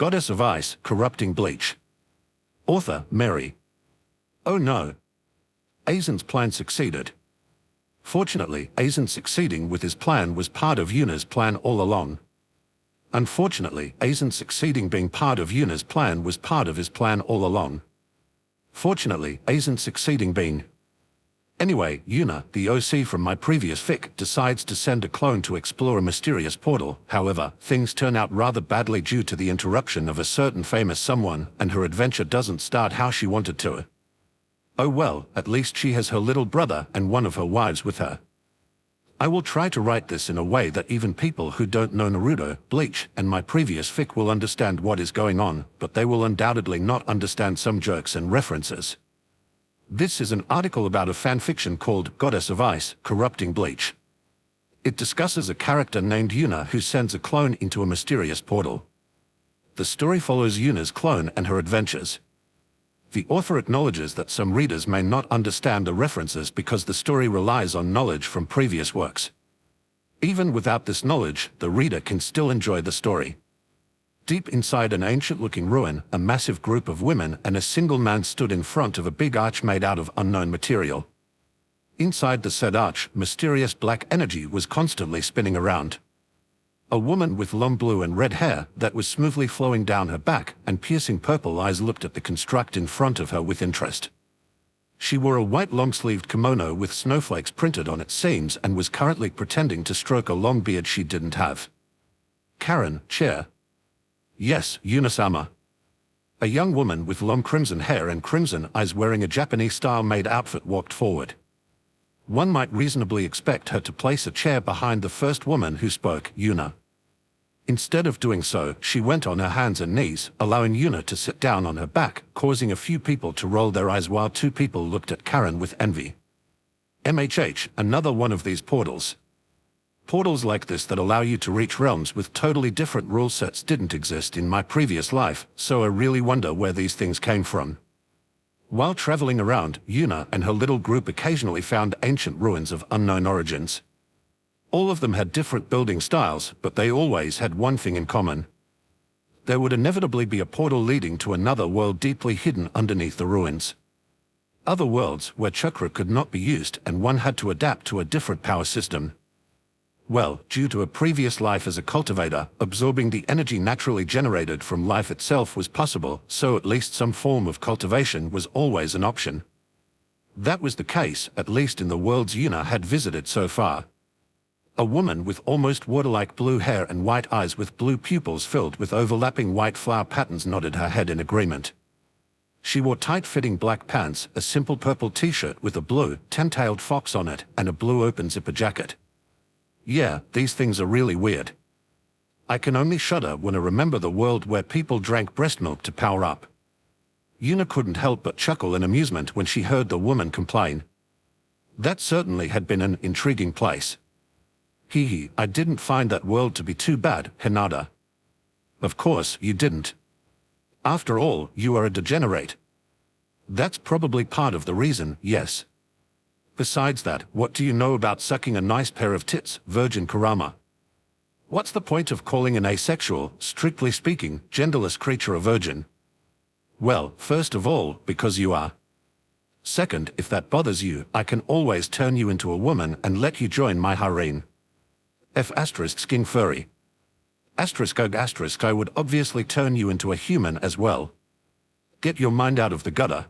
Goddess of Ice, Corrupting Bleach. Author, Mary. Oh no. Aizen's plan succeeded. Fortunately, Aizen succeeding with his plan was part of Yuna's plan all along. Unfortunately, Aizen succeeding being part of Yuna's plan was part of his plan all along. Fortunately, Aizen succeeding being... Anyway, Yuna, the OC from my previous fic, decides to send a clone to explore a mysterious portal. However, things turn out rather badly due to the interruption of a certain famous someone, and her adventure doesn't start how she wanted to. Oh well, at least she has her little brother and one of her wives with her. I will try to write this in a way that even people who don't know Naruto, Bleach, and my previous fic will understand what is going on, but they will undoubtedly not understand some jokes and references. This is an article about a fanfiction called Goddess of Ice, Corrupting Bleach. It discusses a character named Yuna who sends a clone into a mysterious portal. The story follows Yuna's clone and her adventures. The author acknowledges that some readers may not understand the references because the story relies on knowledge from previous works. Even without this knowledge, the reader can still enjoy the story. Deep inside an ancient-looking ruin, a massive group of women and a single man stood in front of a big arch made out of unknown material. Inside the said arch, mysterious black energy was constantly spinning around. A woman with long blue and red hair that was smoothly flowing down her back and piercing purple eyes looked at the construct in front of her with interest. She wore a white long-sleeved kimono with snowflakes printed on its seams and was currently pretending to stroke a long beard she didn't have. Karen, chair. Yes, Yuna-sama. A young woman with long crimson hair and crimson eyes wearing a Japanese-style made outfit walked forward. One might reasonably expect her to place a chair behind the first woman who spoke, Yuna. Instead of doing so, she went on her hands and knees, allowing Yuna to sit down on her back, causing a few people to roll their eyes while two people looked at Karen with envy. Another one of these portals. Portals like this that allow you to reach realms with totally different rule sets didn't exist in my previous life, so I really wonder where these things came from. While traveling around, Yuna and her little group occasionally found ancient ruins of unknown origins. All of them had different building styles, but they always had one thing in common. There would inevitably be a portal leading to another world deeply hidden underneath the ruins. Other worlds where chakra could not be used and one had to adapt to a different power system. Well, due to a previous life as a cultivator, absorbing the energy naturally generated from life itself was possible, so at least some form of cultivation was always an option. That was the case, at least in the worlds Yuna had visited so far. A woman with almost water-like blue hair and white eyes with blue pupils filled with overlapping white flower patterns nodded her head in agreement. She wore tight-fitting black pants, a simple purple t-shirt with a blue, ten-tailed fox on it, and a blue open-zipper jacket. Yeah, these things are really weird. I can only shudder when I remember the world where people drank breast milk to power up. Yuna couldn't help but chuckle in amusement when she heard the woman complain. That certainly had been an intriguing place. Hee, I didn't find that world to be too bad, Hinata. Of course, you didn't. After all, you are a degenerate. That's probably part of the reason, yes. Besides that, what do you know about sucking a nice pair of tits, Virgin Kurama? What's the point of calling an asexual, strictly speaking, genderless creature a virgin? Well, first of all, because you are. Second, if that bothers you, I can always turn you into a woman and let you join my harem. Skin furry. I would obviously turn you into a human as well. Get your mind out of the gutter.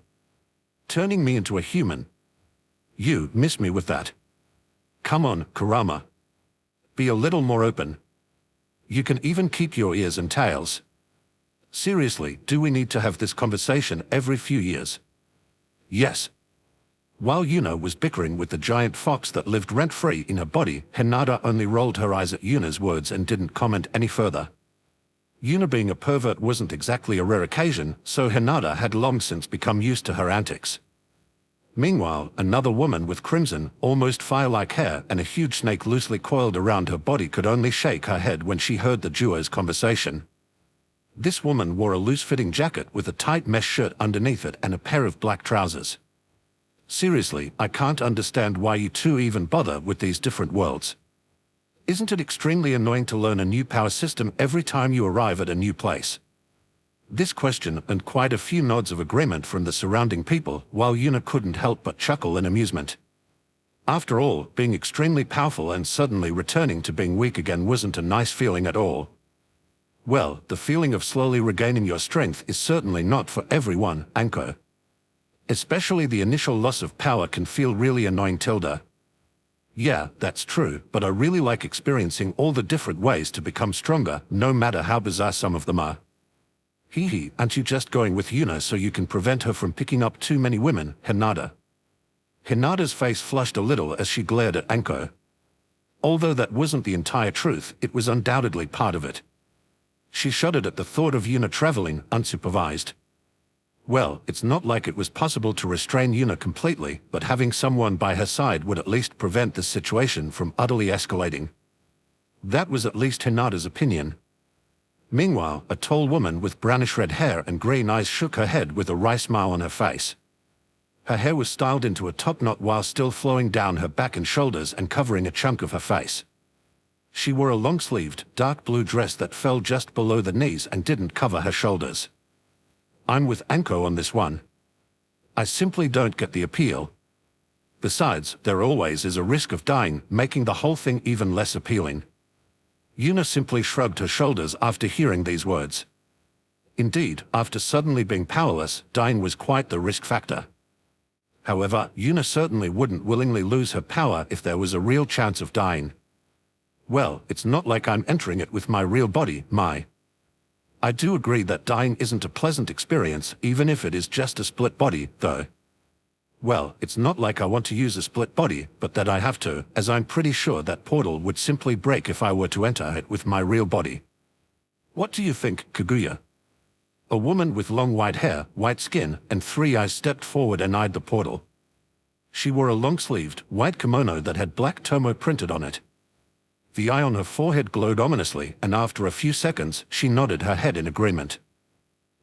Turning me into a human. You miss me with that. Come on, Kurama. Be a little more open. You can even keep your ears and tails. Seriously, do we need to have this conversation every few years? Yes. While Yuna was bickering with the giant fox that lived rent-free in her body, Hinata only rolled her eyes at Yuna's words and didn't comment any further. Yuna being a pervert wasn't exactly a rare occasion, so Hinata had long since become used to her antics. Meanwhile, another woman with crimson, almost fire-like hair and a huge snake loosely coiled around her body could only shake her head when she heard the duo's conversation. This woman wore a loose-fitting jacket with a tight mesh shirt underneath it and a pair of black trousers. Seriously, I can't understand why you two even bother with these different worlds. Isn't it extremely annoying to learn a new power system every time you arrive at a new place? This question earned quite a few nods of agreement from the surrounding people, while Yuna couldn't help but chuckle in amusement. After all, being extremely powerful and suddenly returning to being weak again wasn't a nice feeling at all. Well, the feeling of slowly regaining your strength is certainly not for everyone, Anko. Especially the initial loss of power can feel really annoying, Tilda. Yeah, that's true, but I really like experiencing all the different ways to become stronger, no matter how bizarre some of them are. Hee, aren't you just going with Yuna so you can prevent her from picking up too many women, Hinata? Hinata's face flushed a little as she glared at Anko. Although that wasn't the entire truth, it was undoubtedly part of it. She shuddered at the thought of Yuna traveling unsupervised. Well, it's not like it was possible to restrain Yuna completely, but having someone by her side would at least prevent the situation from utterly escalating. That was at least Hinata's opinion. Meanwhile, a tall woman with brownish red hair and green eyes shook her head with a wry smile on her face. Her hair was styled into a top knot while still flowing down her back and shoulders and covering a chunk of her face. She wore a long-sleeved, dark blue dress that fell just below the knees and didn't cover her shoulders. I'm with Anko on this one. I simply don't get the appeal. Besides, there always is a risk of dying, making the whole thing even less appealing. Yuna simply shrugged her shoulders after hearing these words. Indeed, after suddenly being powerless, dying was quite the risk factor. However, Yuna certainly wouldn't willingly lose her power if there was a real chance of dying. Well, it's not like I'm entering it with my real body, I do agree that dying isn't a pleasant experience, even if it is just a split body, though. Well, it's not like I want to use a split body, but that I have to, as I'm pretty sure that portal would simply break if I were to enter it with my real body. What do you think, Kaguya? A woman with long white hair, white skin, and 3 eyes stepped forward and eyed the portal. She wore a long-sleeved, white kimono that had black tomo printed on it. The eye on her forehead glowed ominously, and after a few seconds, she nodded her head in agreement.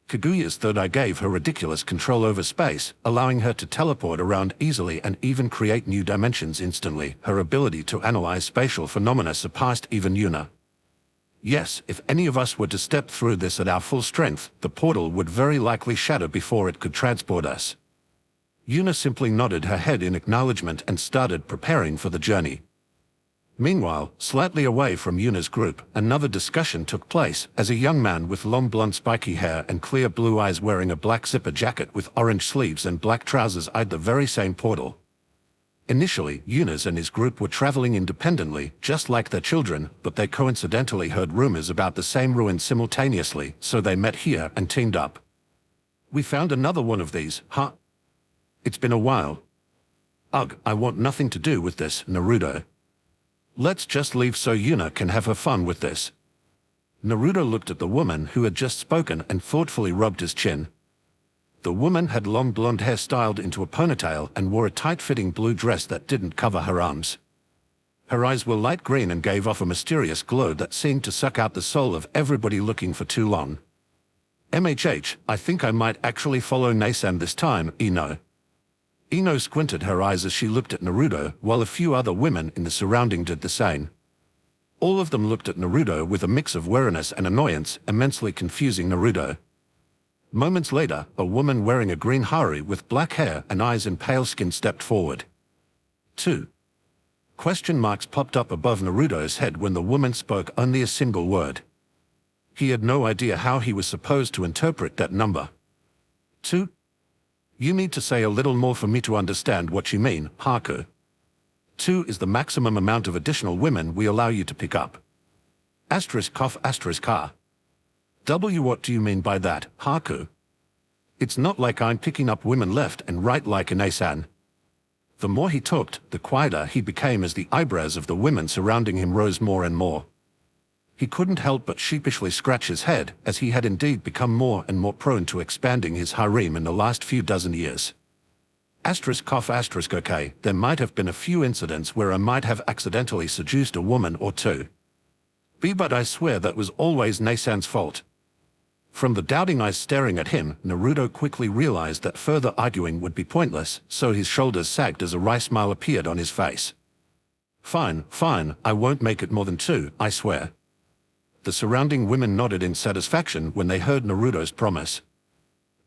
Kaguya's third eye gave her ridiculous control over space, allowing her to teleport around easily and even create new dimensions instantly. Her ability to analyze spatial phenomena surpassed even Yuna. Yes, if any of us were to step through this at our full strength, the portal would very likely shatter before it could transport us. Yuna simply nodded her head in acknowledgement and started preparing for the journey. Meanwhile, slightly away from Yuna's group, another discussion took place as a young man with long blonde spiky hair and clear blue eyes wearing a black zipper jacket with orange sleeves and black trousers eyed the very same portal. Initially, Yuna's and his group were traveling independently, just like their children, but they coincidentally heard rumors about the same ruin simultaneously, so they met here and teamed up. We found another one of these, huh? It's been a while. Ugh, I want nothing to do with this, Naruto. Let's just leave so Yuna can have her fun with this. Naruto looked at the woman who had just spoken and thoughtfully rubbed his chin. The woman had long blonde hair styled into a ponytail and wore a tight-fitting blue dress that didn't cover her arms. Her eyes were light green and gave off a mysterious glow that seemed to suck out the soul of everybody looking for too long. MHH, I think I might actually follow Nasan this time, Ino. Ino squinted her eyes as she looked at Naruto, while a few other women in the surrounding did the same. All of them looked at Naruto with a mix of wariness and annoyance, immensely confusing Naruto. Moments later, a woman wearing a green hari with black hair and eyes and pale skin stepped forward. 2. Question marks popped up above Naruto's head when the woman spoke only a single word. He had no idea how he was supposed to interpret that number. 2. You need to say a little more for me to understand what you mean, Haku. 2 is the maximum amount of additional women we allow you to pick up. ****. W. What do you mean by that, Haku? It's not like I'm picking up women left and right like an Aizen. The more he talked, the quieter he became as the eyebrows of the women surrounding him rose more and more. He couldn't help but sheepishly scratch his head, as he had indeed become more and more prone to expanding his harem in the last few dozen years. ****, there might have been a few incidents where I might have accidentally seduced a woman or two. But I swear that was always Nasan's fault. From the doubting eyes staring at him, Naruto quickly realized that further arguing would be pointless, so his shoulders sagged as a wry smile appeared on his face. Fine, I won't make it more than 2, I swear. The surrounding women nodded in satisfaction when they heard Naruto's promise.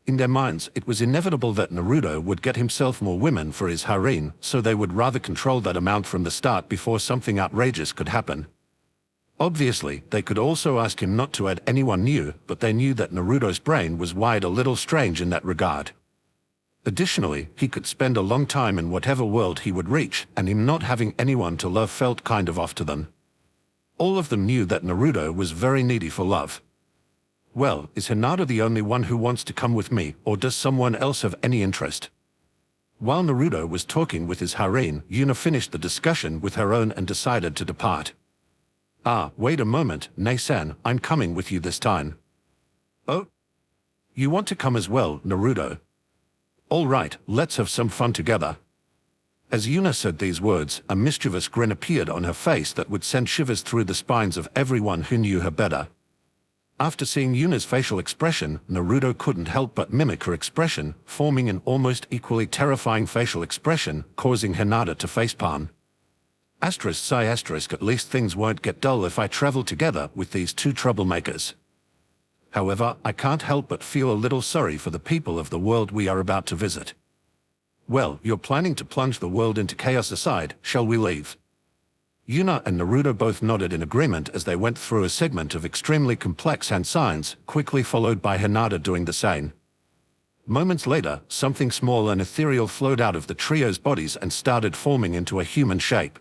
In their minds, it was inevitable that Naruto would get himself more women for his harem, so they would rather control that amount from the start before something outrageous could happen. Obviously, they could also ask him not to add anyone new, but they knew that Naruto's brain was wired a little strange in that regard. Additionally, he could spend a long time in whatever world he would reach, and him not having anyone to love felt kind of off to them. All of them knew that Naruto was very needy for love. Well, is Hinata the only one who wants to come with me, or does someone else have any interest? While Naruto was talking with his harem, Yuna finished the discussion with her own and decided to depart. Ah, wait a moment, Nei-san, I'm coming with you this time. Oh? You want to come as well, Naruto? All right, let's have some fun together. As Yuna said these words, a mischievous grin appeared on her face that would send shivers through the spines of everyone who knew her better. After seeing Yuna's facial expression, Naruto couldn't help but mimic her expression, forming an almost equally terrifying facial expression, causing Hinata to facepalm. Sigh at least things won't get dull if I travel together with these two troublemakers. However, I can't help but feel a little sorry for the people of the world we are about to visit. Well, you're planning to plunge the world into chaos aside, shall we leave? Yuna and Naruto both nodded in agreement as they went through a segment of extremely complex hand signs, quickly followed by Hinata doing the same. Moments later, something small and ethereal flowed out of the trio's bodies and started forming into a human shape.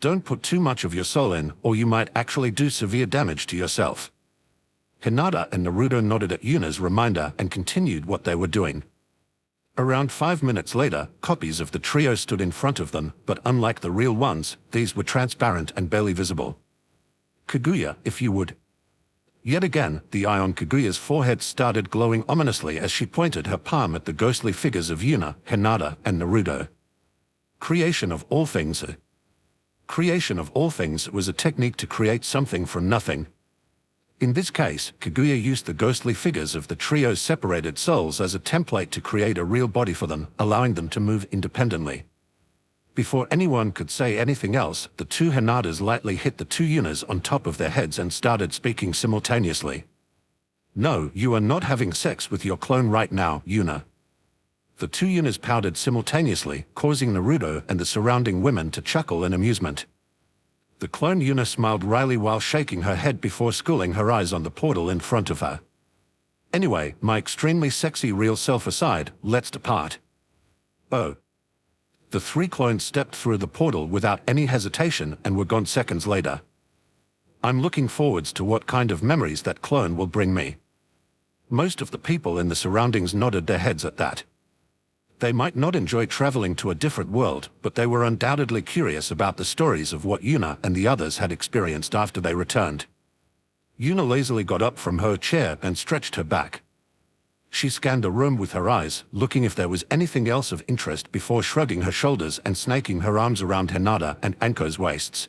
Don't put too much of your soul in, or you might actually do severe damage to yourself. Hinata and Naruto nodded at Yuna's reminder and continued what they were doing. Around 5 minutes later, copies of the trio stood in front of them, but unlike the real ones, these were transparent and barely visible. Kaguya, if you would. Yet again, the eye on Kaguya's forehead started glowing ominously as she pointed her palm at the ghostly figures of Yuna, Hinata, and Naruto. Creation of all things. Creation of all things was a technique to create something from nothing. In this case, Kaguya used the ghostly figures of the trio's separated souls as a template to create a real body for them, allowing them to move independently. Before anyone could say anything else, the two Hinatas lightly hit the two Yunas on top of their heads and started speaking simultaneously. No, you are not having sex with your clone right now, Yuna. The two Yunas pouted simultaneously, causing Naruto and the surrounding women to chuckle in amusement. The clone Yuna smiled wryly while shaking her head before schooling her eyes on the portal in front of her. Anyway, my extremely sexy real self aside, let's depart. Oh. The three clones stepped through the portal without any hesitation and were gone seconds later. I'm looking forwards to what kind of memories that clone will bring me. Most of the people in the surroundings nodded their heads at that. They might not enjoy traveling to a different world, but they were undoubtedly curious about the stories of what Yuna and the others had experienced after they returned. Yuna lazily got up from her chair and stretched her back. She scanned the room with her eyes, looking if there was anything else of interest before shrugging her shoulders and snaking her arms around Hinata and Anko's waists.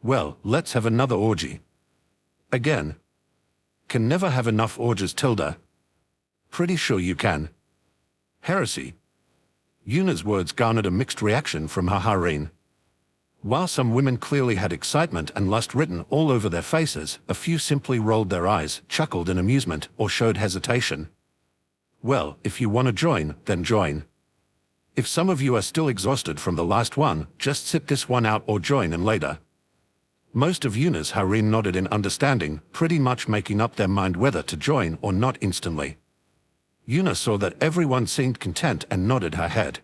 Well, let's have another orgy. Again. Can never have enough orgies, Tilda. Pretty sure you can. Heresy. Yuna's words garnered a mixed reaction from her harem. While some women clearly had excitement and lust written all over their faces, a few simply rolled their eyes, chuckled in amusement, or showed hesitation. Well, if you want to join, then join. If some of you are still exhausted from the last one, just sit this one out or join in later. Most of Yuna's harem nodded in understanding, pretty much making up their mind whether to join or not instantly. Yuna saw that everyone seemed content and nodded her head.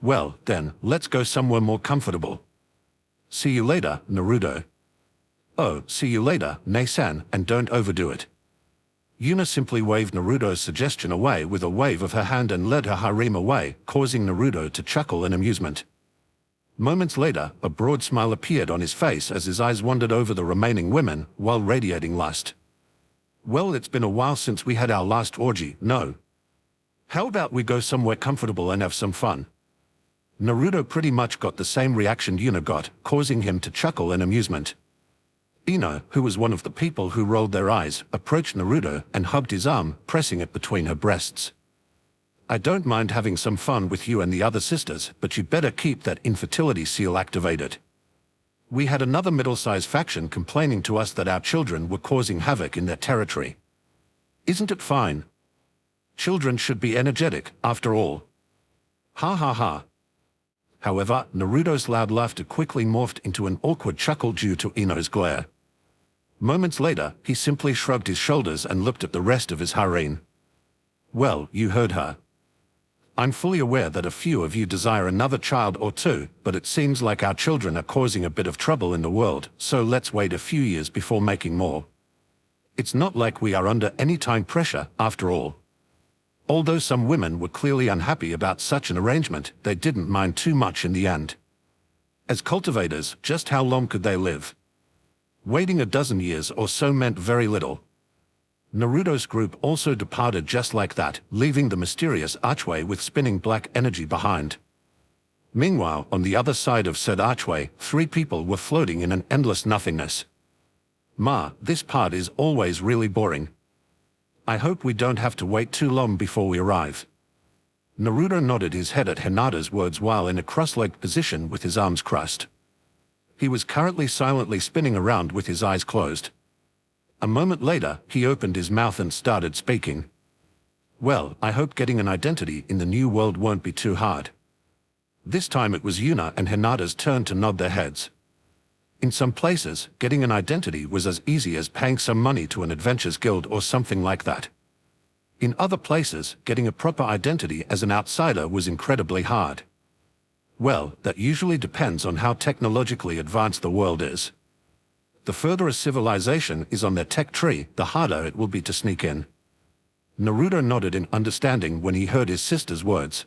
Well, then, let's go somewhere more comfortable. See you later, Naruto. Oh, see you later, Nei-san, and don't overdo it. Yuna simply waved Naruto's suggestion away with a wave of her hand and led her harem away, causing Naruto to chuckle in amusement. Moments later, a broad smile appeared on his face as his eyes wandered over the remaining women, while radiating lust. Well, it's been a while since we had our last orgy, no? How about we go somewhere comfortable and have some fun? Naruto pretty much got the same reaction Yuna got, causing him to chuckle in amusement. Ino, who was one of the people who rolled their eyes, approached Naruto and hugged his arm, pressing it between her breasts. I don't mind having some fun with you and the other sisters, but you better keep that infertility seal activated. We had another middle-sized faction complaining to us that our children were causing havoc in their territory. Isn't it fine? Children should be energetic, after all. Ha ha ha. However, Naruto's loud laughter quickly morphed into an awkward chuckle due to Ino's glare. Moments later, he simply shrugged his shoulders and looked at the rest of his harem. Well, you heard her. I'm fully aware that a few of you desire another child or two, but it seems like our children are causing a bit of trouble in the world, so let's wait a few years before making more. It's not like we are under any time pressure, after all. Although some women were clearly unhappy about such an arrangement, they didn't mind too much in the end. As cultivators, just how long could they live? Waiting a dozen years or so meant very little. Naruto's group also departed just like that, leaving the mysterious archway with spinning black energy behind. Meanwhile, on the other side of said archway, 3 people were floating in an endless nothingness. This part is always really boring. I hope we don't have to wait too long before we arrive. Naruto nodded his head at Hinata's words while in a cross-legged position with his arms crossed. He was currently silently spinning around with his eyes closed. A moment later, he opened his mouth and started speaking. Well, I hope getting an identity in the new world won't be too hard. This time it was Yuna and Hinata's turn to nod their heads. In some places, getting an identity was as easy as paying some money to an adventures guild or something like that. In other places, getting a proper identity as an outsider was incredibly hard. Well, that usually depends on how technologically advanced the world is. The further a civilization is on their tech tree, the harder it will be to sneak in. Naruto nodded in understanding when he heard his sister's words.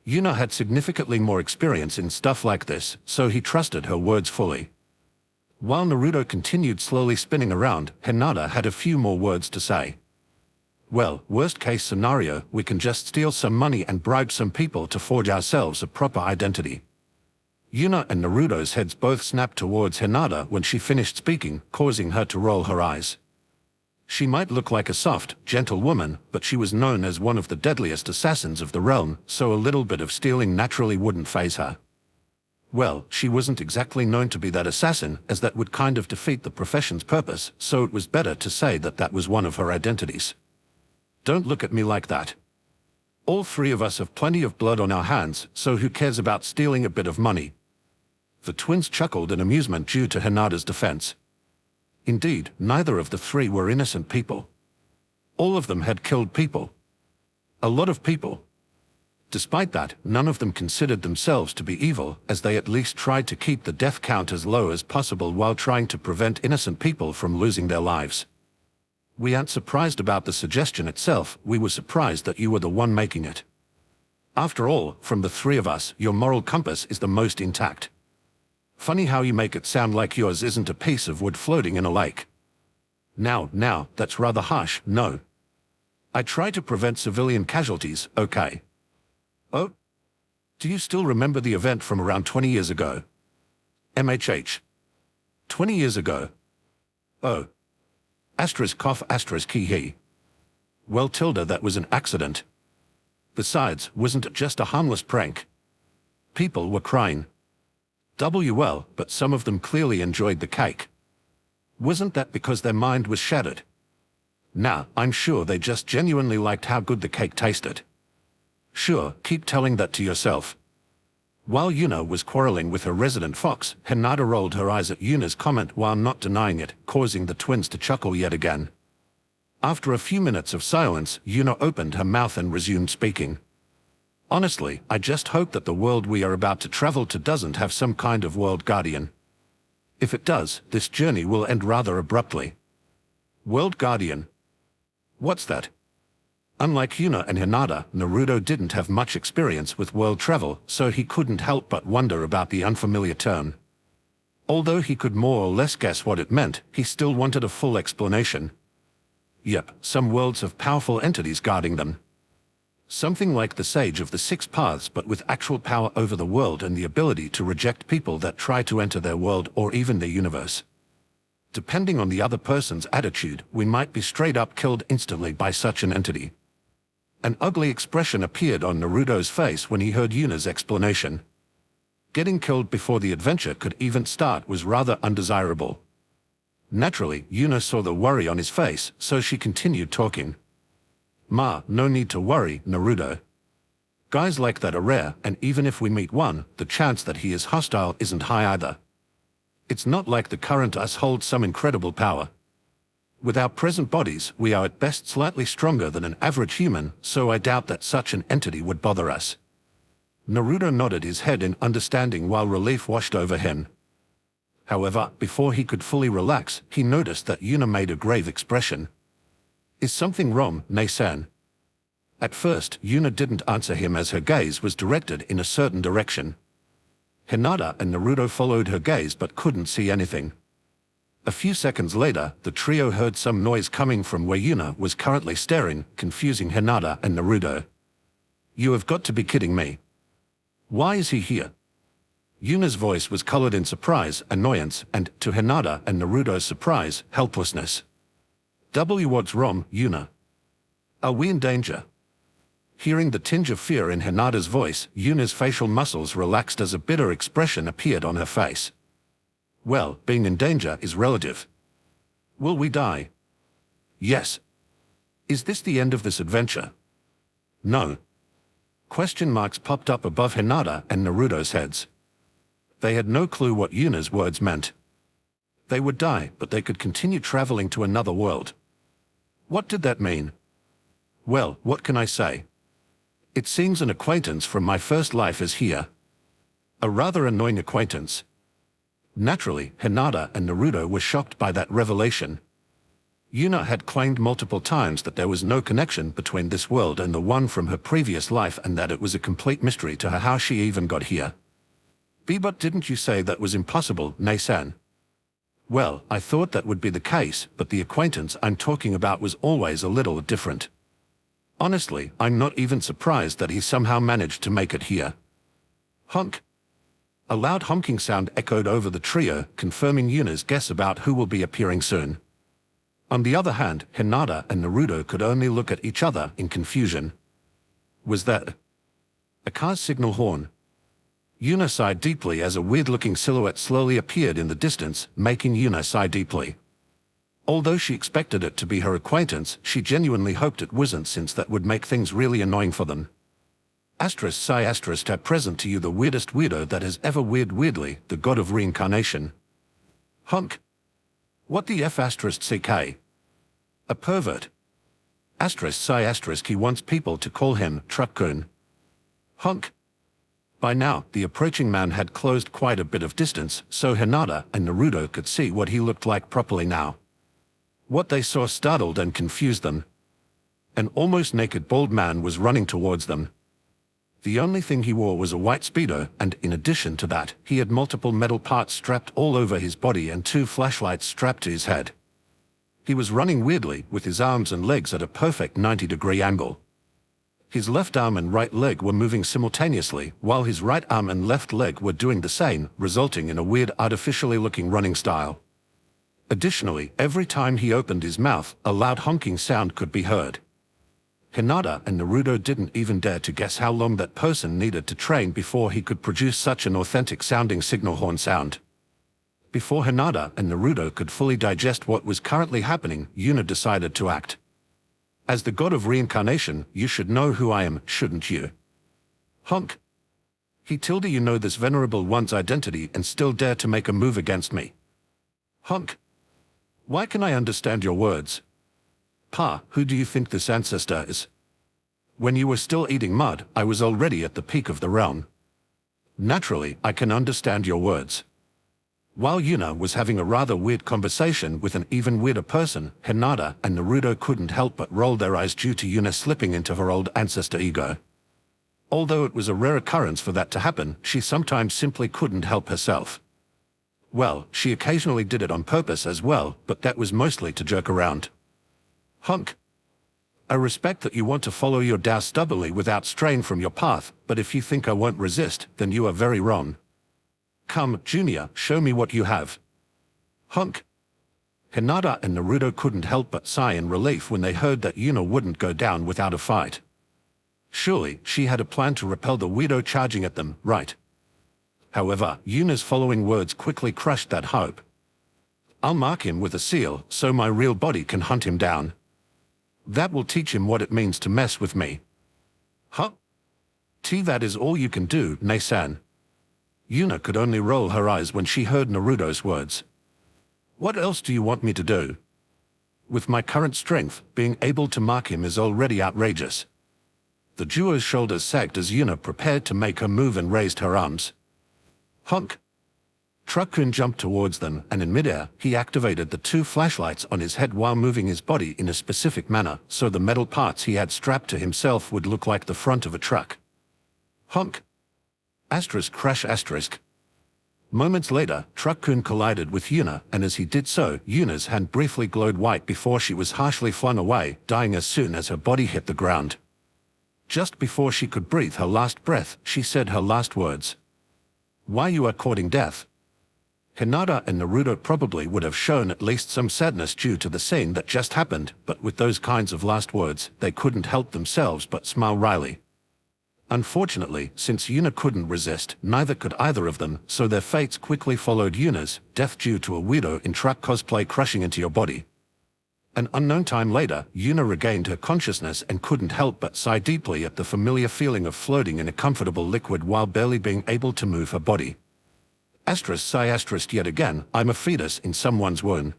Yuna had significantly more experience in stuff like this, so he trusted her words fully. While Naruto continued slowly spinning around, Hinata had a few more words to say. Well, worst case scenario, we can just steal some money and bribe some people to forge ourselves a proper identity. Yuna and Naruto's heads both snapped towards Hinata when she finished speaking, causing her to roll her eyes. She might look like a soft, gentle woman, but she was known as one of the deadliest assassins of the realm, so a little bit of stealing naturally wouldn't faze her. Well, she wasn't exactly known to be that assassin, as that would kind of defeat the profession's purpose, so it was better to say that that was one of her identities. Don't look at me like that. All 3 of us have plenty of blood on our hands, so who cares about stealing a bit of money? The twins chuckled in amusement due to Hinata's defense. Indeed, neither of the 3 were innocent people. All of them had killed people. A lot of people. Despite that, none of them considered themselves to be evil, as they at least tried to keep the death count as low as possible while trying to prevent innocent people from losing their lives. We aren't surprised about the suggestion itself, we were surprised that you were the one making it. After all, from the 3 of us, your moral compass is the most intact. Funny how you make it sound like yours isn't a piece of wood floating in a lake. Now, that's rather harsh, no. I try to prevent civilian casualties, okay. Oh? Do you still remember the event from around 20 years ago? MHH. 20 years ago? Oh. ******* hee. Well, Tilda, that was an accident. Besides, wasn't it just a harmless prank? People were crying. Well, but some of them clearly enjoyed the cake. Wasn't that because their mind was shattered? Nah, I'm sure they just genuinely liked how good the cake tasted. Sure, keep telling that to yourself. While Yuna was quarreling with her resident fox, Hinata rolled her eyes at Yuna's comment while not denying it, causing the twins to chuckle yet again. After a few minutes of silence, Yuna opened her mouth and resumed speaking. Honestly, I just hope that the world we are about to travel to doesn't have some kind of world guardian. If it does, this journey will end rather abruptly. World guardian? What's that? Unlike Yuna and Hinata, Naruto didn't have much experience with world travel, so he couldn't help but wonder about the unfamiliar term. Although he could more or less guess what it meant, he still wanted a full explanation. Yep, some worlds have powerful entities guarding them. Something like the Sage of the Six Paths, but with actual power over the world and the ability to reject people that try to enter their world or even their universe. Depending on the other person's attitude, we might be straight up killed instantly by such an entity. An ugly expression appeared on Naruto's face when he heard Yuna's explanation. Getting killed before the adventure could even start was rather undesirable. Naturally, Yuna saw the worry on his face, so she continued talking. No need to worry, Naruto. Guys like that are rare, and even if we meet one, the chance that he is hostile isn't high either. It's not like the current us holds some incredible power. With our present bodies, we are at best slightly stronger than an average human, so I doubt that such an entity would bother us. Naruto nodded his head in understanding while relief washed over him. However, before he could fully relax, he noticed that Yuna made a grave expression. Is something wrong, Nae-san? At first, Yuna didn't answer him as her gaze was directed in a certain direction. Hinata and Naruto followed her gaze but couldn't see anything. A few seconds later, the trio heard some noise coming from where Yuna was currently staring, confusing Hinata and Naruto. You have got to be kidding me. Why is he here? Yuna's voice was colored in surprise, annoyance, and, to Hinata and Naruto's surprise, helplessness. What's wrong, Yuna? Are we in danger? Hearing the tinge of fear in Hinata's voice, Yuna's facial muscles relaxed as a bitter expression appeared on her face. Well, being in danger is relative. Will we die? Yes. Is this the end of this adventure? No. Question marks popped up above Hinata and Naruto's heads. They had no clue what Yuna's words meant. They would die, but they could continue traveling to another world. What did that mean? Well, what can I say? It seems an acquaintance from my first life is here. A rather annoying acquaintance. Naturally, Hinata and Naruto were shocked by that revelation. Yuna had claimed multiple times that there was no connection between this world and the one from her previous life and that it was a complete mystery to her how she even got here. But didn't you say that was impossible, Nae-san? Well, I thought that would be the case, but the acquaintance I'm talking about was always a little different. Honestly, I'm not even surprised that he somehow managed to make it here. Honk. A loud honking sound echoed over the trio, confirming Yuna's guess about who will be appearing soon. On the other hand, Hinata and Naruto could only look at each other in confusion. Was that a car's signal horn? Yuna sighed deeply as a weird-looking silhouette slowly appeared in the distance, making Yuna sigh deeply. Although she expected it to be her acquaintance, she genuinely hoped it wasn't, since that would make things really annoying for them. Sigh at present to you the weirdest weirdo that has ever weirdly, the god of reincarnation. Honk. What the F CK? A pervert. Sigh he wants people to call him Truck-kun. Honk. By now, the approaching man had closed quite a bit of distance, so Hinata and Naruto could see what he looked like properly now. What they saw startled and confused them. An almost naked bald man was running towards them. The only thing he wore was a white Speedo, and in addition to that, he had multiple metal parts strapped all over his body and 2 flashlights strapped to his head. He was running weirdly, with his arms and legs at a perfect 90-degree angle. His left arm and right leg were moving simultaneously, while his right arm and left leg were doing the same, resulting in a weird artificially looking running style. Additionally, every time he opened his mouth, a loud honking sound could be heard. Hinata and Naruto didn't even dare to guess how long that person needed to train before he could produce such an authentic-sounding signal horn sound. Before Hinata and Naruto could fully digest what was currently happening, Yuna decided to act. As the god of reincarnation, you should know who I am, shouldn't you? Honk. You know this venerable one's identity and still dare to make a move against me. Honk. Why can I understand your words? Who do you think this ancestor is? When you were still eating mud, I was already at the peak of the realm. Naturally, I can understand your words. While Yuna was having a rather weird conversation with an even weirder person, Hinata and Naruto couldn't help but roll their eyes due to Yuna slipping into her old ancestor ego. Although it was a rare occurrence for that to happen, she sometimes simply couldn't help herself. Well, she occasionally did it on purpose as well, but that was mostly to joke around. Honk. I respect that you want to follow your Tao stubbornly without straying from your path, but if you think I won't resist, then you are very wrong. Come, Junior, show me what you have. Honk. Hinata and Naruto couldn't help but sigh in relief when they heard that Yuna wouldn't go down without a fight. Surely, she had a plan to repel the weirdo charging at them, right? However, Yuna's following words quickly crushed that hope. I'll mark him with a seal so my real body can hunt him down. That will teach him what it means to mess with me. Huh? That is all you can do, Ne-san. Yuna could only roll her eyes when she heard Naruto's words. What else do you want me to do? With my current strength, being able to mark him is already outrageous. The duo's shoulders sagged as Yuna prepared to make her move and raised her arms. Honk! Truck-kun jumped towards them, and in midair, he activated the two flashlights on his head while moving his body in a specific manner, so the metal parts he had strapped to himself would look like the front of a truck. Honk! Asterisk crash asterisk. Moments later, Truck-kun collided with Yuna, and as he did so, Yuna's hand briefly glowed white before she was harshly flung away, dying as soon as her body hit the ground. Just before she could breathe her last breath, she said her last words. Why you are courting death? Hinata and Naruto probably would have shown at least some sadness due to the scene that just happened, but with those kinds of last words, they couldn't help themselves but smile wryly. Unfortunately, since Yuna couldn't resist, neither could either of them, so their fates quickly followed Yuna's, death due to a weirdo in truck cosplay crushing into your body. An unknown time later, Yuna regained her consciousness and couldn't help but sigh deeply at the familiar feeling of floating in a comfortable liquid while barely being able to move her body. Asterisk sigh asterisk yet again, I'm a fetus in someone's womb.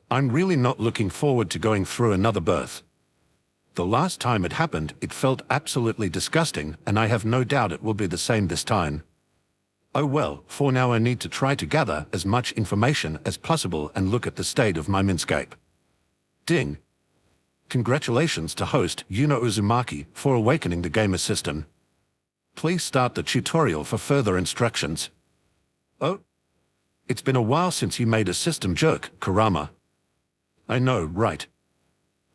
I'm really not looking forward to going through another birth. The last time it happened, it felt absolutely disgusting, and I have no doubt it will be the same this time. Oh well, for now I need to try to gather as much information as possible and look at the state of my minscape. Ding! Congratulations to host Yuna Uzumaki for awakening the gamer system. Please start the tutorial for further instructions. Oh? It's been a while since you made a system jerk, Kurama. I know, right?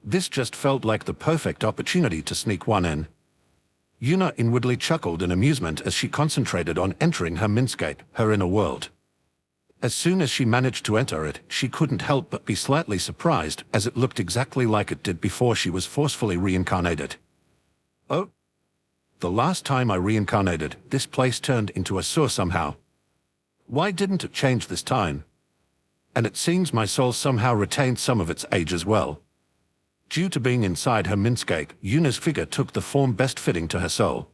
This just felt like the perfect opportunity to sneak one in. Yuna inwardly chuckled in amusement as she concentrated on entering her minscape, her inner world. As soon as she managed to enter it, she couldn't help but be slightly surprised, as it looked exactly like it did before she was forcefully reincarnated. Oh? The last time I reincarnated, this place turned into a sewer somehow. Why didn't it change this time? And it seems my soul somehow retained some of its age as well. Due to being inside her minscape, Yuna's figure took the form best fitting to her soul.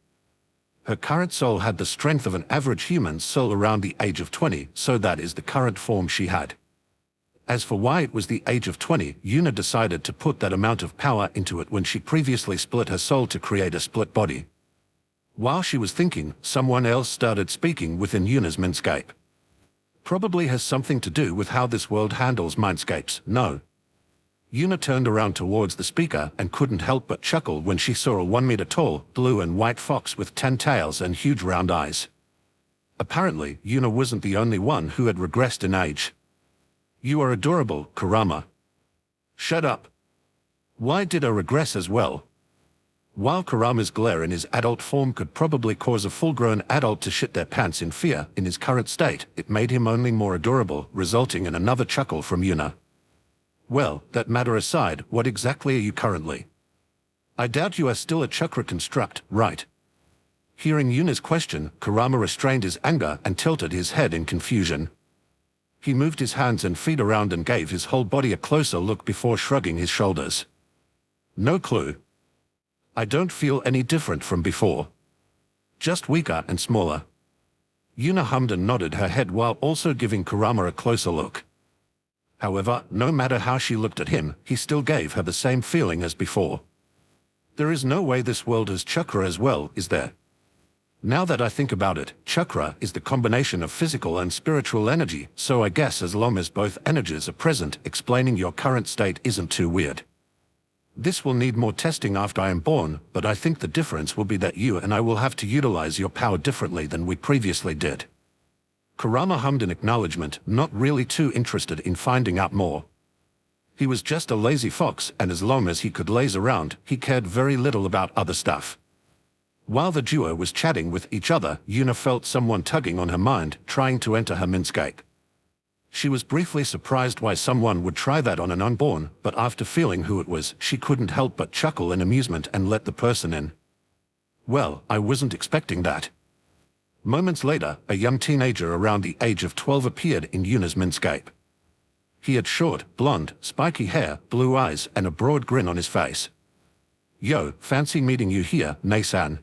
Her current soul had the strength of an average human's soul around the age of 20, so that is the current form she had. As for why it was the age of 20, Yuna decided to put that amount of power into it when she previously split her soul to create a split body. While she was thinking, someone else started speaking within Yuna's minscape. Probably has something to do with how this world handles mindscapes, no? Yuna turned around towards the speaker and couldn't help but chuckle when she saw a 1-meter-tall, blue and white fox with 10 tails and huge round eyes. Apparently, Yuna wasn't the only one who had regressed in age. You are adorable, Kurama. Shut up. Why did I regress as well? While Kurama's glare in his adult form could probably cause a full-grown adult to shit their pants in fear, in his current state, it made him only more adorable, resulting in another chuckle from Yuna. Well, that matter aside, what exactly are you currently? I doubt you are still a chakra construct, right? Hearing Yuna's question, Kurama restrained his anger and tilted his head in confusion. He moved his hands and feet around and gave his whole body a closer look before shrugging his shoulders. No clue. I don't feel any different from before. Just weaker and smaller. Yuna hummed and nodded her head while also giving Kurama a closer look. However, no matter how she looked at him, he still gave her the same feeling as before. There is no way this world has chakra as well, is there? Now that I think about it, chakra is the combination of physical and spiritual energy, so I guess as long as both energies are present, explaining your current state isn't too weird. This will need more testing after I am born, but I think the difference will be that you and I will have to utilize your power differently than we previously did. Kurama hummed in acknowledgement, not really too interested in finding out more. He was just a lazy fox, and as long as he could laze around, he cared very little about other stuff. While the duo was chatting with each other, Yuna felt someone tugging on her mind, trying to enter her minscape. She was briefly surprised why someone would try that on an unborn, but after feeling who it was, she couldn't help but chuckle in amusement and let the person in. Well, I wasn't expecting that. Moments later, a young teenager around the age of 12 appeared in Yuna's minscape. He had short, blonde, spiky hair, blue eyes, and a broad grin on his face. "Yo, fancy meeting you here, Nae-san."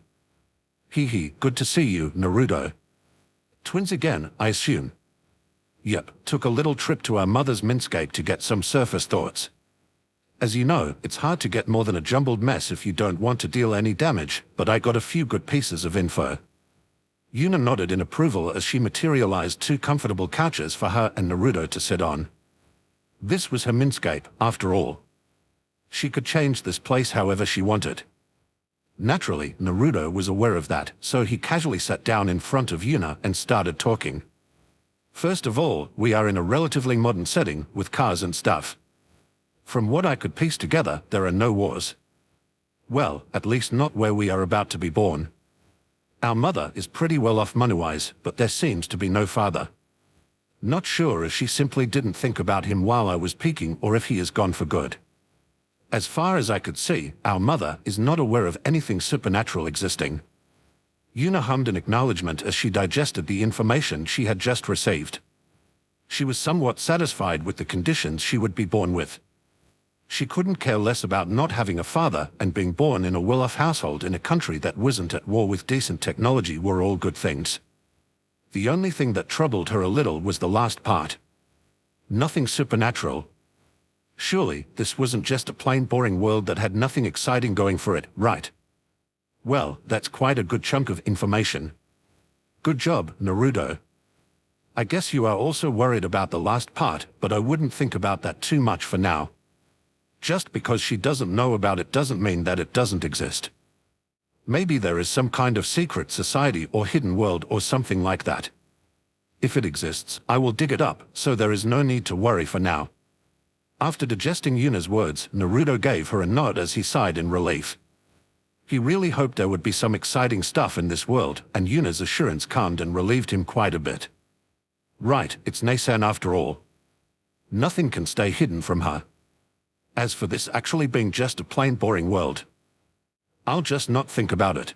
"Hee, good to see you, Naruto." "Twins again, I assume?" "Yep, took a little trip to our mother's minscape to get some surface thoughts. As you know, it's hard to get more than a jumbled mess if you don't want to deal any damage, but I got a few good pieces of info." Yuna nodded in approval as she materialized 2 comfortable couches for her and Naruto to sit on. This was her minscape, after all. She could change this place however she wanted. Naturally, Naruto was aware of that, so he casually sat down in front of Yuna and started talking. "First of all, we are in a relatively modern setting, with cars and stuff. From what I could piece together, there are no wars. Well, at least not where we are about to be born. Our mother is pretty well off money-wise, but there seems to be no father. Not sure if she simply didn't think about him while I was peaking or if he is gone for good. As far as I could see, our mother is not aware of anything supernatural existing." Yuna hummed an acknowledgement as she digested the information she had just received. She was somewhat satisfied with the conditions she would be born with. She couldn't care less about not having a father, and being born in a well-off household in a country that wasn't at war with decent technology were all good things. The only thing that troubled her a little was the last part. Nothing supernatural. Surely, this wasn't just a plain boring world that had nothing exciting going for it, right? Well, that's quite a good chunk of information. Good job, Naruto. I guess you are also worried about the last part, but I wouldn't think about that too much for now. Just because she doesn't know about it doesn't mean that it doesn't exist. Maybe there is some kind of secret society or hidden world or something like that. If it exists, I will dig it up, so there is no need to worry for now. After digesting Yuna's words, Naruto gave her a nod as he sighed in relief. He really hoped there would be some exciting stuff in this world, and Yuna's assurance calmed and relieved him quite a bit. Right, it's Nae-san after all. Nothing can stay hidden from her. As for this actually being just a plain boring world, I'll just not think about it.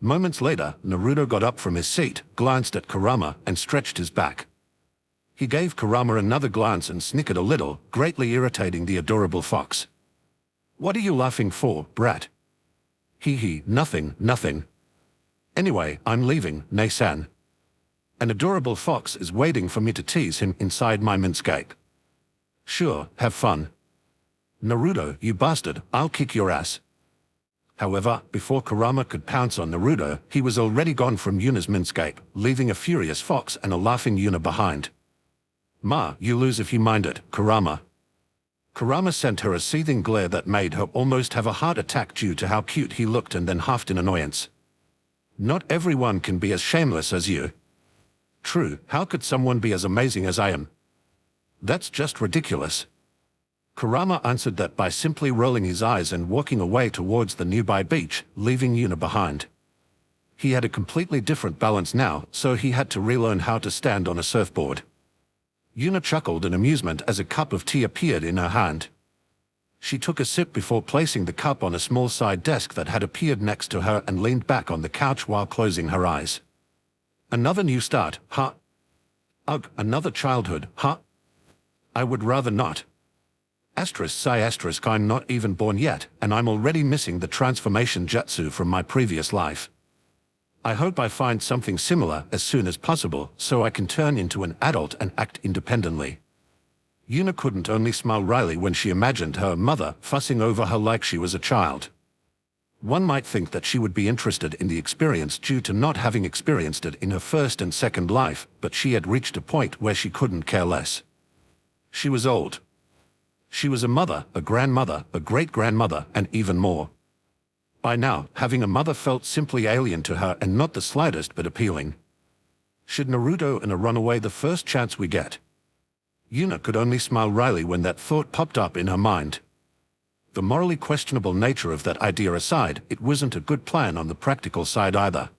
Moments later, Naruto got up from his seat, glanced at Kurama, and stretched his back. He gave Kurama another glance and snickered a little, greatly irritating the adorable fox. "What are you laughing for, brat?" "Hee, nothing. Anyway, I'm leaving, Nae-san. An adorable fox is waiting for me to tease him inside my minscape." "Sure, have fun. Naruto, you bastard, I'll kick your ass." However, before Kurama could pounce on Naruto, he was already gone from Yuna's minscape, leaving a furious fox and a laughing Yuna behind. "Ma, you lose if you mind it, Kurama." Kurama sent her a seething glare that made her almost have a heart attack due to how cute he looked, and then huffed in annoyance. "Not everyone can be as shameless as you." "True, how could someone be as amazing as I am?" "That's just ridiculous." Kurama answered that by simply rolling his eyes and walking away towards the nearby beach, leaving Yuna behind. He had a completely different balance now, so he had to relearn how to stand on a surfboard. Yuna chuckled in amusement as a cup of tea appeared in her hand. She took a sip before placing the cup on a small side desk that had appeared next to her and leaned back on the couch while closing her eyes. "Another new start, huh? Ugh, another childhood, huh? I would rather not. I'm not even born yet, and I'm already missing the transformation jutsu from my previous life. I hope I find something similar as soon as possible, so I can turn into an adult and act independently." Yuna couldn't only smile wryly when she imagined her mother fussing over her like she was a child. One might think that she would be interested in the experience due to not having experienced it in her first and second life, but she had reached a point where she couldn't care less. She was old. She was a mother, a grandmother, a great-grandmother, and even more. By now, having a mother felt simply alien to her and not the slightest bit appealing. Should Naruto and her run away the first chance we get? Yuna could only smile wryly when that thought popped up in her mind. The morally questionable nature of that idea aside, it wasn't a good plan on the practical side either.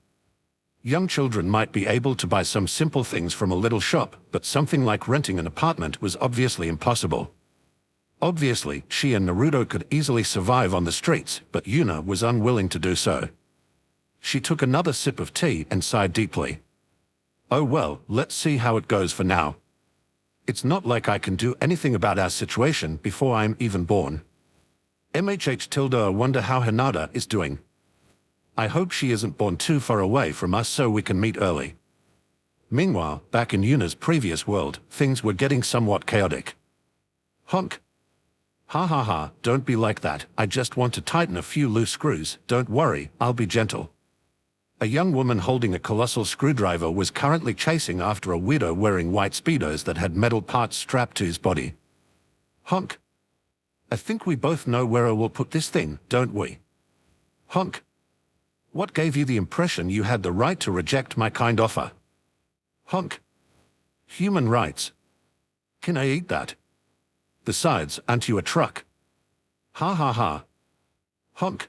Young children might be able to buy some simple things from a little shop, but something like renting an apartment was obviously impossible. Obviously, she and Naruto could easily survive on the streets, but Yuna was unwilling to do so. She took another sip of tea and sighed deeply. Oh well, let's see how it goes for now. It's not like I can do anything about our situation before I'm even born. I wonder how Hinata is doing. I hope she isn't born too far away from us so we can meet early. Meanwhile, back in Yuna's previous world, things were getting somewhat chaotic. Honk. Ha ha ha, don't be like that, I just want to tighten a few loose screws, don't worry, I'll be gentle. A young woman holding a colossal screwdriver was currently chasing after a weirdo wearing white speedos that had metal parts strapped to his body. Honk. I think we both know where I will put this thing, don't we? Honk. What gave you the impression you had the right to reject my kind offer? Honk. Human rights. Can I eat that? Besides, aren't you a truck? Ha ha ha. Honk.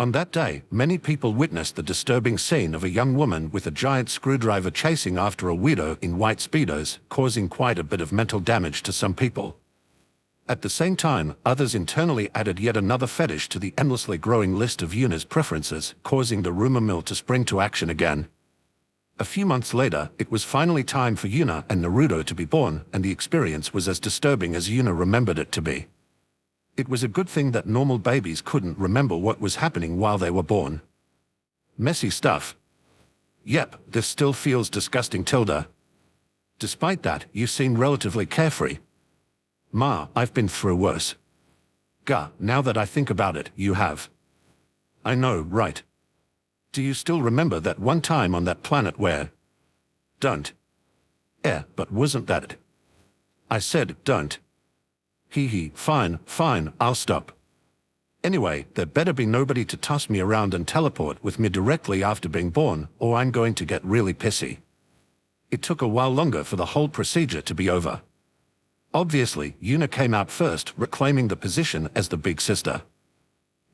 On that day, many people witnessed the disturbing scene of a young woman with a giant screwdriver chasing after a weirdo in white speedos, causing quite a bit of mental damage to some people. At the same time, others internally added yet another fetish to the endlessly growing list of Yuna's preferences, causing the rumor mill to spring to action again. A few months later, it was finally time for Yuna and Naruto to be born, and the experience was as disturbing as Yuna remembered it to be. It was a good thing that normal babies couldn't remember what was happening while they were born. Messy stuff. Yep, this still feels disgusting, Tilda. Despite that, you seem relatively carefree. Ma, I've been through worse. Gah, now that I think about it, you have. I know, right? Do you still remember that one time on that planet where... Don't. But wasn't that it? I said, don't. Hee, fine, I'll stop. Anyway, there better be nobody to toss me around and teleport with me directly after being born, or I'm going to get really pissy. It took a while longer for the whole procedure to be over. Obviously, Yuna came out first, reclaiming the position as the big sister.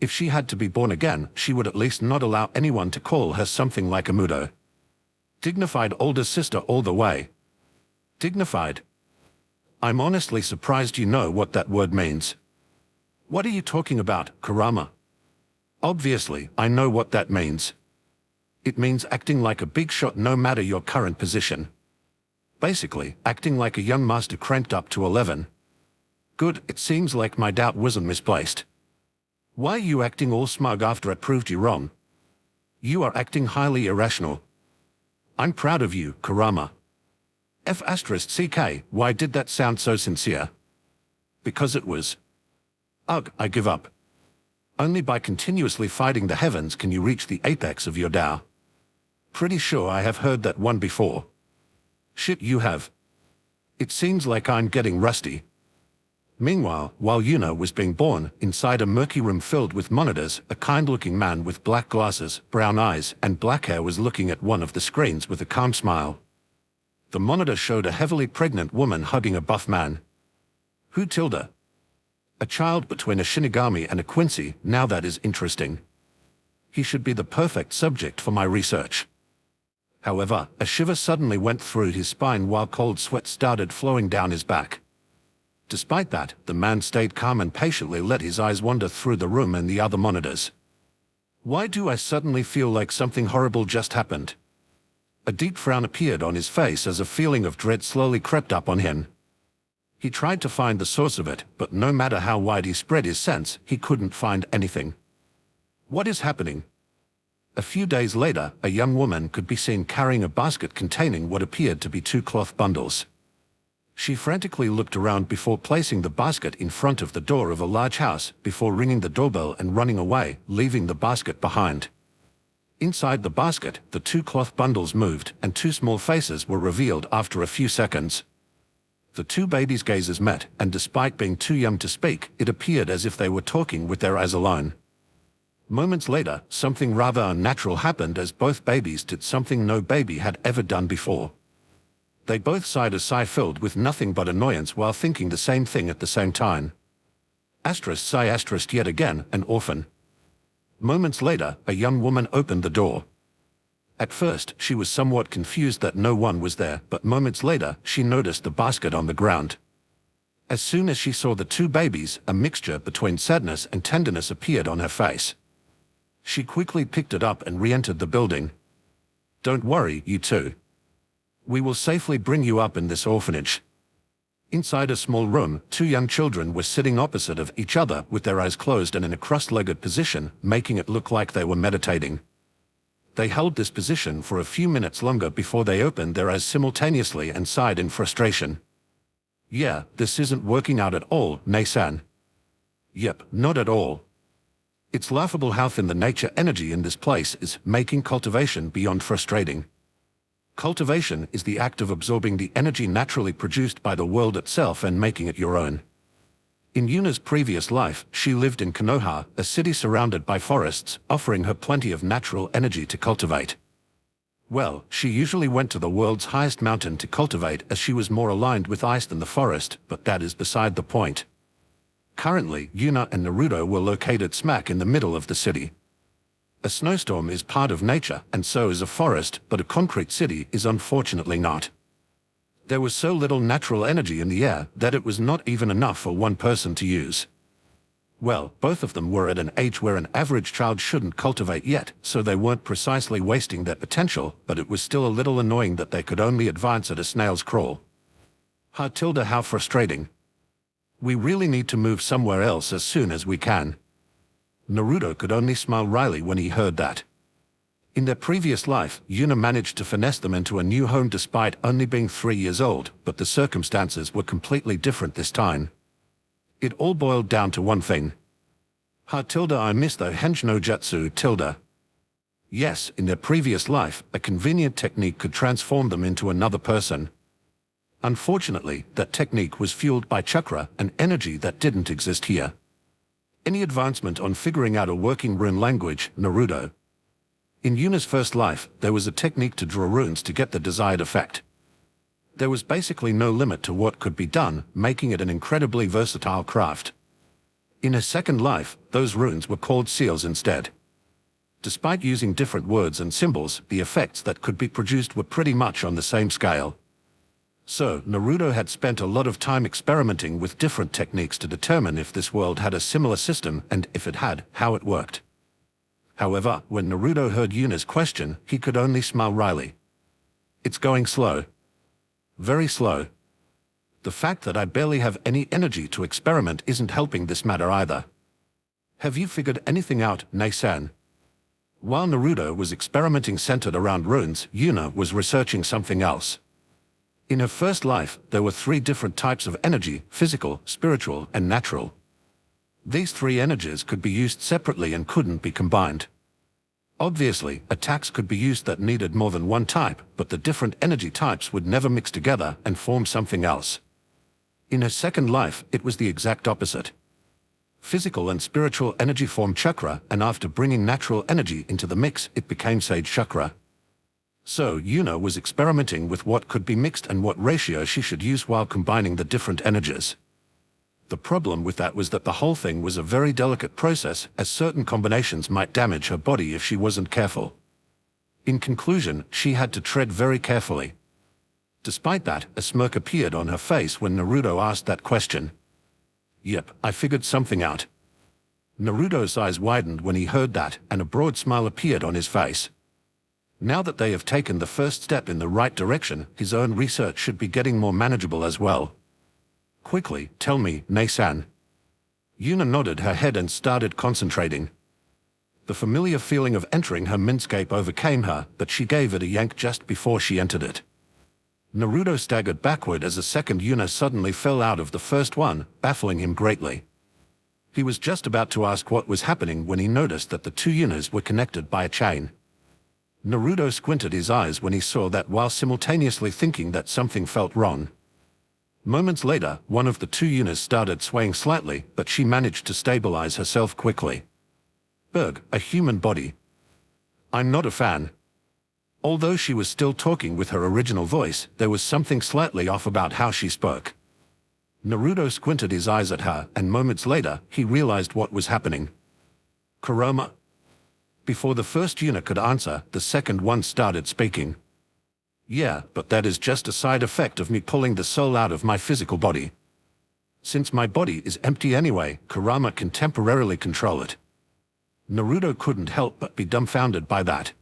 If she had to be born again, she would at least not allow anyone to call her something like a mudo. Dignified older sister all the way. Dignified. I'm honestly surprised you know what that word means. What are you talking about, Kurama? Obviously, I know what that means. It means acting like a big shot no matter your current position. Basically, acting like a young master cranked up to 11. Good, it seems like my doubt wasn't misplaced. Why are you acting all smug after I proved you wrong? You are acting highly irrational. I'm proud of you, Kurama. F***ck, why did that sound so sincere? Because it was. Ugh, I give up. Only by continuously fighting the heavens can you reach the apex of your Tao. Pretty sure I have heard that one before. Shit, you have. It seems like I'm getting rusty. Meanwhile, while Yuna was being born, inside a murky room filled with monitors, a kind-looking man with black glasses, brown eyes, and black hair was looking at one of the screens with a calm smile. The monitor showed a heavily pregnant woman hugging a buff man. Who Tilda? A child between a Shinigami and a Quincy, now that is interesting. He should be the perfect subject for my research. However, a shiver suddenly went through his spine while cold sweat started flowing down his back. Despite that, the man stayed calm and patiently let his eyes wander through the room and the other monitors. Why do I suddenly feel like something horrible just happened? A deep frown appeared on his face as a feeling of dread slowly crept up on him. He tried to find the source of it, but no matter how wide he spread his sense, he couldn't find anything. What is happening? A few days later, a young woman could be seen carrying a basket containing what appeared to be 2 cloth bundles. She frantically looked around before placing the basket in front of the door of a large house, before ringing the doorbell and running away, leaving the basket behind. Inside the basket, the 2 cloth bundles moved, and 2 small faces were revealed after a few seconds. The 2 babies' gazes met, and despite being too young to speak, it appeared as if they were talking with their eyes alone. Moments later, something rather unnatural happened as both babies did something no baby had ever done before. They both sighed a sigh filled with nothing but annoyance while thinking the same thing at the same time. Sigh yet again, an orphan. Moments later, a young woman opened the door. At first, she was somewhat confused that no one was there, but moments later, she noticed the basket on the ground. As soon as she saw the 2 babies, a mixture between sadness and tenderness appeared on her face. She quickly picked it up and re-entered the building. Don't worry, you two. We will safely bring you up in this orphanage. Inside a small room, two young children were sitting opposite of each other with their eyes closed and in a cross-legged position, making it look like they were meditating. They held this position for a few minutes longer before they opened their eyes simultaneously and sighed in frustration. Yeah, this isn't working out at all, Nae-san. Yep, not at all. It's laughable how thin the nature energy in this place is, making cultivation beyond frustrating. Cultivation is the act of absorbing the energy naturally produced by the world itself and making it your own. In Yuna's previous life, she lived in Konoha, a city surrounded by forests, offering her plenty of natural energy to cultivate. Well, she usually went to the world's highest mountain to cultivate as she was more aligned with ice than the forest, but that is beside the point. Currently, Yuna and Naruto were located smack in the middle of the city. A snowstorm is part of nature, and so is a forest, but a concrete city is unfortunately not. There was so little natural energy in the air that it was not even enough for one person to use. Well, both of them were at an age where an average child shouldn't cultivate yet, so they weren't precisely wasting their potential, but it was still a little annoying that they could only advance at a snail's crawl. How frustrating. We really need to move somewhere else as soon as we can. Naruto could only smile wryly when he heard that. In their previous life, Yuna managed to finesse them into a new home despite only being 3 years old, but the circumstances were completely different this time. It all boiled down to one thing. I miss the Henj no Jutsu. Yes, in their previous life, a convenient technique could transform them into another person. Unfortunately, that technique was fueled by chakra, an energy that didn't exist here. Any advancement on figuring out a working rune language, Naruto? In Yuna's first life, there was a technique to draw runes to get the desired effect. There was basically no limit to what could be done, making it an incredibly versatile craft. In her second life, those runes were called seals instead. Despite using different words and symbols, the effects that could be produced were pretty much on the same scale. So, Naruto had spent a lot of time experimenting with different techniques to determine if this world had a similar system and, if it had, how it worked. However, when Naruto heard Yuna's question, he could only smile wryly. It's going slow. Very slow. The fact that I barely have any energy to experiment isn't helping this matter either. Have you figured anything out, Nae-san? While Naruto was experimenting centered around runes, Yuna was researching something else. In her first life, there were 3 different types of energy: physical, spiritual, and natural. These 3 energies could be used separately and couldn't be combined. Obviously, attacks could be used that needed more than one type, but the different energy types would never mix together and form something else. In her second life, it was the exact opposite. Physical and spiritual energy formed chakra, and after bringing natural energy into the mix, it became sage chakra. So, Yuna was experimenting with what could be mixed and what ratio she should use while combining the different energies. The problem with that was that the whole thing was a very delicate process, as certain combinations might damage her body if she wasn't careful. In conclusion, she had to tread very carefully. Despite that, a smirk appeared on her face when Naruto asked that question. Yep, I figured something out. Naruto's eyes widened when he heard that, and a broad smile appeared on his face. Now that they have taken the first step in the right direction, his own research should be getting more manageable as well. Quickly, tell me, Nae-san. Yuna nodded her head and started concentrating. The familiar feeling of entering her mindscape overcame her, but she gave it a yank just before she entered it. Naruto staggered backward as a second Yuna suddenly fell out of the first one, baffling him greatly. He was just about to ask what was happening when he noticed that the 2 Yunas were connected by a chain. Naruto squinted his eyes when he saw that while simultaneously thinking that something felt wrong. Moments later, one of the 2 Yunas started swaying slightly, but she managed to stabilize herself quickly. Berg, a human body. I'm not a fan. Although she was still talking with her original voice, there was something slightly off about how she spoke. Naruto squinted his eyes at her, and moments later, he realized what was happening. Kurama. Before the first Yuna could answer, the second one started speaking. Yeah, but that is just a side effect of me pulling the soul out of my physical body. Since my body is empty anyway, Kurama can temporarily control it. Naruto couldn't help but be dumbfounded by that.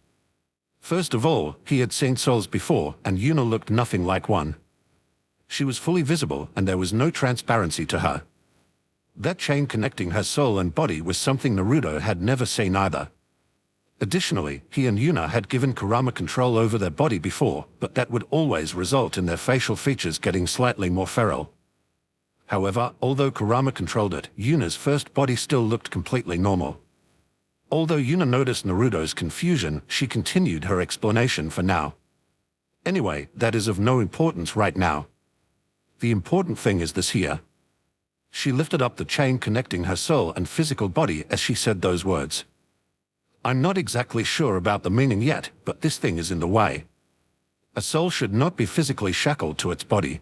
First of all, he had seen souls before, and Yuna looked nothing like one. She was fully visible, and there was no transparency to her. That chain connecting her soul and body was something Naruto had never seen either. Additionally, he and Yuna had given Kurama control over their body before, but that would always result in their facial features getting slightly more feral. However, although Kurama controlled it, Yuna's first body still looked completely normal. Although Yuna noticed Naruto's confusion, she continued her explanation for now. Anyway, that is of no importance right now. The important thing is this here. She lifted up the chain connecting her soul and physical body as she said those words. I'm not exactly sure about the meaning yet, but this thing is in the way. A soul should not be physically shackled to its body.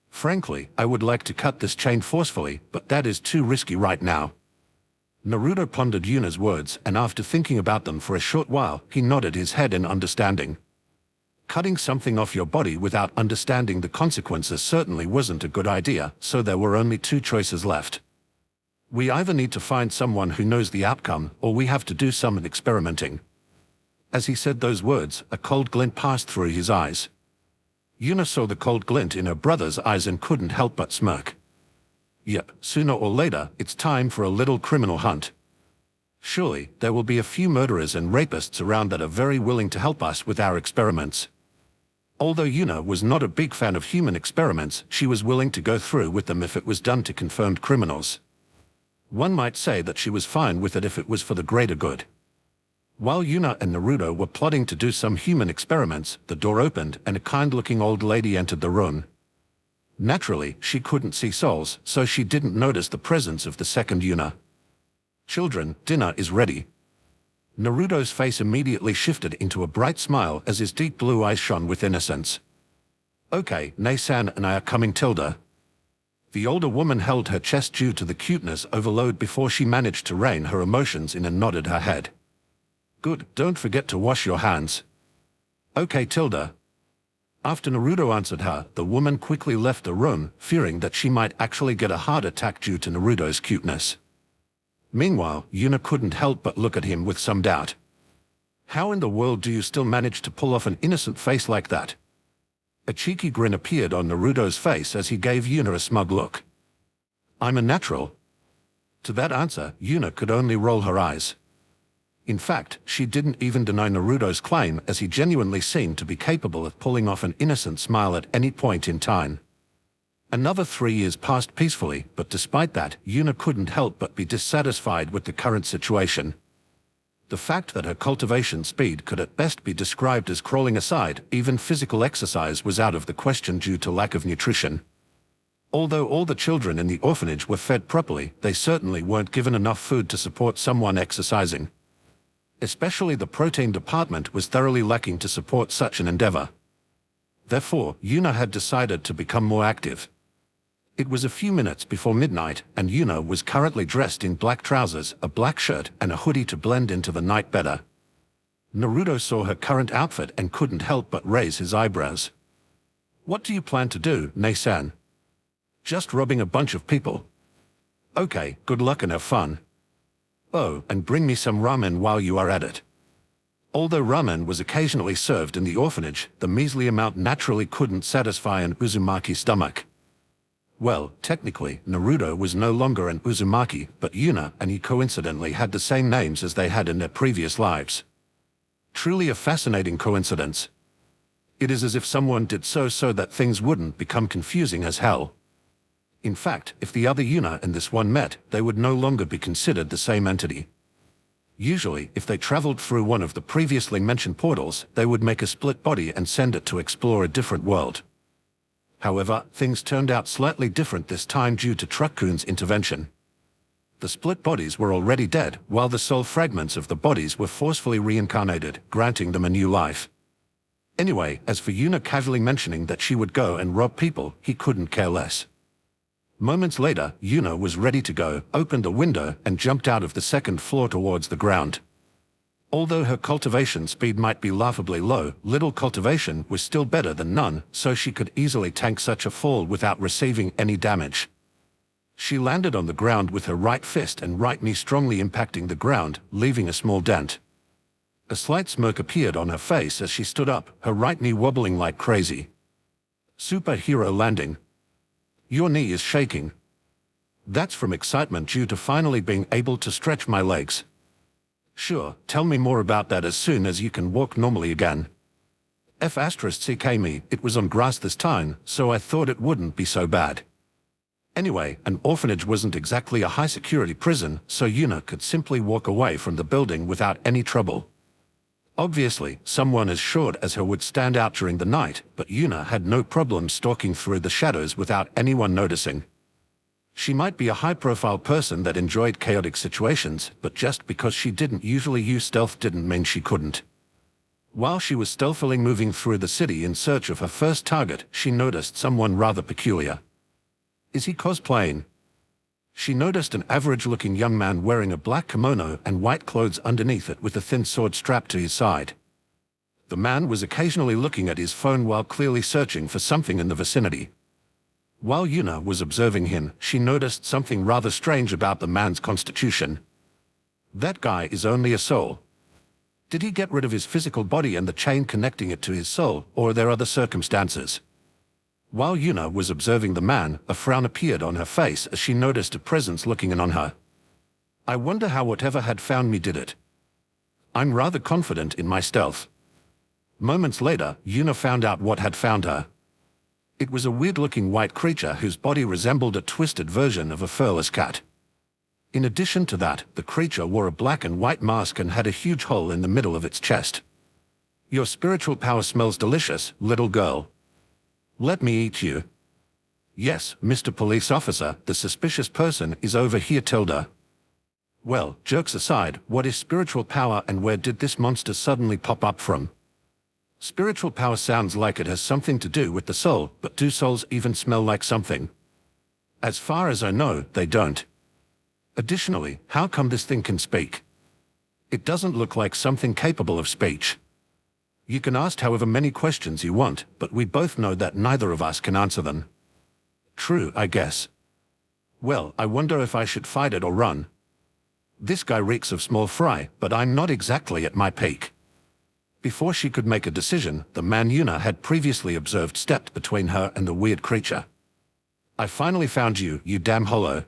Frankly, I would like to cut this chain forcefully, but that is too risky right now. Naruto pondered Yuna's words, and after thinking about them for a short while, he nodded his head in understanding. Cutting something off your body without understanding the consequences certainly wasn't a good idea, so there were only two choices left. We either need to find someone who knows the outcome, or we have to do some experimenting. As he said those words, a cold glint passed through his eyes. Yuna saw the cold glint in her brother's eyes and couldn't help but smirk. Yep, sooner or later, it's time for a little criminal hunt. Surely, there will be a few murderers and rapists around that are very willing to help us with our experiments. Although Yuna was not a big fan of human experiments, she was willing to go through with them if it was done to confirmed criminals. One might say that she was fine with it if it was for the greater good. While Yuna and Naruto were plotting to do some human experiments, the door opened and a kind-looking old lady entered the room. Naturally, she couldn't see souls, so she didn't notice the presence of the second Yuna. Children, dinner is ready. Naruto's face immediately shifted into a bright smile as his deep blue eyes shone with innocence. Okay, Nei-san and I are coming, Tilda. The older woman held her chest due to the cuteness overload before she managed to rein her emotions in and nodded her head. Good, don't forget to wash your hands. Okay, Tilda. After Naruto answered her, the woman quickly left the room, fearing that she might actually get a heart attack due to Naruto's cuteness. Meanwhile, Yuna couldn't help but look at him with some doubt. How in the world do you still manage to pull off an innocent face like that? A cheeky grin appeared on Naruto's face as he gave Yuna a smug look. I'm a natural. To that answer, Yuna could only roll her eyes. In fact, she didn't even deny Naruto's claim, as he genuinely seemed to be capable of pulling off an innocent smile at any point in time. Another 3 years passed peacefully, but despite that, Yuna couldn't help but be dissatisfied with the current situation. The fact that her cultivation speed could at best be described as crawling aside, even physical exercise was out of the question due to lack of nutrition. Although all the children in the orphanage were fed properly, they certainly weren't given enough food to support someone exercising. Especially the protein department was thoroughly lacking to support such an endeavor. Therefore, Yuna had decided to become more active. It was a few minutes before midnight, and Yuna was currently dressed in black trousers, a black shirt, and a hoodie to blend into the night better. Naruto saw her current outfit and couldn't help but raise his eyebrows. What do you plan to do, Nei-san? Just robbing a bunch of people. Okay, good luck and have fun. Oh, and bring me some ramen while you are at it. Although ramen was occasionally served in the orphanage, the measly amount naturally couldn't satisfy an Uzumaki's stomach. Well, technically, Naruto was no longer an Uzumaki, but Yuna and he coincidentally had the same names as they had in their previous lives. Truly a fascinating coincidence. It is as if someone did so that things wouldn't become confusing as hell. In fact, if the other Yuna and this one met, they would no longer be considered the same entity. Usually, if they traveled through one of the previously mentioned portals, they would make a split body and send it to explore a different world. However, things turned out slightly different this time due to Truck-kun's intervention. The split bodies were already dead, while the soul fragments of the bodies were forcefully reincarnated, granting them a new life. Anyway, as for Yuna casually mentioning that she would go and rob people, he couldn't care less. Moments later, Yuna was ready to go, opened a window, and jumped out of the second floor towards the ground. Although her cultivation speed might be laughably low, little cultivation was still better than none, so she could easily tank such a fall without receiving any damage. She landed on the ground with her right fist and right knee strongly impacting the ground, leaving a small dent. A slight smirk appeared on her face as she stood up, her right knee wobbling like crazy. Superhero landing. Your knee is shaking. That's from excitement due to finally being able to stretch my legs. Sure, tell me more about that as soon as you can walk normally again. F***ck me, it was on grass this time, so I thought it wouldn't be so bad. Anyway, an orphanage wasn't exactly a high-security prison, so Yuna could simply walk away from the building without any trouble. Obviously, someone as short as her would stand out during the night, but Yuna had no problem stalking through the shadows without anyone noticing. She might be a high-profile person that enjoyed chaotic situations, but just because she didn't usually use stealth didn't mean she couldn't. While she was stealthily moving through the city in search of her first target, she noticed someone rather peculiar. Is he cosplaying? She noticed an average-looking young man wearing a black kimono and white clothes underneath it with a thin sword strapped to his side. The man was occasionally looking at his phone while clearly searching for something in the vicinity. While Yuna was observing him, she noticed something rather strange about the man's constitution. That guy is only a soul. Did he get rid of his physical body and the chain connecting it to his soul, or are there other circumstances? While Yuna was observing the man, a frown appeared on her face as she noticed a presence looking in on her. I wonder how whatever had found me did it. I'm rather confident in my stealth. Moments later, Yuna found out what had found her. It was a weird-looking white creature whose body resembled a twisted version of a furless cat. In addition to that, the creature wore a black and white mask and had a huge hole in the middle of its chest. Your spiritual power smells delicious, little girl. Let me eat you. Yes, Mr. Police Officer, the suspicious person is over here, Tilda. Well, jokes aside, what is spiritual power and where did this monster suddenly pop up from? Spiritual power sounds like it has something to do with the soul, but do souls even smell like something? As far as I know, they don't. Additionally, how come this thing can speak? It doesn't look like something capable of speech. You can ask however many questions you want, but we both know that neither of us can answer them. True, I guess. Well, I wonder if I should fight it or run. This guy reeks of small fry, but I'm not exactly at my peak. Before she could make a decision, the man Yuna had previously observed stepped between her and the weird creature. I finally found you, you damn hollow.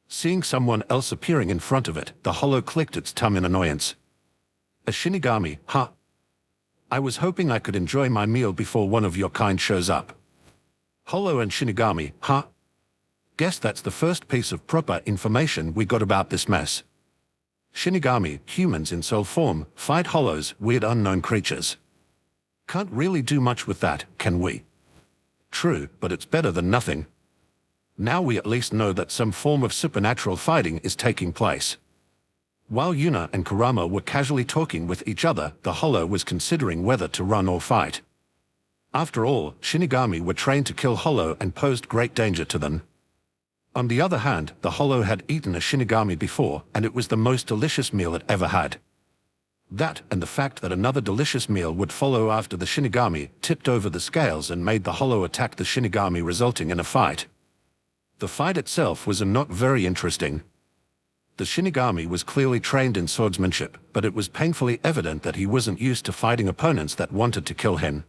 Seeing someone else appearing in front of it, the hollow clicked its tongue in annoyance. A Shinigami, huh? I was hoping I could enjoy my meal before one of your kind shows up. Hollow and Shinigami, huh? Guess that's the first piece of proper information we got about this mess. Shinigami, humans in soul form, fight hollows, weird unknown creatures. Can't really do much with that, can we? True, but it's better than nothing. Now we at least know that some form of supernatural fighting is taking place. While Yuna and Kurama were casually talking with each other, the hollow was considering whether to run or fight. After all, Shinigami were trained to kill hollow and posed great danger to them. On the other hand, the hollow had eaten a Shinigami before, and it was the most delicious meal it ever had. That, and the fact that another delicious meal would follow after the Shinigami, tipped over the scales and made the hollow attack the Shinigami, resulting in a fight. The fight itself was not very interesting. The Shinigami was clearly trained in swordsmanship, but it was painfully evident that he wasn't used to fighting opponents that wanted to kill him.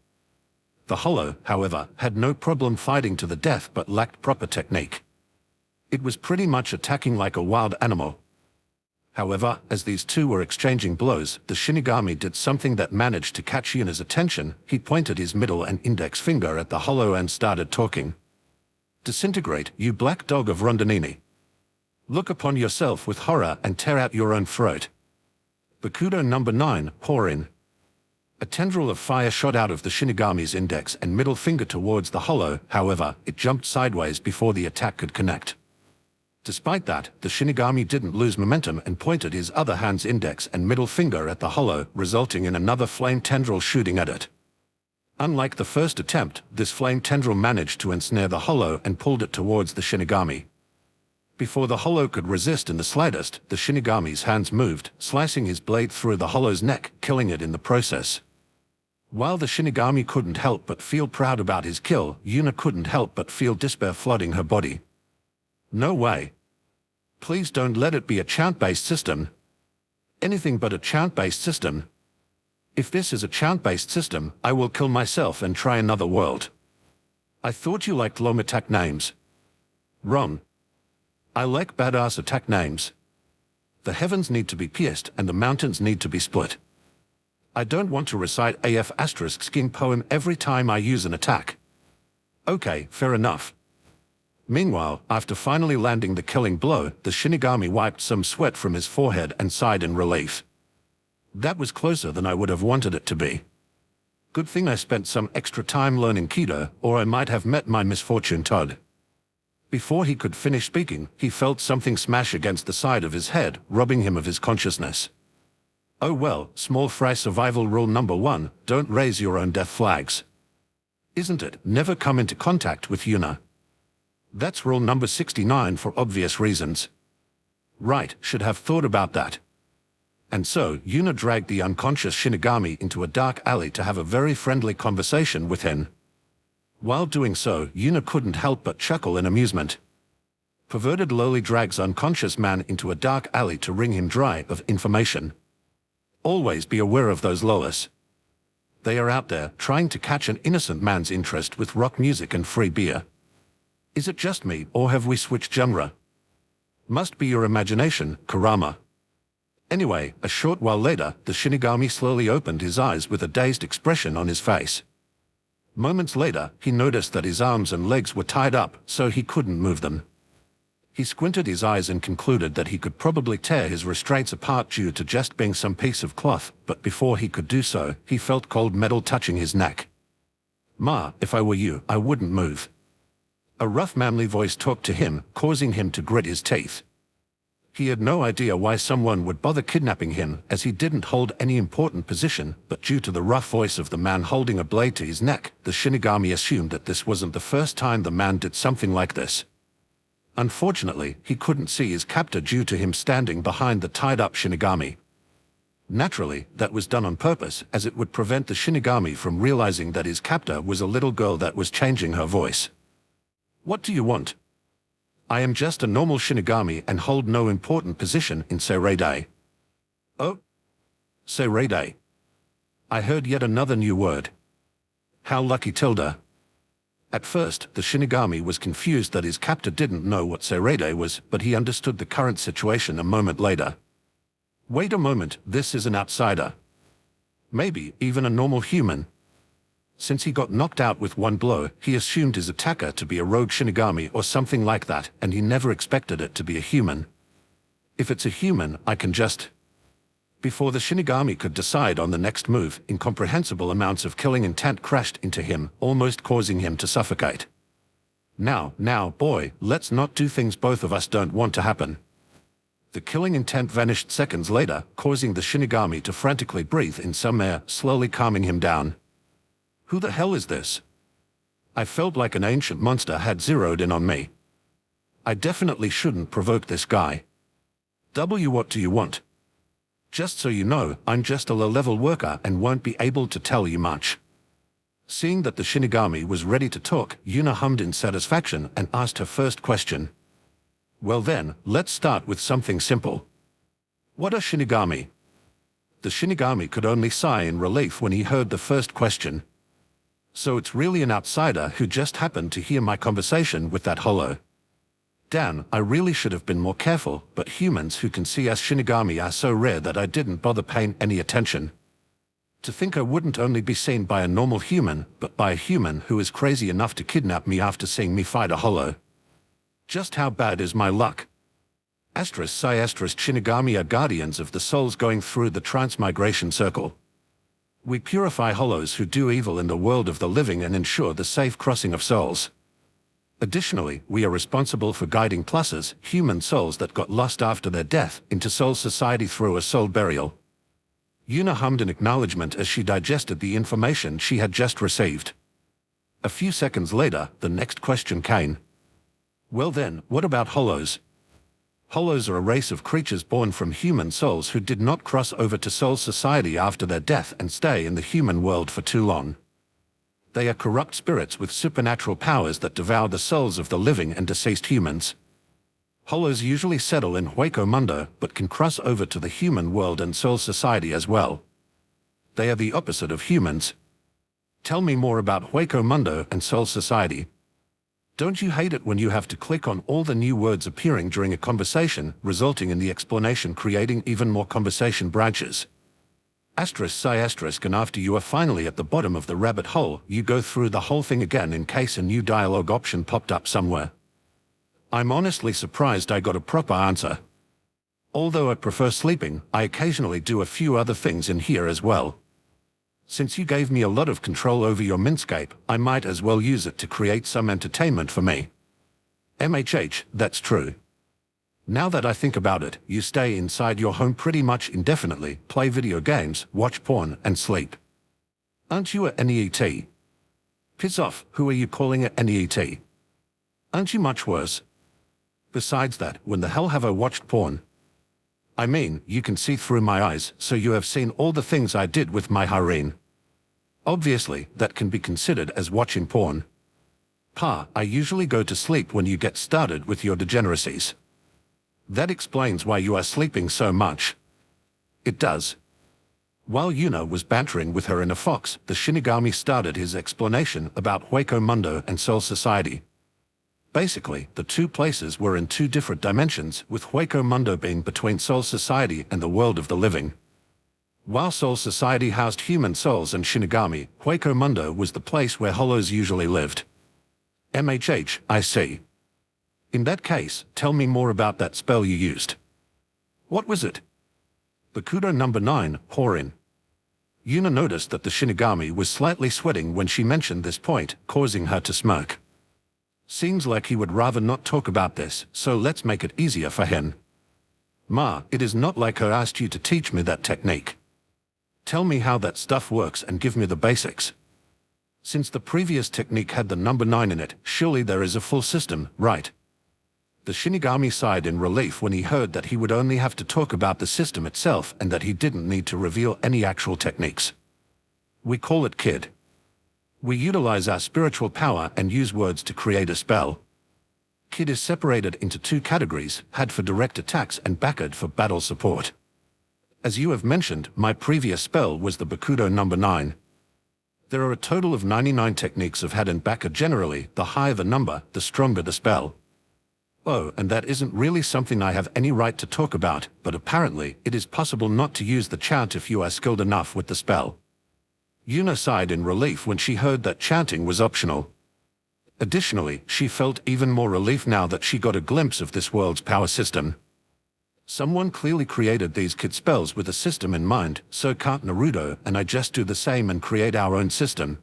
The hollow, however, had no problem fighting to the death but lacked proper technique. It was pretty much attacking like a wild animal. However, as these two were exchanging blows, the Shinigami did something that managed to catch Yuna's attention. He pointed his middle and index finger at the hollow and started talking. Disintegrate, you black dog of Rondanini. Look upon yourself with horror and tear out your own throat. Bakudo number 9, pour in. A tendril of fire shot out of the Shinigami's index and middle finger towards the hollow, however, it jumped sideways before the attack could connect. Despite that, the Shinigami didn't lose momentum and pointed his other hand's index and middle finger at the hollow, resulting in another flame tendril shooting at it. Unlike the first attempt, this flame tendril managed to ensnare the hollow and pulled it towards the Shinigami. Before the hollow could resist in the slightest, the Shinigami's hands moved, slicing his blade through the hollow's neck, killing it in the process. While the Shinigami couldn't help but feel proud about his kill, Yuna couldn't help but feel despair flooding her body. No way. Please don't let it be a chant-based system. Anything but a chant-based system. If this is a chant-based system, I will kill myself and try another world. I thought you liked long attack names. Wrong. I like badass attack names. The heavens need to be pierced and the mountains need to be split. I don't want to recite AF * king poem every time I use an attack. Okay, fair enough. Meanwhile, after finally landing the killing blow, the Shinigami wiped some sweat from his forehead and sighed in relief. That was closer than I would have wanted it to be. Good thing I spent some extra time learning Kido, or I might have met my misfortune Todd. Before he could finish speaking, he felt something smash against the side of his head, robbing him of his consciousness. Oh well, small fry survival rule number 1, don't raise your own death flags. Isn't it, never come into contact with Yuna? That's rule number 69 for obvious reasons. Right, should have thought about that. And so, Yuna dragged the unconscious Shinigami into a dark alley to have a very friendly conversation with him. While doing so, Yuna couldn't help but chuckle in amusement. Perverted lowly drags unconscious man into a dark alley to wring him dry of information. Always be aware of those lolis. They are out there, trying to catch an innocent man's interest with rock music and free beer. Is it just me, or have we switched genre? Must be your imagination, Kurama. Anyway, a short while later, the Shinigami slowly opened his eyes with a dazed expression on his face. Moments later, he noticed that his arms and legs were tied up, so he couldn't move them. He squinted his eyes and concluded that he could probably tear his restraints apart due to just being some piece of cloth, but before he could do so, he felt cold metal touching his neck. Ma, if I were you, I wouldn't move. A rough manly voice talked to him, causing him to grit his teeth. He had no idea why someone would bother kidnapping him, as he didn't hold any important position, but due to the rough voice of the man holding a blade to his neck, the Shinigami assumed that this wasn't the first time the man did something like this. Unfortunately, he couldn't see his captor due to him standing behind the tied-up Shinigami. Naturally, that was done on purpose, as it would prevent the Shinigami from realizing that his captor was a little girl that was changing her voice. What do you want? I am just a normal Shinigami and hold no important position in Seirei. Oh? Seirei. I heard yet another new word. How lucky Tilda. At first, the Shinigami was confused that his captor didn't know what Seirei was, but he understood the current situation a moment later. Wait a moment, this is an outsider. Maybe even a normal human. Since he got knocked out with one blow, he assumed his attacker to be a rogue Shinigami or something like that, and he never expected it to be a human. If it's a human, I can just... Before the Shinigami could decide on the next move, incomprehensible amounts of killing intent crashed into him, almost causing him to suffocate. Now, boy, let's not do things both of us don't want to happen. The killing intent vanished seconds later, causing the Shinigami to frantically breathe in some air, slowly calming him down. Who the hell is this? I felt like an ancient monster had zeroed in on me. I definitely shouldn't provoke this guy. What do you want? Just so you know, I'm just a low-level worker and won't be able to tell you much. Seeing that the Shinigami was ready to talk, Yuna hummed in satisfaction and asked her first question. Well then, let's start with something simple. What are Shinigami? The Shinigami could only sigh in relief when he heard the first question. So it's really an outsider who just happened to hear my conversation with that holo. Dan, I really should have been more careful, but humans who can see as Shinigami are so rare that I didn't bother paying any attention. To think I wouldn't only be seen by a normal human, but by a human who is crazy enough to kidnap me after seeing me fight a holo. Just how bad is my luck? Shinigami are guardians of the souls going through the transmigration circle. We purify holos who do evil in the world of the living and ensure the safe crossing of souls. Additionally, we are responsible for guiding pluses, human souls that got lost after their death, into soul society through a soul burial. Yuna hummed in acknowledgement as she digested the information she had just received. A few seconds later, the next question came. Well then, what about holos? Holos are a race of creatures born from human souls who did not cross over to soul society after their death and stay in the human world for too long. They are corrupt spirits with supernatural powers that devour the souls of the living and deceased humans. Hollows usually settle in Hueco Mundo, but can cross over to the human world and soul society as well. They are the opposite of humans. Tell me more about Hueco Mundo and soul society. Don't you hate it when you have to click on all the new words appearing during a conversation, resulting in the explanation creating even more conversation branches? And after you are finally at the bottom of the rabbit hole, you go through the whole thing again in case a new dialogue option popped up somewhere. I'm honestly surprised I got a proper answer. Although I prefer sleeping, I occasionally do a few other things in here as well. Since you gave me a lot of control over your Minscape, I might as well use it to create some entertainment for me. That's true. Now that I think about it, you stay inside your home pretty much indefinitely, play video games, watch porn, and sleep. Aren't you a NEET? Piss off, who are you calling a NEET? Aren't you much worse? Besides that, when the hell have I watched porn? I mean, you can see through my eyes, so you have seen all the things I did with my harem. Obviously, that can be considered as watching porn. I usually go to sleep when you get started with your degeneracies. That explains why you are sleeping so much. It does. While Yuna was bantering with her in a fox, the Shinigami started his explanation about Hueco Mundo and Soul Society. Basically, the two places were in two different dimensions, with Hueco Mundo being between Soul Society and the world of the living. While Soul Society housed human souls and Shinigami, Hueco Mundo was the place where hollows usually lived. I see. In that case, tell me more about that spell you used. What was it? Bakudo number 9, Horin. Yuna noticed that the Shinigami was slightly sweating when she mentioned this point, causing her to smirk. Seems like he would rather not talk about this, so let's make it easier for him. It is not like I asked you to teach me that technique. Tell me how that stuff works and give me the basics. Since the previous technique had the number 9 in it, surely there is a full system, right? The Shinigami sighed in relief when he heard that he would only have to talk about the system itself and that he didn't need to reveal any actual techniques. We call it Kid. We utilize our spiritual power and use words to create a spell. Kid is separated into two categories, Had for direct attacks and Bakad for battle support. As you have mentioned, my previous spell was the Bakudo number 9. There are a total of 99 techniques of Had and Bakad. Generally, the higher the number, the stronger the spell. Oh, and that isn't really something I have any right to talk about, but apparently, it is possible not to use the chant if you are skilled enough with the spell. Yuna sighed in relief when she heard that chanting was optional. Additionally, she felt even more relief now that she got a glimpse of this world's power system. Someone clearly created these kid spells with a system in mind, so can't Naruto and I just do the same and create our own system?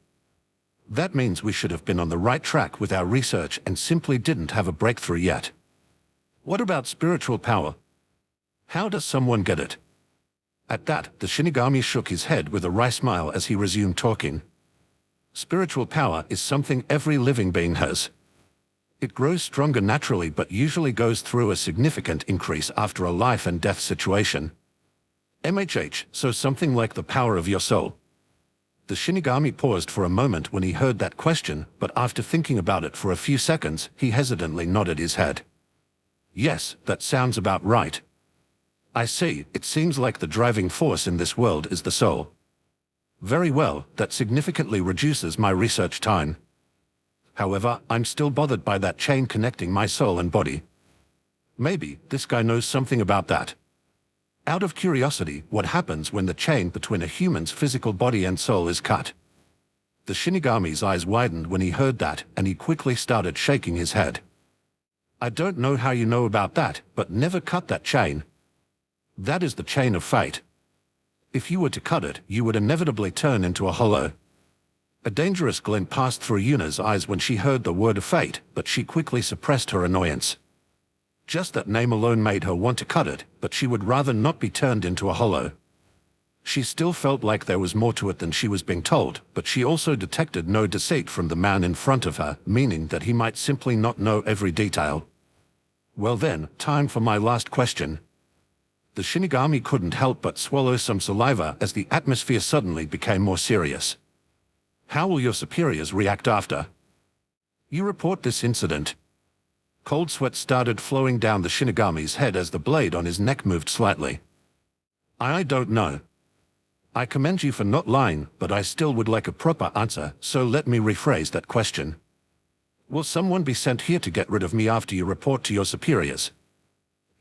That means we should have been on the right track with our research and simply didn't have a breakthrough yet. What about spiritual power? How does someone get it? At that, the Shinigami shook his head with a wry smile as he resumed talking. Spiritual power is something every living being has. It grows stronger naturally but usually goes through a significant increase after a life and death situation. So something like the power of your soul. The Shinigami paused for a moment when he heard that question, but after thinking about it for a few seconds, he hesitantly nodded his head. Yes, that sounds about right. I see, it seems like the driving force in this world is the soul. Very well, that significantly reduces my research time. However, I'm still bothered by that chain connecting my soul and body. Maybe this guy knows something about that. Out of curiosity, what happens when the chain between a human's physical body and soul is cut? The Shinigami's eyes widened when he heard that, and he quickly started shaking his head. I don't know how you know about that, but never cut that chain. That is the chain of fate. If you were to cut it, you would inevitably turn into a hollow. A dangerous glint passed through Yuna's eyes when she heard the word of fate, but she quickly suppressed her annoyance. Just that name alone made her want to cut it, but she would rather not be turned into a hollow. She still felt like there was more to it than she was being told, but she also detected no deceit from the man in front of her, meaning that he might simply not know every detail. Well then, time for my last question. The Shinigami couldn't help but swallow some saliva as the atmosphere suddenly became more serious. How will your superiors react after you report this incident? Cold sweat started flowing down the Shinigami's head as the blade on his neck moved slightly. I don't know. I commend you for not lying, but I still would like a proper answer, so let me rephrase that question. Will someone be sent here to get rid of me after you report to your superiors?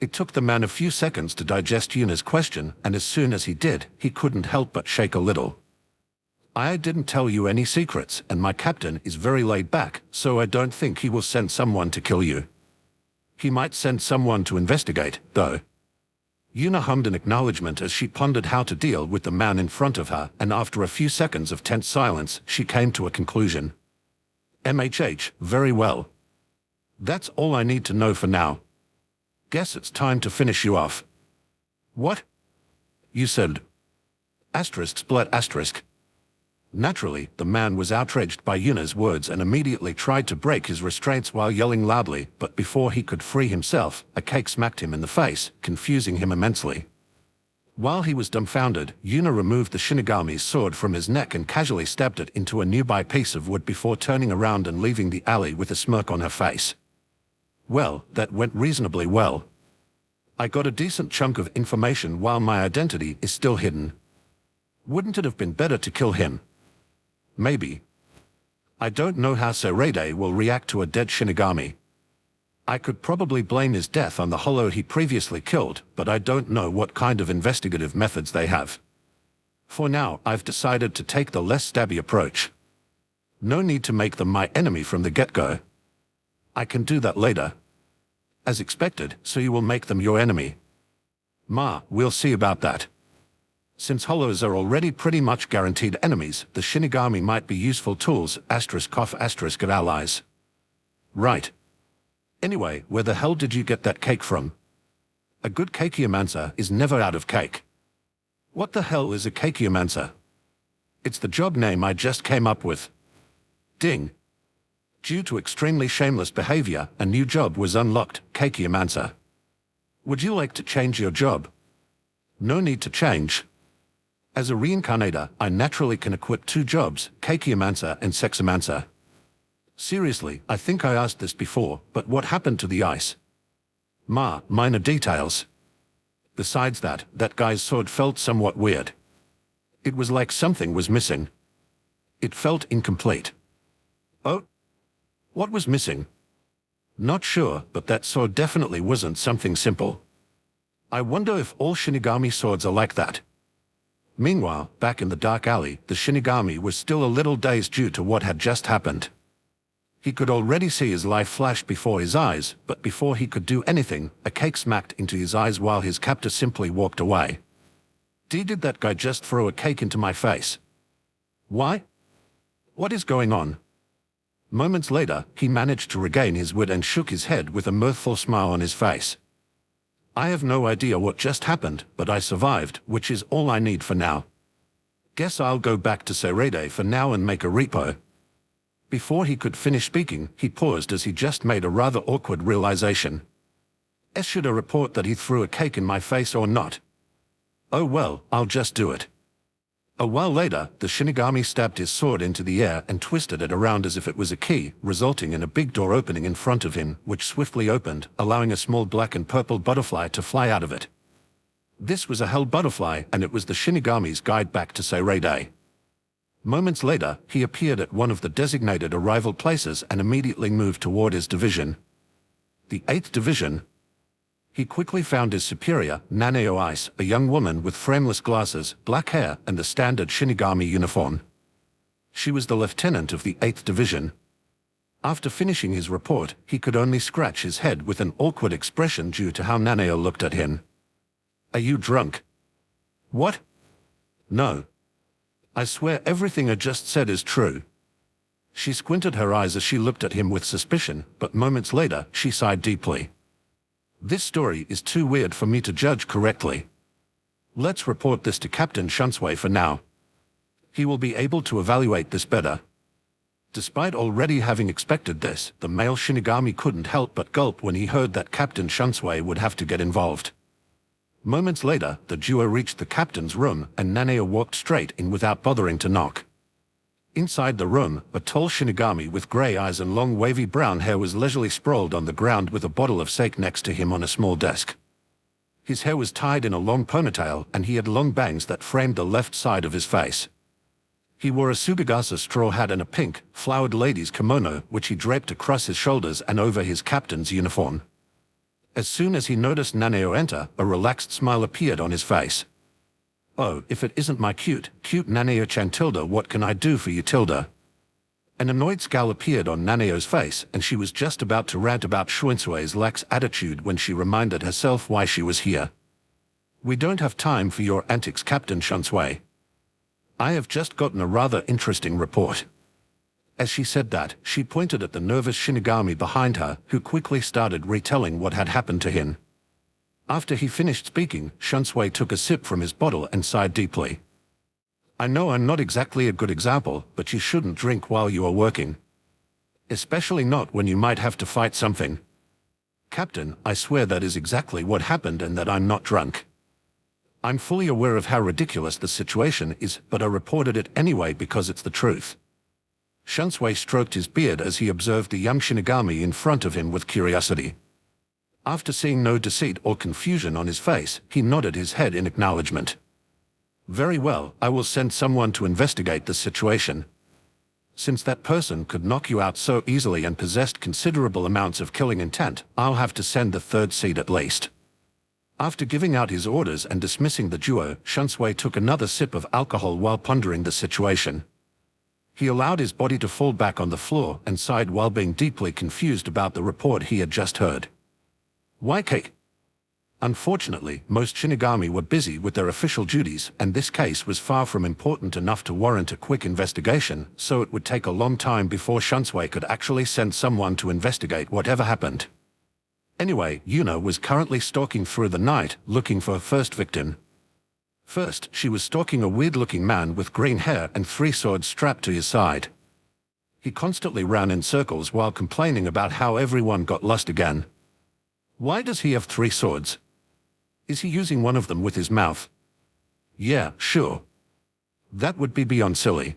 It took the man a few seconds to digest Yuna's question, and as soon as he did, he couldn't help but shake a little. I didn't tell you any secrets, and my captain is very laid back, so I don't think he will send someone to kill you. He might send someone to investigate, though. Yuna hummed an acknowledgement as she pondered how to deal with the man in front of her, and after a few seconds of tense silence, she came to a conclusion. Very well. That's all I need to know for now. Guess it's time to finish you off. What? You said... Split asterisk. Naturally, the man was outraged by Yuna's words and immediately tried to break his restraints while yelling loudly, but before he could free himself, a cake smacked him in the face, confusing him immensely. While he was dumbfounded, Yuna removed the Shinigami's sword from his neck and casually stabbed it into a nearby piece of wood before turning around and leaving the alley with a smirk on her face. Well, that went reasonably well. I got a decent chunk of information while my identity is still hidden. Wouldn't it have been better to kill him? Maybe. I don't know how Seirede will react to a dead Shinigami. I could probably blame his death on the hollow he previously killed, but I don't know what kind of investigative methods they have. For now, I've decided to take the less stabby approach. No need to make them my enemy from the get-go. I can do that later. As expected, so you will make them your enemy. We'll see about that. Since hollows are already pretty much guaranteed enemies, the Shinigami might be useful tools, of allies. Right. Anyway, where the hell did you get that cake from? A good cakeomancer is never out of cake. What the hell is a cakeomancer? It's the job name I just came up with. Ding. Due to extremely shameless behavior, a new job was unlocked, cakeomancer. Would you like to change your job? No need to change. As a reincarnator, I naturally can equip two jobs, cakeomancer and sexomancer. Seriously, I think I asked this before, but what happened to the ice? Minor details. Besides that, that guy's sword felt somewhat weird. It was like something was missing. It felt incomplete. Oh? What was missing? Not sure, but that sword definitely wasn't something simple. I wonder if all Shinigami swords are like that. Meanwhile, back in the dark alley, the Shinigami was still a little dazed due to what had just happened. He could already see his life flash before his eyes, but before he could do anything, a cake smacked into his eyes while his captor simply walked away. Did that guy just throw a cake into my face? Why? What is going on? Moments later, he managed to regain his wit and shook his head with a mirthful smile on his face. I have no idea what just happened, but I survived, which is all I need for now. Guess I'll go back to Seirede for now and make a repo. Before he could finish speaking, he paused as he just made a rather awkward realization. Should I report that he threw a cake in my face or not? Oh well, I'll just do it. A while later, the Shinigami stabbed his sword into the air and twisted it around as if it was a key, resulting in a big door opening in front of him, which swiftly opened, allowing a small black and purple butterfly to fly out of it. This was a hell butterfly, and it was the Shinigami's guide back to Seirede. Moments later, he appeared at one of the designated arrival places and immediately moved toward his division. The 8th Division. He quickly found his superior, Naneo Ice, a young woman with frameless glasses, black hair, and the standard Shinigami uniform. She was the lieutenant of the 8th Division. After finishing his report, he could only scratch his head with an awkward expression due to how Naneo looked at him. Are you drunk? What? No. I swear everything I just said is true. She squinted her eyes as she looked at him with suspicion, but moments later, she sighed deeply. This story is too weird for me to judge correctly. Let's report this to Captain Shunsway for now. He will be able to evaluate this better. Despite already having expected this, the male Shinigami couldn't help but gulp when he heard that Captain Shunsway would have to get involved. Moments later, the duo reached the captain's room, and Naneo walked straight in without bothering to knock. Inside the room, a tall Shinigami with grey eyes and long wavy brown hair was leisurely sprawled on the ground with a bottle of sake next to him on a small desk. His hair was tied in a long ponytail, and he had long bangs that framed the left side of his face. He wore a Sugagasa straw hat and a pink, flowered lady's kimono, which he draped across his shoulders and over his captain's uniform. As soon as he noticed Naneo enter, a relaxed smile appeared on his face. "Oh, if it isn't my cute Naneo-chan tilde, what can I do for you tilde?" An annoyed scowl appeared on Naneo's face, and she was just about to rant about Shuinsue's lax attitude when she reminded herself why she was here. "We don't have time for your antics, Captain Shunsui. I have just gotten a rather interesting report." As she said that, she pointed at the nervous Shinigami behind her, who quickly started retelling what had happened to him. After he finished speaking, Shunsui took a sip from his bottle and sighed deeply. "I know I'm not exactly a good example, but you shouldn't drink while you are working. Especially not when you might have to fight something. Captain, I swear that is exactly what happened and that I'm not drunk. I'm fully aware of how ridiculous the situation is, but I reported it anyway because it's the truth." Shunsui stroked his beard as he observed the young Shinigami in front of him with curiosity. After seeing no deceit or confusion on his face, he nodded his head in acknowledgement. "Very well, I will send someone to investigate the situation. Since that person could knock you out so easily and possessed considerable amounts of killing intent, I'll have to send the third seed at least." After giving out his orders and dismissing the duo, Shunsui took another sip of alcohol while pondering the situation. He allowed his body to fall back on the floor and sighed while being deeply confused about the report he had just heard. Why cake? Unfortunately, most Shinigami were busy with their official duties, and this case was far from important enough to warrant a quick investigation, so it would take a long time before Shunsui could actually send someone to investigate whatever happened. Anyway, Yuna was currently stalking through the night, looking for her first victim. First, she was stalking a weird-looking man with green hair and 3 swords strapped to his side. He constantly ran in circles while complaining about how everyone got lost again. Why does he have 3 swords? Is he using one of them with his mouth? Yeah, sure. That would be beyond silly.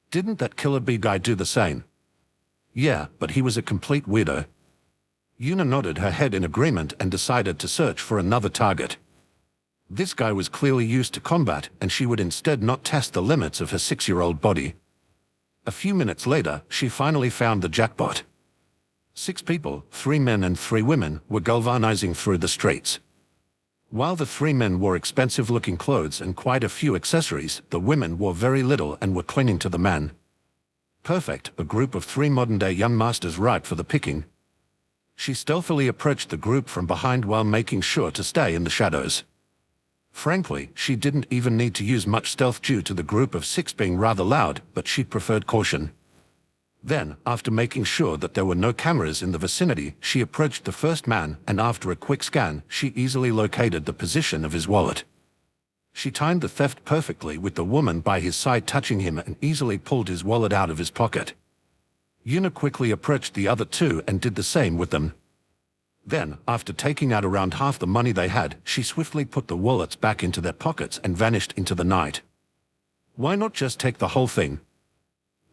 Didn't that Killer Bee guy do the same? Yeah, but he was a complete weirdo. Yuna nodded her head in agreement and decided to search for another target. This guy was clearly used to combat, and she would instead not test the limits of her 6-year-old body. A few minutes later, she finally found the jackpot. 6 people, 3 men and 3 women, were galvanizing through the streets. While the 3 men wore expensive-looking clothes and quite a few accessories, the women wore very little and were clinging to the men. Perfect, a group of 3 modern-day young masters ripe for the picking. She stealthily approached the group from behind while making sure to stay in the shadows. Frankly, she didn't even need to use much stealth due to the group of 6 being rather loud, but she preferred caution. Then, after making sure that there were no cameras in the vicinity, she approached the first man, and after a quick scan, she easily located the position of his wallet. She timed the theft perfectly with the woman by his side touching him and easily pulled his wallet out of his pocket. Yuna quickly approached the other 2 and did the same with them. Then, after taking out around half the money they had, she swiftly put the wallets back into their pockets and vanished into the night. Why not just take the whole thing?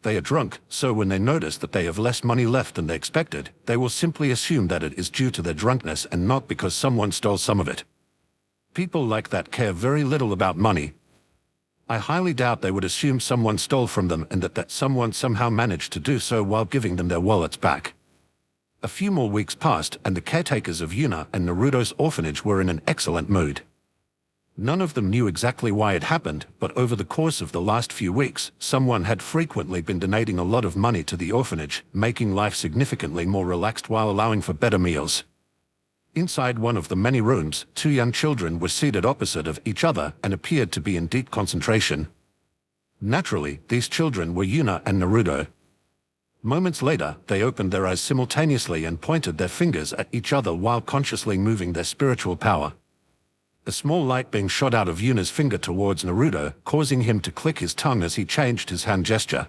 They are drunk, so when they notice that they have less money left than they expected, they will simply assume that it is due to their drunkenness and not because someone stole some of it. People like that care very little about money. I highly doubt they would assume someone stole from them and that someone somehow managed to do so while giving them their wallets back. A few more weeks passed, and the caretakers of Yuna and Naruto's orphanage were in an excellent mood. None of them knew exactly why it happened, but over the course of the last few weeks, someone had frequently been donating a lot of money to the orphanage, making life significantly more relaxed while allowing for better meals. Inside one of the many rooms, 2 young children were seated opposite of each other and appeared to be in deep concentration. Naturally, these children were Yuna and Naruto. Moments later, they opened their eyes simultaneously and pointed their fingers at each other while consciously moving their spiritual power. A small light beam shot out of Yuna's finger towards Naruto, causing him to click his tongue as he changed his hand gesture.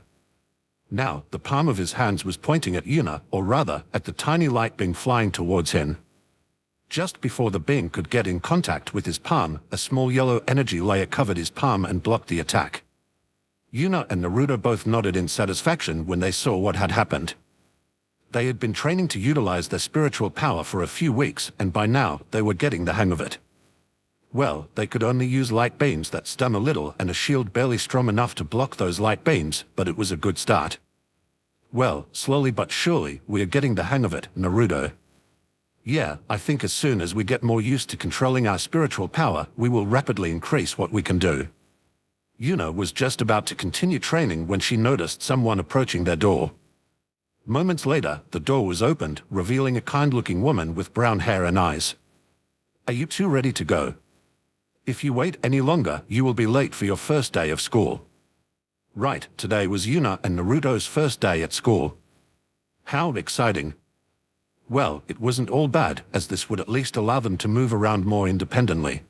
Now, the palm of his hands was pointing at Yuna, or rather, at the tiny light beam flying towards him. Just before the beam could get in contact with his palm, a small yellow energy layer covered his palm and blocked the attack. Yuna and Naruto both nodded in satisfaction when they saw what had happened. They had been training to utilize their spiritual power for a few weeks, and by now they were getting the hang of it. Well, they could only use light beams that stun a little and a shield barely strong enough to block those light beams, but it was a good start. Well, slowly but surely, we are getting the hang of it, Naruto. Yeah, I think as soon as we get more used to controlling our spiritual power, we will rapidly increase what we can do. Yuna was just about to continue training when she noticed someone approaching their door. Moments later, the door was opened, revealing a kind-looking woman with brown hair and eyes. Are you two ready to go? If you wait any longer, you will be late for your first day of school. Right, today was Yuna and Naruto's first day at school. How exciting. Well, it wasn't all bad, as this would at least allow them to move around more independently.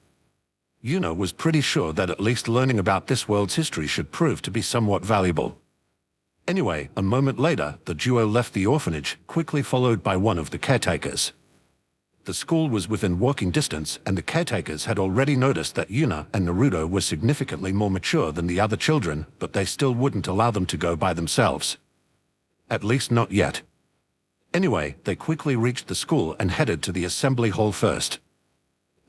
Yuna was pretty sure that at least learning about this world's history should prove to be somewhat valuable. Anyway, a moment later, the duo left the orphanage, quickly followed by one of the caretakers. The school was within walking distance, and the caretakers had already noticed that Yuna and Naruto were significantly more mature than the other children, but they still wouldn't allow them to go by themselves. At least not yet. Anyway, they quickly reached the school and headed to the assembly hall first.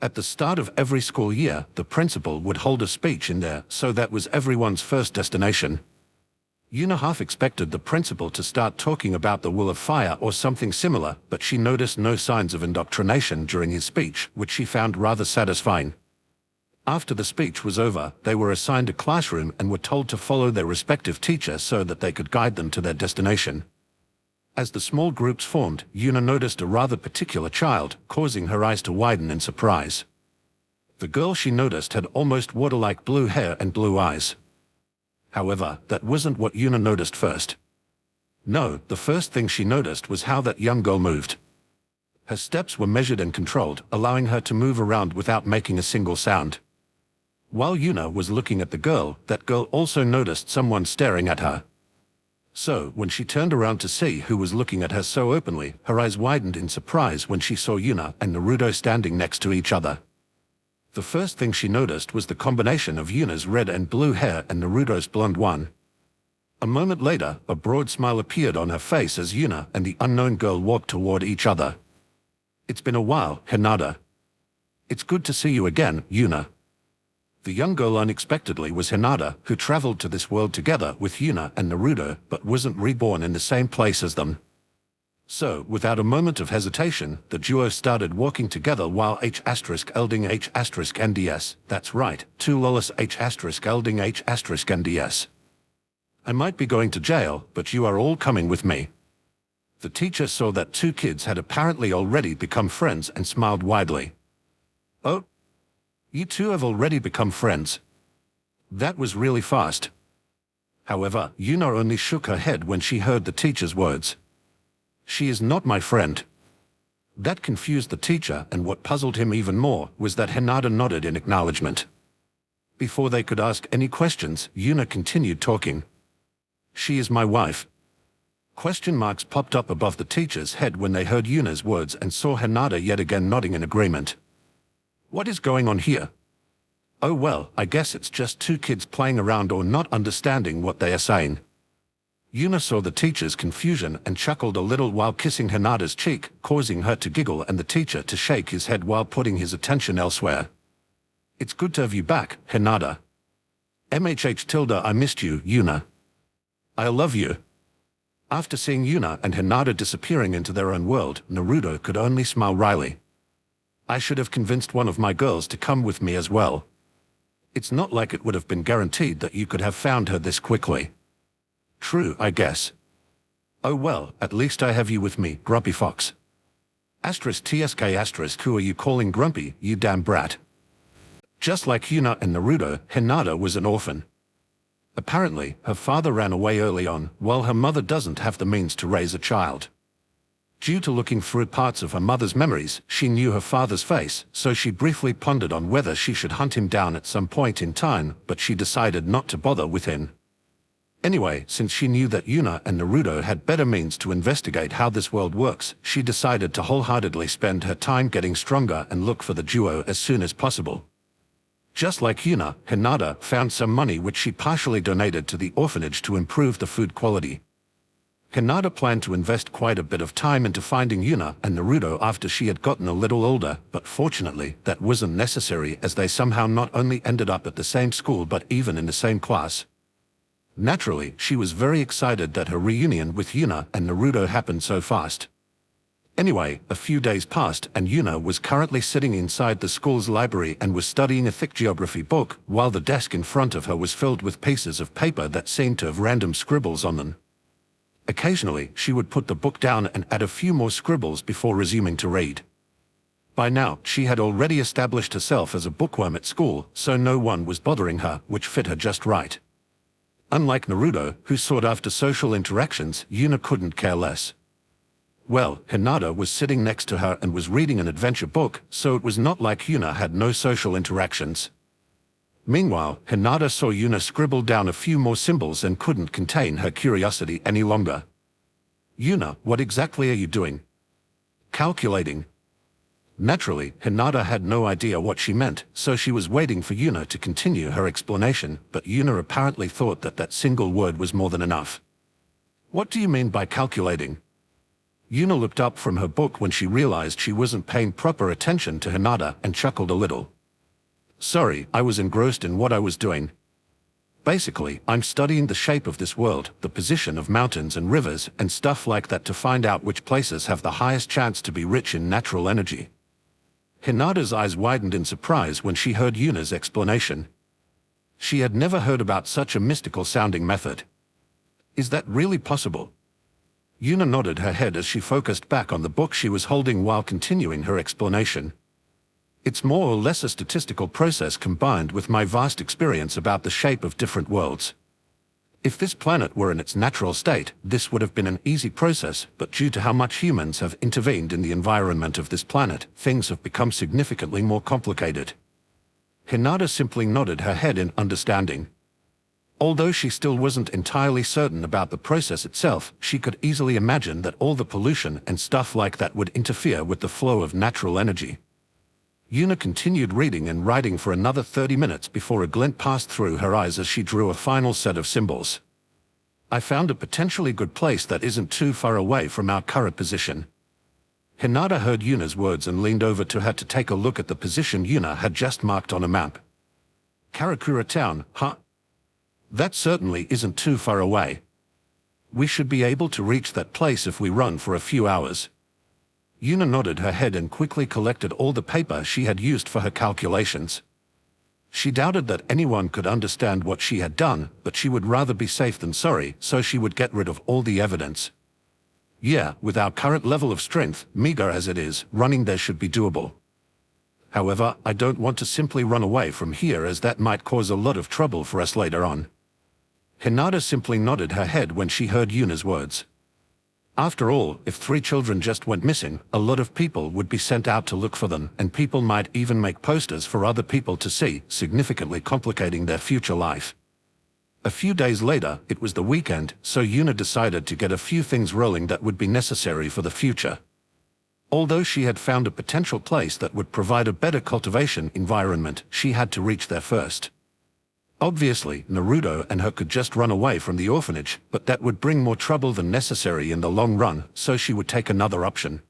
At the start of every school year, the principal would hold a speech in there, so that was everyone's first destination. Yuna half expected the principal to start talking about the will of fire or something similar, but she noticed no signs of indoctrination during his speech, which she found rather satisfying. After the speech was over, they were assigned a classroom and were told to follow their respective teacher so that they could guide them to their destination. As the small groups formed, Yuna noticed a rather particular child, causing her eyes to widen in surprise. The girl she noticed had almost water-like blue hair and blue eyes. However, that wasn't what Yuna noticed first. No, the first thing she noticed was how that young girl moved. Her steps were measured and controlled, allowing her to move around without making a single sound. While Yuna was looking at the girl, that girl also noticed someone staring at her. So, when she turned around to see who was looking at her so openly, her eyes widened in surprise when she saw Yuna and Naruto standing next to each other. The first thing she noticed was the combination of Yuna's red and blue hair and Naruto's blonde one. A moment later, a broad smile appeared on her face as Yuna and the unknown girl walked toward each other. It's been a while, Hinata. It's good to see you again, Yuna. The young girl unexpectedly was Hinata, who traveled to this world together with Yuna and Naruto, but wasn't reborn in the same place as them. So, without a moment of hesitation, the duo started walking together while H*Elding H*NDS, that's right, 2 lolis H*Elding H*NDS. I might be going to jail, but you are all coming with me. The teacher saw that 2 kids had apparently already become friends and smiled widely. Oh? You 2 have already become friends. That was really fast. However, Yuna only shook her head when she heard the teacher's words. She is not my friend. That confused the teacher, and what puzzled him even more was that Hinata nodded in acknowledgement. Before they could ask any questions, Yuna continued talking. She is my wife. Question marks popped up above the teacher's head when they heard Yuna's words and saw Hinata yet again nodding in agreement. What is going on here? Oh well, I guess it's just 2 kids playing around or not understanding what they are saying. Yuna saw the teacher's confusion and chuckled a little while kissing Hinata's cheek, causing her to giggle and the teacher to shake his head while putting his attention elsewhere. It's good to have you back, Hinata. I missed you, Yuna. I love you. After seeing Yuna and Hinata disappearing into their own world, Naruto could only smile wryly. I should have convinced one of my girls to come with me as well. It's not like it would have been guaranteed that you could have found her this quickly. True, I guess. Oh well, at least I have you with me, Grumpy Fox. *TSK*, who are you calling Grumpy, you damn brat? Just like Yuna and Naruto, Hinata was an orphan. Apparently, her father ran away early on, while her mother doesn't have the means to raise a child. Due to looking through parts of her mother's memories, she knew her father's face, so she briefly pondered on whether she should hunt him down at some point in time, but she decided not to bother with him. Anyway, since she knew that Yuna and Naruto had better means to investigate how this world works, she decided to wholeheartedly spend her time getting stronger and look for the duo as soon as possible. Just like Yuna, Hinata found some money which she partially donated to the orphanage to improve the food quality. Hinata planned to invest quite a bit of time into finding Yuna and Naruto after she had gotten a little older, but fortunately that wasn't necessary as they somehow not only ended up at the same school but even in the same class. Naturally, she was very excited that her reunion with Yuna and Naruto happened so fast. Anyway, a few days passed and Yuna was currently sitting inside the school's library and was studying a thick geography book, while the desk in front of her was filled with pieces of paper that seemed to have random scribbles on them. Occasionally, she would put the book down and add a few more scribbles before resuming to read. By now, she had already established herself as a bookworm at school, so no one was bothering her, which fit her just right. Unlike Naruto, who sought after social interactions, Yuna couldn't care less. Well, Hinata was sitting next to her and was reading an adventure book, so it was not like Yuna had no social interactions. Meanwhile, Hinata saw Yuna scribble down a few more symbols and couldn't contain her curiosity any longer. "Yuna, what exactly are you doing?" "Calculating." Naturally, Hinata had no idea what she meant, so she was waiting for Yuna to continue her explanation, but Yuna apparently thought that that single word was more than enough. "What do you mean by calculating?" Yuna looked up from her book when she realized she wasn't paying proper attention to Hinata and chuckled a little. "Sorry, I was engrossed in what I was doing. Basically, I'm studying the shape of this world, the position of mountains and rivers, and stuff like that to find out which places have the highest chance to be rich in natural energy." Hinata's eyes widened in surprise when she heard Yuna's explanation. She had never heard about such a mystical-sounding method. "Is that really possible?" Yuna nodded her head as she focused back on the book she was holding while continuing her explanation. "It's more or less a statistical process combined with my vast experience about the shape of different worlds. If this planet were in its natural state, this would have been an easy process, but due to how much humans have intervened in the environment of this planet, things have become significantly more complicated." Hinata simply nodded her head in understanding. Although she still wasn't entirely certain about the process itself, she could easily imagine that all the pollution and stuff like that would interfere with the flow of natural energy. Yuna continued reading and writing for another 30 minutes before a glint passed through her eyes as she drew a final set of symbols. "I found a potentially good place that isn't too far away from our current position." Hinata heard Yuna's words and leaned over to her to take a look at the position Yuna had just marked on a map. "Karakura Town, huh? That certainly isn't too far away. We should be able to reach that place if we run for a few hours." Yuna nodded her head and quickly collected all the paper she had used for her calculations. She doubted that anyone could understand what she had done, but she would rather be safe than sorry, so she would get rid of all the evidence. "Yeah, with our current level of strength, meager as it is, running there should be doable. However, I don't want to simply run away from here as that might cause a lot of trouble for us later on." Hinata simply nodded her head when she heard Yuna's words. After all, if 3 children just went missing, a lot of people would be sent out to look for them, and people might even make posters for other people to see, significantly complicating their future life. A few days later, it was the weekend, so Yuna decided to get a few things rolling that would be necessary for the future. Although she had found a potential place that would provide a better cultivation environment, she had to reach there first. Obviously, Naruto and her could just run away from the orphanage, but that would bring more trouble than necessary in the long run, so she would take another option.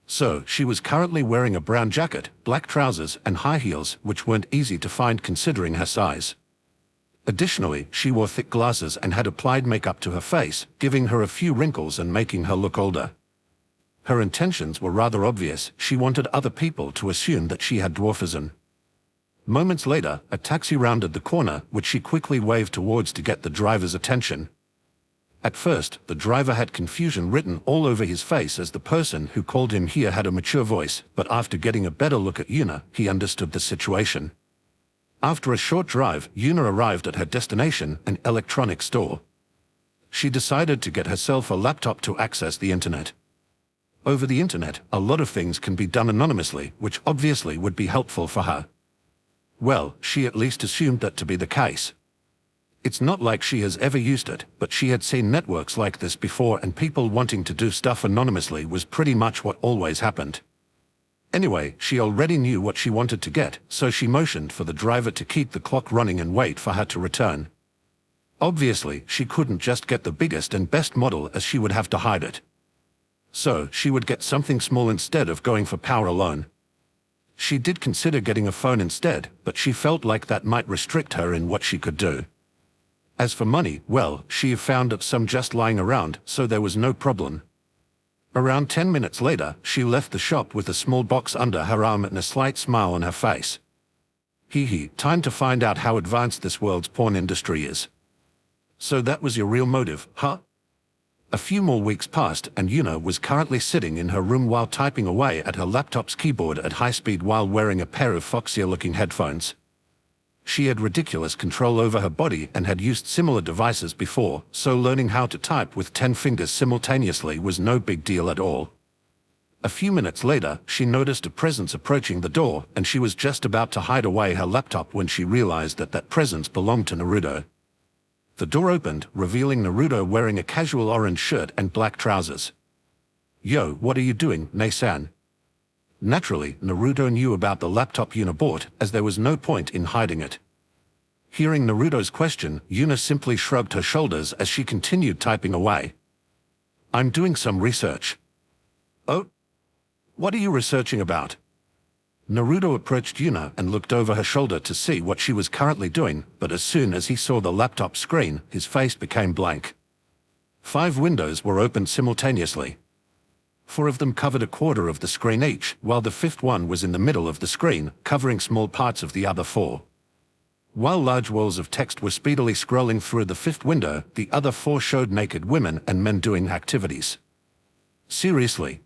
So, she was currently wearing a brown jacket, black trousers, and high heels, which weren't easy to find considering her size. Additionally, she wore thick glasses and had applied makeup to her face, giving her a few wrinkles and making her look older. Her intentions were rather obvious. She wanted other people to assume that she had dwarfism. Moments later, a taxi rounded the corner, which she quickly waved towards to get the driver's attention. At first, the driver had confusion written all over his face as the person who called him here had a mature voice, but after getting a better look at Yuna, he understood the situation. After a short drive, Yuna arrived at her destination, an electronics store. She decided to get herself a laptop to access the internet. Over the internet, a lot of things can be done anonymously, which obviously would be helpful for her. Well, she at least assumed that to be the case. It's not like she has ever used it, but she had seen networks like this before, and people wanting to do stuff anonymously was pretty much what always happened. Anyway, she already knew what she wanted to get, so she motioned for the driver to keep the clock running and wait for her to return. Obviously, she couldn't just get the biggest and best model as she would have to hide it. So, she would get something small instead of going for power alone. She did consider getting a phone instead, but she felt like that might restrict her in what she could do. As for money, well, she found some just lying around, so there was no problem. Around 10 minutes later, she left the shop with a small box under her arm and a slight smile on her face. Time to find out how advanced this world's porn industry is. So that was your real motive, huh? A few more weeks passed and Yuna was currently sitting in her room while typing away at her laptop's keyboard at high speed while wearing a pair of foxier-looking headphones. She had ridiculous control over her body and had used similar devices before, so learning how to type with 10 fingers simultaneously was no big deal at all. A few minutes later, she noticed a presence approaching the door, and she was just about to hide away her laptop when she realized that presence belonged to Naruto. The door opened, revealing Naruto wearing a casual orange shirt and black trousers. "Yo, what are you doing, Nae-san?" Naturally, Naruto knew about the laptop Yuna bought, as there was no point in hiding it. Hearing Naruto's question, Yuna simply shrugged her shoulders as she continued typing away. "I'm doing some research." "Oh? What are you researching about?" Naruto approached Yuna and looked over her shoulder to see what she was currently doing, but as soon as he saw the laptop screen, his face became blank. 5 windows were opened simultaneously. 4 of them covered a quarter of the screen each, while the 5th one was in the middle of the screen, covering small parts of the other 4. While large walls of text were speedily scrolling through the 5th window, the other 4 showed naked women and men doing activities. "Seriously?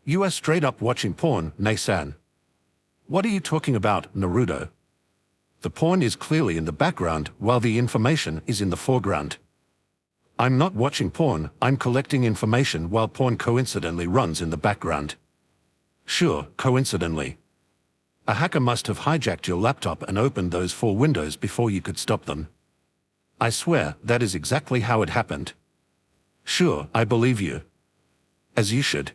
You are straight up watching porn, Nae-san." "What are you talking about, Naruto? The porn is clearly in the background, while the information is in the foreground." "I'm not watching porn, I'm collecting information while porn coincidentally runs in the background." "Sure, coincidentally. A hacker must have hijacked your laptop and opened those 4 windows before you could stop them." "I swear, that is exactly how it happened." "Sure, I believe you." "As you should."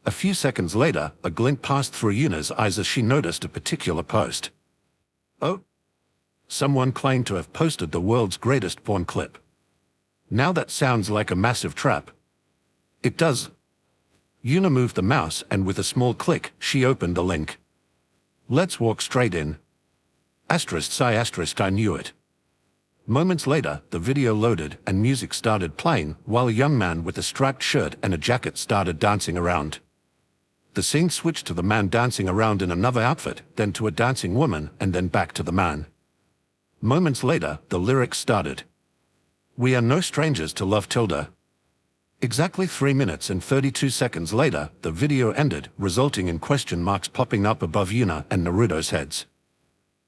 A few seconds later, a glint passed through Yuna's eyes as she noticed a particular post. "Oh? Someone claimed to have posted the world's greatest porn clip. Now that sounds like a massive trap." "It does." Yuna moved the mouse and with a small click, she opened the link. "Let's walk straight in." ****, I knew it. Moments later, the video loaded and music started playing, while a young man with a striped shirt and a jacket started dancing around. The scene switched to the man dancing around in another outfit, then to a dancing woman, and then back to the man. Moments later, the lyrics started. "We are no strangers to love tilde." Exactly 3 minutes and 32 seconds later, the video ended, resulting in question marks popping up above Yuna and Naruto's heads.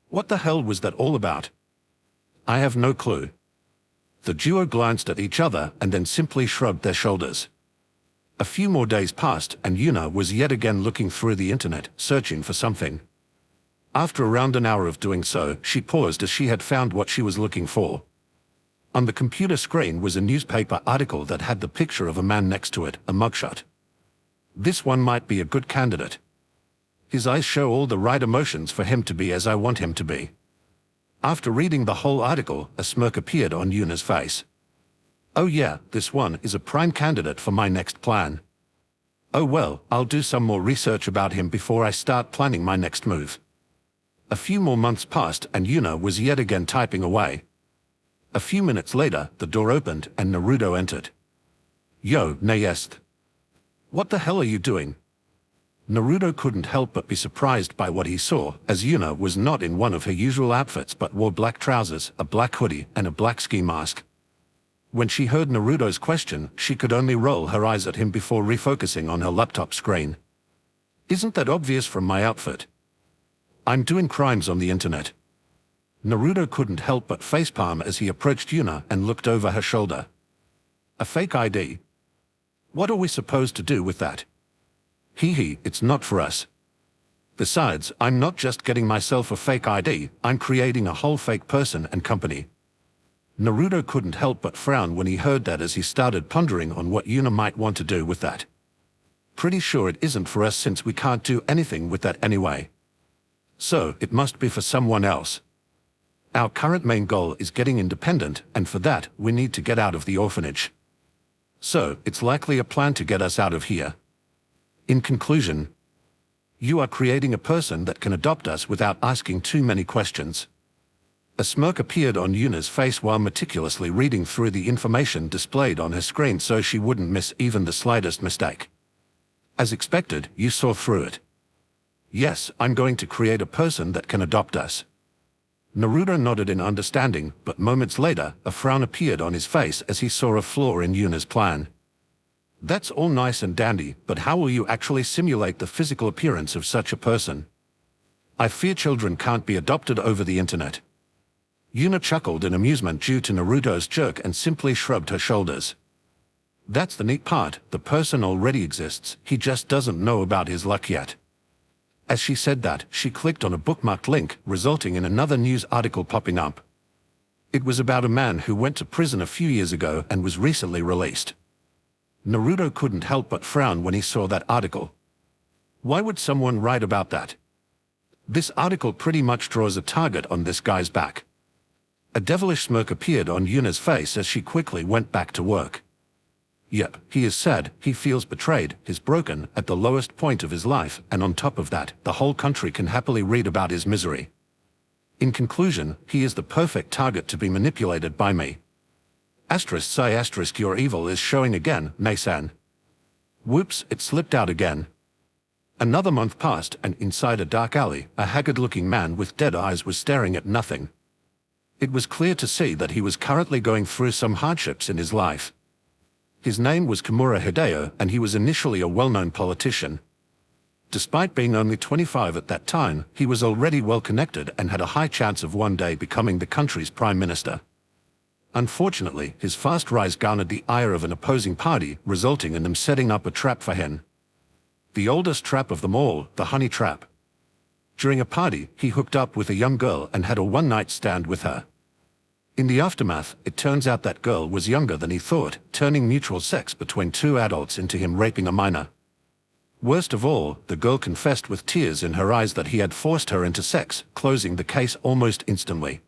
What the hell was that all about? I have no clue. The duo glanced at each other and then simply shrugged their shoulders. A few more days passed and Yuna was yet again looking through the internet, searching for something. After around an hour of doing so, she paused as she had found what she was looking for. On the computer screen was a newspaper article that had the picture of a man next to it, a mugshot. This one might be a good candidate. His eyes show all the right emotions for him to be as I want him to be. After reading the whole article, a smirk appeared on Yuna's face. Oh yeah, this one is a prime candidate for my next plan. Oh well, I'll do some more research about him before I start planning my next move. A few more months passed and Yuna was yet again typing away. A few minutes later, the door opened and Naruto entered. Yo, Nayest. What the hell are you doing? Naruto couldn't help but be surprised by what he saw, as Yuna was not in one of her usual outfits but wore black trousers, a black hoodie, and a black ski mask. When she heard Naruto's question, she could only roll her eyes at him before refocusing on her laptop screen. Isn't that obvious from my outfit? I'm doing crimes on the internet. Naruto couldn't help but facepalm as he approached Yuna and looked over her shoulder. A fake ID? What are we supposed to do with that? It's not for us. Besides, I'm not just getting myself a fake ID, I'm creating a whole fake person and company. Naruto couldn't help but frown when he heard that as he started pondering on what Yuna might want to do with that. Pretty sure it isn't for us since we can't do anything with that anyway. So, it must be for someone else. Our current main goal is getting independent, and for that, we need to get out of the orphanage. So, it's likely a plan to get us out of here. In conclusion, you are creating a person that can adopt us without asking too many questions. A smirk appeared on Yuna's face while meticulously reading through the information displayed on her screen so she wouldn't miss even the slightest mistake. As expected, you saw through it. Yes, I'm going to create a person that can adopt us. Naruto nodded in understanding, but moments later, a frown appeared on his face as he saw a flaw in Yuna's plan. That's all nice and dandy, but how will you actually simulate the physical appearance of such a person? I fear children can't be adopted over the internet. Yuna chuckled in amusement due to Naruto's jerk and simply shrugged her shoulders. That's the neat part, the person already exists, he just doesn't know about his luck yet. As she said that, she clicked on a bookmarked link, resulting in another news article popping up. It was about a man who went to prison a few years ago and was recently released. Naruto couldn't help but frown when he saw that article. Why would someone write about that? This article pretty much draws a target on this guy's back. A devilish smirk appeared on Yuna's face as she quickly went back to work. Yep, he is sad, he feels betrayed, he's broken, at the lowest point of his life, and on top of that, the whole country can happily read about his misery. In conclusion, he is the perfect target to be manipulated by me. **** your evil is showing again, Nasan. Whoops, it slipped out again. Another month passed, and inside a dark alley, a haggard-looking man with dead eyes was staring at nothing. It was clear to see that he was currently going through some hardships in his life. His name was Kimura Hideo, and he was initially a well-known politician. Despite being only 25 at that time, he was already well-connected and had a high chance of one day becoming the country's prime minister. Unfortunately, his fast rise garnered the ire of an opposing party, resulting in them setting up a trap for him. The oldest trap of them all, the honey trap. During a party, he hooked up with a young girl and had a one-night stand with her. In the aftermath, it turns out that girl was younger than he thought, turning mutual sex between two adults into him raping a minor. Worst of all, the girl confessed with tears in her eyes that he had forced her into sex, closing the case almost instantly.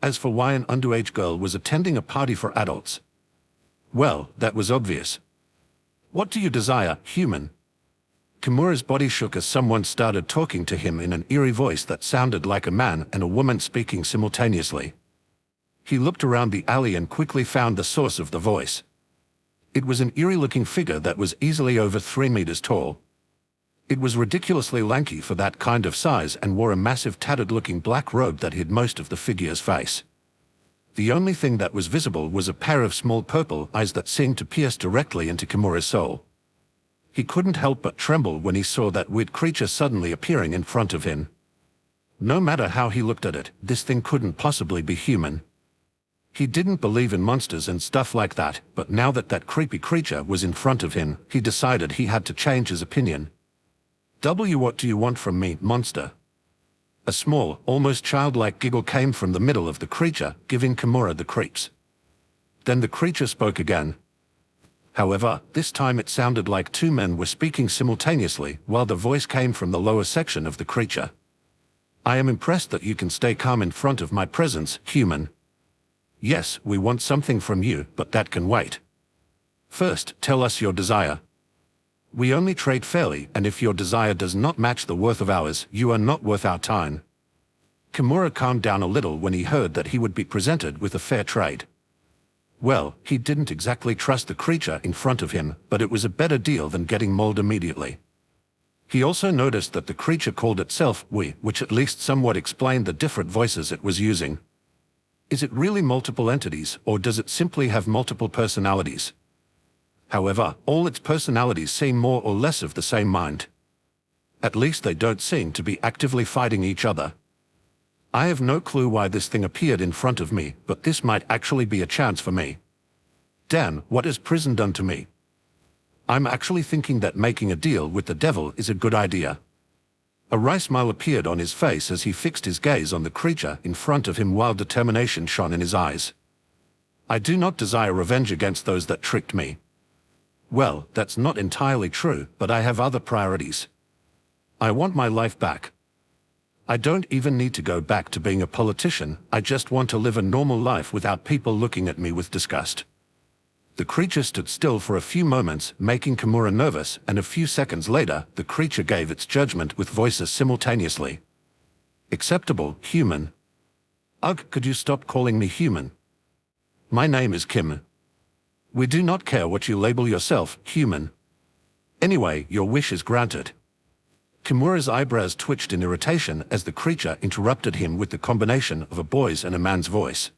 As for why an underage girl was attending a party for adults, well, that was obvious. What do you desire, human? Kimura's body shook as someone started talking to him in an eerie voice that sounded like a man and a woman speaking simultaneously. He looked around the alley and quickly found the source of the voice. It was an eerie-looking figure that was easily over 3 meters tall. It was ridiculously lanky for that kind of size and wore a massive tattered-looking black robe that hid most of the figure's face. The only thing that was visible was a pair of small purple eyes that seemed to pierce directly into Kimura's soul. He couldn't help but tremble when he saw that weird creature suddenly appearing in front of him. No matter how he looked at it, this thing couldn't possibly be human. He didn't believe in monsters and stuff like that, but now that that creepy creature was in front of him, he decided he had to change his opinion. What do you want from me, monster? A small, almost childlike giggle came from the middle of the creature, giving Kimura the creeps. Then the creature spoke again. However, this time it sounded like 2 men were speaking simultaneously, while the voice came from the lower section of the creature. I am impressed that you can stay calm in front of my presence, human. Yes, we want something from you, but that can wait. First, tell us your desire. We only trade fairly, and if your desire does not match the worth of ours, you are not worth our time. Kimura calmed down a little when he heard that he would be presented with a fair trade. Well, he didn't exactly trust the creature in front of him, but it was a better deal than getting mauled immediately. He also noticed that the creature called itself we, which at least somewhat explained the different voices it was using. Is it really multiple entities, or does it simply have multiple personalities? However, all its personalities seem more or less of the same mind. At least they don't seem to be actively fighting each other. I have no clue why this thing appeared in front of me, but this might actually be a chance for me. Damn, what has prison done to me? I'm actually thinking that making a deal with the devil is a good idea. A wry smile appeared on his face as he fixed his gaze on the creature in front of him while determination shone in his eyes. I do not desire revenge against those that tricked me. Well, that's not entirely true, but I have other priorities. I want my life back. I don't even need to go back to being a politician, I just want to live a normal life without people looking at me with disgust. The creature stood still for a few moments, making Kimura nervous, and a few seconds later, the creature gave its judgment with voices simultaneously. Acceptable, human. Ugh, could you stop calling me human? My name is Kim. We do not care what you label yourself, human. Anyway, your wish is granted. Kimura's eyebrows twitched in irritation as the creature interrupted him with the combination of a boy's and a man's voice.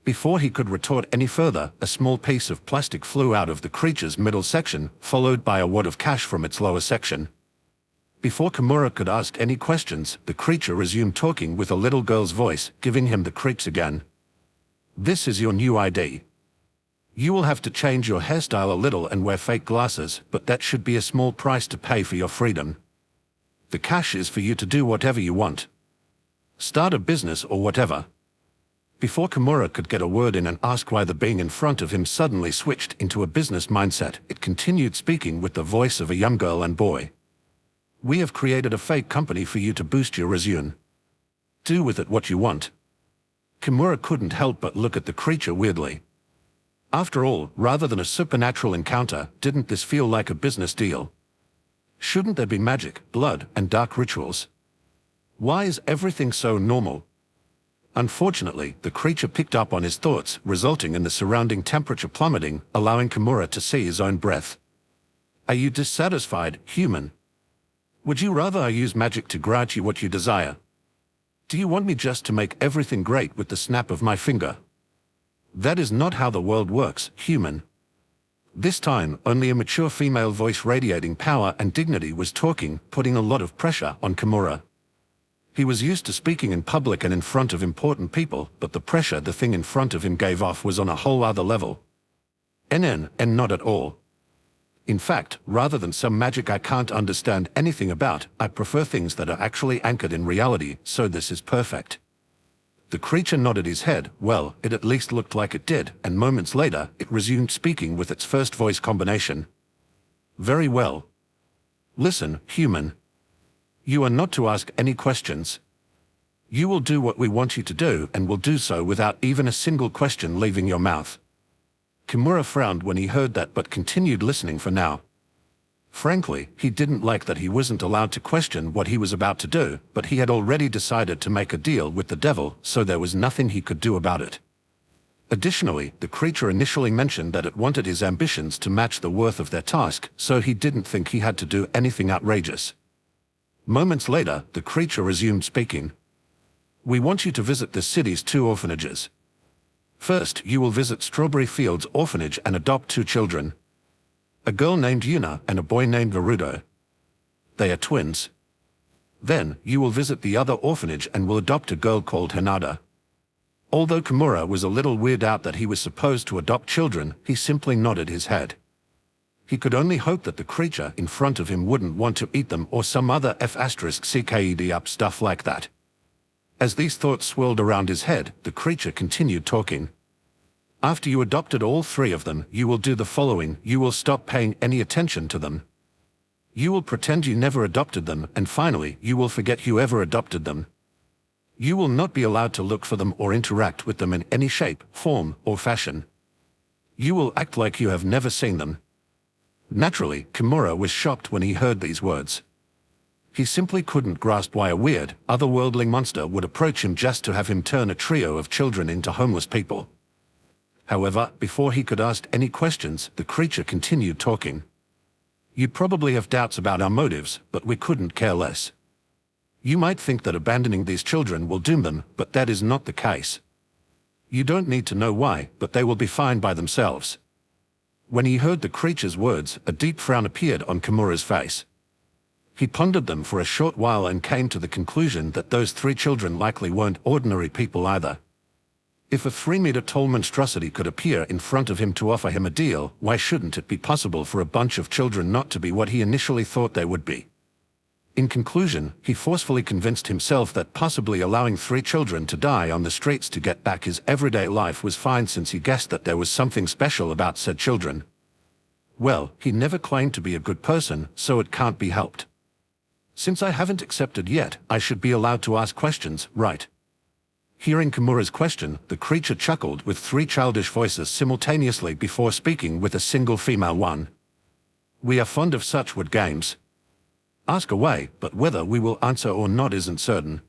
Before he could retort any further, a small piece of plastic flew out of the creature's middle section, followed by a wad of cash from its lower section. Before Kimura could ask any questions, the creature resumed talking with a little girl's voice, giving him the creeps again. This is your new ID. You will have to change your hairstyle a little and wear fake glasses, but that should be a small price to pay for your freedom. The cash is for you to do whatever you want. Start a business or whatever. Before Kimura could get a word in and ask why the being in front of him suddenly switched into a business mindset, it continued speaking with the voice of a young girl and boy. We have created a fake company for you to boost your resume. Do with it what you want. Kimura couldn't help but look at the creature weirdly. After all, rather than a supernatural encounter, didn't this feel like a business deal? Shouldn't there be magic, blood, and dark rituals? Why is everything so normal? Unfortunately, the creature picked up on his thoughts, resulting in the surrounding temperature plummeting, allowing Kimura to see his own breath. Are you dissatisfied, human? Would you rather I use magic to grant you what you desire? Do you want me just to make everything great with the snap of my finger? That is not how the world works, human. This time, only a mature female voice radiating power and dignity was talking, putting a lot of pressure on Kimura. He was used to speaking in public and in front of important people, but the pressure the thing in front of him gave off was on a whole other level. And not at all. In fact, rather than some magic I can't understand anything about, I prefer things that are actually anchored in reality, so this is perfect. The creature nodded his head, well, it at least looked like it did, and moments later, it resumed speaking with its first voice combination. Very well. Listen, human. You are not to ask any questions. You will do what we want you to do and will do so without even a single question leaving your mouth. Kimura frowned when he heard that but continued listening for now. Frankly, he didn't like that he wasn't allowed to question what he was about to do, but he had already decided to make a deal with the devil, so there was nothing he could do about it. Additionally, the creature initially mentioned that it wanted his ambitions to match the worth of their task, so he didn't think he had to do anything outrageous. Moments later, the creature resumed speaking. We want you to visit the city's 2 orphanages. First, you will visit Strawberry Fields Orphanage and adopt 2 children. A girl named Yuna and a boy named Naruto. They are twins. Then, you will visit the other orphanage and will adopt a girl called Hinata. Although Kimura was a little weirded out that he was supposed to adopt children, he simply nodded his head. He could only hope that the creature in front of him wouldn't want to eat them or some other F***CKED up stuff like that. As these thoughts swirled around his head, the creature continued talking. After you adopted all 3 of them, you will do the following: you will stop paying any attention to them. You will pretend you never adopted them, and finally, you will forget you ever adopted them. You will not be allowed to look for them or interact with them in any shape, form, or fashion. You will act like you have never seen them. Naturally, Kimura was shocked when he heard these words. He simply couldn't grasp why a weird, otherworldly monster would approach him just to have him turn a trio of children into homeless people. However, before he could ask any questions, the creature continued talking. You probably have doubts about our motives, but we couldn't care less. You might think that abandoning these children will doom them, but that is not the case. You don't need to know why, but they will be fine by themselves. When he heard the creature's words, a deep frown appeared on Kimura's face. He pondered them for a short while and came to the conclusion that those 3 children likely weren't ordinary people either. If a 3-meter-tall monstrosity could appear in front of him to offer him a deal, why shouldn't it be possible for a bunch of children not to be what he initially thought they would be? In conclusion, he forcefully convinced himself that possibly allowing 3 children to die on the streets to get back his everyday life was fine, since he guessed that there was something special about said children. Well, he never claimed to be a good person, so it can't be helped. Since I haven't accepted yet, I should be allowed to ask questions, right? Hearing Kimura's question, the creature chuckled with 3 childish voices simultaneously before speaking with a single female one. We are fond of such word games. Ask away, but whether we will answer or not isn't certain.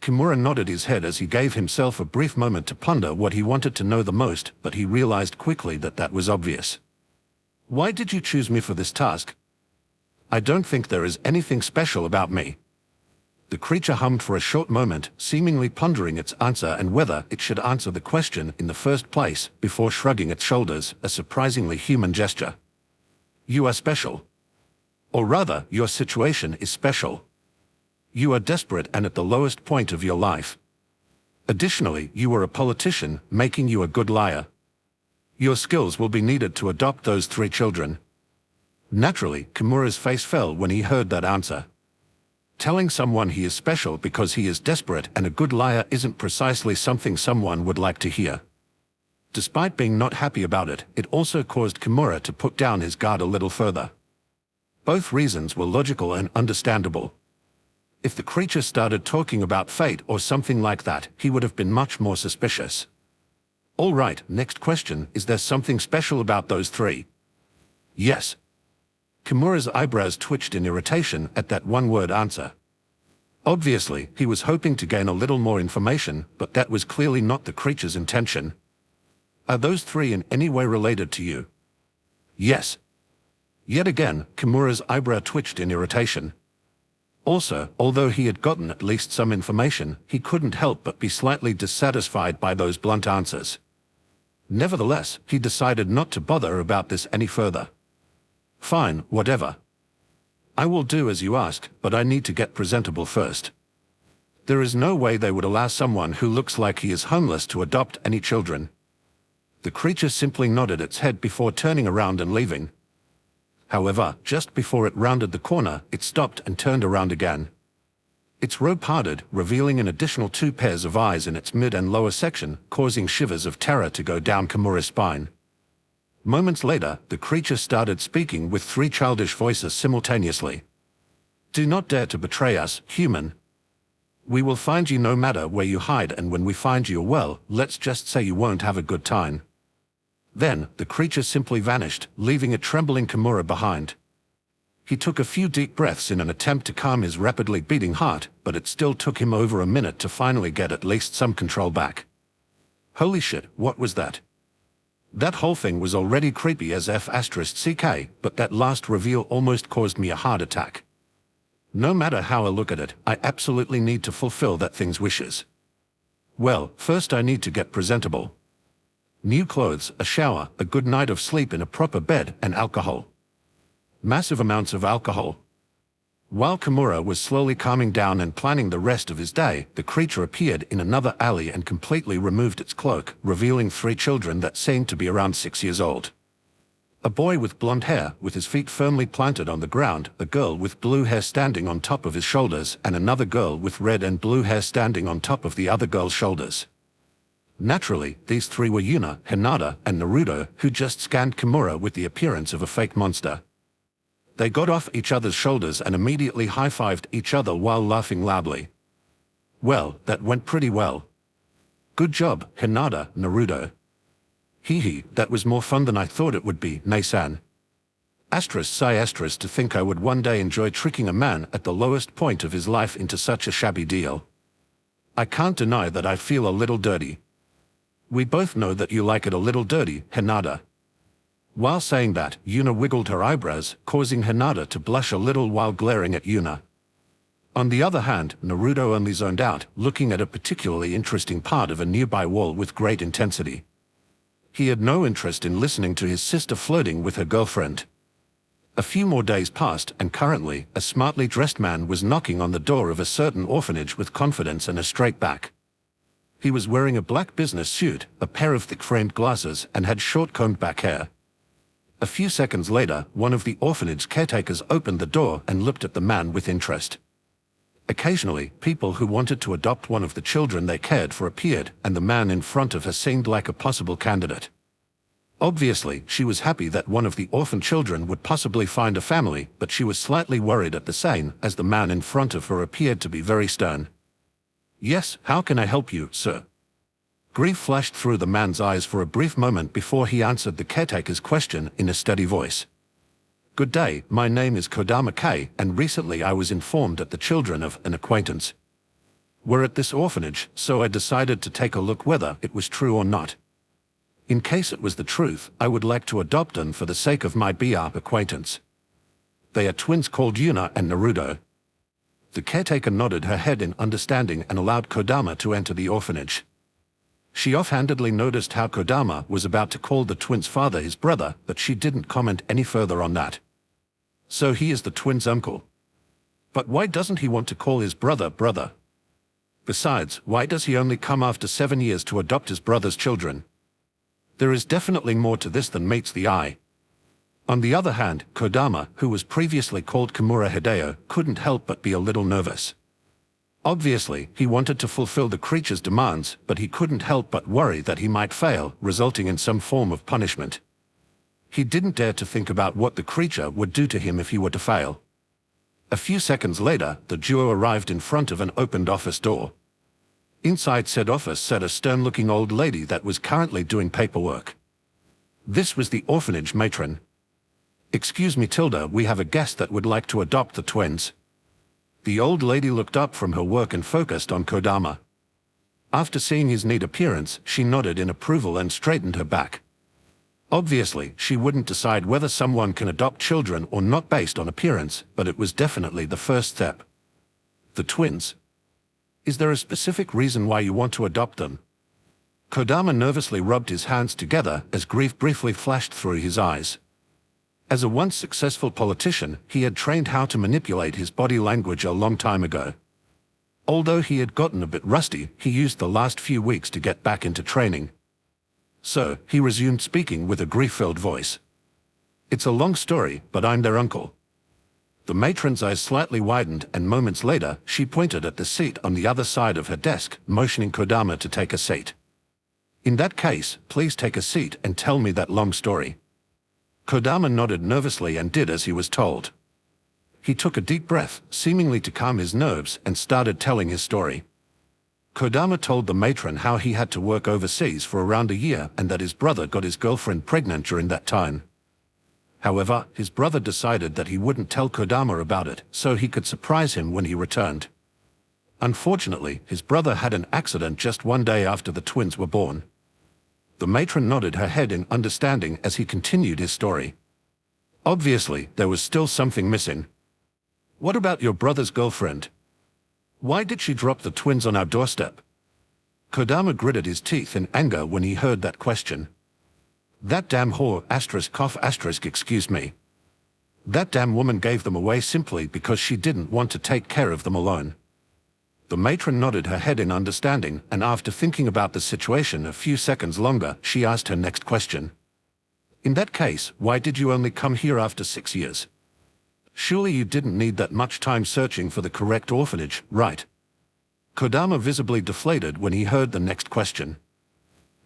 Kimura nodded his head as he gave himself a brief moment to ponder what he wanted to know the most, but he realized quickly that that was obvious. Why did you choose me for this task? I don't think there is anything special about me. The creature hummed for a short moment, seemingly pondering its answer and whether it should answer the question in the first place, before shrugging its shoulders, a surprisingly human gesture. You are special. Or rather, your situation is special. You are desperate and at the lowest point of your life. Additionally, you are a politician, making you a good liar. Your skills will be needed to adopt those 3 children. Naturally, Kimura's face fell when he heard that answer. Telling someone he is special because he is desperate and a good liar isn't precisely something someone would like to hear. Despite being not happy about it, it also caused Kimura to put down his guard a little further. Both reasons were logical and understandable. If the creature started talking about fate or something like that, he would have been much more suspicious. All right, next question, is there something special about those 3? Yes. Kimura's eyebrows twitched in irritation at that one-word answer. Obviously, he was hoping to gain a little more information, but that was clearly not the creature's intention. Are those 3 in any way related to you? Yes. Yet again, Kimura's eyebrow twitched in irritation. Also, although he had gotten at least some information, he couldn't help but be slightly dissatisfied by those blunt answers. Nevertheless, he decided not to bother about this any further. Fine, whatever. I will do as you ask, but I need to get presentable first. There is no way they would allow someone who looks like he is homeless to adopt any children. The creature simply nodded its head before turning around and leaving. However, just before it rounded the corner, it stopped and turned around again. Its robe parted, revealing an additional 2 pairs of eyes in its mid and lower section, causing shivers of terror to go down Kimura's spine. Moments later, the creature started speaking with 3 childish voices simultaneously. Do not dare to betray us, human. We will find you no matter where you hide, and when we find you, well, let's just say you won't have a good time. Then, the creature simply vanished, leaving a trembling Kimura behind. He took a few deep breaths in an attempt to calm his rapidly beating heart, but it still took him over a minute to finally get at least some control back. Holy shit, what was that? That whole thing was already creepy as f*ck, but that last reveal almost caused me a heart attack. No matter how I look at it, I absolutely need to fulfill that thing's wishes. Well, first I need to get presentable. New clothes, a shower, a good night of sleep in a proper bed, and alcohol. Massive amounts of alcohol. While Kimura was slowly calming down and planning the rest of his day, the creature appeared in another alley and completely removed its cloak, revealing 3 children that seemed to be around 6 years old. A boy with blonde hair, with his feet firmly planted on the ground, a girl with blue hair standing on top of his shoulders, and another girl with red and blue hair standing on top of the other girl's shoulders. Naturally, these 3 were Yuna, Hinata, and Naruto, who just scanned Kimura with the appearance of a fake monster. They got off each other's shoulders and immediately high-fived each other while laughing loudly. Well, that went pretty well. Good job, Hinata, Naruto. Hee, that was more fun than I thought it would be, Nei-san. Sigh to think I would one day enjoy tricking a man at the lowest point of his life into such a shabby deal. I can't deny that I feel a little dirty. We both know that you like it a little dirty, Hinata. While saying that, Yuna wiggled her eyebrows, causing Hinata to blush a little while glaring at Yuna. On the other hand, Naruto only zoned out, looking at a particularly interesting part of a nearby wall with great intensity. He had no interest in listening to his sister flirting with her girlfriend. A few more days passed, and currently, a smartly dressed man was knocking on the door of a certain orphanage with confidence and a straight back. He was wearing a black business suit, a pair of thick-framed glasses, and had short combed back hair. A few seconds later, one of the orphanage caretakers opened the door and looked at the man with interest. Occasionally, people who wanted to adopt one of the children they cared for appeared, and the man in front of her seemed like a possible candidate. Obviously, she was happy that one of the orphan children would possibly find a family, but she was slightly worried at the same, as the man in front of her appeared to be very stern. "Yes, how can I help you, sir?" Grief flashed through the man's eyes for a brief moment before he answered the caretaker's question in a steady voice. "Good day, my name is Kodama K, and recently I was informed that the children of an acquaintance were at this orphanage, so I decided to take a look whether it was true or not. In case it was the truth, I would like to adopt them for the sake of my BR acquaintance. They are twins called Yuna and Naruto." The caretaker nodded her head in understanding and allowed Kodama to enter the orphanage. She offhandedly noticed how Kodama was about to call the twins' father his brother, but she didn't comment any further on that. So he is the twins' uncle. But why doesn't he want to call his brother brother? Besides, why does he only come after 7 years to adopt his brother's children? There is definitely more to this than meets the eye. On the other hand, Kodama, who was previously called Kimura Hideo, couldn't help but be a little nervous. Obviously, he wanted to fulfill the creature's demands, but he couldn't help but worry that he might fail, resulting in some form of punishment. He didn't dare to think about what the creature would do to him if he were to fail. A few seconds later, the duo arrived in front of an opened office door. Inside said office sat a stern-looking old lady that was currently doing paperwork. This was the orphanage matron. "Excuse me, Tilda, we have a guest that would like to adopt the twins." The old lady looked up from her work and focused on Kodama. After seeing his neat appearance, she nodded in approval and straightened her back. Obviously, she wouldn't decide whether someone can adopt children or not based on appearance, but it was definitely the first step. "The twins? Is there a specific reason why you want to adopt them?" Kodama nervously rubbed his hands together as grief briefly flashed through his eyes. As a once successful politician, he had trained how to manipulate his body language a long time ago. Although he had gotten a bit rusty, he used the last few weeks to get back into training. So, he resumed speaking with a grief-filled voice. "It's a long story, but I'm their uncle." The matron's eyes slightly widened, and moments later, she pointed at the seat on the other side of her desk, motioning Kodama to take a seat. "In that case, please take a seat and tell me that long story." Kodama nodded nervously and did as he was told. He took a deep breath, seemingly to calm his nerves, and started telling his story. Kodama told the matron how he had to work overseas for around a year and that his brother got his girlfriend pregnant during that time. However, his brother decided that he wouldn't tell Kodama about it, so he could surprise him when he returned. Unfortunately, his brother had an accident just one day after the twins were born. The matron nodded her head in understanding as he continued his story. Obviously, there was still something missing. "What about your brother's girlfriend? Why did she drop the twins on our doorstep?" Kodama gritted his teeth in anger when he heard that question. "That damn whore, excuse me. That damn woman gave them away simply because she didn't want to take care of them alone." The matron nodded her head in understanding, and after thinking about the situation a few seconds longer, she asked her next question. "In that case, why did you only come here after 6 years? Surely you didn't need that much time searching for the correct orphanage, right?" Kodama visibly deflated when he heard the next question.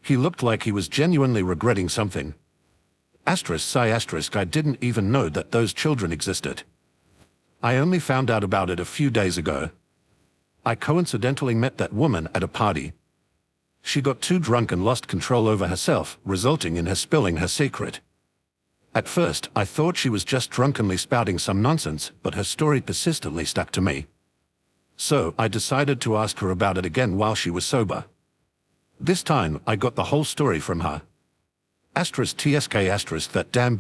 He looked like he was genuinely regretting something. I didn't even know that those children existed. I only found out about it a few days ago. I coincidentally met that woman at a party. She got too drunk and lost control over herself, resulting in her spilling her secret. At first, I thought she was just drunkenly spouting some nonsense, but her story persistently stuck to me. So, I decided to ask her about it again while she was sober. This time, I got the whole story from her. That damn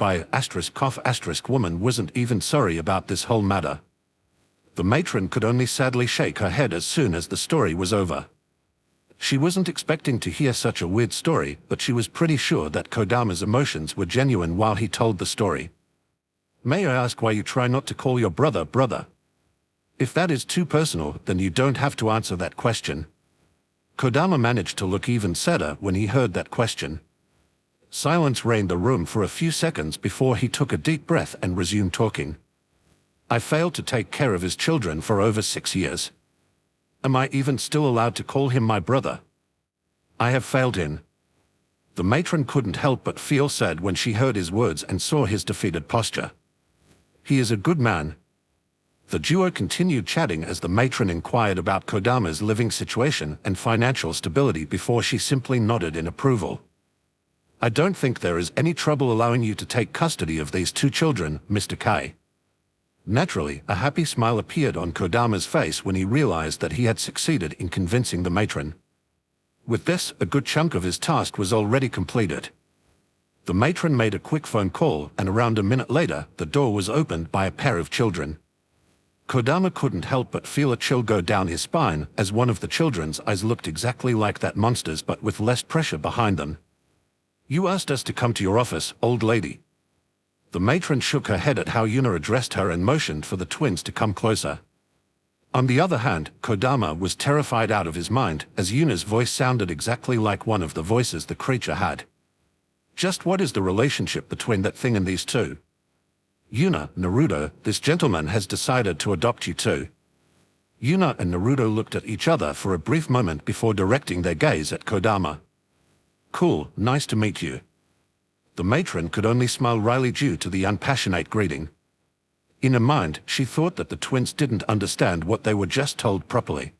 woman wasn't even sorry about this whole matter. The matron could only sadly shake her head as soon as the story was over. She wasn't expecting to hear such a weird story, but she was pretty sure that Kodama's emotions were genuine while he told the story. "May I ask why you try not to call your brother brother? If that is too personal, then you don't have to answer that question." Kodama managed to look even sadder when he heard that question. Silence reigned the room for a few seconds before he took a deep breath and resumed talking. "I failed to take care of his children for over 6 years. Am I even still allowed to call him my brother? I have failed in The matron couldn't help but feel sad when she heard his words and saw his defeated posture. He is a good man. The duo continued chatting as the matron inquired about Kodama's living situation and financial stability before she simply nodded in approval. I don't think there is any trouble allowing you to take custody of these two children, Mr. K. Naturally, a happy smile appeared on Kodama's face when he realized that he had succeeded in convincing the matron. With this, a good chunk of his task was already completed. The matron made a quick phone call, and around a minute later, the door was opened by a pair of children. Kodama couldn't help but feel a chill go down his spine as one of the children's eyes looked exactly like that monster's but with less pressure behind them. You asked us to come to your office, old lady. The matron shook her head at how Yuna addressed her and motioned for the twins to come closer. On the other hand, Kodama was terrified out of his mind as Yuna's voice sounded exactly like one of the voices the creature had. Just what is the relationship between that thing and these two? Yuna, Naruto, this gentleman has decided to adopt you too. Yuna and Naruto looked at each other for a brief moment before directing their gaze at Kodama. Cool, nice to meet you. The matron could only smile wryly due to the unpassionate greeting. In her mind, she thought that the twins didn't understand what they were just told properly.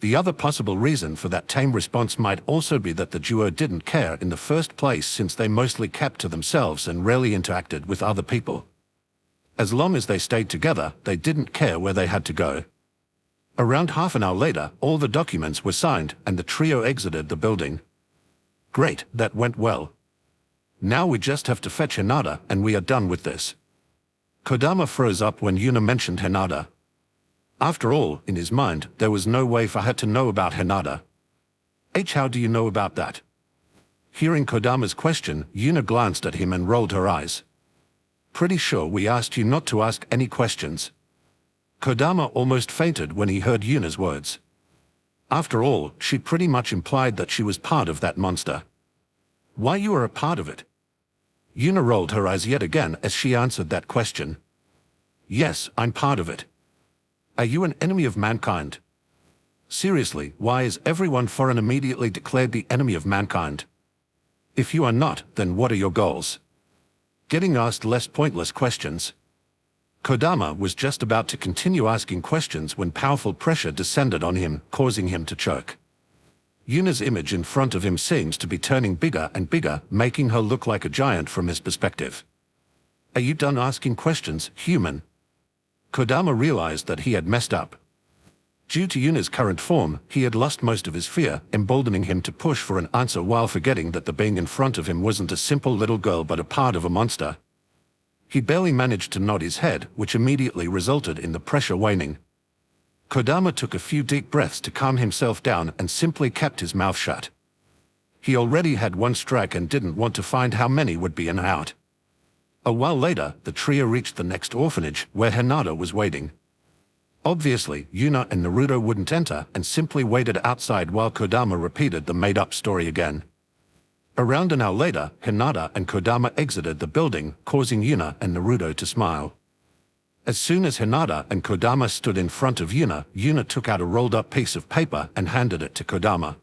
The other possible reason for that tame response might also be that the duo didn't care in the first place since they mostly kept to themselves and rarely interacted with other people. As long as they stayed together, they didn't care where they had to go. Around half an hour later, all the documents were signed and the trio exited the building. Great, that went well. Now we just have to fetch Hinata and we are done with this. Kodama froze up when Yuna mentioned Hinata. After all, in his mind, there was no way for her to know about Hinata. How do you know about that? Hearing Kodama's question, Yuna glanced at him and rolled her eyes. Pretty sure we asked you not to ask any questions. Kodama almost fainted when he heard Yuna's words. After all, she pretty much implied that she was part of that monster. Why you are a part of it? Yuna rolled her eyes yet again as she answered that question. Yes, I'm part of it. Are you an enemy of mankind? Seriously, why is everyone foreign immediately declared the enemy of mankind? If you are not, then what are your goals? Getting asked less pointless questions. Kodama was just about to continue asking questions when powerful pressure descended on him, causing him to choke. Yuna's image in front of him seems to be turning bigger and bigger, making her look like a giant from his perspective. Are you done asking questions, human? Kodama realized that he had messed up. Due to Yuna's current form, he had lost most of his fear, emboldening him to push for an answer while forgetting that the being in front of him wasn't a simple little girl but a part of a monster. He barely managed to nod his head, which immediately resulted in the pressure waning. Kodama took a few deep breaths to calm himself down and simply kept his mouth shut. He already had one strike and didn't want to find how many would be in and out. A while later, the trio reached the next orphanage, where Hinata was waiting. Obviously, Yuna and Naruto wouldn't enter and simply waited outside while Kodama repeated the made-up story again. Around an hour later, Hinata and Kodama exited the building, causing Yuna and Naruto to smile. As soon as Hinata and Kodama stood in front of Yuna, Yuna took out a rolled-up piece of paper and handed it to Kodama.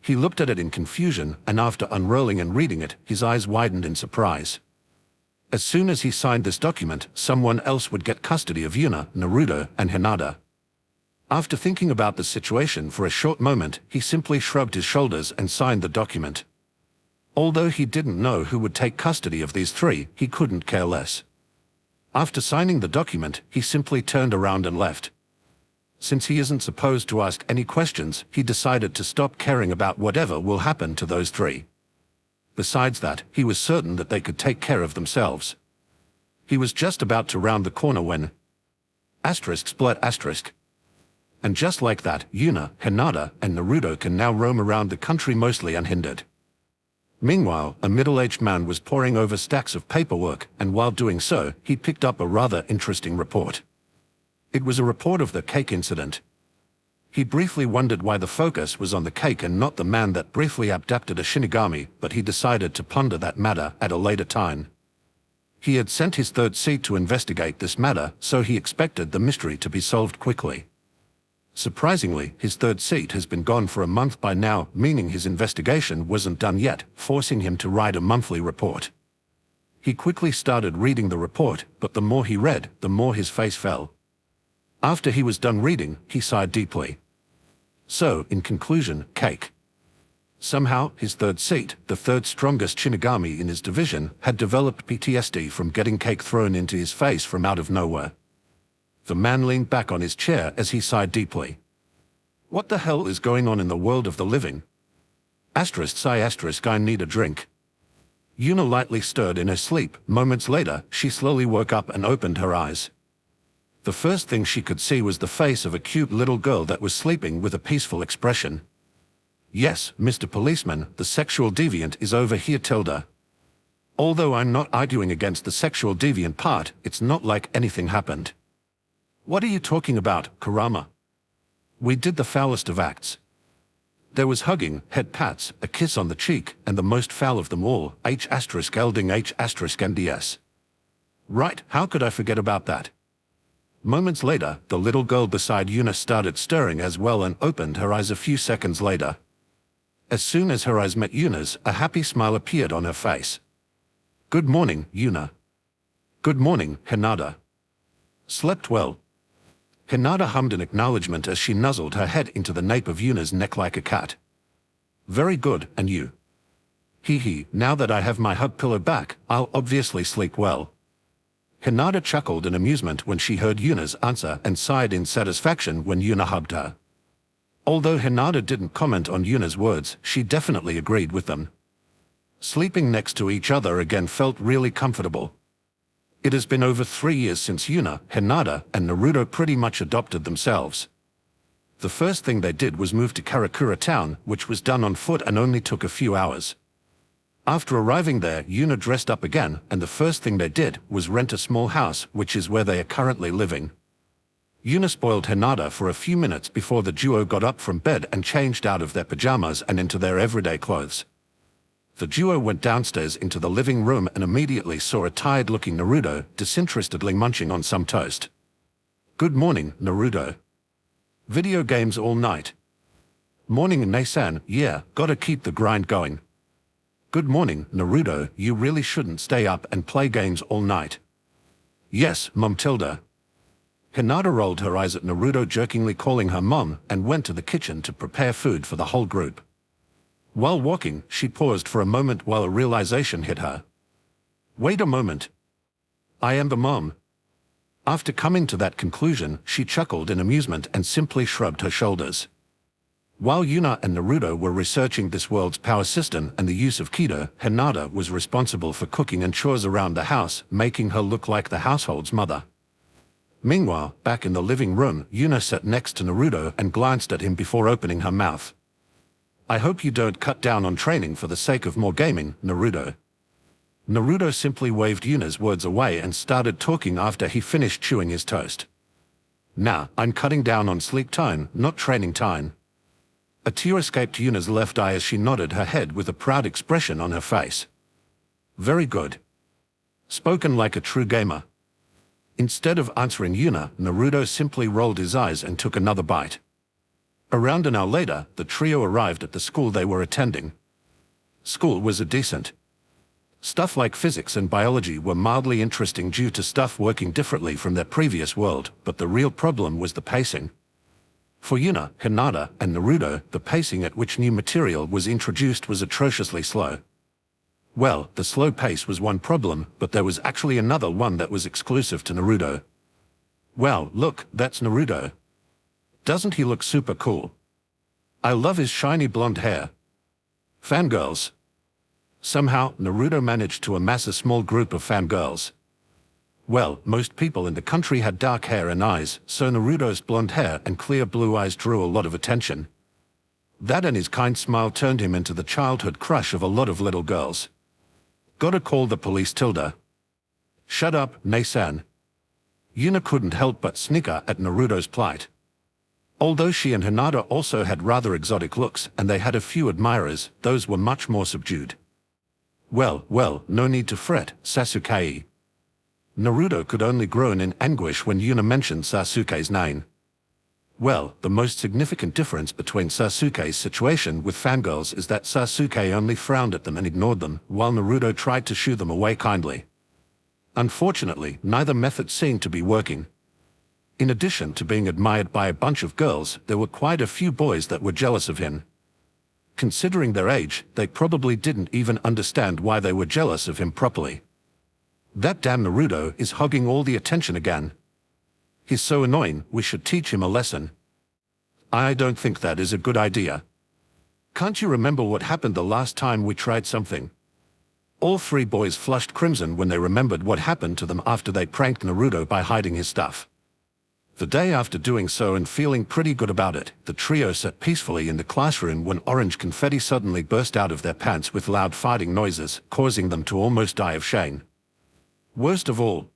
He looked at it in confusion, and after unrolling and reading it, his eyes widened in surprise. As soon as he signed this document, someone else would get custody of Yuna, Naruto, and Hinata. After thinking about the situation for a short moment, he simply shrugged his shoulders and signed the document. Although he didn't know who would take custody of these three, he couldn't care less. After signing the document, he simply turned around and left. Since he isn't supposed to ask any questions, he decided to stop caring about whatever will happen to those three. Besides that, he was certain that they could take care of themselves. He was just about to round the corner when... *split*. And just like that, Yuna, Hinata, and Naruto can now roam around the country mostly unhindered. Meanwhile, a middle-aged man was poring over stacks of paperwork, and while doing so, he picked up a rather interesting report. It was a report of the cake incident. He briefly wondered why the focus was on the cake and not the man that briefly abducted a Shinigami, but he decided to ponder that matter at a later time. He had sent his third seat to investigate this matter, so he expected the mystery to be solved quickly. Surprisingly, his third seat has been gone for a month by now, meaning his investigation wasn't done yet, forcing him to write a monthly report. He quickly started reading the report, but the more he read, the more his face fell. After he was done reading, he sighed deeply. So, in conclusion, cake. Somehow, his third seat, the third strongest Shinigami in his division, had developed PTSD from getting cake thrown into his face from out of nowhere. The man leaned back on his chair as he sighed deeply. What the hell is going on in the world of the living? I need a drink. Yuna lightly stirred in her sleep. Moments later, she slowly woke up and opened her eyes. The first thing she could see was the face of a cute little girl that was sleeping with a peaceful expression. Yes, Mr. Policeman, the sexual deviant is over here, Tilda. Although I'm not arguing against the sexual deviant part, it's not like anything happened. What are you talking about, Kurama? We did the foulest of acts. There was hugging, head pats, a kiss on the cheek, and the most foul of them all, H***NDS. Right, how could I forget about that? Moments later, the little girl beside Yuna started stirring as well and opened her eyes a few seconds later. As soon as her eyes met Yuna's, a happy smile appeared on her face. Good morning, Yuna. Good morning, Hinata. Slept well? Hinata hummed an acknowledgement as she nuzzled her head into the nape of Yuna's neck like a cat. Very good, and you? Hee, now that I have my hug pillow back, I'll obviously sleep well. Hinata chuckled in amusement when she heard Yuna's answer and sighed in satisfaction when Yuna hugged her. Although Hinata didn't comment on Yuna's words, she definitely agreed with them. Sleeping next to each other again felt really comfortable. It has been over 3 years since Yuna, Hinata, and Naruto pretty much adopted themselves. The first thing they did was move to Karakura town, which was done on foot and only took a few hours. After arriving there, Yuna dressed up again, and the first thing they did was rent a small house, which is where they are currently living. Yuna spoiled Hinata for a few minutes before the duo got up from bed and changed out of their pajamas and into their everyday clothes. The duo went downstairs into the living room and immediately saw a tired-looking Naruto disinterestedly munching on some toast. Good morning, Naruto. Video games all night. Morning, Nasan, yeah, gotta keep the grind going. Good morning, Naruto, you really shouldn't stay up and play games all night. Yes, Mom Tilda. Hinata rolled her eyes at Naruto jokingly calling her mom and went to the kitchen to prepare food for the whole group. While walking, she paused for a moment while a realization hit her. Wait a moment. I am the mom. After coming to that conclusion, she chuckled in amusement and simply shrugged her shoulders. While Yuna and Naruto were researching this world's power system and the use of Kido, Hinata was responsible for cooking and chores around the house, making her look like the household's mother. Meanwhile, back in the living room, Yuna sat next to Naruto and glanced at him before opening her mouth. I hope you don't cut down on training for the sake of more gaming, Naruto. Naruto simply waved Yuna's words away and started talking after he finished chewing his toast. Nah, I'm cutting down on sleep time, not training time. A tear escaped Yuna's left eye as she nodded her head with a proud expression on her face. Very good. Spoken like a true gamer. Instead of answering Yuna, Naruto simply rolled his eyes and took another bite. Around an hour later, the trio arrived at the school they were attending. School was a decent. Stuff like physics and biology were mildly interesting due to stuff working differently from their previous world, but the real problem was the pacing. For Yuna, Hinata, and Naruto, the pacing at which new material was introduced was atrociously slow. Well, the slow pace was one problem, but there was actually another one that was exclusive to Naruto. Wow, look, that's Naruto. Doesn't he look super cool? I love his shiny blonde hair. Fangirls. Somehow, Naruto managed to amass a small group of fangirls. Well, most people in the country had dark hair and eyes, so Naruto's blonde hair and clear blue eyes drew a lot of attention. That and his kind smile turned him into the childhood crush of a lot of little girls. Gotta call the police, Tilda. Shut up, Nasan. Yuna couldn't help but snicker at Naruto's plight. Although she and Hinata also had rather exotic looks and they had a few admirers, those were much more subdued. Well, no need to fret, Sasuke. Naruto could only groan in anguish when Yuna mentioned Sasuke's name. Well, the most significant difference between Sasuke's situation with fangirls is that Sasuke only frowned at them and ignored them, while Naruto tried to shoo them away kindly. Unfortunately, neither method seemed to be working. In addition to being admired by a bunch of girls, there were quite a few boys that were jealous of him. Considering their age, they probably didn't even understand why they were jealous of him properly. That damn Naruto is hogging all the attention again. He's so annoying, we should teach him a lesson. I don't think that is a good idea. Can't you remember what happened the last time we tried something? All three boys flushed crimson when they remembered what happened to them after they pranked Naruto by hiding his stuff. The day after doing so and feeling pretty good about it, the trio sat peacefully in the classroom when orange confetti suddenly burst out of their pants with loud fighting noises, causing them to almost die of shame. Worst of all,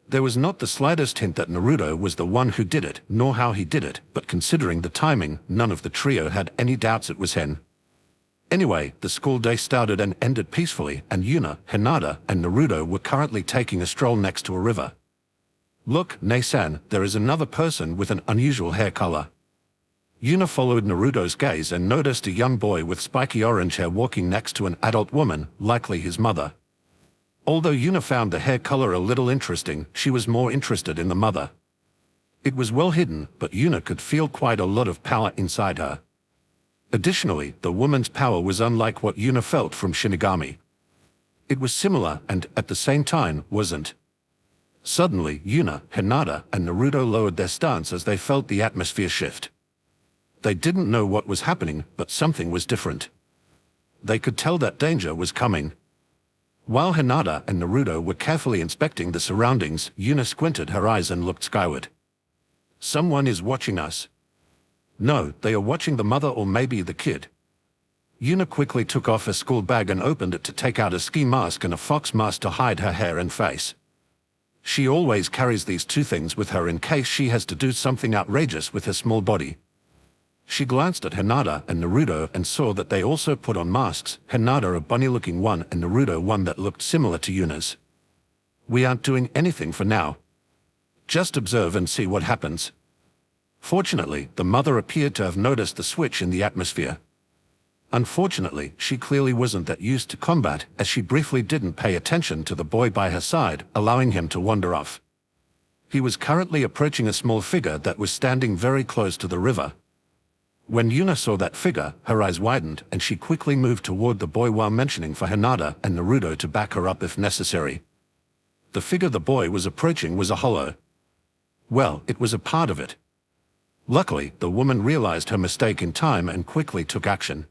there was not the slightest hint that Naruto was the one who did it, nor how he did it, but considering the timing, none of the trio had any doubts it was him. Anyway, the school day started and ended peacefully, and Yuna, Hinata, and Naruto were currently taking a stroll next to a river. Look, Nei-san, there is another person with an unusual hair color. Yuna followed Naruto's gaze and noticed a young boy with spiky orange hair walking next to an adult woman, likely his mother. Although Yuna found the hair color a little interesting, she was more interested in the mother. It was well hidden, but Yuna could feel quite a lot of power inside her. Additionally, the woman's power was unlike what Yuna felt from Shinigami. It was similar and, at the same time, wasn't. Suddenly, Yuna, Hinata, and Naruto lowered their stance as they felt the atmosphere shift. They didn't know what was happening, but something was different. They could tell that danger was coming. While Hinata and Naruto were carefully inspecting the surroundings, Yuna squinted her eyes and looked skyward. Someone is watching us. No, they are watching the mother or maybe the kid. Yuna quickly took off her school bag and opened it to take out a ski mask and a fox mask to hide her hair and face. She always carries these two things with her in case she has to do something outrageous with her small body. She glanced at Hinata and Naruto and saw that they also put on masks, Hinata a bunny-looking one and Naruto one that looked similar to Yuna's. We aren't doing anything for now. Just observe and see what happens. Fortunately, the mother appeared to have noticed the switch in the atmosphere. Unfortunately, she clearly wasn't that used to combat, as she briefly didn't pay attention to the boy by her side, allowing him to wander off. He was currently approaching a small figure that was standing very close to the river. When Yuna saw that figure, her eyes widened and she quickly moved toward the boy while mentioning for Hinata and Naruto to back her up if necessary. The figure the boy was approaching was a hollow. Well, it was a part of it. Luckily, the woman realized her mistake in time and quickly took action.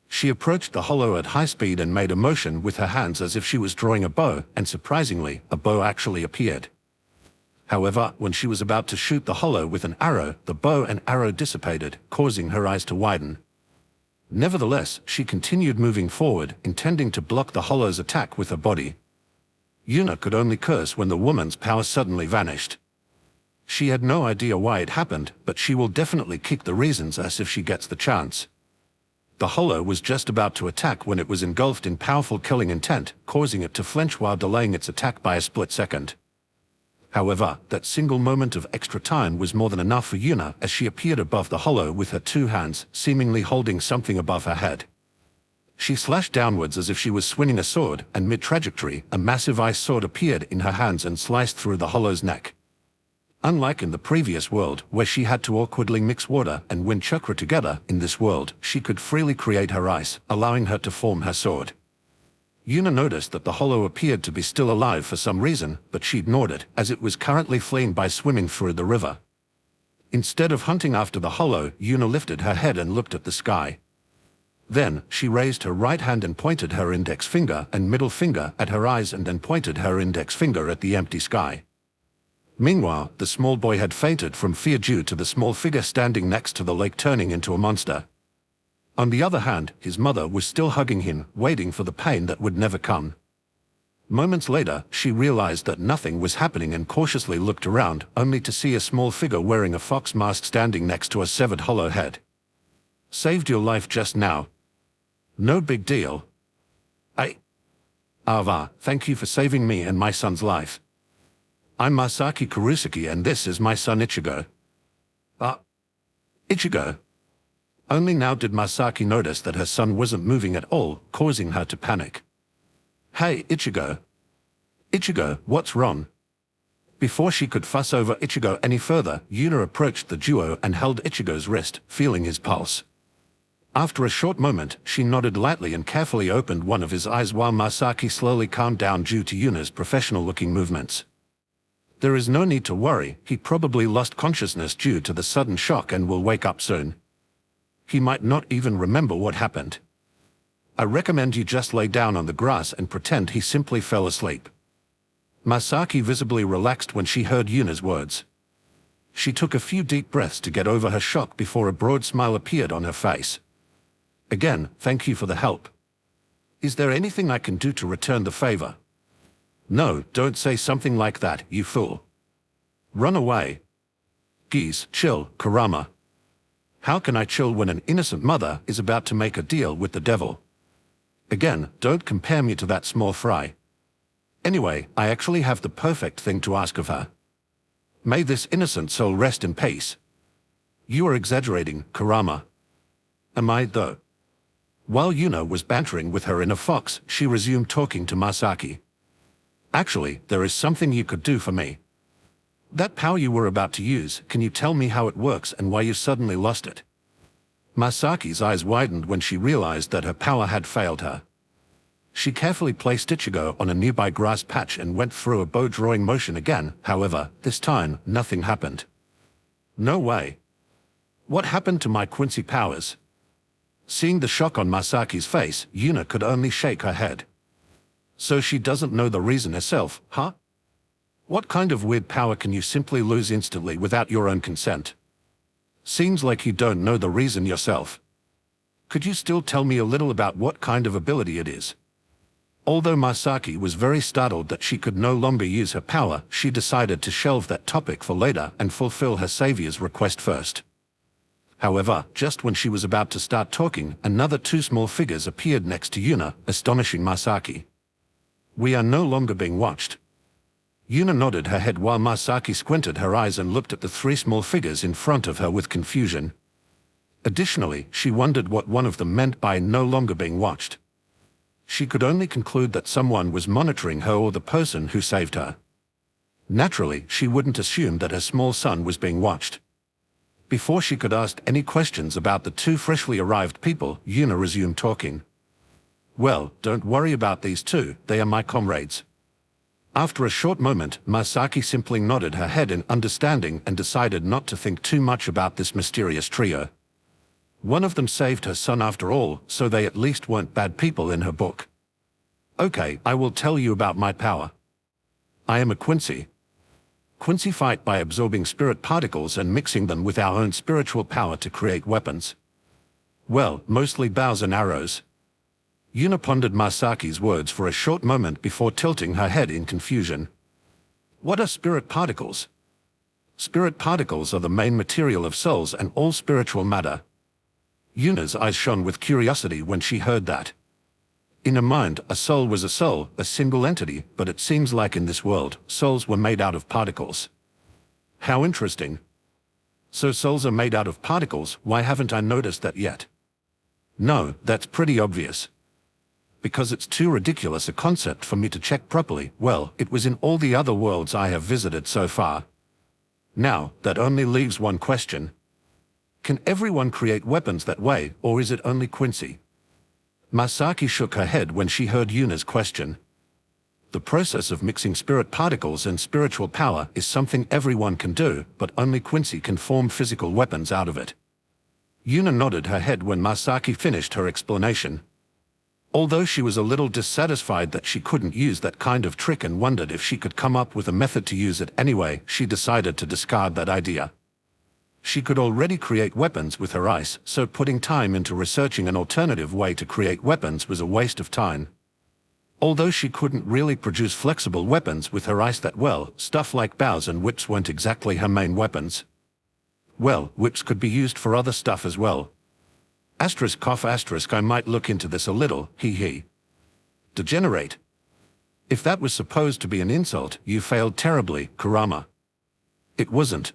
She approached the hollow at high speed and made a motion with her hands as if she was drawing a bow, and surprisingly, a bow actually appeared. However, when she was about to shoot the hollow with an arrow, the bow and arrow dissipated, causing her eyes to widen. Nevertheless, she continued moving forward, intending to block the hollow's attack with her body. Yuna could only curse when the woman's power suddenly vanished. She had no idea why it happened, but she will definitely kick the reasons as if she gets the chance. The hollow was just about to attack when it was engulfed in powerful killing intent, causing it to flinch while delaying its attack by a split second. However, that single moment of extra time was more than enough for Yuna as she appeared above the hollow with her two hands, seemingly holding something above her head. She slashed downwards as if she was swinging a sword, and mid-trajectory, a massive ice sword appeared in her hands and sliced through the hollow's neck. Unlike in the previous world, where she had to awkwardly mix water and wind chakra together, in this world, she could freely create her ice, allowing her to form her sword. Yuna noticed that the hollow appeared to be still alive for some reason, but she ignored it, as it was currently fleeing by swimming through the river. Instead of hunting after the hollow, Yuna lifted her head and looked at the sky. Then, she raised her right hand and pointed her index finger and middle finger at her eyes and then pointed her index finger at the empty sky. Meanwhile, the small boy had fainted from fear due to the small figure standing next to the lake turning into a monster. On the other hand, his mother was still hugging him, waiting for the pain that would never come. Moments later, she realized that nothing was happening and cautiously looked around, only to see a small figure wearing a fox mask standing next to a severed hollow head. Saved your life just now. No big deal. Ava, thank you for saving me and my son's life. I'm Masaki Kurosaki and this is my son Ichigo. Ah, Ichigo. Only now did Masaki notice that her son wasn't moving at all, causing her to panic. Hey, Ichigo. Ichigo, what's wrong? Before she could fuss over Ichigo any further, Yuna approached the duo and held Ichigo's wrist, feeling his pulse. After a short moment, she nodded lightly and carefully opened one of his eyes while Masaki slowly calmed down due to Yuna's professional-looking movements. There is no need to worry, he probably lost consciousness due to the sudden shock and will wake up soon. He might not even remember what happened. I recommend you just lay down on the grass and pretend he simply fell asleep. Masaki visibly relaxed when she heard Yuna's words. She took a few deep breaths to get over her shock before a broad smile appeared on her face. Again, thank you for the help. Is there anything I can do to return the favor? No, don't say something like that, you fool. Run away. Geez, chill, Kurama. How can I chill when an innocent mother is about to make a deal with the devil? Again, don't compare me to that small fry. Anyway, I actually have the perfect thing to ask of her. May this innocent soul rest in peace. You are exaggerating, Kurama. Am I, though? While Yuna was bantering with her inner fox, she resumed talking to Masaki. Actually, there is something you could do for me. That power you were about to use, can you tell me how it works and why you suddenly lost it? Masaki's eyes widened when she realized that her power had failed her. She carefully placed Ichigo on a nearby grass patch and went through a bow drawing motion again, however, this time, nothing happened. No way. What happened to my Quincy powers? Seeing the shock on Masaki's face, Yuna could only shake her head. So she doesn't know the reason herself, huh? What kind of weird power can you simply lose instantly without your own consent? Seems like you don't know the reason yourself. Could you still tell me a little about what kind of ability it is? Although Masaki was very startled that she could no longer use her power, she decided to shelve that topic for later and fulfill her savior's request first. However, just when she was about to start talking, another two small figures appeared next to Yuna, astonishing Masaki. We are no longer being watched. Yuna nodded her head while Masaki squinted her eyes and looked at the three small figures in front of her with confusion. Additionally, she wondered what one of them meant by no longer being watched. She could only conclude that someone was monitoring her or the person who saved her. Naturally, she wouldn't assume that her small son was being watched. Before she could ask any questions about the two freshly arrived people, Yuna resumed talking. Well, don't worry about these two, they are my comrades. After a short moment, Masaki simply nodded her head in understanding and decided not to think too much about this mysterious trio. One of them saved her son after all, so they at least weren't bad people in her book. Okay, I will tell you about my power. I am a Quincy. Quincy fight by absorbing spirit particles and mixing them with our own spiritual power to create weapons. Well, mostly bows and arrows. Yuna pondered Masaki's words for a short moment before tilting her head in confusion. What are spirit particles? Spirit particles are the main material of souls and all spiritual matter. Yuna's eyes shone with curiosity when she heard that. In her mind, a soul was a soul, a single entity, but it seems like in this world, souls were made out of particles. How interesting. So souls are made out of particles, why haven't I noticed that yet? No, that's pretty obvious. Because it's too ridiculous a concept for me to check properly. Well, it was in all the other worlds I have visited so far. Now, that only leaves one question. Can everyone create weapons that way, or is it only Quincy? Masaki shook her head when she heard Yuna's question. The process of mixing spirit particles and spiritual power is something everyone can do, but only Quincy can form physical weapons out of it. Yuna nodded her head when Masaki finished her explanation. Although she was a little dissatisfied that she couldn't use that kind of trick and wondered if she could come up with a method to use it anyway, she decided to discard that idea. She could already create weapons with her ice, so putting time into researching an alternative way to create weapons was a waste of time. Although she couldn't really produce flexible weapons with her ice that well, stuff like bows and whips weren't exactly her main weapons. Well, whips could be used for other stuff as well. **** I might look into this a little, hee. Degenerate. If that was supposed to be an insult, you failed terribly, Kurama. It wasn't.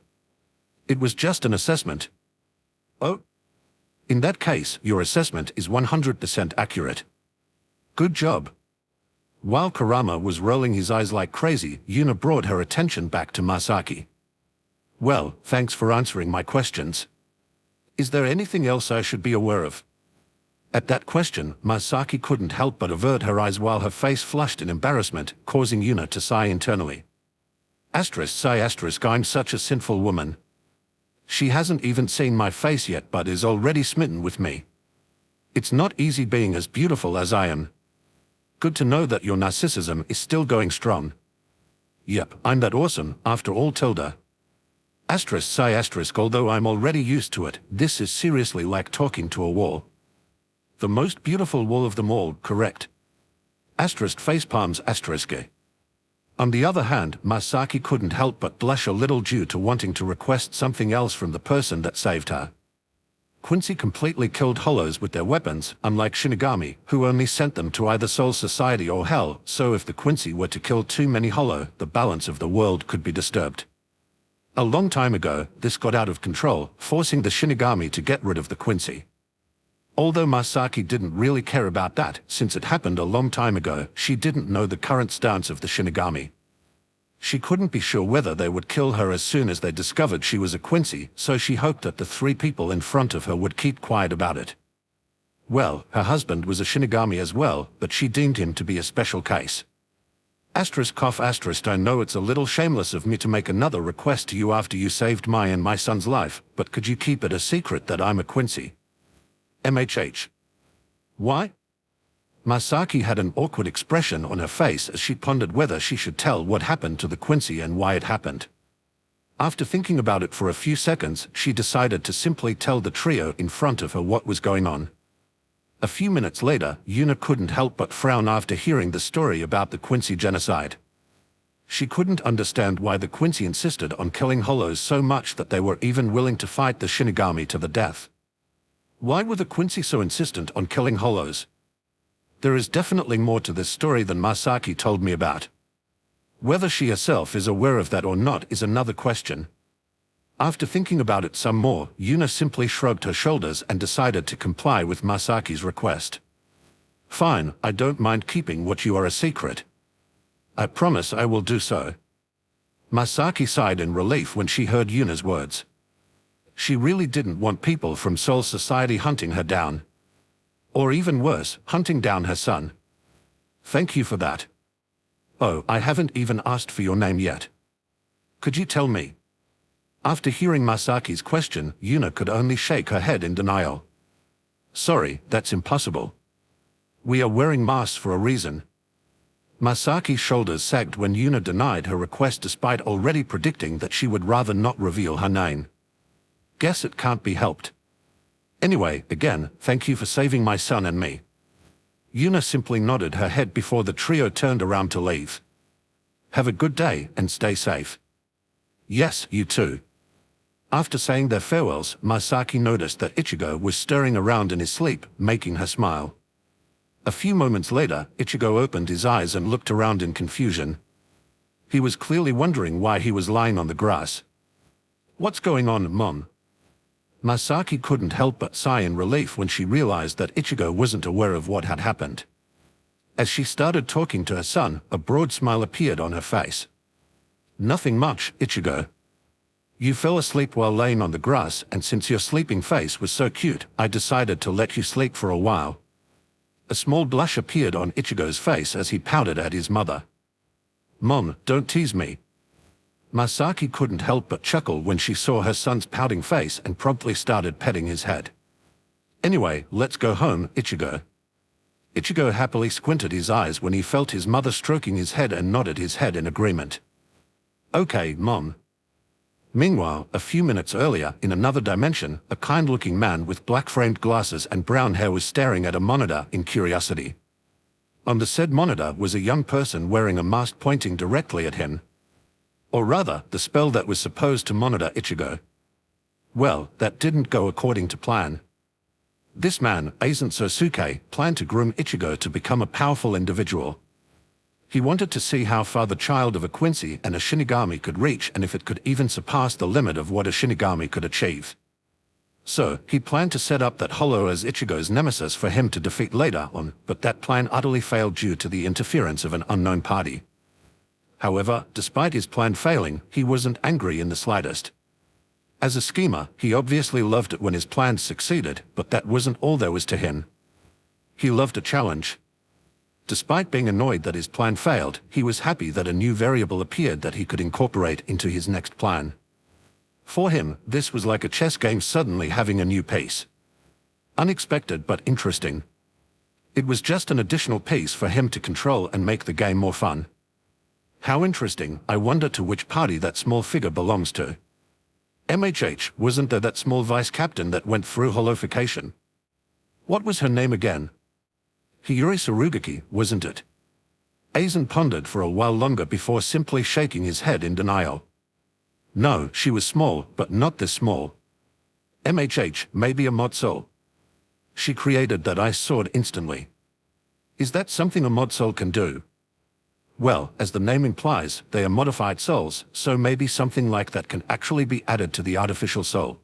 It was just an assessment. Oh. In that case, your assessment is 100% accurate. Good job. While Kurama was rolling his eyes like crazy, Yuna brought her attention back to Masaki. Well, thanks for answering my questions. Is there anything else I should be aware of? At that question, Masaki couldn't help but avert her eyes while her face flushed in embarrassment, causing Yuna to sigh internally. I'm such a sinful woman. She hasn't even seen my face yet but is already smitten with me. It's not easy being as beautiful as I am. Good to know that your narcissism is still going strong. Yep, I'm that awesome, after all tilde. Although I'm already used to it, this is seriously like talking to a wall. The most beautiful wall of them all, correct? Facepalms. On the other hand, Masaki couldn't help but blush a little due to wanting to request something else from the person that saved her. Quincy completely killed Hollows with their weapons, unlike Shinigami, who only sent them to either Soul Society or Hell, so if the Quincy were to kill too many Hollow, the balance of the world could be disturbed. A long time ago, this got out of control, forcing the Shinigami to get rid of the Quincy. Although Masaki didn't really care about that, since it happened a long time ago, she didn't know the current stance of the Shinigami. She couldn't be sure whether they would kill her as soon as they discovered she was a Quincy, so she hoped that the three people in front of her would keep quiet about it. Well, her husband was a Shinigami as well, but she deemed him to be a special case. I know it's a little shameless of me to make another request to you after you saved my and my son's life, but could you keep it a secret that I'm a Quincy? MHH. Why? Masaki had an awkward expression on her face as she pondered whether she should tell what happened to the Quincy and why it happened. After thinking about it for a few seconds, she decided to simply tell the trio in front of her what was going on. A few minutes later, Yuna couldn't help but frown after hearing the story about the Quincy genocide. She couldn't understand why the Quincy insisted on killing Hollows so much that they were even willing to fight the Shinigami to the death. Why were the Quincy so insistent on killing Hollows? There is definitely more to this story than Masaki told me about. Whether she herself is aware of that or not is another question. After thinking about it some more, Yuna simply shrugged her shoulders and decided to comply with Masaki's request. Fine, I don't mind keeping what you are a secret. I promise I will do so. Masaki sighed in relief when she heard Yuna's words. She really didn't want people from Soul Society hunting her down. Or even worse, hunting down her son. Thank you for that. Oh, I haven't even asked for your name yet. Could you tell me? After hearing Masaki's question, Yuna could only shake her head in denial. Sorry, that's impossible. We are wearing masks for a reason. Masaki's shoulders sagged when Yuna denied her request despite already predicting that she would rather not reveal her name. Guess it can't be helped. Anyway, again, thank you for saving my son and me. Yuna simply nodded her head before the trio turned around to leave. Have a good day and stay safe. Yes, you too. After saying their farewells, Masaki noticed that Ichigo was stirring around in his sleep, making her smile. A few moments later, Ichigo opened his eyes and looked around in confusion. He was clearly wondering why he was lying on the grass. What's going on, Mom? Masaki couldn't help but sigh in relief when she realized that Ichigo wasn't aware of what had happened. As she started talking to her son, a broad smile appeared on her face. Nothing much, Ichigo. You fell asleep while laying on the grass, and since your sleeping face was so cute, I decided to let you sleep for a while. A small blush appeared on Ichigo's face as he pouted at his mother. Mom, don't tease me. Masaki couldn't help but chuckle when she saw her son's pouting face and promptly started petting his head. Anyway, let's go home, Ichigo. Ichigo happily squinted his eyes when he felt his mother stroking his head and nodded his head in agreement. Okay, Mom. Meanwhile, a few minutes earlier, in another dimension, a kind-looking man with black-framed glasses and brown hair was staring at a monitor in curiosity. On the said monitor was a young person wearing a mask pointing directly at him. Or rather, the spell that was supposed to monitor Ichigo. Well, that didn't go according to plan. This man, Aizen, planned to groom Ichigo to become a powerful individual. He wanted to see how far the child of a Quincy and a Shinigami could reach and if it could even surpass the limit of what a Shinigami could achieve. So, he planned to set up that Hollow as Ichigo's nemesis for him to defeat later on, but that plan utterly failed due to the interference of an unknown party. However, despite his plan failing, he wasn't angry in the slightest. As a schemer, he obviously loved it when his plans succeeded, but that wasn't all there was to him. He loved a challenge. Despite being annoyed that his plan failed, he was happy that a new variable appeared that he could incorporate into his next plan. For him, this was like a chess game suddenly having a new piece. Unexpected but interesting. It was just an additional piece for him to control and make the game more fun. How interesting, I wonder to which party that small figure belongs to. Wasn't there that small vice captain that went through holification? What was her name again? Hiyuri Surugaki, wasn't it? Aizen pondered for a while longer before simply shaking his head in denial. No, she was small, but not this small. Maybe a mod soul. She created that ice sword instantly. Is that something a mod soul can do? Well, as the name implies, they are modified souls, so maybe something like that can actually be added to the artificial soul.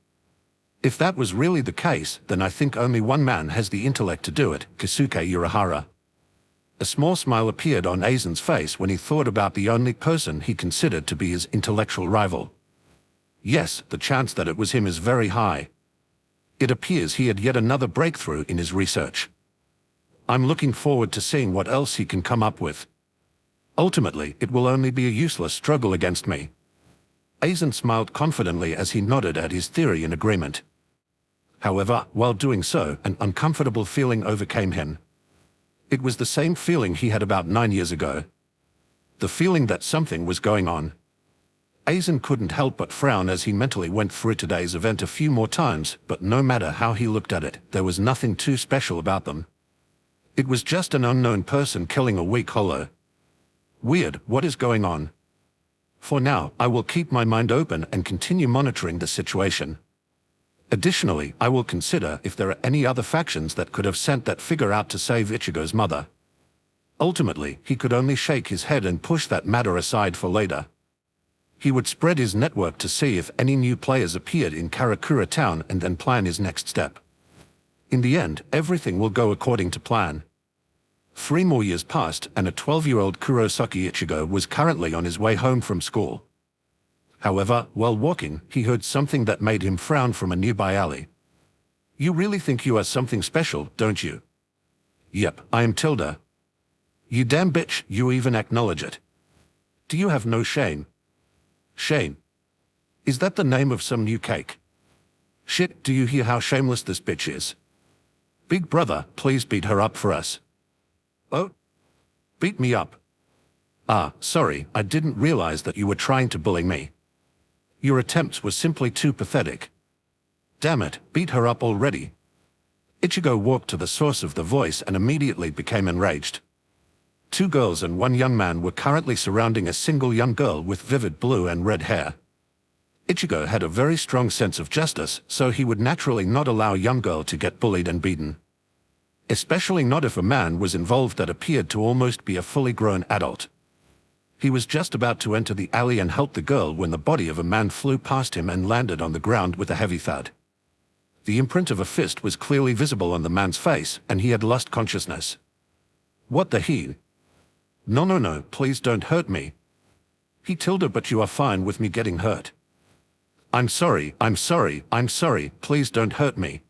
If that was really the case, then I think only one man has the intellect to do it, Kisuke Urahara. A small smile appeared on Aizen's face when he thought about the only person he considered to be his intellectual rival. Yes, the chance that it was him is very high. It appears he had yet another breakthrough in his research. I'm looking forward to seeing what else he can come up with. Ultimately, it will only be a useless struggle against me. Aizen smiled confidently as he nodded at his theory in agreement. However, while doing so, an uncomfortable feeling overcame him. It was the same feeling he had about 9 years ago. The feeling that something was going on. Aizen couldn't help but frown as he mentally went through today's event a few more times, but no matter how he looked at it, there was nothing too special about them. It was just an unknown person killing a weak Hollow. Weird, what is going on? For now, I will keep my mind open and continue monitoring the situation. Additionally, I will consider if there are any other factions that could have sent that figure out to save Ichigo's mother. Ultimately, he could only shake his head and push that matter aside for later. He would spread his network to see if any new players appeared in Karakura town and then plan his next step. In the end, everything will go according to plan. 3 more years passed, and a 12-year-old Kurosaki Ichigo was currently on his way home from school. However, while walking, he heard something that made him frown from a nearby alley. You really think you are something special, don't you? Yep, I am Tilda. You damn bitch, you even acknowledge it. Do you have no shame? Shame? Is that the name of some new cake? Shit, do you hear how shameless this bitch is? Big brother, please beat her up for us. Oh? Beat me up? Ah, sorry, I didn't realize that you were trying to bully me. Your attempts were simply too pathetic. Damn it, beat her up already. Ichigo walked to the source of the voice and immediately became enraged. 2 girls and 1 young man were currently surrounding a single young girl with vivid blue and red hair. Ichigo had a very strong sense of justice, so he would naturally not allow a young girl to get bullied and beaten. Especially not if a man was involved that appeared to almost be a fully grown adult. He was just about to enter the alley and help the girl when the body of a man flew past him and landed on the ground with a heavy thud. The imprint of a fist was clearly visible on the man's face, and he had lost consciousness. What the hell? No, please don't hurt me. He Tilda, but you are fine with me getting hurt. I'm sorry, please don't hurt me.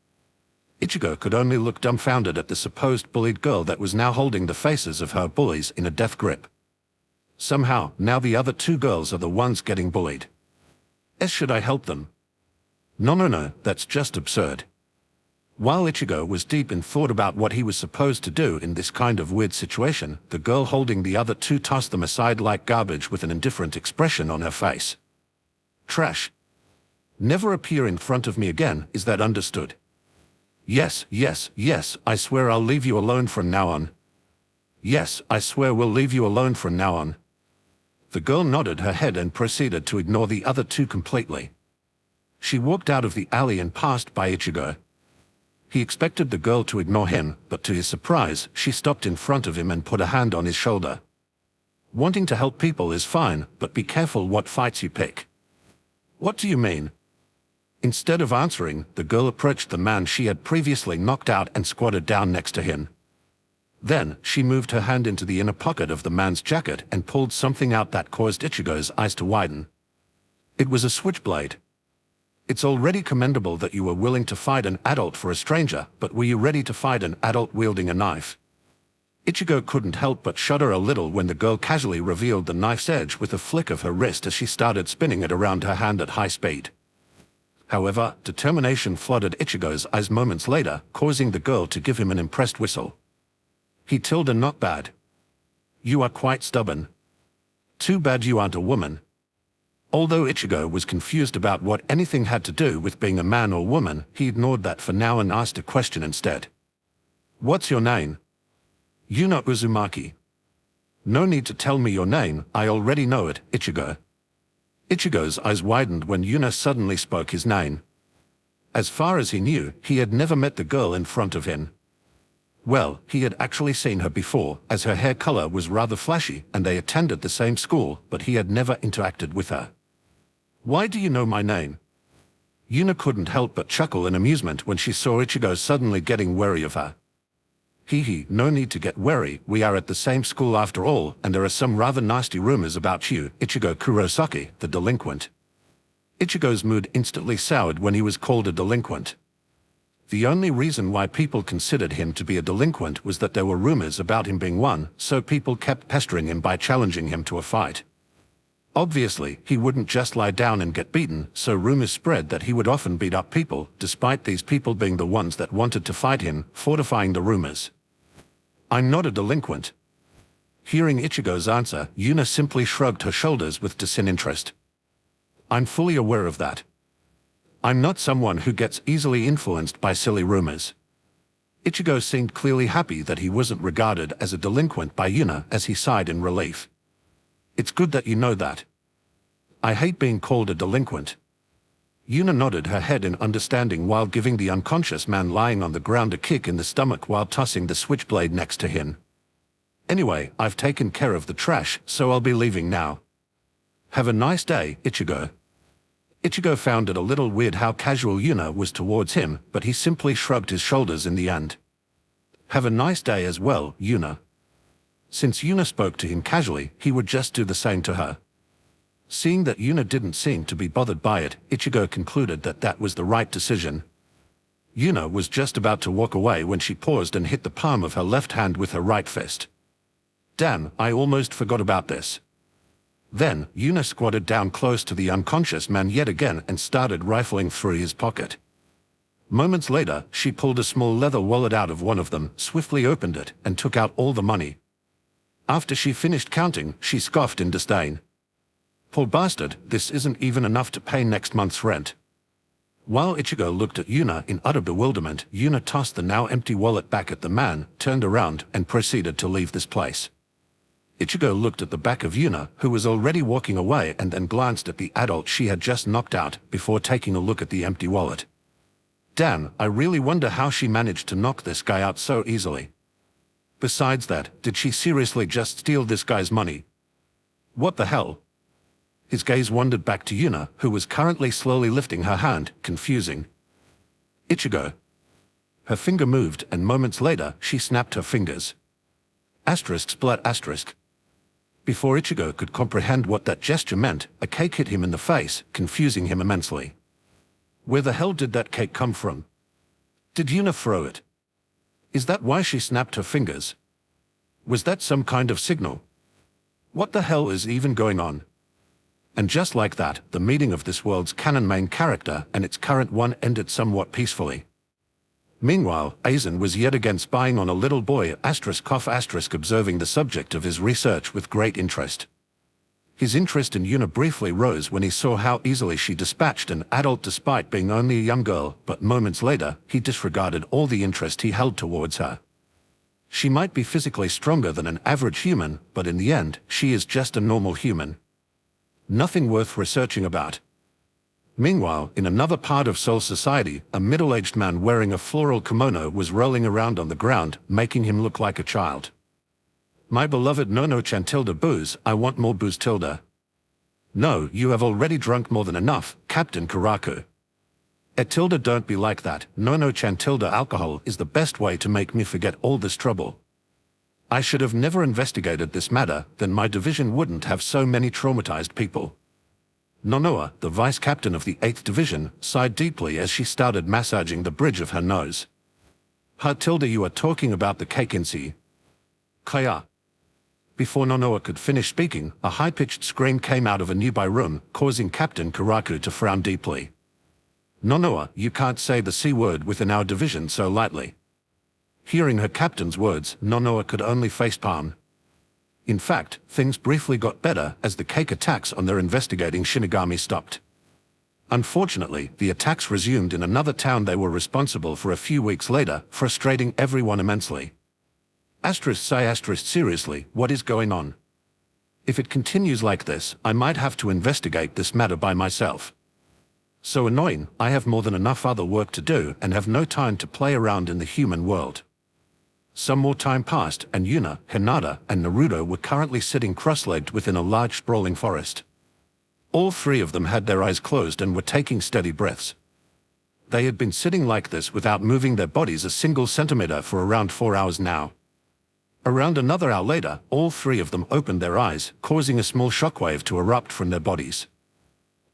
Ichigo could only look dumbfounded at the supposed bullied girl that was now holding the faces of her bullies in a death grip. Somehow, now the other 2 girls are the ones getting bullied. Should I help them? No, that's just absurd. While Ichigo was deep in thought about what he was supposed to do in this kind of weird situation, the girl holding the other 2 tossed them aside like garbage with an indifferent expression on her face. Trash. Never appear in front of me again, is that understood? Yes, I swear I'll leave you alone from now on. Yes, I swear we'll leave you alone from now on. The girl nodded her head and proceeded to ignore the other 2 completely. She walked out of the alley and passed by Ichigo. He expected the girl to ignore him, but to his surprise, she stopped in front of him and put a hand on his shoulder. Wanting to help people is fine, but be careful what fights you pick. What do you mean? Instead of answering, the girl approached the man she had previously knocked out and squatted down next to him. Then, she moved her hand into the inner pocket of the man's jacket and pulled something out that caused Ichigo's eyes to widen. It was a switchblade. It's already commendable that you were willing to fight an adult for a stranger, but were you ready to fight an adult wielding a knife? Ichigo couldn't help but shudder a little when the girl casually revealed the knife's edge with a flick of her wrist as she started spinning it around her hand at high speed. However, determination flooded Ichigo's eyes moments later, causing the girl to give him an impressed whistle. He told her not bad. You are quite stubborn. Too bad you aren't a woman. Although Ichigo was confused about what anything had to do with being a man or woman, he ignored that for now and asked a question instead. What's your name? Yuna Uzumaki. No need to tell me your name, I already know it, Ichigo. Ichigo's eyes widened when Yuna suddenly spoke his name. As far as he knew, he had never met the girl in front of him. Well, he had actually seen her before, as her hair color was rather flashy and they attended the same school, but he had never interacted with her. Why do you know my name? Yuna couldn't help but chuckle in amusement when she saw Ichigo suddenly getting wary of her. Hee, no need to get wary, we are at the same school after all, and there are some rather nasty rumors about you, Ichigo Kurosaki, the delinquent. Ichigo's mood instantly soured when he was called a delinquent. The only reason why people considered him to be a delinquent was that there were rumors about him being one, so people kept pestering him by challenging him to a fight. Obviously, he wouldn't just lie down and get beaten, so rumors spread that he would often beat up people, despite these people being the ones that wanted to fight him, fortifying the rumors. I'm not a delinquent. Hearing Ichigo's answer, Yuna simply shrugged her shoulders with disinterest. I'm fully aware of that. I'm not someone who gets easily influenced by silly rumors. Ichigo seemed clearly happy that he wasn't regarded as a delinquent by Yuna as he sighed in relief. It's good that you know that. I hate being called a delinquent. Yuna nodded her head in understanding while giving the unconscious man lying on the ground a kick in the stomach while tossing the switchblade next to him. Anyway, I've taken care of the trash, so I'll be leaving now. Have a nice day, Ichigo. Ichigo found it a little weird how casual Yuna was towards him, but he simply shrugged his shoulders in the end. Have a nice day as well, Yuna. Since Yuna spoke to him casually, he would just do the same to her. Seeing that Yuna didn't seem to be bothered by it, Ichigo concluded that that was the right decision. Yuna was just about to walk away when she paused and hit the palm of her left hand with her right fist. Damn, I almost forgot about this. Then, Yuna squatted down close to the unconscious man yet again and started rifling through his pocket. Moments later, she pulled a small leather wallet out of one of them, swiftly opened it, and took out all the money. After she finished counting, she scoffed in disdain. Poor bastard, this isn't even enough to pay next month's rent. While Ichigo looked at Yuna in utter bewilderment, Yuna tossed the now empty wallet back at the man, turned around, and proceeded to leave this place. Ichigo looked at the back of Yuna, who was already walking away, and then glanced at the adult she had just knocked out, before taking a look at the empty wallet. Damn, I really wonder how she managed to knock this guy out so easily. Besides that, did she seriously just steal this guy's money? What the hell? His gaze wandered back to Yuna, who was currently slowly lifting her hand, confusing. Ichigo. Her finger moved, and moments later, she snapped her fingers. Asterisk splat asterisk. Before Ichigo could comprehend what that gesture meant, a cake hit him in the face, confusing him immensely. Where the hell did that cake come from? Did Yuna throw it? Is that why she snapped her fingers? Was that some kind of signal? What the hell is even going on? And just like that, the meeting of this world's canon main character and its current one ended somewhat peacefully. Meanwhile, Aizen was yet again spying on a little boy, observing the subject of his research with great interest. His interest in Yuna briefly rose when he saw how easily she dispatched an adult despite being only a young girl, but moments later, he disregarded all the interest he held towards her. She might be physically stronger than an average human, but in the end, she is just a normal human. Nothing worth researching about. Meanwhile, in another part of Soul Society, a middle-aged man wearing a floral kimono was rolling around on the ground, making him look like a child. My beloved Nono-chan tilde booze, I want more booze tilde. No, you have already drunk more than enough, Captain Karaku. Tilde don't be like that, Nono-chan tilde alcohol is the best way to make me forget all this trouble. I should have never investigated this matter, then my division wouldn't have so many traumatized people. Nonoa, the vice captain of the 8th Division, sighed deeply as she started massaging the bridge of her nose. Tilde, you are talking about the Keikensi. Kaya. Before Nonoa could finish speaking, a high-pitched scream came out of a nearby room, causing Captain Karaku to frown deeply. Nonoa, you can't say the C word within our division so lightly. Hearing her captain's words, Nonoa could only facepalm. In fact, things briefly got better as the Keik attacks on their investigating Shinigami stopped. Unfortunately, the attacks resumed in another town they were responsible for a few weeks later, frustrating everyone immensely. Seriously, what is going on? If it continues like this, I might have to investigate this matter by myself. So annoying, I have more than enough other work to do and have no time to play around in the human world. Some more time passed, and Yuna, Hinata, and Naruto were currently sitting cross-legged within a large sprawling forest. All three of them had their eyes closed and were taking steady breaths. They had been sitting like this without moving their bodies a single centimeter for around 4 hours now. Around another hour later, all three of them opened their eyes, causing a small shockwave to erupt from their bodies.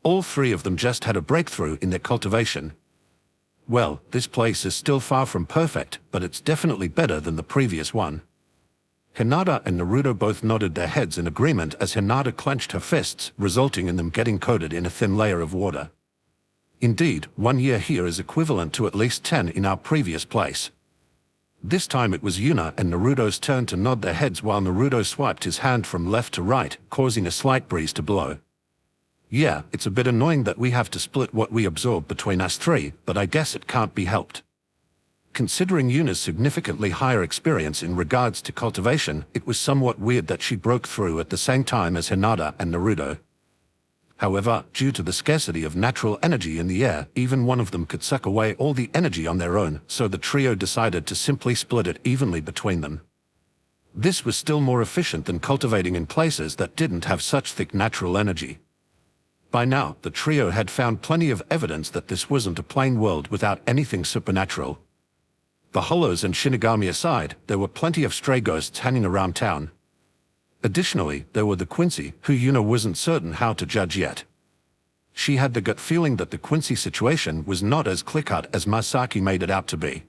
All three of them just had a breakthrough in their cultivation. Well, this place is still far from perfect, but it's definitely better than the previous one. Hinata and Naruto both nodded their heads in agreement as Hinata clenched her fists, resulting in them getting coated in a thin layer of water. Indeed, 1 year here is equivalent to at least 10 in our previous place. This time it was Yuna and Naruto's turn to nod their heads while Naruto swiped his hand from left to right, causing a slight breeze to blow. Yeah, it's a bit annoying that we have to split what we absorb between us three, but I guess it can't be helped. Considering Yuna's significantly higher experience in regards to cultivation, it was somewhat weird that she broke through at the same time as Hinata and Naruto. However, due to the scarcity of natural energy in the air, even one of them could suck away all the energy on their own, so the trio decided to simply split it evenly between them. This was still more efficient than cultivating in places that didn't have such thick natural energy. By now, the trio had found plenty of evidence that this wasn't a plain world without anything supernatural. The hollows and Shinigami aside, there were plenty of stray ghosts hanging around town. Additionally, there were the Quincy, who Yuna wasn't certain how to judge yet. She had the gut feeling that the Quincy situation was not as clear-cut as Masaki made it out to be.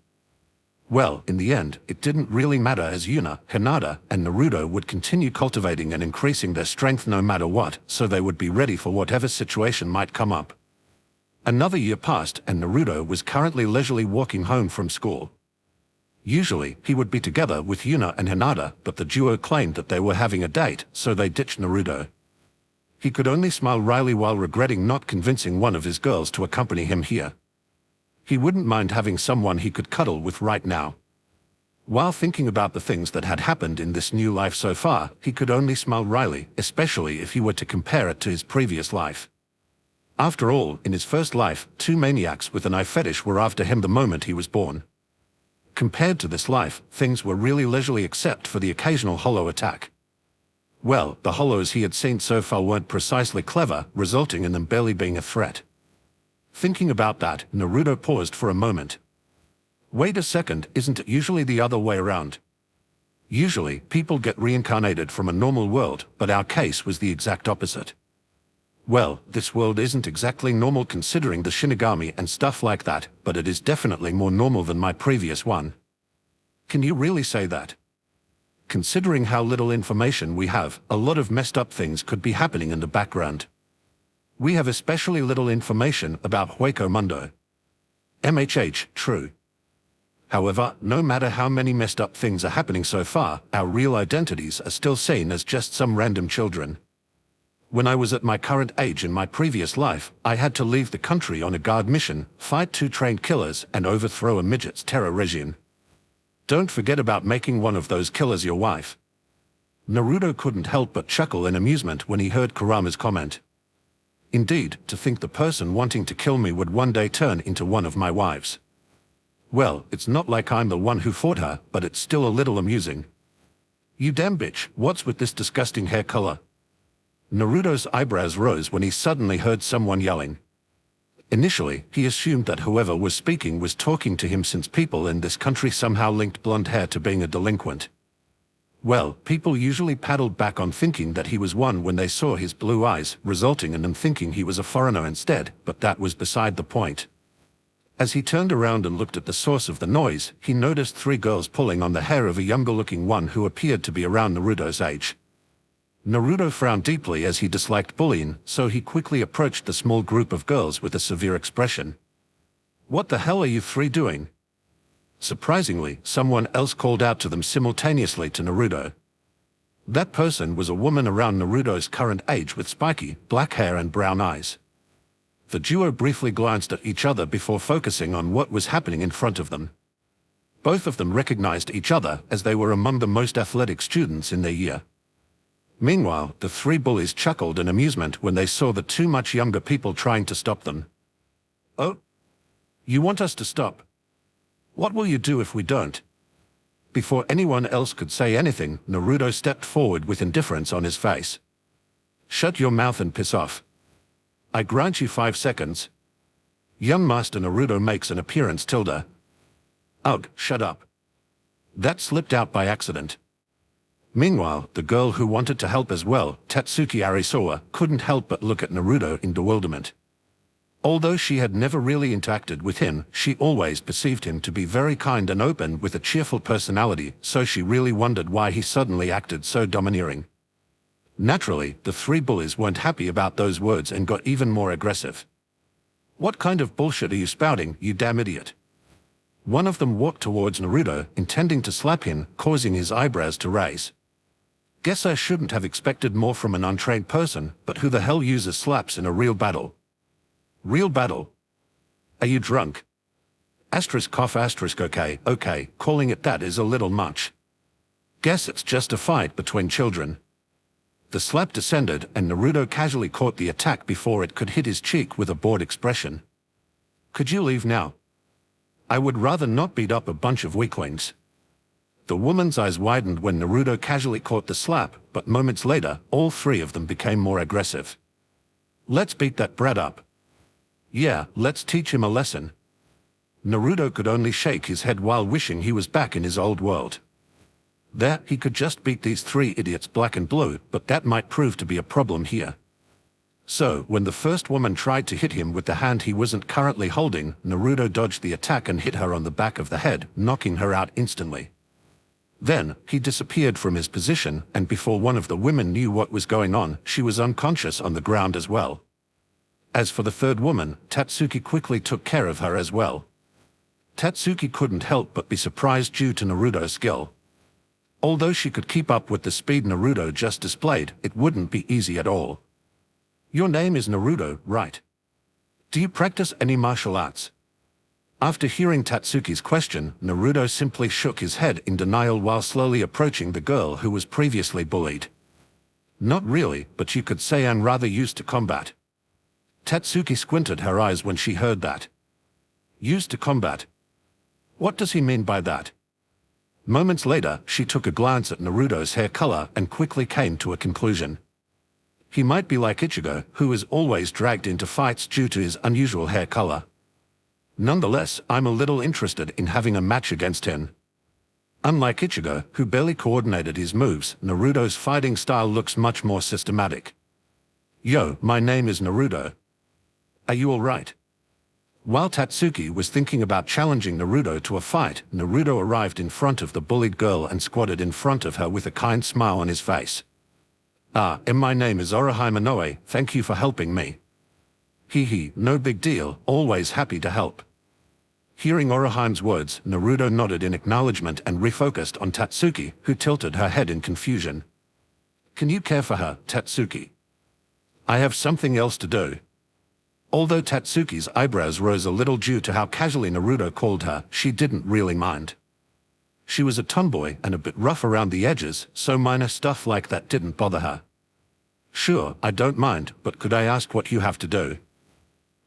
Well, in the end, it didn't really matter as Yuna, Hinata, and Naruto would continue cultivating and increasing their strength no matter what, so they would be ready for whatever situation might come up. Another year passed and Naruto was currently leisurely walking home from school. Usually, he would be together with Yuna and Hinata, but the duo claimed that they were having a date, so they ditched Naruto. He could only smile wryly while regretting not convincing one of his girls to accompany him here. He wouldn't mind having someone he could cuddle with right now. While thinking about the things that had happened in this new life so far, he could only smile wryly, especially if he were to compare it to his previous life. After all, in his first life, 2 maniacs with an eye fetish were after him the moment he was born. Compared to this life, things were really leisurely except for the occasional hollow attack. Well, the hollows he had seen so far weren't precisely clever, resulting in them barely being a threat. Thinking about that, Naruto paused for a moment. Wait a second, isn't it usually the other way around? Usually, people get reincarnated from a normal world, but our case was the exact opposite. Well, this world isn't exactly normal considering the Shinigami and stuff like that, but it is definitely more normal than my previous one. Can you really say that? Considering how little information we have, a lot of messed up things could be happening in the background. We have especially little information about Hueco Mundo. True. However, no matter how many messed up things are happening so far, our real identities are still seen as just some random children. When I was at my current age in my previous life, I had to leave the country on a guard mission, fight 2 trained killers, and overthrow a midget's terror regime. Don't forget about making one of those killers your wife. Naruto couldn't help but chuckle in amusement when he heard Kurama's comment. Indeed, to think the person wanting to kill me would one day turn into one of my wives. Well, it's not like I'm the one who fought her, but it's still a little amusing. You damn bitch, what's with this disgusting hair color? Naruto's eyebrows rose when he suddenly heard someone yelling. Initially, he assumed that whoever was speaking was talking to him since people in this country somehow linked blonde hair to being a delinquent. Well, people usually paddled back on thinking that he was one when they saw his blue eyes, resulting in them thinking he was a foreigner instead, but that was beside the point. As he turned around and looked at the source of the noise, he noticed 3 girls pulling on the hair of a younger-looking one who appeared to be around Naruto's age. Naruto frowned deeply as he disliked bullying, so he quickly approached the small group of girls with a severe expression. "What the hell are you 3 doing?" Surprisingly, someone else called out to them simultaneously to Naruto. That person was a woman around Naruto's current age with spiky, black hair and brown eyes. The duo briefly glanced at each other before focusing on what was happening in front of them. Both of them recognized each other as they were among the most athletic students in their year. Meanwhile, the 3 bullies chuckled in amusement when they saw the 2 much younger people trying to stop them. "Oh? You want us to stop? What will you do if we don't?" Before anyone else could say anything, Naruto stepped forward with indifference on his face. "Shut your mouth and piss off. I grant you 5 seconds. Young Master Naruto makes an appearance. Ugh, shut up." That slipped out by accident. Meanwhile, the girl who wanted to help as well, Tatsuki Arisawa, couldn't help but look at Naruto in bewilderment. Although she had never really interacted with him, she always perceived him to be very kind and open with a cheerful personality, so she really wondered why he suddenly acted so domineering. Naturally, the 3 bullies weren't happy about those words and got even more aggressive. "What kind of bullshit are you spouting, you damn idiot?" One of them walked towards Naruto, intending to slap him, causing his eyebrows to raise. "Guess I shouldn't have expected more from an untrained person, but who the hell uses slaps in a real battle?" "Real battle? Are you drunk?" Okay, calling it that is a little much. Guess it's just a fight between children. The slap descended and Naruto casually caught the attack before it could hit his cheek with a bored expression. "Could you leave now? I would rather not beat up a bunch of weaklings." The woman's eyes widened when Naruto casually caught the slap, but moments later, all 3 of them became more aggressive. "Let's beat that brat up. Yeah, let's teach him a lesson." Naruto could only shake his head while wishing he was back in his old world. There, he could just beat these 3 idiots black and blue, but that might prove to be a problem here. So, when the first woman tried to hit him with the hand he wasn't currently holding, Naruto dodged the attack and hit her on the back of the head, knocking her out instantly. Then, he disappeared from his position, and before one of the women knew what was going on, she was unconscious on the ground as well. As for the 3rd woman, Tatsuki quickly took care of her as well. Tatsuki couldn't help but be surprised due to Naruto's skill. Although she could keep up with the speed Naruto just displayed, it wouldn't be easy at all. "Your name is Naruto, right? Do you practice any martial arts?" After hearing Tatsuki's question, Naruto simply shook his head in denial while slowly approaching the girl who was previously bullied. "Not really, but you could say I'm rather used to combat." Tatsuki squinted her eyes when she heard that. "Used to combat? What does he mean by that?" Moments later, she took a glance at Naruto's hair color and quickly came to a conclusion. He might be like Ichigo, who is always dragged into fights due to his unusual hair color. Nonetheless, I'm a little interested in having a match against him. Unlike Ichigo, who barely coordinated his moves, Naruto's fighting style looks much more systematic. "Yo, my name is Naruto. Are you alright?" While Tatsuki was thinking about challenging Naruto to a fight, Naruto arrived in front of the bullied girl and squatted in front of her with a kind smile on his face. My name is Orohime Inoue, thank you for helping me." "Hee, no big deal, always happy to help." Hearing Orohime's words, Naruto nodded in acknowledgement and refocused on Tatsuki, who tilted her head in confusion. "Can you care for her, Tatsuki? I have something else to do." Although Tatsuki's eyebrows rose a little due to how casually Naruto called her, she didn't really mind. She was a tomboy and a bit rough around the edges, so minor stuff like that didn't bother her. "Sure, I don't mind, but could I ask what you have to do?"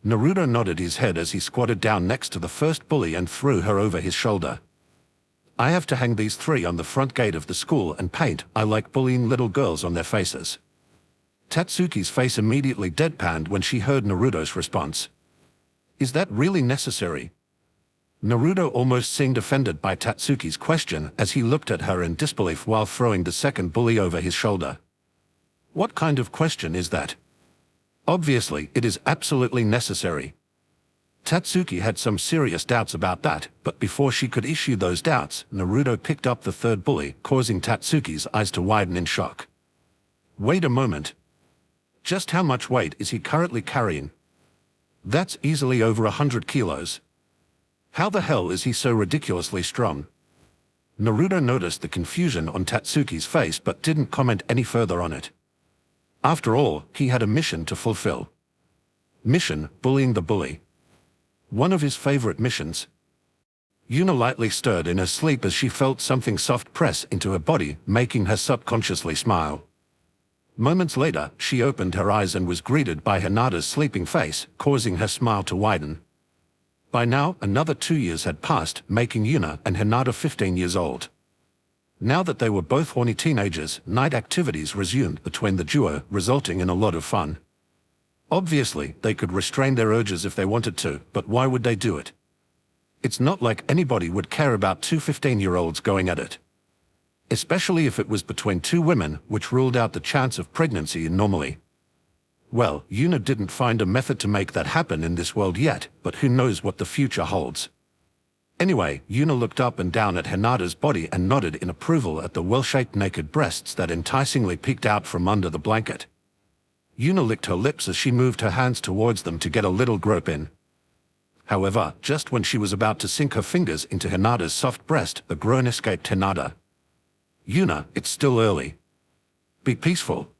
Naruto nodded his head as he squatted down next to the first bully and threw her over his shoulder. I have to hang these 3 on the front gate of the school and paint I like bullying little girls on their faces. Tatsuki's face immediately deadpanned when she heard Naruto's response. Is that really necessary? Naruto almost seemed offended by Tatsuki's question as he looked at her in disbelief while throwing the second bully over his shoulder. What kind of question is that? Obviously, it is absolutely necessary. Tatsuki had some serious doubts about that, but before she could issue those doubts, Naruto picked up the third bully, causing Tatsuki's eyes to widen in shock. Wait a moment. Just how much weight is he currently carrying? That's easily over 100 kilos. How the hell is he so ridiculously strong? Naruto noticed the confusion on Tatsuki's face but didn't comment any further on it. After all, he had a mission to fulfill. Mission: bullying the bully. One of his favorite missions. Yuna lightly stirred in her sleep as she felt something soft press into her body, making her subconsciously smile. Moments later, she opened her eyes and was greeted by Hinata's sleeping face, causing her smile to widen. By now, another 2 years had passed, making Yuna and Hinata 15 years old. Now that they were both horny teenagers, night activities resumed between the duo, resulting in a lot of fun. Obviously, they could restrain their urges if they wanted to, but why would they do it? It's not like anybody would care about 2 15-year-olds going at it. Especially if it was between 2 women, which ruled out the chance of pregnancy normally. Well, Yuna didn't find a method to make that happen in this world yet, but who knows what the future holds. Anyway, Yuna looked up and down at Hinata's body and nodded in approval at the well-shaped naked breasts that enticingly peeked out from under the blanket. Yuna licked her lips as she moved her hands towards them to get a little grope in. However, just when she was about to sink her fingers into Hinata's soft breast, a groan escaped Hinata. Yuna, it's still early. Be peaceful.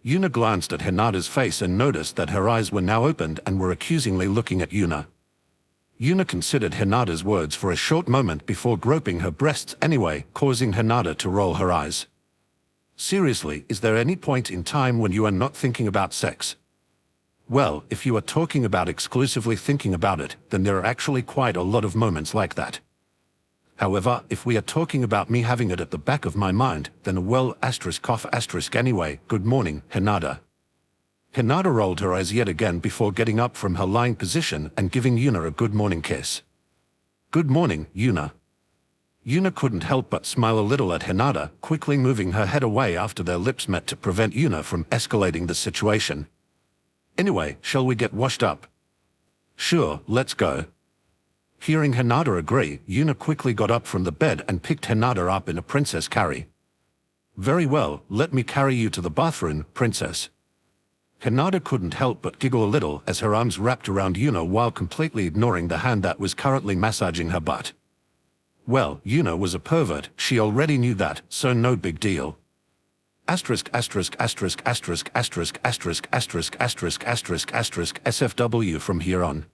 Yuna glanced at Hinata's face and noticed that her eyes were now opened and were accusingly looking at Yuna. Yuna considered Hinata's words for a short moment before groping her breasts anyway, causing Hinata to roll her eyes. Seriously, is there any point in time when you are not thinking about sex? Well, if you are talking about exclusively thinking about it, then there are actually quite a lot of moments like that. However, if we are talking about me having it at the back of my mind, then well *** anyway, good morning, Hinata. Hinata rolled her eyes yet again before getting up from her lying position and giving Yuna a good morning kiss. Good morning, Yuna. Yuna couldn't help but smile a little at Hinata, quickly moving her head away after their lips met to prevent Yuna from escalating the situation. Anyway, shall we get washed up? Sure, let's go. Hearing Hinata agree, Yuna quickly got up from the bed and picked Hinata up in a princess carry. Very well, let me carry you to the bathroom, princess. Hinata couldn't help but giggle a little as her arms wrapped around Yuna while completely ignoring the hand that was currently massaging her butt. Well, Yuna was a pervert, she already knew that, so no big deal. SFW from here on.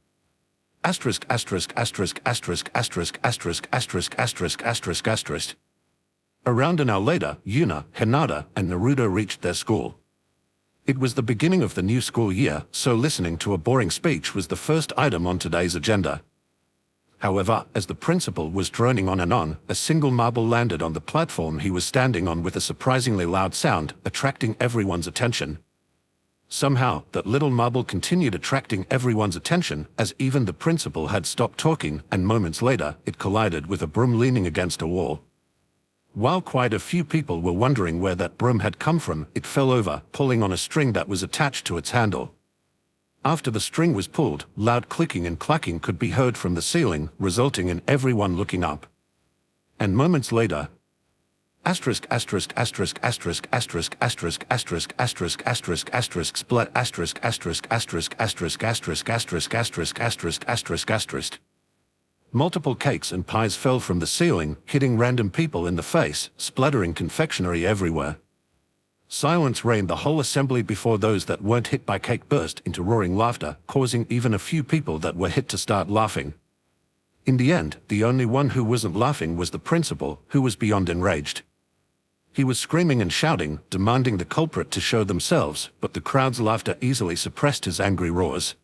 Around an hour later, Yuna, Hinata, and Naruto reached their school. It was the beginning of the new school year, so listening to a boring speech was the first item on today's agenda. However, as the principal was droning on and on, a single marble landed on the platform he was standing on with a surprisingly loud sound, attracting everyone's attention. Somehow, that little marble continued attracting everyone's attention, as even the principal had stopped talking, and moments later, it collided with a broom leaning against a wall. While quite a few people were wondering where that broom had come from, it fell over, pulling on a string that was attached to its handle. After the string was pulled, loud clicking and clacking could be heard from the ceiling, resulting in everyone looking up. And moments later, splat multiple cakes and pies fell from the ceiling, hitting random people in the face, splattering confectionery everywhere. Silence reigned the whole assembly before those that weren't hit by cake burst into roaring laughter, causing even a few people that were hit to start laughing. In the end, the only one who wasn't laughing was the principal, who was beyond enraged. He was screaming and shouting, demanding the culprit to show themselves, but the crowd's laughter easily suppressed his angry roars.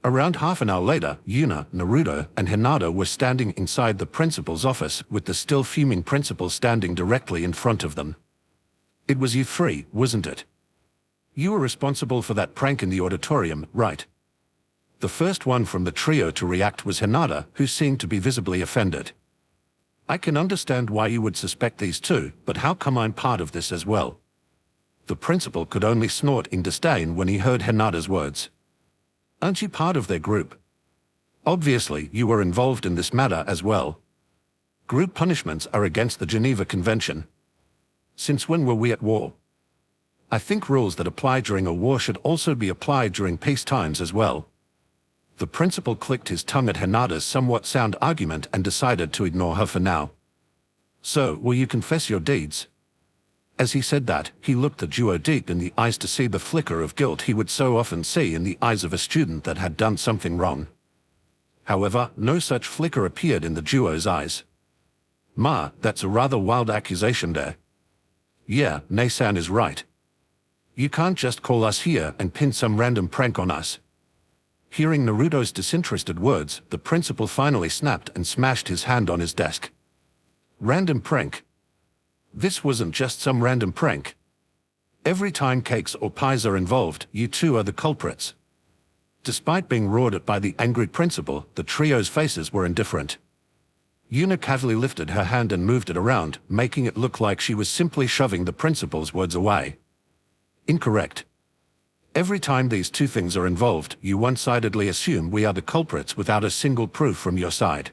Around half an hour later, Yuna, Naruto, and Hinata were standing inside the principal's office with the still fuming principal standing directly in front of them. It was you three, wasn't it? You were responsible for that prank in the auditorium, right? The first one from the trio to react was Hinata, who seemed to be visibly offended. I can understand why you would suspect these two, but how come I'm part of this as well? The principal could only snort in disdain when he heard Hinata's words. Aren't you part of their group? Obviously, you were involved in this matter as well. Group punishments are against the Geneva Convention. Since when were we at war? I think rules that apply during a war should also be applied during peace times as well. The principal clicked his tongue at Hinata's somewhat sound argument and decided to ignore her for now. So, will you confess your deeds? As he said that, he looked the duo deep in the eyes to see the flicker of guilt he would so often see in the eyes of a student that had done something wrong. However, no such flicker appeared in the duo's eyes. Ma, that's a rather wild accusation there. Yeah, Nasan is right. You can't just call us here and pin some random prank on us. Hearing Naruto's disinterested words, the principal finally snapped and smashed his hand on his desk. Random prank? This wasn't just some random prank. Every time cakes or pies are involved, you two are the culprits. Despite being roared at by the angry principal, the trio's faces were indifferent. Yuna casually lifted her hand and moved it around, making it look like she was simply shoving the principal's words away. Incorrect. Every time these two things are involved, you one-sidedly assume we are the culprits without a single proof from your side.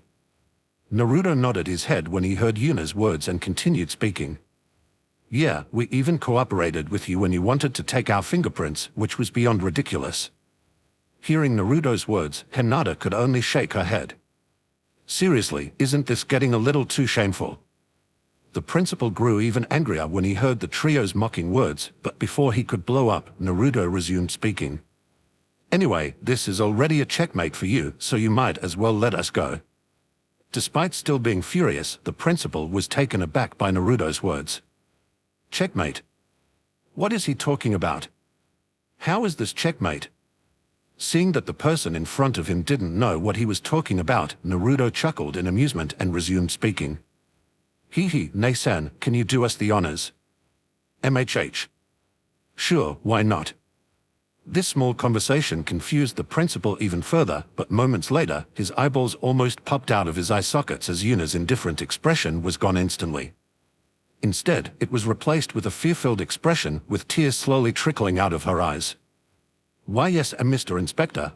Naruto nodded his head when he heard Yuna's words and continued speaking. Yeah, we even cooperated with you when you wanted to take our fingerprints, which was beyond ridiculous. Hearing Naruto's words, Hinata could only shake her head. Seriously, isn't this getting a little too shameful? The principal grew even angrier when he heard the trio's mocking words, but before he could blow up, Naruto resumed speaking. Anyway, this is already a checkmate for you, so you might as well let us go. Despite still being furious, the principal was taken aback by Naruto's words. Checkmate? What is he talking about? How is this checkmate? Seeing that the person in front of him didn't know what he was talking about, Naruto chuckled in amusement and resumed speaking. Hee, Nasan, can you do us the honors? MHH. Sure, why not? This small conversation confused the principal even further, but moments later, his eyeballs almost popped out of his eye sockets as Yuna's indifferent expression was gone instantly. Instead, it was replaced with a fear-filled expression, with tears slowly trickling out of her eyes. Why yes, and Mr. Inspector,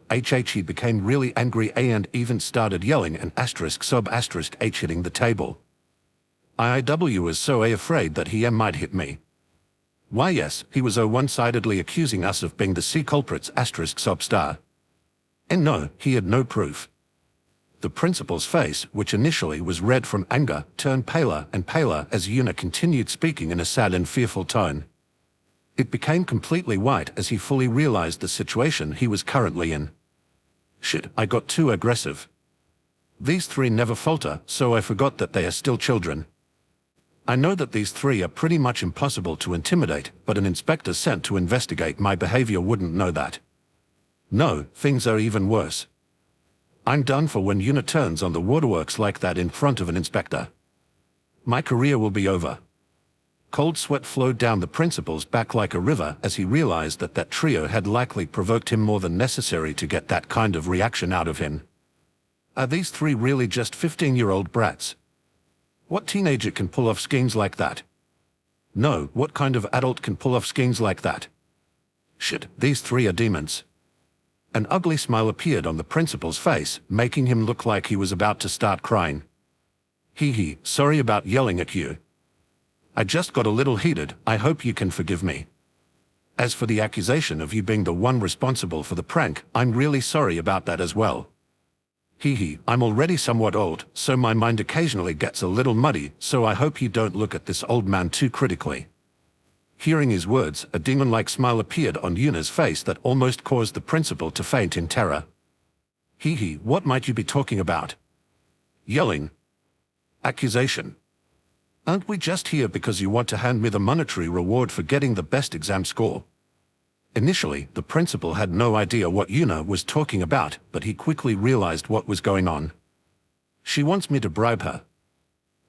he became really angry and even started yelling and *sub*h hitting the table. I was so afraid that he might hit me. Why yes, he was one-sidedly accusing us of being the C culprits *sub*. And no, he had no proof. The principal's face, which initially was red from anger, turned paler and paler as Yuna continued speaking in a sad and fearful tone. It became completely white as he fully realized the situation he was currently in. Shit, I got too aggressive. These three never falter, so I forgot that they are still children. I know that these three are pretty much impossible to intimidate, but an inspector sent to investigate my behavior wouldn't know that. No, things are even worse. I'm done for when Yuna turns on the waterworks like that in front of an inspector. My career will be over. Cold sweat flowed down the principal's back like a river as he realized that that trio had likely provoked him more than necessary to get that kind of reaction out of him. Are these three really just 15-year-old brats? What teenager can pull off schemes like that? No, what kind of adult can pull off schemes like that? Shit, these three are demons. An ugly smile appeared on the principal's face, making him look like he was about to start crying. Hee, sorry about yelling at you. I just got a little heated, I hope you can forgive me. As for the accusation of you being the one responsible for the prank, I'm really sorry about that as well. I'm already somewhat old, so my mind occasionally gets a little muddy, so I hope you don't look at this old man too critically. Hearing his words, a demon-like smile appeared on Yuna's face that almost caused the principal to faint in terror. What might you be talking about? Yelling. Accusation. Aren't we just here because you want to hand me the monetary reward for getting the best exam score? Initially, the principal had no idea what Yuna was talking about, but he quickly realized what was going on. She wants me to bribe her.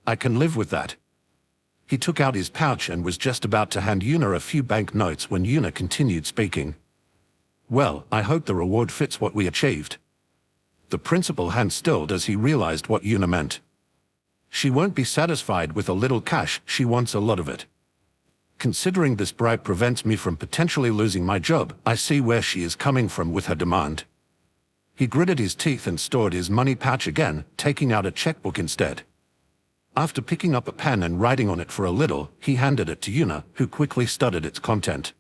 I can live with that. He took out his pouch and was just about to hand Yuna a few banknotes when Yuna continued speaking. Well, I hope the reward fits what we achieved. The principal hand stilled as he realized what Yuna meant. She won't be satisfied with a little cash, she wants a lot of it. Considering this bribe prevents me from potentially losing my job, I see where she is coming from with her demand. He gritted his teeth and stored his money pouch again, taking out a checkbook instead. After picking up a pen and writing on it for a little, he handed it to Yuna, who quickly studied its content.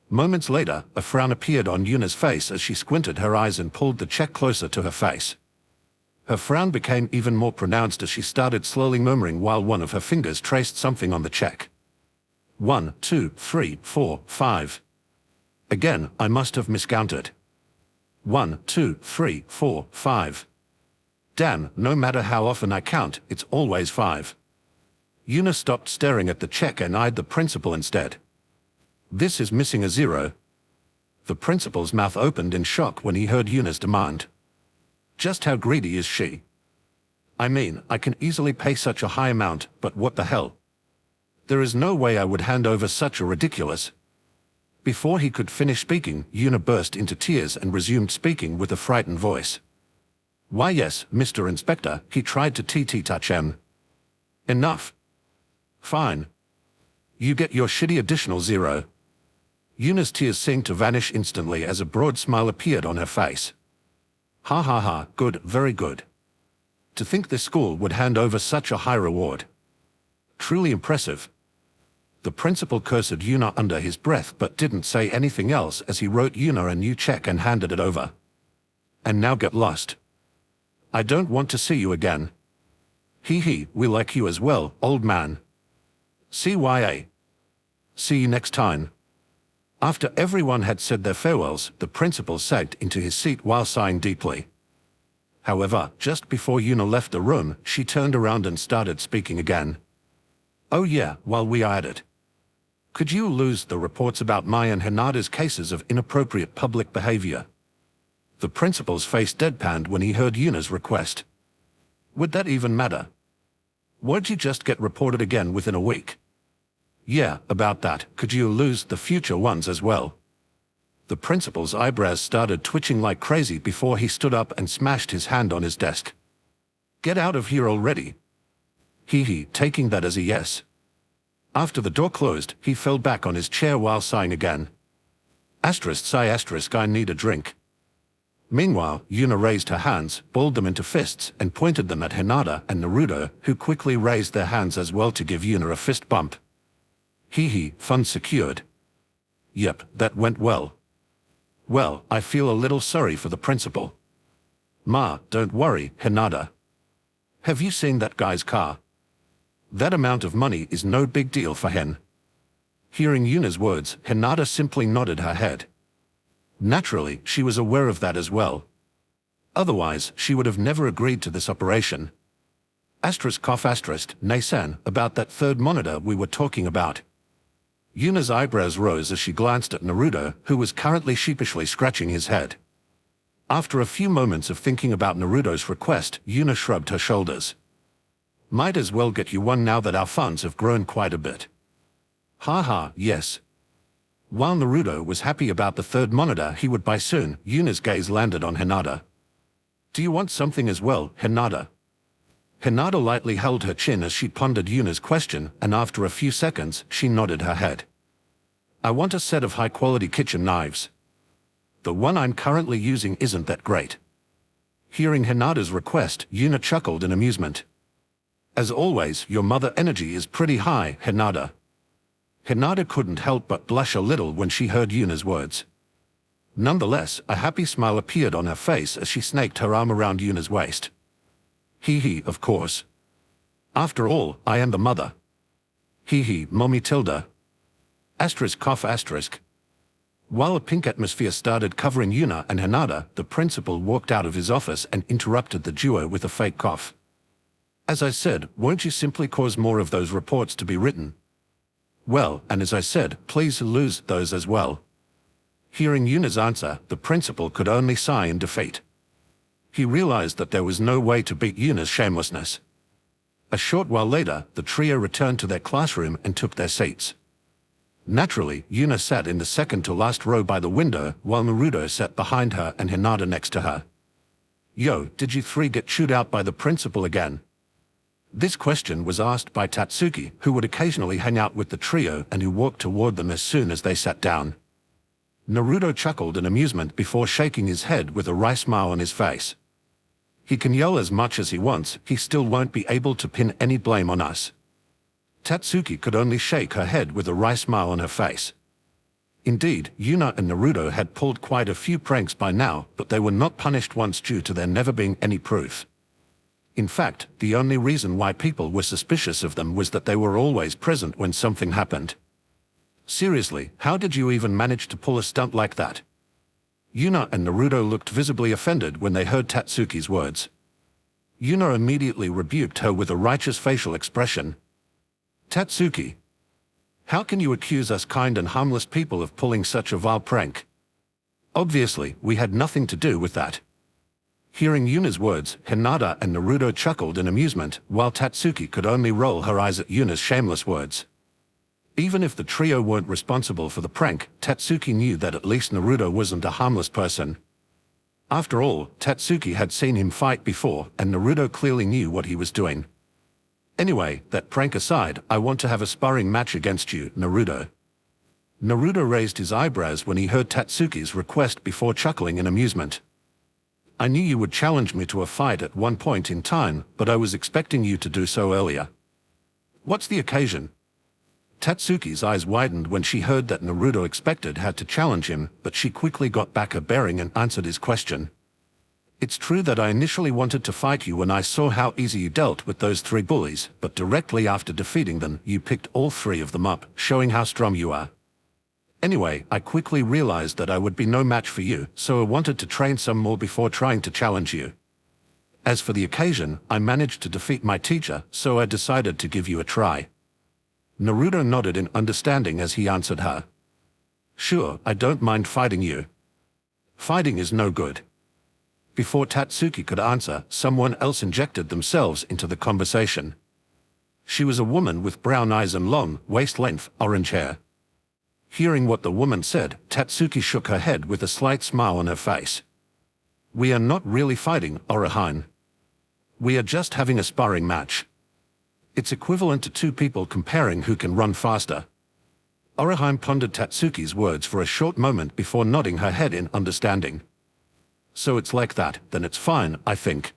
Moments later, a frown appeared on Yuna's face as she squinted her eyes and pulled the check closer to her face. Her frown became even more pronounced as she started slowly murmuring while one of her fingers traced something on the check. 1, 2, 3, 4, 5. Again, I must have miscounted. 1, 2, 3, 4, 5. Damn, no matter how often I count, it's always 5. Yuna stopped staring at the check and eyed the principal instead. This is missing a 0. The principal's mouth opened in shock when he heard Yuna's demand. Just how greedy is she? I mean, I can easily pay such a high amount, but what the hell? There is no way I would hand over such a ridiculous. Before he could finish speaking, Yuna burst into tears and resumed speaking with a frightened voice. Why yes, Mr. Inspector, he tried to touch him. Enough. Fine. You get your shitty additional 0. Yuna's tears seemed to vanish instantly as a broad smile appeared on her face. Ha ha ha, good, very good. To think this school would hand over such a high reward. Truly impressive. The principal cursed Yuna under his breath but didn't say anything else as he wrote Yuna a new check and handed it over. And now get lost. I don't want to see you again. Hee, we like you as well, old man. CYA. See you next time. After everyone had said their farewells, the principal sagged into his seat while sighing deeply. However, just before Yuna left the room, she turned around and started speaking again. Oh yeah, while we are at it. Could you lose the reports about Mai and Hinata's cases of inappropriate public behavior? The principal's face deadpanned when he heard Yuna's request. Would that even matter? Won't you just get reported again within a week? Yeah, about that, could you lose the future ones as well? The principal's eyebrows started twitching like crazy before he stood up and smashed his hand on his desk. Get out of here already. Hee, taking that as a yes. After the door closed, he fell back on his chair while sighing again. Sigh, I need a drink. Meanwhile, Yuna raised her hands, balled them into fists, and pointed them at Hinata and Naruto, who quickly raised their hands as well to give Yuna a fist bump. Hee, funds secured. Yep, that went well. Well, I feel a little sorry for the principal. Ma, don't worry, Hinata. Have you seen that guy's car? That amount of money is no big deal for him. Hearing Yuna's words, Hinata simply nodded her head. Naturally, she was aware of that as well. Otherwise, she would have never agreed to this operation. Nay-san, about that third monitor we were talking about. Yuna's eyebrows rose as she glanced at Naruto, who was currently sheepishly scratching his head. After a few moments of thinking about Naruto's request, Yuna shrugged her shoulders. Might as well get you one now that our funds have grown quite a bit. Ha, yes. While Naruto was happy about the third monitor he would buy soon, Yuna's gaze landed on Hinata. Do you want something as well, Hinata? Hinata lightly held her chin as she pondered Yuna's question, and after a few seconds, she nodded her head. I want a set of high-quality kitchen knives. The one I'm currently using isn't that great. Hearing Hinata's request, Yuna chuckled in amusement. As always, your mother energy is pretty high, Hinata. Hinata couldn't help but blush a little when she heard Yuna's words. Nonetheless, a happy smile appeared on her face as she snaked her arm around Yuna's waist. Hee, of course. After all, I am the mother. Hee, mommy tilde. ***. While a pink atmosphere started covering Yuna and Hinata, the principal walked out of his office and interrupted the duo with a fake cough. As I said, won't you simply cause more of those reports to be written? Well, and as I said, please lose those as well. Hearing Yuna's answer, the principal could only sigh in defeat. He realized that there was no way to beat Yuna's shamelessness. A short while later, the trio returned to their classroom and took their seats. Naturally, Yuna sat in the second-to-last row by the window, while Naruto sat behind her and Hinata next to her. "Yo, did you three get chewed out by the principal again?" This question was asked by Tatsuki, who would occasionally hang out with the trio and who walked toward them as soon as they sat down. Naruto chuckled in amusement before shaking his head with a wry smile on his face. "He can yell as much as he wants, he still won't be able to pin any blame on us." Tatsuki could only shake her head with a wry smile on her face. Indeed, Yuna and Naruto had pulled quite a few pranks by now, but they were not punished once due to there never being any proof. In fact, the only reason why people were suspicious of them was that they were always present when something happened. Seriously, how did you even manage to pull a stunt like that? Yuna and Naruto looked visibly offended when they heard Tatsuki's words. Yuna immediately rebuked her with a righteous facial expression. "Tatsuki, how can you accuse us kind and harmless people of pulling such a vile prank? Obviously, we had nothing to do with that." Hearing Yuna's words, Hinata and Naruto chuckled in amusement, while Tatsuki could only roll her eyes at Yuna's shameless words. Even if the trio weren't responsible for the prank, Tatsuki knew that at least Naruto wasn't a harmless person. After all, Tatsuki had seen him fight before, and Naruto clearly knew what he was doing. "Anyway, that prank aside, I want to have a sparring match against you, Naruto." Naruto raised his eyebrows when he heard Tatsuki's request before chuckling in amusement. "I knew you would challenge me to a fight at one point in time, but I was expecting you to do so earlier. What's the occasion?" Tatsuki's eyes widened when she heard that Naruto expected her to challenge him, but she quickly got back her bearing and answered his question. "It's true that I initially wanted to fight you when I saw how easy you dealt with those three bullies, but directly after defeating them, you picked all three of them up, showing how strong you are. Anyway, I quickly realized that I would be no match for you, so I wanted to train some more before trying to challenge you. As for the occasion, I managed to defeat my teacher, so I decided to give you a try." Naruto nodded in understanding as he answered her. "Sure, I don't mind fighting you. Fighting is no good." Before Tatsuki could answer, someone else injected themselves into the conversation. She was a woman with brown eyes and long, waist-length, orange hair. Hearing what the woman said, Tatsuki shook her head with a slight smile on her face. "We are not really fighting, Orihime. We are just having a sparring match. It's equivalent to two people comparing who can run faster." Orihime pondered Tatsuki's words for a short moment before nodding her head in understanding. "So it's like that, then it's fine, I think."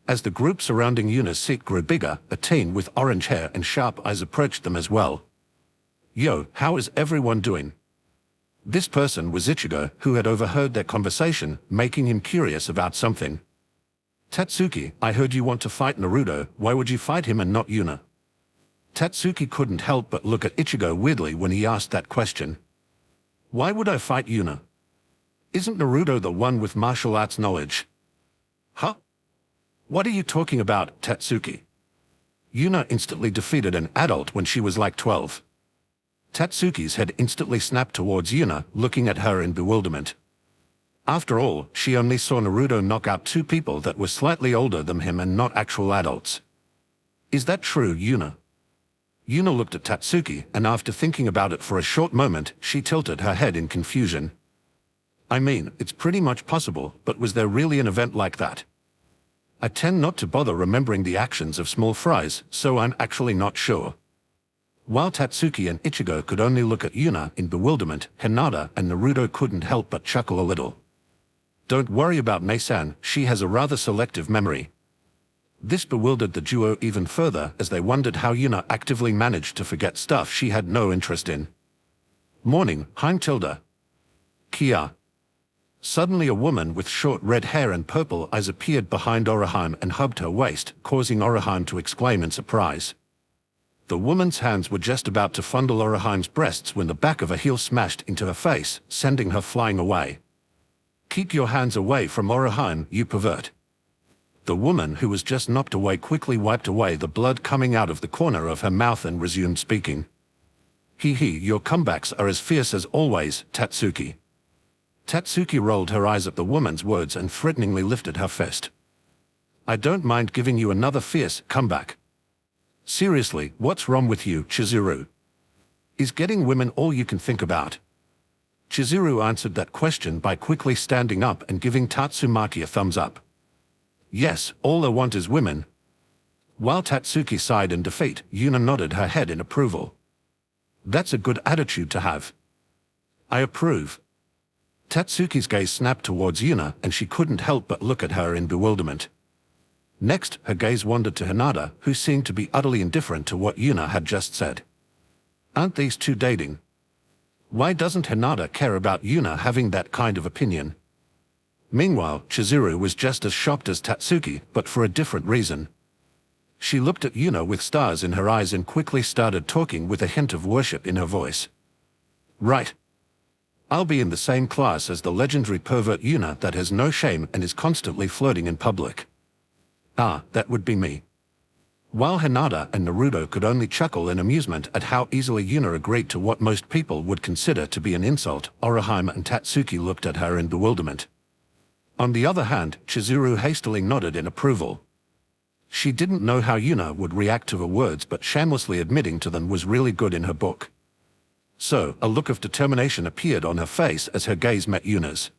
As the group surrounding Yuna's seat grew bigger, a teen with orange hair and sharp eyes approached them as well. "Yo, how is everyone doing?" This person was Ichigo, who had overheard their conversation, making him curious about something. "Tatsuki, I heard you want to fight Naruto, why would you fight him and not Yuna?" Tatsuki couldn't help but look at Ichigo weirdly when he asked that question. "Why would I fight Yuna? Isn't Naruto the one with martial arts knowledge?" "Huh? What are you talking about, Tatsuki? Yuna instantly defeated an adult when she was like 12. Tatsuki's head instantly snapped towards Yuna, looking at her in bewilderment. After all, she only saw Naruto knock out two people that were slightly older than him and not actual adults. "Is that true, Yuna?" Yuna looked at Tatsuki, and after thinking about it for a short moment, she tilted her head in confusion. "I mean, it's pretty much possible, but was there really an event like that? I tend not to bother remembering the actions of small fries, so I'm actually not sure." While Tatsuki and Ichigo could only look at Yuna in bewilderment, Hinata and Naruto couldn't help but chuckle a little. "Don't worry about Mei-san, she has a rather selective memory." This bewildered the duo even further as they wondered how Yuna actively managed to forget stuff she had no interest in. "Morning, Hein Tilda." "Kia." Suddenly a woman with short red hair and purple eyes appeared behind Orihime and hugged her waist, causing Orihime to exclaim in surprise. The woman's hands were just about to fondle Orihime's breasts when the back of a heel smashed into her face, sending her flying away. "Keep your hands away from Orihime, you pervert." The woman, who was just knocked away, quickly wiped away the blood coming out of the corner of her mouth and resumed speaking. "Hee hee, your comebacks are as fierce as always, Tatsuki. Tatsuki rolled her eyes at the woman's words and threateningly lifted her fist. I don't mind giving you another fierce comeback. Seriously, what's wrong with you, Chizuru? Is getting women all you can think about? Chizuru answered that question by quickly standing up and giving Tatsumaki a thumbs up. Yes, all I want is women. While Tatsuki sighed in defeat, Yuna nodded her head in approval. That's a good attitude to have. I approve. Tatsuki's gaze snapped towards Yuna and she couldn't help but look at her in bewilderment. Next, her gaze wandered to Hinata, who seemed to be utterly indifferent to what Yuna had just said. Aren't these two dating? Why doesn't Hinata care about Yuna having that kind of opinion? Meanwhile, Chizuru was just as shocked as Tatsuki, but for a different reason. She looked at Yuna with stars in her eyes and quickly started talking with a hint of worship in her voice. Right. I'll be in the same class as the legendary pervert Yuna that has no shame and is constantly flirting in public. Ah, that would be me. While Hinata and Naruto could only chuckle in amusement at how easily Yuna agreed to what most people would consider to be an insult, Orihime and Tatsuki looked at her in bewilderment. On the other hand, Chizuru hastily nodded in approval. She didn't know how Yuna would react to her words, but shamelessly admitting to them was really good in her book. So, a look of determination appeared on her face as her gaze met Yuna's.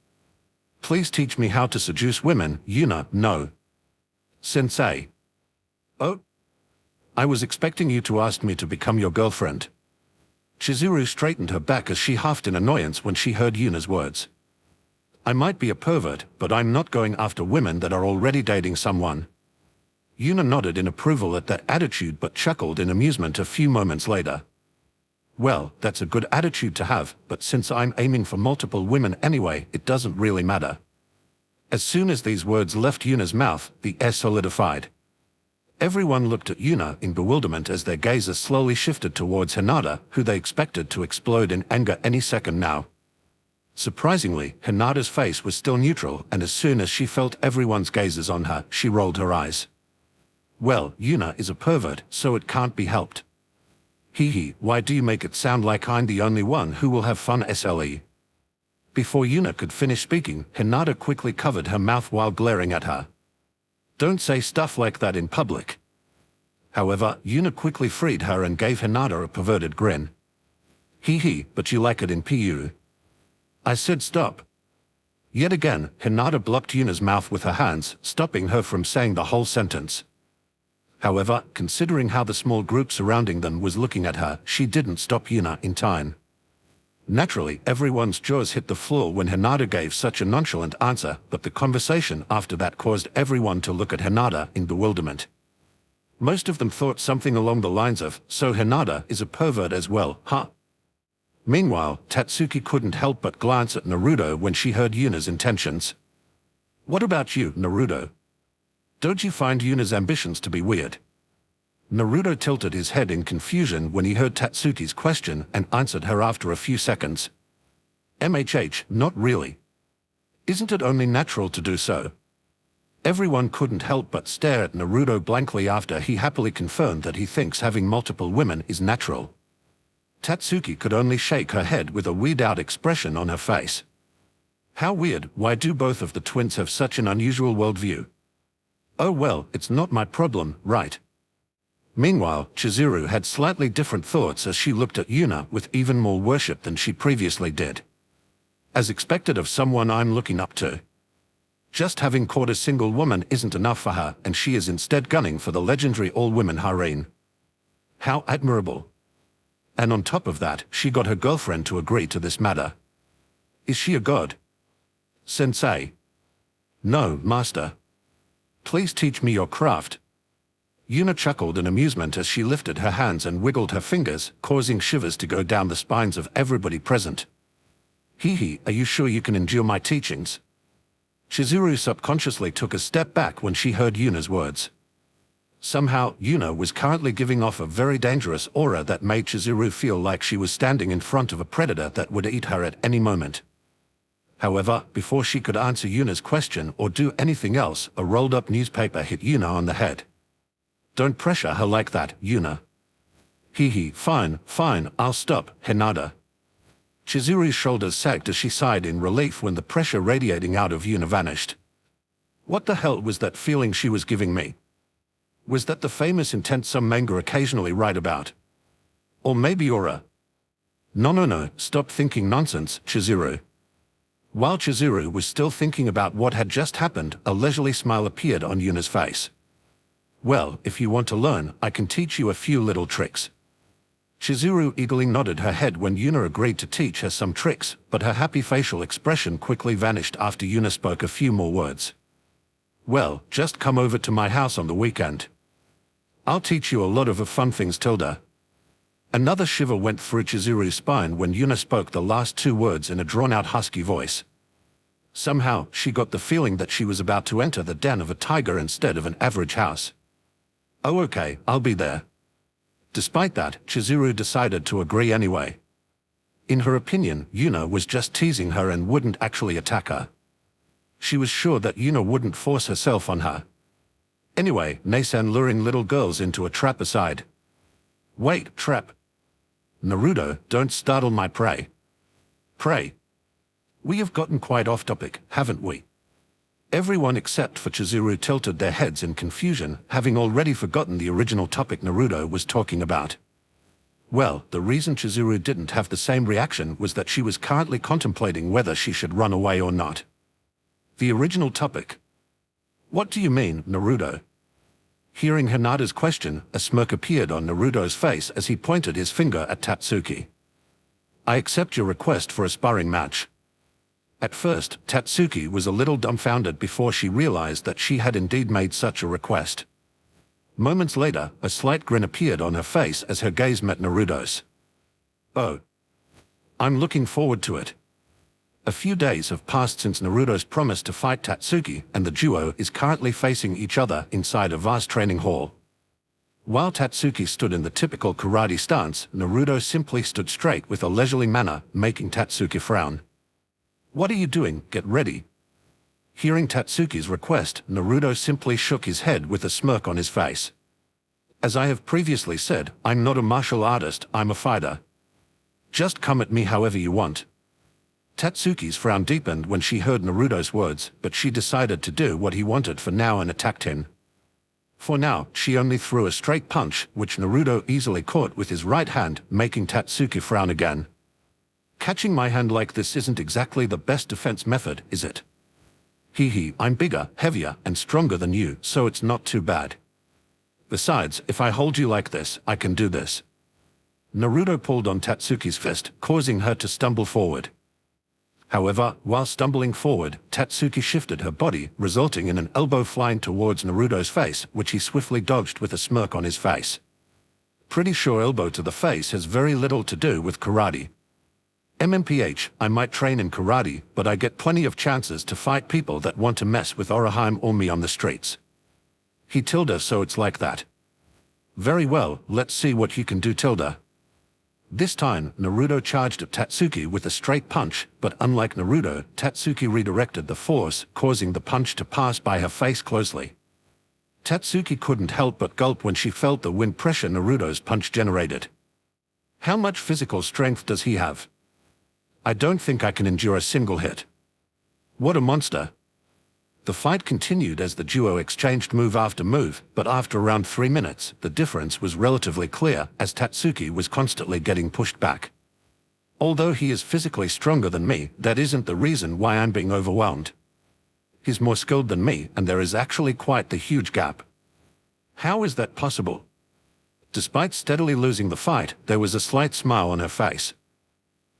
Please teach me how to seduce women, Yuna. No. Sensei. Oh? I was expecting you to ask me to become your girlfriend. Chizuru straightened her back as she huffed in annoyance when she heard Yuna's words. I might be a pervert, but I'm not going after women that are already dating someone. Yuna nodded in approval at that attitude but chuckled in amusement a few moments later. Well, that's a good attitude to have, but since I'm aiming for multiple women anyway, it doesn't really matter. As soon as these words left Yuna's mouth, the air solidified. Everyone looked at Yuna in bewilderment as their gazes slowly shifted towards Hinata, who they expected to explode in anger any second now. Surprisingly, Hinata's face was still neutral, and as soon as she felt everyone's gazes on her, she rolled her eyes. Well, Yuna is a pervert, so it can't be helped. Hee, why do you make it sound like I'm the only one who will have fun, SLE? Before Yuna could finish speaking, Hinata quickly covered her mouth while glaring at her. Don't say stuff like that in public. However, Yuna quickly freed her and gave Hinata a perverted grin. Hee, but you like it in PU. I said stop. Yet again, Hinata blocked Yuna's mouth with her hands, stopping her from saying the whole sentence. However, considering how the small group surrounding them was looking at her, she didn't stop Yuna in time. Naturally, everyone's jaws hit the floor when Hinata gave such a nonchalant answer, but the conversation after that caused everyone to look at Hinata in bewilderment. Most of them thought something along the lines of, so Hinata is a pervert as well, huh? Meanwhile, Tatsuki couldn't help but glance at Naruto when she heard Yuna's intentions. What about you, Naruto? Don't you find Yuna's ambitions to be weird? Naruto tilted his head in confusion when he heard Tatsuki's question and answered her after a few seconds. Not really. Isn't it only natural to do so? Everyone couldn't help but stare at Naruto blankly after he happily confirmed that he thinks having multiple women is natural. Tatsuki could only shake her head with a weirded-out expression on her face. How weird, why do both of the twins have such an unusual worldview? Oh well, it's not my problem, right? Meanwhile, Chizuru had slightly different thoughts as she looked at Yuna with even more worship than she previously did. As expected of someone I'm looking up to. Just having caught a single woman isn't enough for her, and she is instead gunning for the legendary all-women harem. How admirable. And on top of that, she got her girlfriend to agree to this matter. Is she a god? Sensei? No, master. Please teach me your craft. Yuna chuckled in amusement as she lifted her hands and wiggled her fingers, causing shivers to go down the spines of everybody present. Hee, are you sure you can endure my teachings? Chizuru subconsciously took a step back when she heard Yuna's words. Somehow, Yuna was currently giving off a very dangerous aura that made Chizuru feel like she was standing in front of a predator that would eat her at any moment. However, before she could answer Yuna's question or do anything else, a rolled-up newspaper hit Yuna on the head. Don't pressure her like that, Yuna. Hee, fine, I'll stop, Hinata. Chizuru's shoulders sagged as she sighed in relief when the pressure radiating out of Yuna vanished. What the hell was that feeling she was giving me? Was that the famous intent some manga occasionally write about? Or maybe aura? No, stop thinking nonsense, Chizuru. While Chizuru was still thinking about what had just happened, a leisurely smile appeared on Yuna's face. Well, if you want to learn, I can teach you a few little tricks. Chizuru eagerly nodded her head when Yuna agreed to teach her some tricks, but her happy facial expression quickly vanished after Yuna spoke a few more words. Well, just come over to my house on the weekend. I'll teach you a lot of fun things, Tilda. Another shiver went through Chizuru's spine when Yuna spoke the last two words in a drawn-out husky voice. Somehow, she got the feeling that she was about to enter the den of a tiger instead of an average house. Oh okay, I'll be there. Despite that, Chizuru decided to agree anyway. In her opinion, Yuna was just teasing her and wouldn't actually attack her. She was sure that Yuna wouldn't force herself on her. Anyway, Nasan luring little girls into a trap aside. Wait, trap. Naruto, don't startle my prey. Prey. We have gotten quite off topic, haven't we? Everyone except for Chizuru tilted their heads in confusion, having already forgotten the original topic Naruto was talking about. Well, the reason Chizuru didn't have the same reaction was that she was currently contemplating whether she should run away or not. The original topic. What do you mean, Naruto? Hearing Hinata's question, a smirk appeared on Naruto's face as he pointed his finger at Tatsuki. I accept your request for a sparring match. At first, Tatsuki was a little dumbfounded before she realized that she had indeed made such a request. Moments later, a slight grin appeared on her face as her gaze met Naruto's. Oh. I'm looking forward to it. A few days have passed since Naruto's promise to fight Tatsuki, and the duo is currently facing each other inside a vast training hall. While Tatsuki stood in the typical karate stance, Naruto simply stood straight with a leisurely manner, making Tatsuki frown. What are you doing? Get ready. Hearing Tatsuki's request, Naruto simply shook his head with a smirk on his face. As I have previously said, I'm not a martial artist, I'm a fighter. Just come at me however you want. Tatsuki's frown deepened when she heard Naruto's words, but she decided to do what he wanted for now and attacked him. For now, she only threw a straight punch, which Naruto easily caught with his right hand, making Tatsuki frown again. Catching my hand like this isn't exactly the best defense method, is it? Hee, I'm bigger, heavier, and stronger than you, so it's not too bad. Besides, if I hold you like this, I can do this. Naruto pulled on Tatsuki's fist, causing her to stumble forward. However, while stumbling forward, Tatsuki shifted her body, resulting in an elbow flying towards Naruto's face, which he swiftly dodged with a smirk on his face. Pretty sure elbow to the face has very little to do with karate. MMPH, I might train in karate, but I get plenty of chances to fight people that want to mess with Oroheim or me on the streets. He tilde, so it's like that. Very well, let's see what you can do, tilde. This time, Naruto charged at Tatsuki with a straight punch, but unlike Naruto, Tatsuki redirected the force, causing the punch to pass by her face closely. Tatsuki couldn't help but gulp when she felt the wind pressure Naruto's punch generated. How much physical strength does he have? I don't think I can endure a single hit. What a monster. The fight continued as the duo exchanged move after move, but after around 3 minutes, the difference was relatively clear as Tatsuki was constantly getting pushed back. Although he is physically stronger than me, that isn't the reason why I'm being overwhelmed. He's more skilled than me, and there is actually quite the huge gap. How is that possible? Despite steadily losing the fight, there was a slight smile on her face.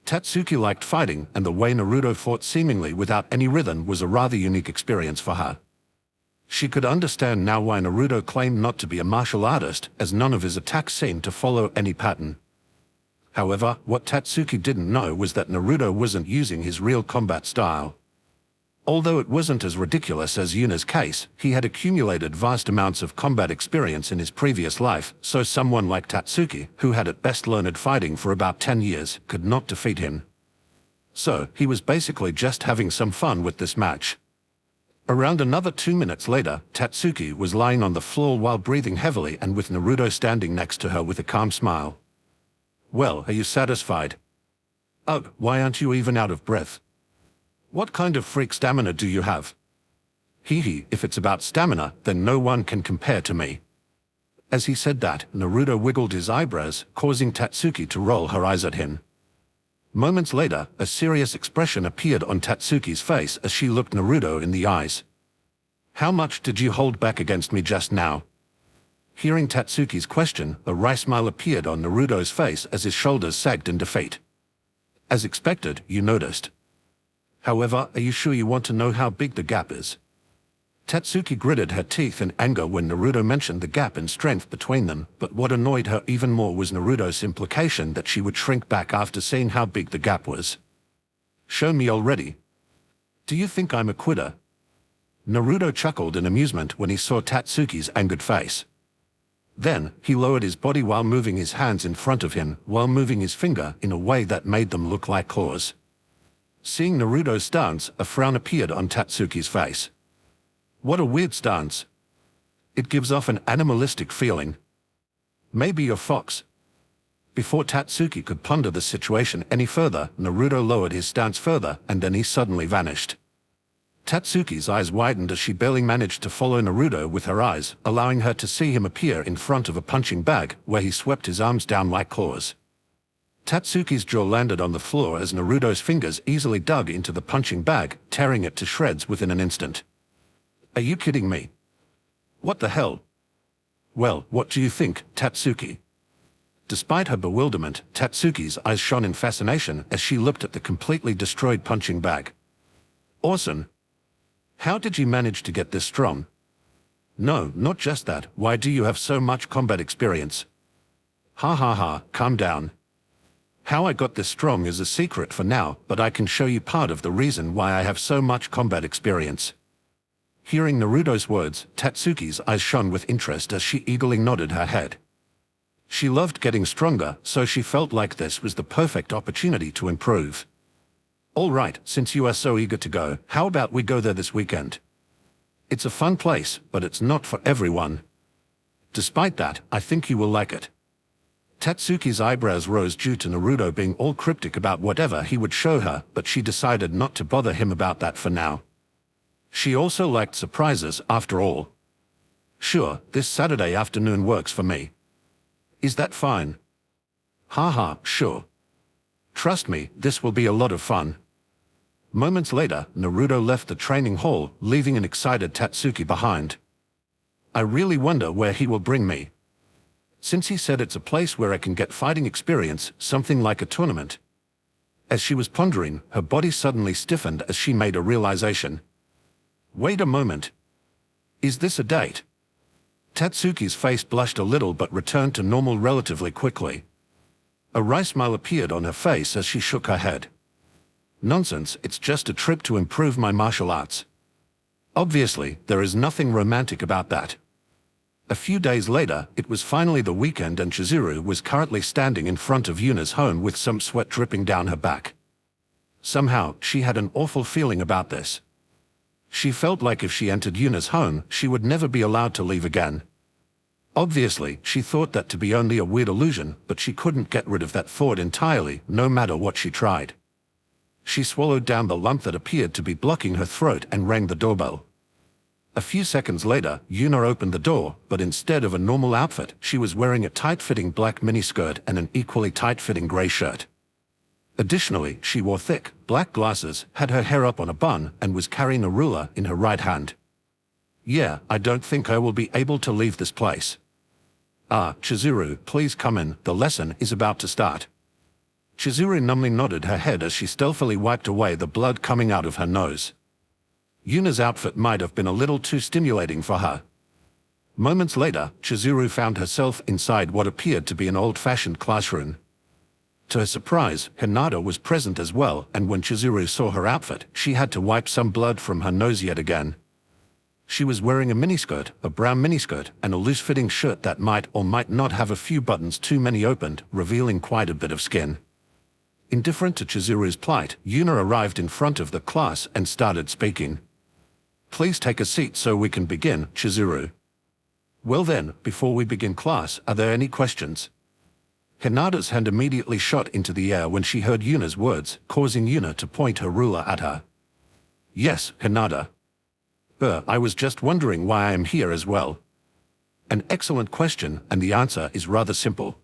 Tatsuki liked fighting, and the way Naruto fought seemingly without any rhythm was a rather unique experience for her. She could understand now why Naruto claimed not to be a martial artist, as none of his attacks seemed to follow any pattern. However, what Tatsuki didn't know was that Naruto wasn't using his real combat style. Although it wasn't as ridiculous as Yuna's case, he had accumulated vast amounts of combat experience in his previous life, so someone like Tatsuki, who had at best learned fighting for about 10 years, could not defeat him. So, he was basically just having some fun with this match. Around another 2 minutes later, Tatsuki was lying on the floor while breathing heavily and with Naruto standing next to her with a calm smile. Well, are you satisfied? Ugh, why aren't you even out of breath? What kind of freak stamina do you have? Hee hee, if it's about stamina, then no one can compare to me. As he said that, Naruto wiggled his eyebrows, causing Tatsuki to roll her eyes at him. Moments later, a serious expression appeared on Tatsuki's face as she looked Naruto in the eyes. How much did you hold back against me just now? Hearing Tatsuki's question, a wry smile appeared on Naruto's face as his shoulders sagged in defeat. As expected, you noticed. However, are you sure you want to know how big the gap is? Tatsuki gritted her teeth in anger when Naruto mentioned the gap in strength between them, but what annoyed her even more was Naruto's implication that she would shrink back after seeing how big the gap was. Show me already. Do you think I'm a quitter? Naruto chuckled in amusement when he saw Tatsuki's angered face. Then, he lowered his body while moving his hands in front of him, while moving his finger in a way that made them look like claws. Seeing Naruto's stance, a frown appeared on Tatsuki's face. What a weird stance. It gives off an animalistic feeling. Maybe you're fox. Before Tatsuki could ponder the situation any further, Naruto lowered his stance further, and then he suddenly vanished. Tatsuki's eyes widened as she barely managed to follow Naruto with her eyes, allowing her to see him appear in front of a punching bag, where he swept his arms down like claws. Tatsuki's jaw landed on the floor as Naruto's fingers easily dug into the punching bag, tearing it to shreds within an instant. Are you kidding me? What the hell? Well, what do you think, Tatsuki? Despite her bewilderment, Tatsuki's eyes shone in fascination as she looked at the completely destroyed punching bag. Awesome. How did you manage to get this strong? No, not just that, why do you have so much combat experience? Ha ha ha, calm down. How I got this strong is a secret for now, but I can show you part of the reason why I have so much combat experience. Hearing Naruto's words, Tatsuki's eyes shone with interest as she eagerly nodded her head. She loved getting stronger, so she felt like this was the perfect opportunity to improve. All right, since you are so eager to go, how about we go there this weekend? It's a fun place, but it's not for everyone. Despite that, I think you will like it. Tatsuki's eyebrows rose due to Naruto being all cryptic about whatever he would show her, but she decided not to bother him about that for now. She also liked surprises, after all. Sure, this Saturday afternoon works for me. Is that fine? Haha, sure. Trust me, this will be a lot of fun. Moments later, Naruto left the training hall, leaving an excited Tatsuki behind. I really wonder where he will bring me. Since he said it's a place where I can get fighting experience, something like a tournament. As she was pondering, her body suddenly stiffened as she made a realization. Wait a moment. Is this a date? Tatsuki's face blushed a little but returned to normal relatively quickly. A wry smile appeared on her face as she shook her head. Nonsense, it's just a trip to improve my martial arts. Obviously, there is nothing romantic about that. A few days later, it was finally the weekend and Chizuru was currently standing in front of Yuna's home with some sweat dripping down her back. Somehow, she had an awful feeling about this. She felt like if she entered Yuna's home, she would never be allowed to leave again. Obviously, she thought that to be only a weird illusion, but she couldn't get rid of that thought entirely, no matter what she tried. She swallowed down the lump that appeared to be blocking her throat and rang the doorbell. A few seconds later, Yuna opened the door, but instead of a normal outfit, she was wearing a tight-fitting black miniskirt and an equally tight-fitting gray shirt. Additionally, she wore thick, black glasses, had her hair up on a bun, and was carrying a ruler in her right hand. Yeah, I don't think I will be able to leave this place. Ah, Chizuru, please come in, the lesson is about to start. Chizuru numbly nodded her head as she stealthily wiped away the blood coming out of her nose. Yuna's outfit might have been a little too stimulating for her. Moments later, Chizuru found herself inside what appeared to be an old-fashioned classroom. To her surprise, Hinata was present as well, and when Chizuru saw her outfit, she had to wipe some blood from her nose yet again. She was wearing a miniskirt, a brown miniskirt, and a loose-fitting shirt that might or might not have a few buttons too many opened, revealing quite a bit of skin. Indifferent to Chizuru's plight, Yuna arrived in front of the class and started speaking. Please take a seat so we can begin, Chizuru. Well then, before we begin class, are there any questions? Hinata's hand immediately shot into the air when she heard Yuna's words, causing Yuna to point her ruler at her. Yes, Hinata. I was just wondering why I am here as well. An excellent question, and the answer is rather simple.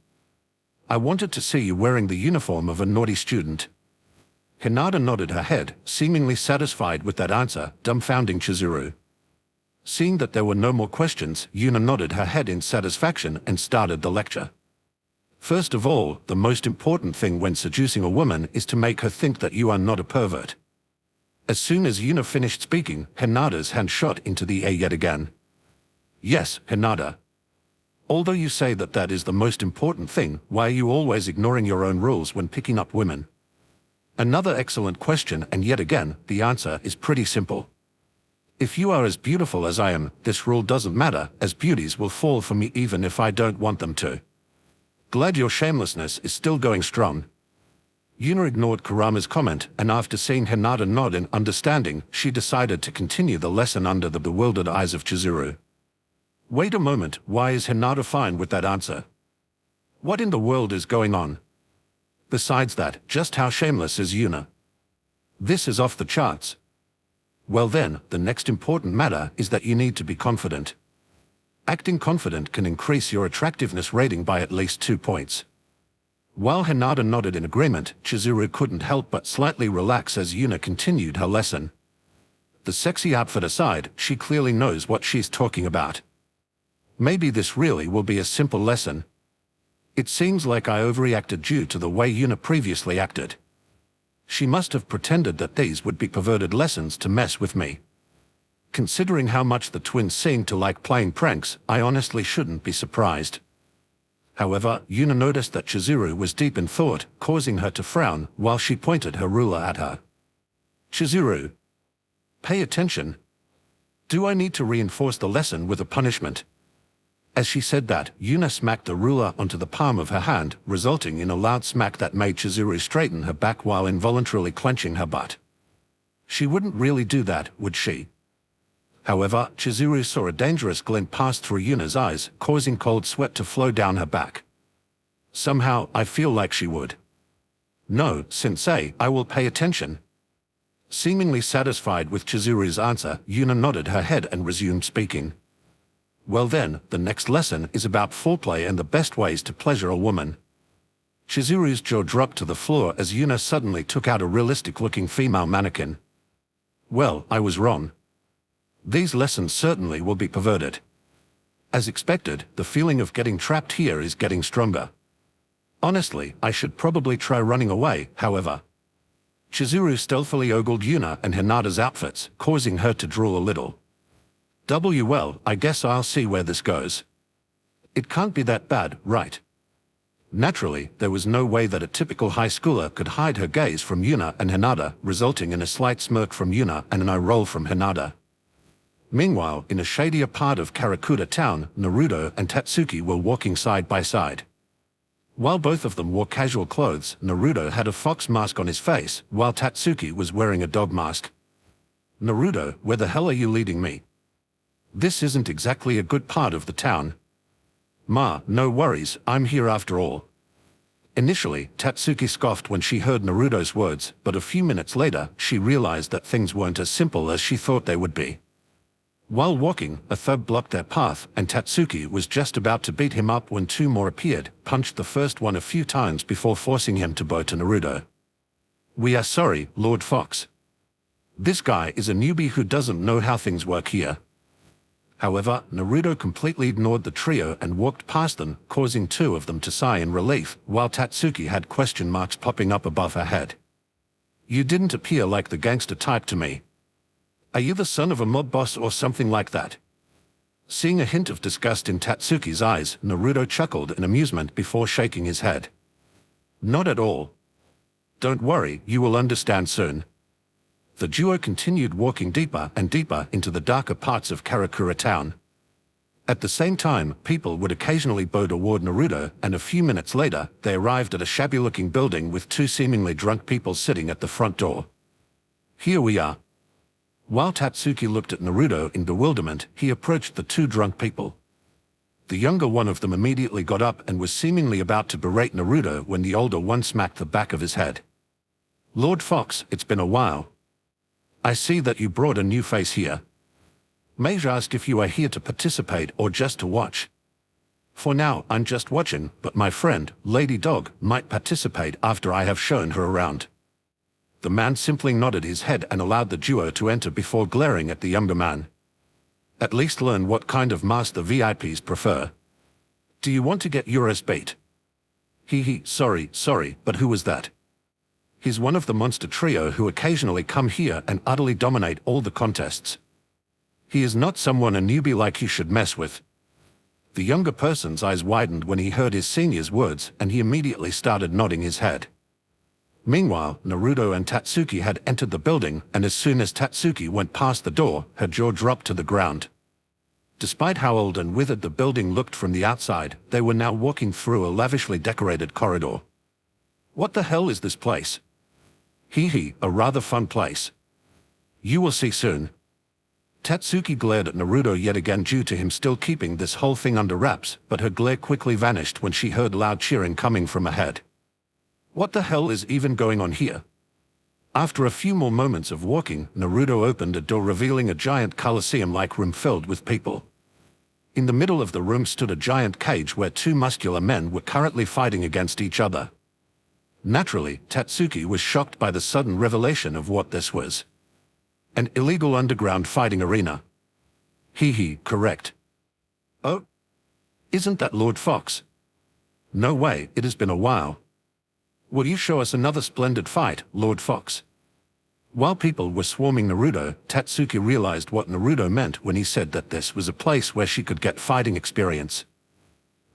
I wanted to see you wearing the uniform of a naughty student. Hinata nodded her head, seemingly satisfied with that answer, dumbfounding Chizuru. Seeing that there were no more questions, Yuna nodded her head in satisfaction and started the lecture. First of all, the most important thing when seducing a woman is to make her think that you are not a pervert. As soon as Yuna finished speaking, Hinata's hand shot into the air yet again. Yes, Hinata. Although you say that that is the most important thing, why are you always ignoring your own rules when picking up women? Another excellent question, and yet again, the answer is pretty simple. If you are as beautiful as I am, this rule doesn't matter, as beauties will fall for me even if I don't want them to. Glad your shamelessness is still going strong. Yuna ignored Kurama's comment, and after seeing Hinata nod in understanding, she decided to continue the lesson under the bewildered eyes of Chizuru. Wait a moment, why is Hinata fine with that answer? What in the world is going on? Besides that, just how shameless is Yuna? This is off the charts. Well then, the next important matter is that you need to be confident. Acting confident can increase your attractiveness rating by at least 2 points. While Hinata nodded in agreement, Chizuru couldn't help but slightly relax as Yuna continued her lesson. The sexy outfit aside, she clearly knows what she's talking about. Maybe this really will be a simple lesson. It seems like I overreacted due to the way Yuna previously acted. She must have pretended that these would be perverted lessons to mess with me. Considering how much the twins seem to like playing pranks, I honestly shouldn't be surprised. However, Yuna noticed that Chizuru was deep in thought, causing her to frown while she pointed her ruler at her. Chizuru, pay attention. Do I need to reinforce the lesson with a punishment? As she said that, Yuna smacked the ruler onto the palm of her hand, resulting in a loud smack that made Chizuru straighten her back while involuntarily clenching her butt. She wouldn't really do that, would she? However, Chizuru saw a dangerous glint pass through Yuna's eyes, causing cold sweat to flow down her back. Somehow, I feel like she would. No, sensei, I will pay attention. Seemingly satisfied with Chizuru's answer, Yuna nodded her head and resumed speaking. Well then, the next lesson is about foreplay and the best ways to pleasure a woman. Chizuru's jaw dropped to the floor as Yuna suddenly took out a realistic-looking female mannequin. Well, I was wrong. These lessons certainly will be perverted. As expected, the feeling of getting trapped here is getting stronger. Honestly, I should probably try running away, however. Chizuru stealthily ogled Yuna and Hinata's outfits, causing her to drool a little. Well, I guess I'll see where this goes. It can't be that bad, right? Naturally, there was no way that a typical high schooler could hide her gaze from Yuna and Hinata, resulting in a slight smirk from Yuna and an eye roll from Hinata. Meanwhile, in a shadier part of Karakura town, Naruto and Tatsuki were walking side by side. While both of them wore casual clothes, Naruto had a fox mask on his face, while Tatsuki was wearing a dog mask. Naruto, where the hell are you leading me? This isn't exactly a good part of the town. No worries, I'm here after all. Initially, Tatsuki scoffed when she heard Naruto's words, but a few minutes later, she realized that things weren't as simple as she thought they would be. While walking, a thug blocked their path, and Tatsuki was just about to beat him up when two more appeared, punched the first one a few times before forcing him to bow to Naruto. We are sorry, Lord Fox. This guy is a newbie who doesn't know how things work here. However, Naruto completely ignored the trio and walked past them, causing two of them to sigh in relief, while Tatsuki had question marks popping up above her head. You didn't appear like the gangster type to me. Are you the son of a mob boss or something like that? Seeing a hint of disgust in Tatsuki's eyes, Naruto chuckled in amusement before shaking his head. Not at all. Don't worry, you will understand soon. The duo continued walking deeper and deeper into the darker parts of Karakura town. At the same time, people would occasionally bow toward Naruto, and a few minutes later, they arrived at a shabby-looking building with two seemingly drunk people sitting at the front door. Here we are. While Tatsuki looked at Naruto in bewilderment, he approached the two drunk people. The younger one of them immediately got up and was seemingly about to berate Naruto when the older one smacked the back of his head. "Lord Fox, it's been a while. I see that you brought a new face here. May I ask if you are here to participate or just to watch? For now, I'm just watching, but my friend, Lady Dog, might participate after I have shown her around." The man simply nodded his head and allowed the duo to enter before glaring at the younger man. "At least learn what kind of master VIPs prefer. Do you want to get yours beat?" Sorry, but who was that?" "He's one of the monster trio who occasionally come here and utterly dominate all the contests. He is not someone a newbie like you should mess with." The younger person's eyes widened when he heard his senior's words, and he immediately started nodding his head. Meanwhile, Naruto and Tatsuki had entered the building, and as soon as Tatsuki went past the door, her jaw dropped to the ground. Despite how old and withered the building looked from the outside, they were now walking through a lavishly decorated corridor. "What the hell is this place?" A rather fun place. You will see soon." Tatsuki glared at Naruto yet again due to him still keeping this whole thing under wraps, but her glare quickly vanished when she heard loud cheering coming from ahead. What the hell is even going on here? After a few more moments of walking, Naruto opened a door revealing a giant coliseum-like room filled with people. In the middle of the room stood a giant cage where two muscular men were currently fighting against each other. Naturally, Tatsuki was shocked by the sudden revelation of what this was. An illegal underground fighting arena. Correct. Oh? Isn't that Lord Fox? No way, it has been a while. Will you show us another splendid fight, Lord Fox? While people were swarming Naruto, Tatsuki realized what Naruto meant when he said that this was a place where she could get fighting experience.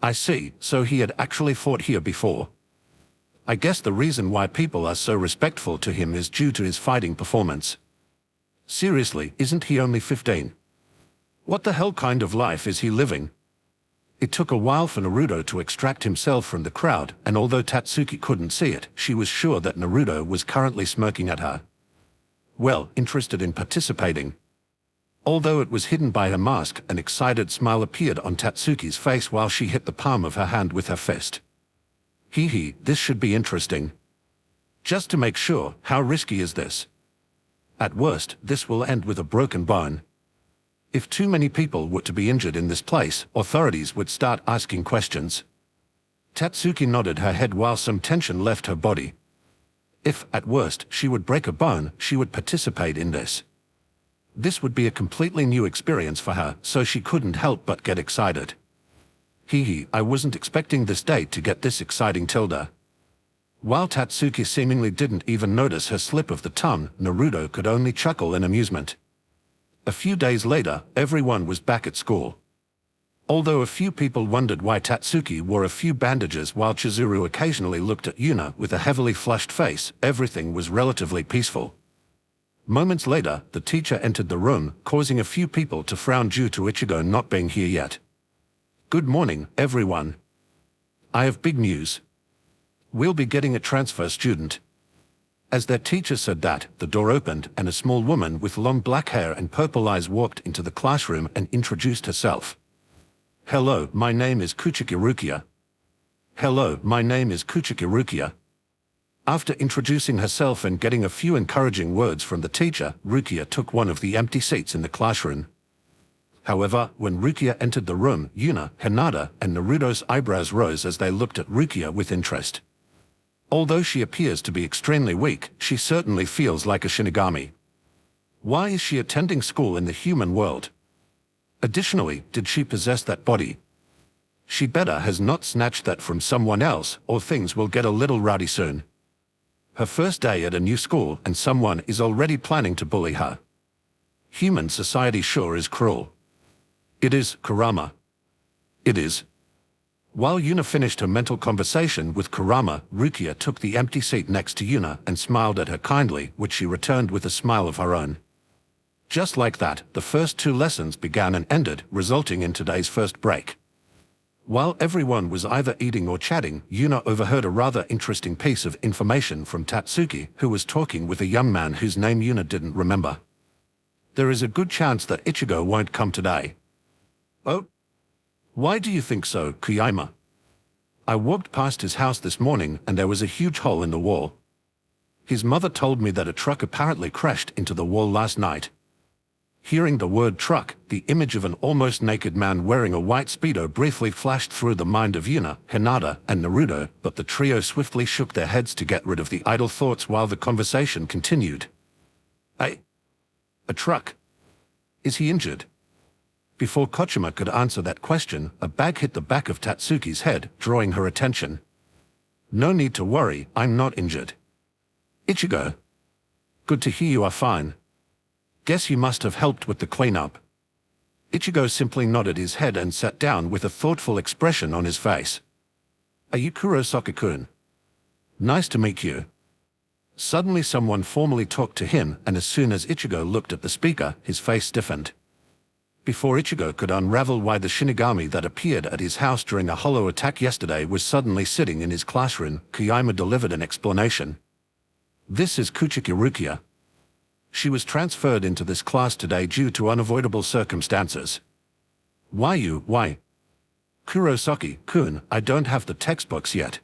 I see, so he had actually fought here before. I guess the reason why people are so respectful to him is due to his fighting performance. Seriously, isn't he only 15? What the hell kind of life is he living? It took a while for Naruto to extract himself from the crowd, and although Tatsuki couldn't see it, she was sure that Naruto was currently smirking at her. Well, interested in participating. Although it was hidden by her mask, an excited smile appeared on Tatsuki's face while she hit the palm of her hand with her fist. This should be interesting. Just to make sure, how risky is this? At worst, this will end with a broken bone. If too many people were to be injured in this place, authorities would start asking questions. Tatsuki nodded her head while some tension left her body. If, at worst, she would break a bone, she would participate in this. This would be a completely new experience for her, so she couldn't help but get excited. I wasn't expecting this date to get this exciting, Tilda. While Tatsuki seemingly didn't even notice her slip of the tongue, Naruto could only chuckle in amusement. A few days later, everyone was back at school. Although a few people wondered why Tatsuki wore a few bandages while Chizuru occasionally looked at Yuna with a heavily flushed face, everything was relatively peaceful. Moments later, the teacher entered the room, causing a few people to frown due to Ichigo not being here yet. Good morning, everyone. I have big news. We'll be getting a transfer student. As their teacher said that, the door opened and a small woman with long black hair and purple eyes walked into the classroom and introduced herself. Hello, my name is Kuchiki Rukia. Hello, my name is Kuchiki Rukia. After introducing herself and getting a few encouraging words from the teacher, Rukia took one of the empty seats in the classroom. However, when Rukia entered the room, Yuna, Hinata, and Naruto's eyebrows rose as they looked at Rukia with interest. Although she appears to be extremely weak, she certainly feels like a Shinigami. Why is she attending school in the human world? Additionally, did she possess that body? She better has not snatched that from someone else, or things will get a little rowdy soon. Her first day at a new school and someone is already planning to bully her. Human society sure is cruel. It is, Kurama. It is. While Yuna finished her mental conversation with Kurama, Rukia took the empty seat next to Yuna and smiled at her kindly, which she returned with a smile of her own. Just like that, the first two lessons began and ended, resulting in today's first break. While everyone was either eating or chatting, Yuna overheard a rather interesting piece of information from Tatsuki, who was talking with a young man whose name Yuna didn't remember. There is a good chance that Ichigo won't come today. Oh? Why do you think so, Kuyama? I walked past his house this morning and there was a huge hole in the wall. His mother told me that a truck apparently crashed into the wall last night. Hearing the word truck, the image of an almost naked man wearing a white Speedo briefly flashed through the mind of Yuna, Hinata, and Naruto, but the trio swiftly shook their heads to get rid of the idle thoughts while the conversation continued. A truck? Is he injured? Before Kochima could answer that question, a bag hit the back of Tatsuki's head, drawing her attention. No need to worry, I'm not injured. Ichigo. Good to hear you are fine. Guess you must have helped with the cleanup. Ichigo simply nodded his head and sat down with a thoughtful expression on his face. Are you Kurosaki-kun? Nice to meet you. Suddenly someone formally talked to him, and as soon as Ichigo looked at the speaker, his face stiffened. Before Ichigo could unravel why the Shinigami that appeared at his house during a hollow attack yesterday was suddenly sitting in his classroom, Kuyama delivered an explanation. This is Kuchiki Rukia. She was transferred into this class today due to unavoidable circumstances. Why you? Why? Kurosaki-kun, I don't have the textbooks yet.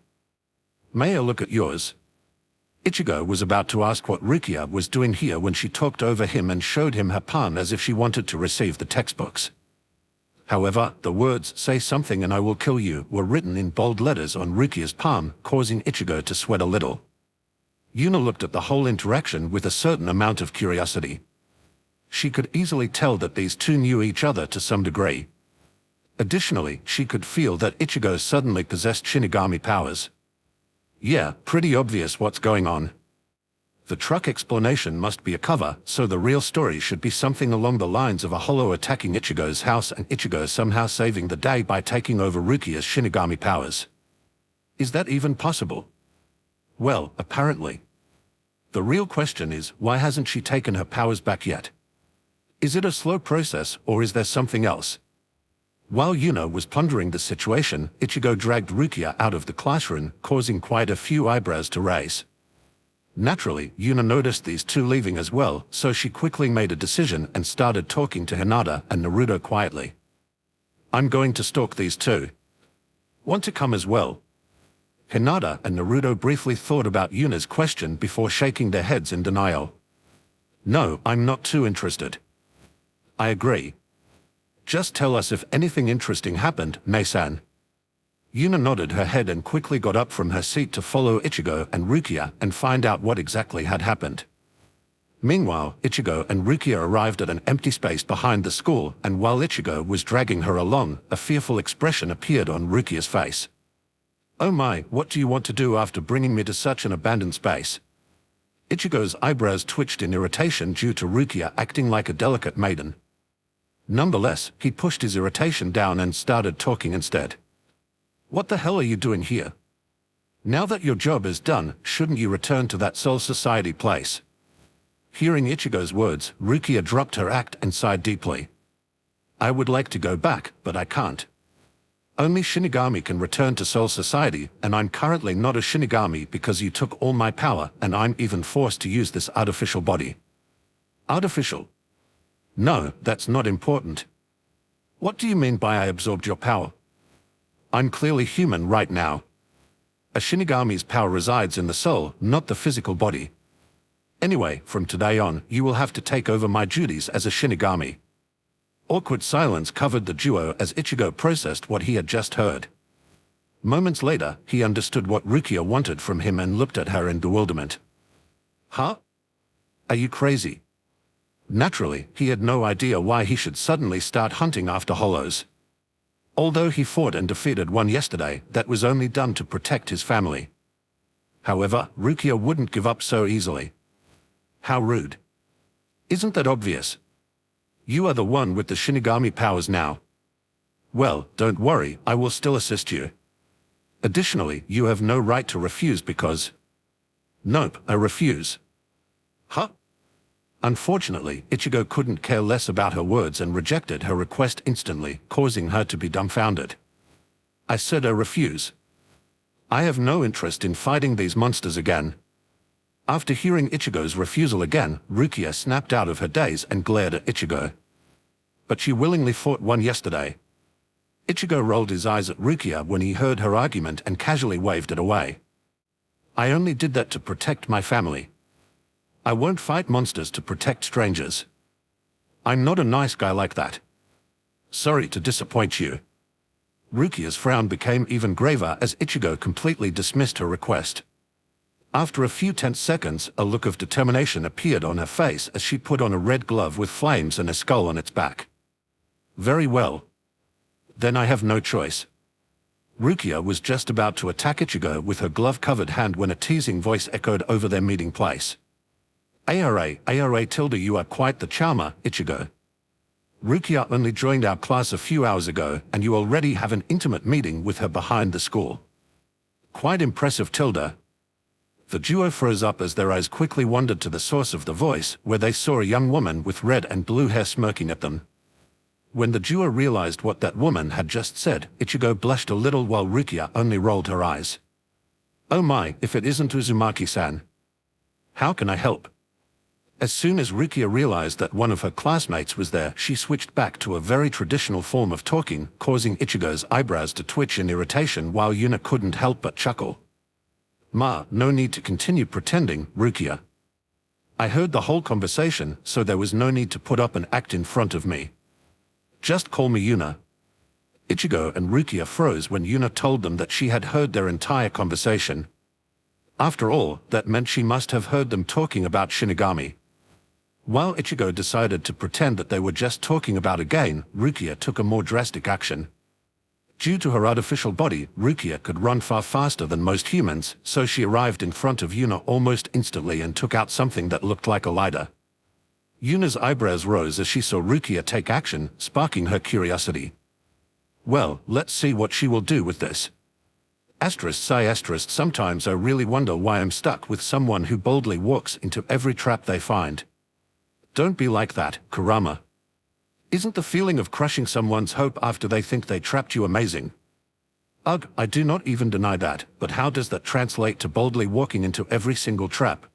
May I look at yours? Ichigo was about to ask what Rukia was doing here when she talked over him and showed him her palm as if she wanted to receive the textbooks. However, the words, "Say something and I will kill you," were written in bold letters on Rukia's palm, causing Ichigo to sweat a little. Yuna looked at the whole interaction with a certain amount of curiosity. She could easily tell that these two knew each other to some degree. Additionally, she could feel that Ichigo suddenly possessed Shinigami powers. Yeah, pretty obvious what's going on. The truck explanation must be a cover, so the real story should be something along the lines of a hollow attacking Ichigo's house and Ichigo somehow saving the day by taking over Rukia's Shinigami powers. Is that even possible? Well, apparently. The real question is, why hasn't she taken her powers back yet? Is it a slow process, or is there something else? While Yuna was pondering the situation, Ichigo dragged Rukia out of the classroom, causing quite a few eyebrows to raise. Naturally, Yuna noticed these two leaving as well, so she quickly made a decision and started talking to Hinata and Naruto quietly. I'm going to stalk these two. Want to come as well? Hinata and Naruto briefly thought about Yuna's question before shaking their heads in denial. No, I'm not too interested. I agree. Just tell us if anything interesting happened, Mei-san. Yuna nodded her head and quickly got up from her seat to follow Ichigo and Rukia and find out what exactly had happened. Meanwhile, Ichigo and Rukia arrived at an empty space behind the school, and while Ichigo was dragging her along, a fearful expression appeared on Rukia's face. Oh my, what do you want to do after bringing me to such an abandoned space? Ichigo's eyebrows twitched in irritation due to Rukia acting like a delicate maiden. Nonetheless, he pushed his irritation down and started talking instead. What the hell are you doing here? Now that your job is done, shouldn't you return to that Soul Society place? Hearing Ichigo's words, Rukia dropped her act and sighed deeply. I would like to go back, but I can't. Only Shinigami can return to Soul Society, and I'm currently not a Shinigami because you took all my power, and I'm even forced to use this artificial body. Artificial? No, that's not important. What do you mean by I absorbed your power? I'm clearly human right now. A Shinigami's power resides in the soul, not the physical body. Anyway, from today on, you will have to take over my duties as a Shinigami. Awkward silence covered the duo as Ichigo processed what he had just heard. Moments later, he understood what Rukia wanted from him and looked at her in bewilderment. Huh? Are you crazy? Naturally, he had no idea why he should suddenly start hunting after hollows. Although he fought and defeated one yesterday, that was only done to protect his family. However, Rukia wouldn't give up so easily. How rude. Isn't that obvious? You are the one with the Shinigami powers now. Well, don't worry, I will still assist you. Additionally, you have no right to refuse because... Nope, I refuse. Huh? Unfortunately, Ichigo couldn't care less about her words and rejected her request instantly, causing her to be dumbfounded. I said I refuse. I have no interest in fighting these monsters again. After hearing Ichigo's refusal again, Rukia snapped out of her daze and glared at Ichigo. But she willingly fought one yesterday. Ichigo rolled his eyes at Rukia when he heard her argument and casually waved it away. I only did that to protect my family. I won't fight monsters to protect strangers. I'm not a nice guy like that. Sorry to disappoint you. Rukia's frown became even graver as Ichigo completely dismissed her request. After a few tense seconds, a look of determination appeared on her face as she put on a red glove with flames and a skull on its back. Very well. Then I have no choice. Rukia was just about to attack Ichigo with her glove-covered hand when a teasing voice echoed over their meeting place. Ara tilde, you are quite the charmer, Ichigo. Rukia only joined our class a few hours ago, and you already have an intimate meeting with her behind the school. Quite impressive, tilde. The duo froze up as their eyes quickly wandered to the source of the voice, where they saw a young woman with red and blue hair smirking at them. When the duo realized what that woman had just said, Ichigo blushed a little while Rukia only rolled her eyes. Oh my, if it isn't Uzumaki-san. How can I help? As soon as Rukia realized that one of her classmates was there, she switched back to a very traditional form of talking, causing Ichigo's eyebrows to twitch in irritation while Yuna couldn't help but chuckle. Ma, no need to continue pretending, Rukia. I heard the whole conversation, so there was no need to put up an act in front of me. Just call me Yuna. Ichigo and Rukia froze when Yuna told them that she had heard their entire conversation. After all, that meant she must have heard them talking about Shinigami. While Ichigo decided to pretend that they were just talking about a game, Rukia took a more drastic action. Due to her artificial body, Rukia could run far faster than most humans, so she arrived in front of Yuna almost instantly and took out something that looked like a lighter. Yuna's eyebrows rose as she saw Rukia take action, sparking her curiosity. Well, let's see what she will do with this. Sometimes I really wonder why I'm stuck with someone who boldly walks into every trap they find. Don't be like that, Kurama. Isn't the feeling of crushing someone's hope after they think they trapped you amazing? Ugh, I do not even deny that, but how does that translate to boldly walking into every single trap?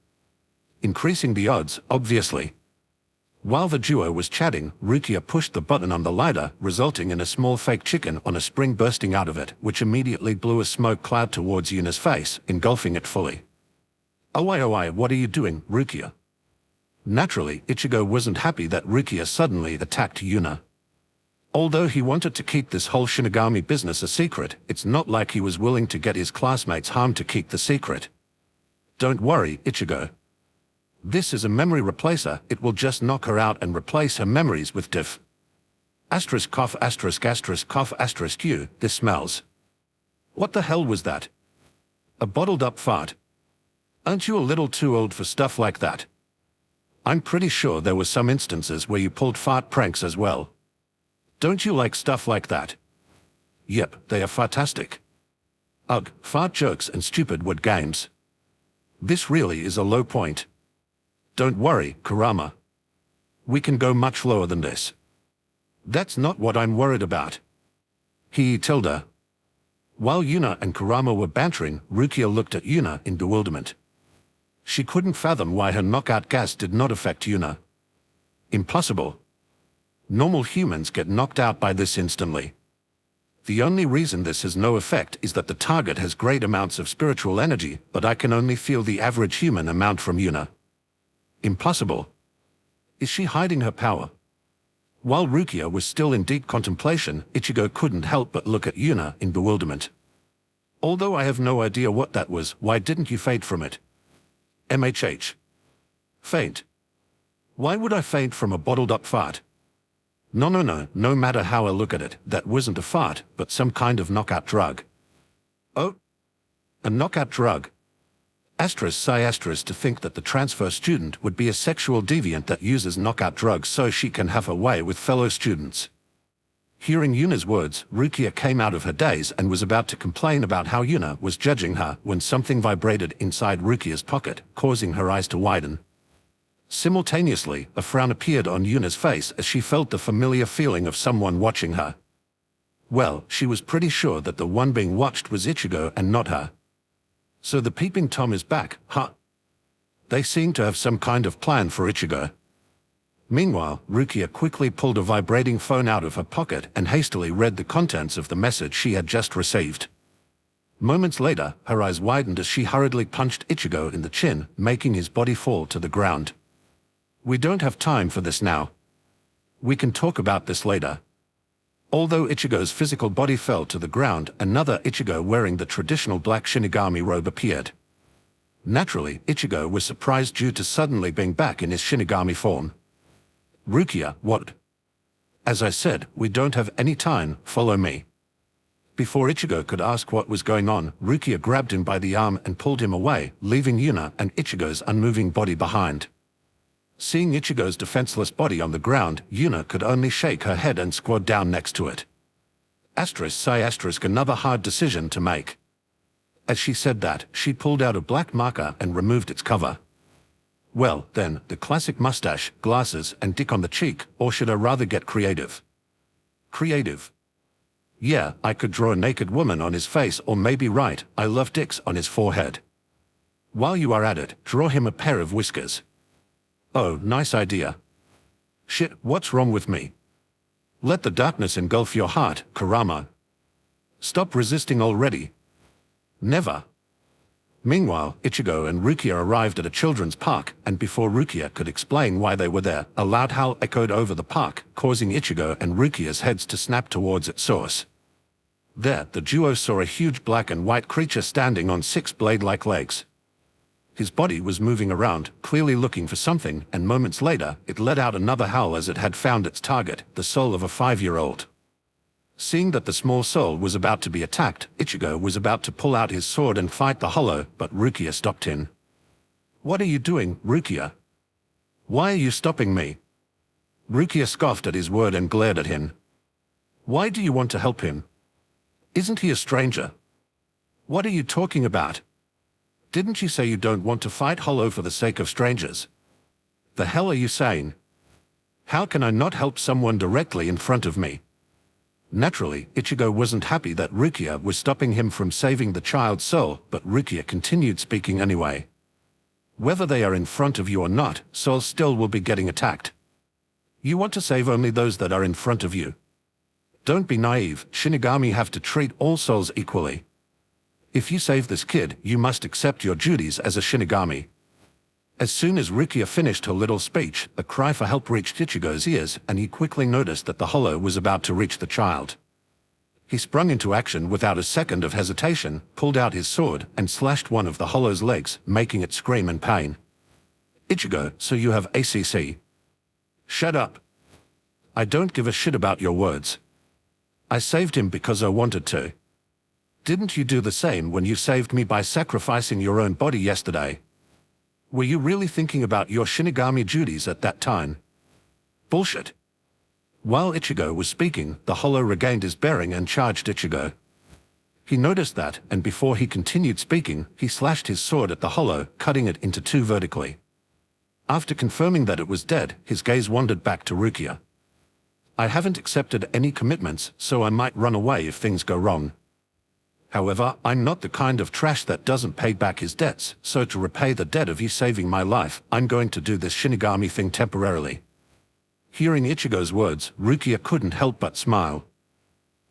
Increasing the odds, obviously. While the duo was chatting, Rukia pushed the button on the lighter, resulting in a small fake chicken on a spring bursting out of it, which immediately blew a smoke cloud towards Yuna's face, engulfing it fully. Oh, what are you doing, Rukia? Naturally, Ichigo wasn't happy that Rukia suddenly attacked Yuna. Although he wanted to keep this whole Shinigami business a secret, it's not like he was willing to get his classmates harmed to keep the secret. Don't worry, Ichigo. This is a memory replacer, it will just knock her out and replace her memories with diff. Q, this smells. What the hell was that? A bottled up fart. Aren't you a little too old for stuff like that? I'm pretty sure there were some instances where you pulled fart pranks as well. Don't you like stuff like that? Yep, they are fantastic. Ugh, fart jokes and stupid word games. This really is a low point. Don't worry, Kurama. We can go much lower than this. That's not what I'm worried about. Tilde. While Yuna and Kurama were bantering, Rukia looked at Yuna in bewilderment. She couldn't fathom why her knockout gas did not affect Yuna. Impossible. Normal humans get knocked out by this instantly. The only reason this has no effect is that the target has great amounts of spiritual energy, but I can only feel the average human amount from Yuna. Impossible. Is she hiding her power? While Rukia was still in deep contemplation, Ichigo couldn't help but look at Yuna in bewilderment. Although I have no idea what that was, why didn't you faint from it? MHH. Faint. Why would I faint from a bottled up fart? No matter how I look at it, that wasn't a fart, but some kind of knockout drug. Oh? A knockout drug? To think that the transfer student would be a sexual deviant that uses knockout drugs so she can have her way with fellow students. Hearing Yuna's words, Rukia came out of her daze and was about to complain about how Yuna was judging her when something vibrated inside Rukia's pocket, causing her eyes to widen. Simultaneously, a frown appeared on Yuna's face as she felt the familiar feeling of someone watching her. Well, she was pretty sure that the one being watched was Ichigo and not her. So the peeping Tom is back, huh? They seem to have some kind of plan for Ichigo. Meanwhile, Rukia quickly pulled a vibrating phone out of her pocket and hastily read the contents of the message she had just received. Moments later, her eyes widened as she hurriedly punched Ichigo in the chin, making his body fall to the ground. "We don't have time for this now. We can talk about this later." Although Ichigo's physical body fell to the ground, another Ichigo wearing the traditional black Shinigami robe appeared. Naturally, Ichigo was surprised due to suddenly being back in his Shinigami form. "Rukia, what?" "As I said, we don't have any time, follow me." Before Ichigo could ask what was going on, Rukia grabbed him by the arm and pulled him away, leaving Yuna and Ichigo's unmoving body behind. Seeing Ichigo's defenseless body on the ground, Yuna could only shake her head and squat down next to it. Another hard decision to make. As she said that, she pulled out a black marker and removed its cover. "Well, then, the classic mustache, glasses, and dick on the cheek, or should I rather get creative?" "Creative? Yeah, I could draw a naked woman on his face, or maybe write, 'I love dicks' on his forehead. While you are at it, draw him a pair of whiskers." "Oh, nice idea." "Shit, what's wrong with me?" "Let the darkness engulf your heart, Kurama. Stop resisting already." "Never." Meanwhile, Ichigo and Rukia arrived at a children's park, and before Rukia could explain why they were there, a loud howl echoed over the park, causing Ichigo and Rukia's heads to snap towards its source. There, the duo saw a huge black and white creature standing on 6 blade-like legs. His body was moving around, clearly looking for something, and moments later, it let out another howl as it had found its target, the soul of a 5-year-old. Seeing that the small soul was about to be attacked, Ichigo was about to pull out his sword and fight the hollow, but Rukia stopped him. "What are you doing, Rukia? Why are you stopping me?" Rukia scoffed at his word and glared at him. "Why do you want to help him? Isn't he a stranger? What are you talking about? Didn't you say you don't want to fight Hollow for the sake of strangers? The hell are you saying? How can I not help someone directly in front of me?" Naturally, Ichigo wasn't happy that Rukia was stopping him from saving the child's soul, but Rukia continued speaking anyway. "Whether they are in front of you or not, souls still will be getting attacked. You want to save only those that are in front of you. Don't be naive, Shinigami have to treat all souls equally. If you save this kid, you must accept your duties as a Shinigami." As soon as Rukia finished her little speech, a cry for help reached Ichigo's ears, and he quickly noticed that the hollow was about to reach the child. He sprung into action without a second of hesitation, pulled out his sword, and slashed one of the hollow's legs, making it scream in pain. "Ichigo, so you have ACC. Shut up. I don't give a shit about your words. I saved him because I wanted to. Didn't you do the same when you saved me by sacrificing your own body yesterday? Were you really thinking about your Shinigami duties at that time? Bullshit." While Ichigo was speaking, the hollow regained his bearing and charged Ichigo. He noticed that, and before he continued speaking, he slashed his sword at the hollow, cutting it into 2 vertically. After confirming that it was dead, his gaze wandered back to Rukia. "I haven't accepted any commitments, so I might run away if things go wrong. However, I'm not the kind of trash that doesn't pay back his debts, so to repay the debt of you saving my life, I'm going to do this Shinigami thing temporarily." Hearing Ichigo's words, Rukia couldn't help but smile.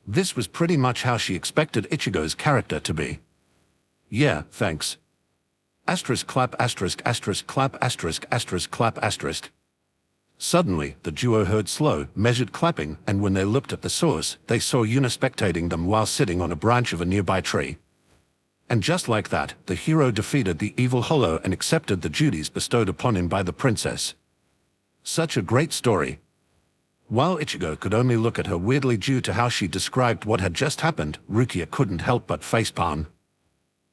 This was pretty much how she expected Ichigo's character to be. "Yeah, thanks. Clap clap. Suddenly, the duo heard slow, measured clapping, and when they looked at the source, they saw Yuna spectating them while sitting on a branch of a nearby tree. And just like that, the hero defeated the evil hollow and accepted the duties bestowed upon him by the princess. Such a great story. While Ichigo could only look at her weirdly due to how she described what had just happened, Rukia couldn't help but facepalm.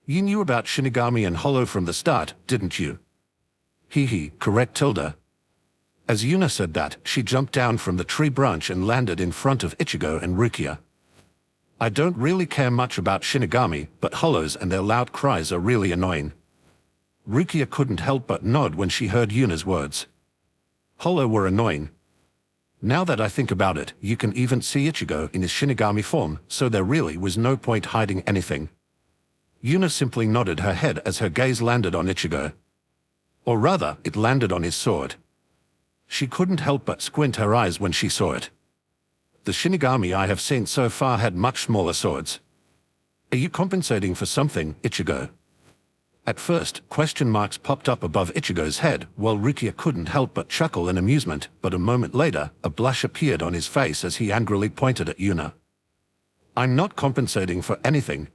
"You knew about Shinigami and Hollow from the start, didn't you?" Correct Tilda. As Yuna said that, she jumped down from the tree branch and landed in front of Ichigo and Rukia. "I don't really care much about Shinigami, but hollows and their loud cries are really annoying." Rukia couldn't help but nod when she heard Yuna's words. Hollow were annoying. Now that I think about it, you can even see Ichigo in his Shinigami form, so there really was no point hiding anything. Yuna simply nodded her head as her gaze landed on Ichigo. Or rather, it landed on his sword. She couldn't help but squint her eyes when she saw it. The Shinigami I have seen so far had much smaller swords. Are you compensating for something, Ichigo? At first, question marks popped up above Ichigo's head, while Rukia couldn't help but chuckle in amusement, but a moment later, a blush appeared on his face as he angrily pointed at Yuna. I'm not compensating for anything.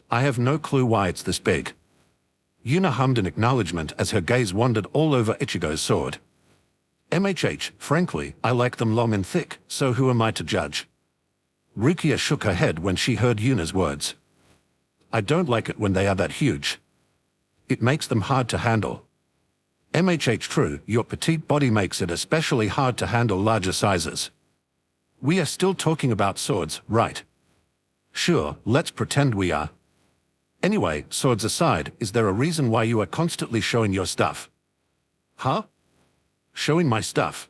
I have no clue why it's this big. Yuna hummed in acknowledgement as her gaze wandered all over Ichigo's sword. Frankly, I like them long and thick, so who am I to judge? Rukia shook her head when she heard Yuna's words. I don't like it when they are that huge. It makes them hard to handle. True, your petite body makes it especially hard to handle larger sizes. We are still talking about swords, right? Sure, let's pretend we are. Anyway, swords aside, is there a reason why you are constantly showing your stuff? Huh? Showing my stuff?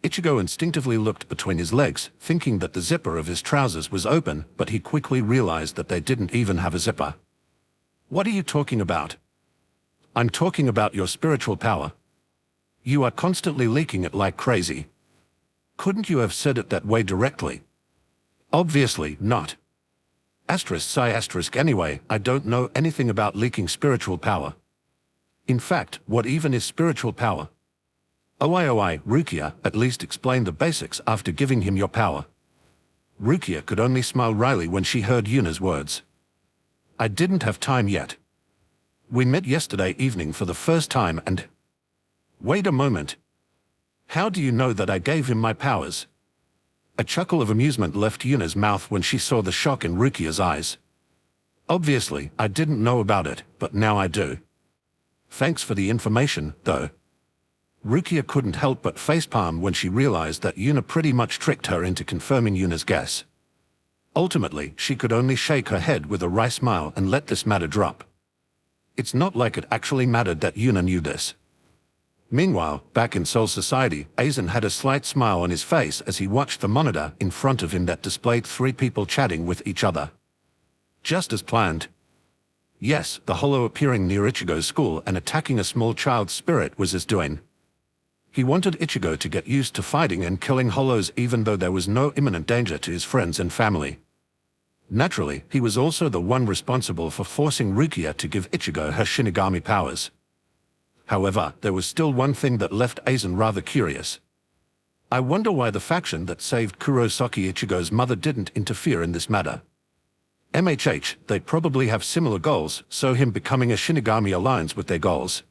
Ichigo instinctively looked between his legs, thinking that the zipper of his trousers was open, but he quickly realized that they didn't even have a zipper. What are you talking about? I'm talking about your spiritual power. You are constantly leaking it like crazy. Couldn't you have said it that way directly? Obviously not. Anyway, I don't know anything about leaking spiritual power. In fact, what even is spiritual power? Oh, Rukia, at least explain the basics after giving him your power. Rukia could only smile wryly when she heard Yuna's words. I didn't have time yet. We met yesterday evening for the first time and... Wait a moment. How do you know that I gave him my powers? A chuckle of amusement left Yuna's mouth when she saw the shock in Rukia's eyes. Obviously, I didn't know about it, but now I do. Thanks for the information, though. Rukia couldn't help but facepalm when she realized that Yuna pretty much tricked her into confirming Yuna's guess. Ultimately, she could only shake her head with a wry smile and let this matter drop. It's not like it actually mattered that Yuna knew this. Meanwhile, back in Soul Society, Aizen had a slight smile on his face as he watched the monitor in front of him that displayed 3 people chatting with each other. Just as planned. Yes, the Hollow appearing near Ichigo's school and attacking a small child's spirit was his doing. He wanted Ichigo to get used to fighting and killing Hollows even though there was no imminent danger to his friends and family. Naturally, he was also the one responsible for forcing Rukia to give Ichigo her Shinigami powers. However, there was still one thing that left Aizen rather curious. I wonder why the faction that saved Kurosaki Ichigo's mother didn't interfere in this matter. They probably have similar goals, so him becoming a Shinigami aligns with their goals.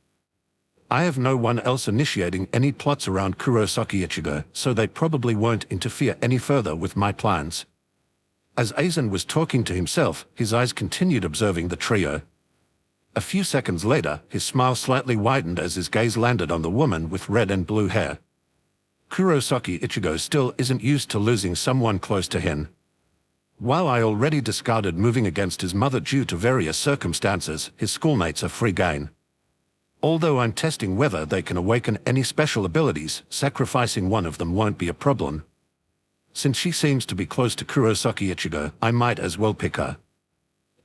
I have no one else initiating any plots around Kurosaki Ichigo, so they probably won't interfere any further with my plans. As Aizen was talking to himself, his eyes continued observing the trio. A few seconds later, his smile slightly widened as his gaze landed on the woman with red and blue hair. Kurosaki Ichigo still isn't used to losing someone close to him. While I already discarded moving against his mother due to various circumstances, his schoolmates are free game. Although I'm testing whether they can awaken any special abilities, sacrificing one of them won't be a problem. Since she seems to be close to Kurosaki Ichigo, I might as well pick her.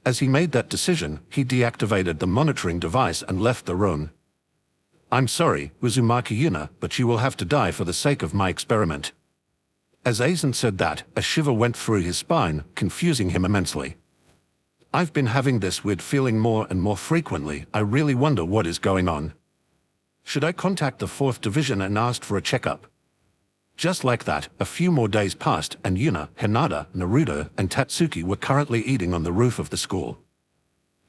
As he made that decision, he deactivated the monitoring device and left the room. I'm sorry, Uzumaki Yuna, but you will have to die for the sake of my experiment. As Aizen said that, a shiver went through his spine, confusing him immensely. I've been having this weird feeling more and more frequently. I really wonder what is going on. Should I contact the 4th Division and ask for a checkup? Just like that, a few more days passed and Yuna, Hinata, Naruto, and Tatsuki were currently eating on the roof of the school.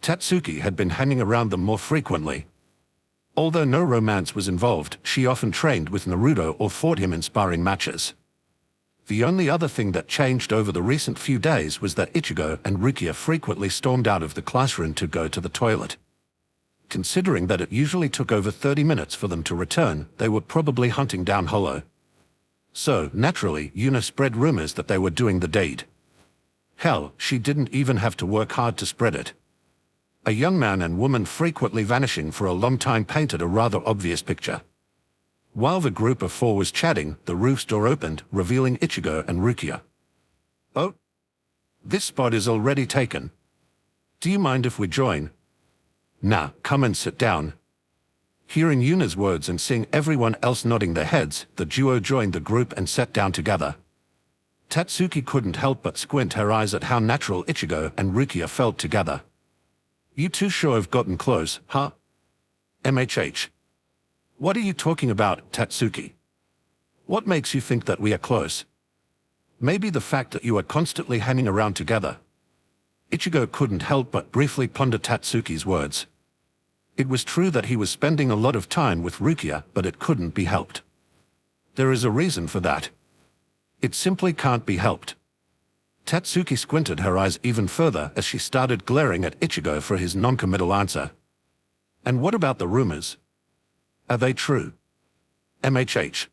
Tatsuki had been hanging around them more frequently. Although no romance was involved, she often trained with Naruto or fought him in sparring matches. The only other thing that changed over the recent few days was that Ichigo and Rukia frequently stormed out of the classroom to go to the toilet. Considering that it usually took over 30 minutes for them to return, they were probably hunting down Hollow. So, naturally, Yuna spread rumors that they were doing the deed. Hell, she didn't even have to work hard to spread it. A young man and woman frequently vanishing for a long time painted a rather obvious picture. While the group of 4 was chatting, the roof's door opened, revealing Ichigo and Rukia. Oh? This spot is already taken. Do you mind if we join? Nah, come and sit down. Hearing Yuna's words and seeing everyone else nodding their heads, the duo joined the group and sat down together. Tatsuki couldn't help but squint her eyes at how natural Ichigo and Rukia felt together. You two sure have gotten close, huh? MHH. What are you talking about, Tatsuki? What makes you think that we are close? Maybe the fact that you are constantly hanging around together. Ichigo couldn't help but briefly ponder Tatsuki's words. It was true that he was spending a lot of time with Rukia, but it couldn't be helped. There is a reason for that. It simply can't be helped. Tatsuki squinted her eyes even further as she started glaring at Ichigo for his non-committal answer. And what about the rumors? Are they true? MHH.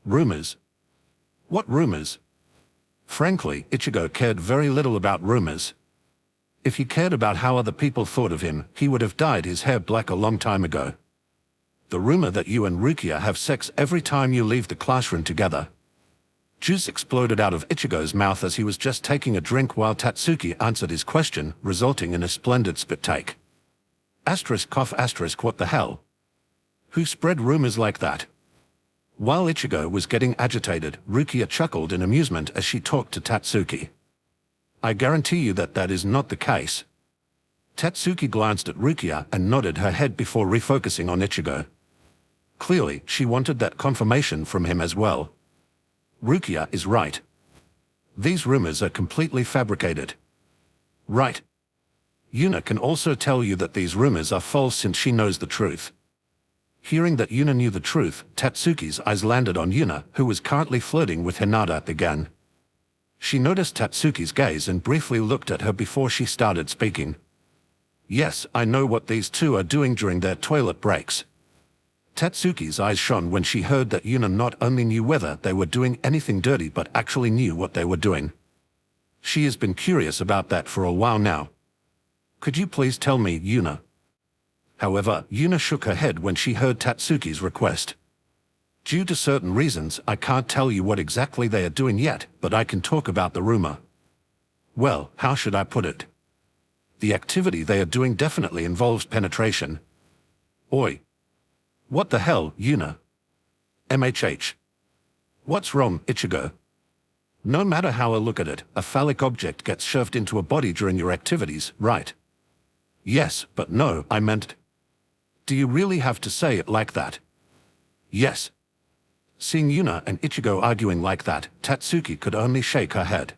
Rumors? What rumors? Frankly, Ichigo cared very little about rumors. If he cared about how other people thought of him, he would have dyed his hair black a long time ago. The rumor that you and Rukia have sex every time you leave the classroom together. Juice exploded out of Ichigo's mouth as he was just taking a drink while Tatsuki answered his question, resulting in a splendid spit take. Asterisk cough asterisk what the hell? Who spread rumors like that? While Ichigo was getting agitated, Rukia chuckled in amusement as she talked to Tatsuki. I guarantee you that that is not the case. Tatsuki glanced at Rukia and nodded her head before refocusing on Ichigo. Clearly, she wanted that confirmation from him as well. Rukia is right. These rumors are completely fabricated. Right. Yuna can also tell you that these rumors are false since she knows the truth. Hearing that Yuna knew the truth, Tatsuki's eyes landed on Yuna, who was currently flirting with Hinata again. She noticed Tatsuki's gaze and briefly looked at her before she started speaking. Yes, I know what these two are doing during their toilet breaks. Tatsuki's eyes shone when she heard that Yuna not only knew whether they were doing anything dirty but actually knew what they were doing. She has been curious about that for a while now. Could you please tell me, Yuna? However, Yuna shook her head when she heard Tatsuki's request. Due to certain reasons, I can't tell you what exactly they are doing yet, but I can talk about the rumor. Well, how should I put it? The activity they are doing definitely involves penetration. Oi. What the hell, Yuna? MHH. What's wrong, Ichigo? No matter how I look at it, a phallic object gets shoved into a body during your activities, right? Yes, but no, I meant... Do you really have to say it like that? Yes. Seeing Yuna and Ichigo arguing like that, Tatsuki could only shake her head.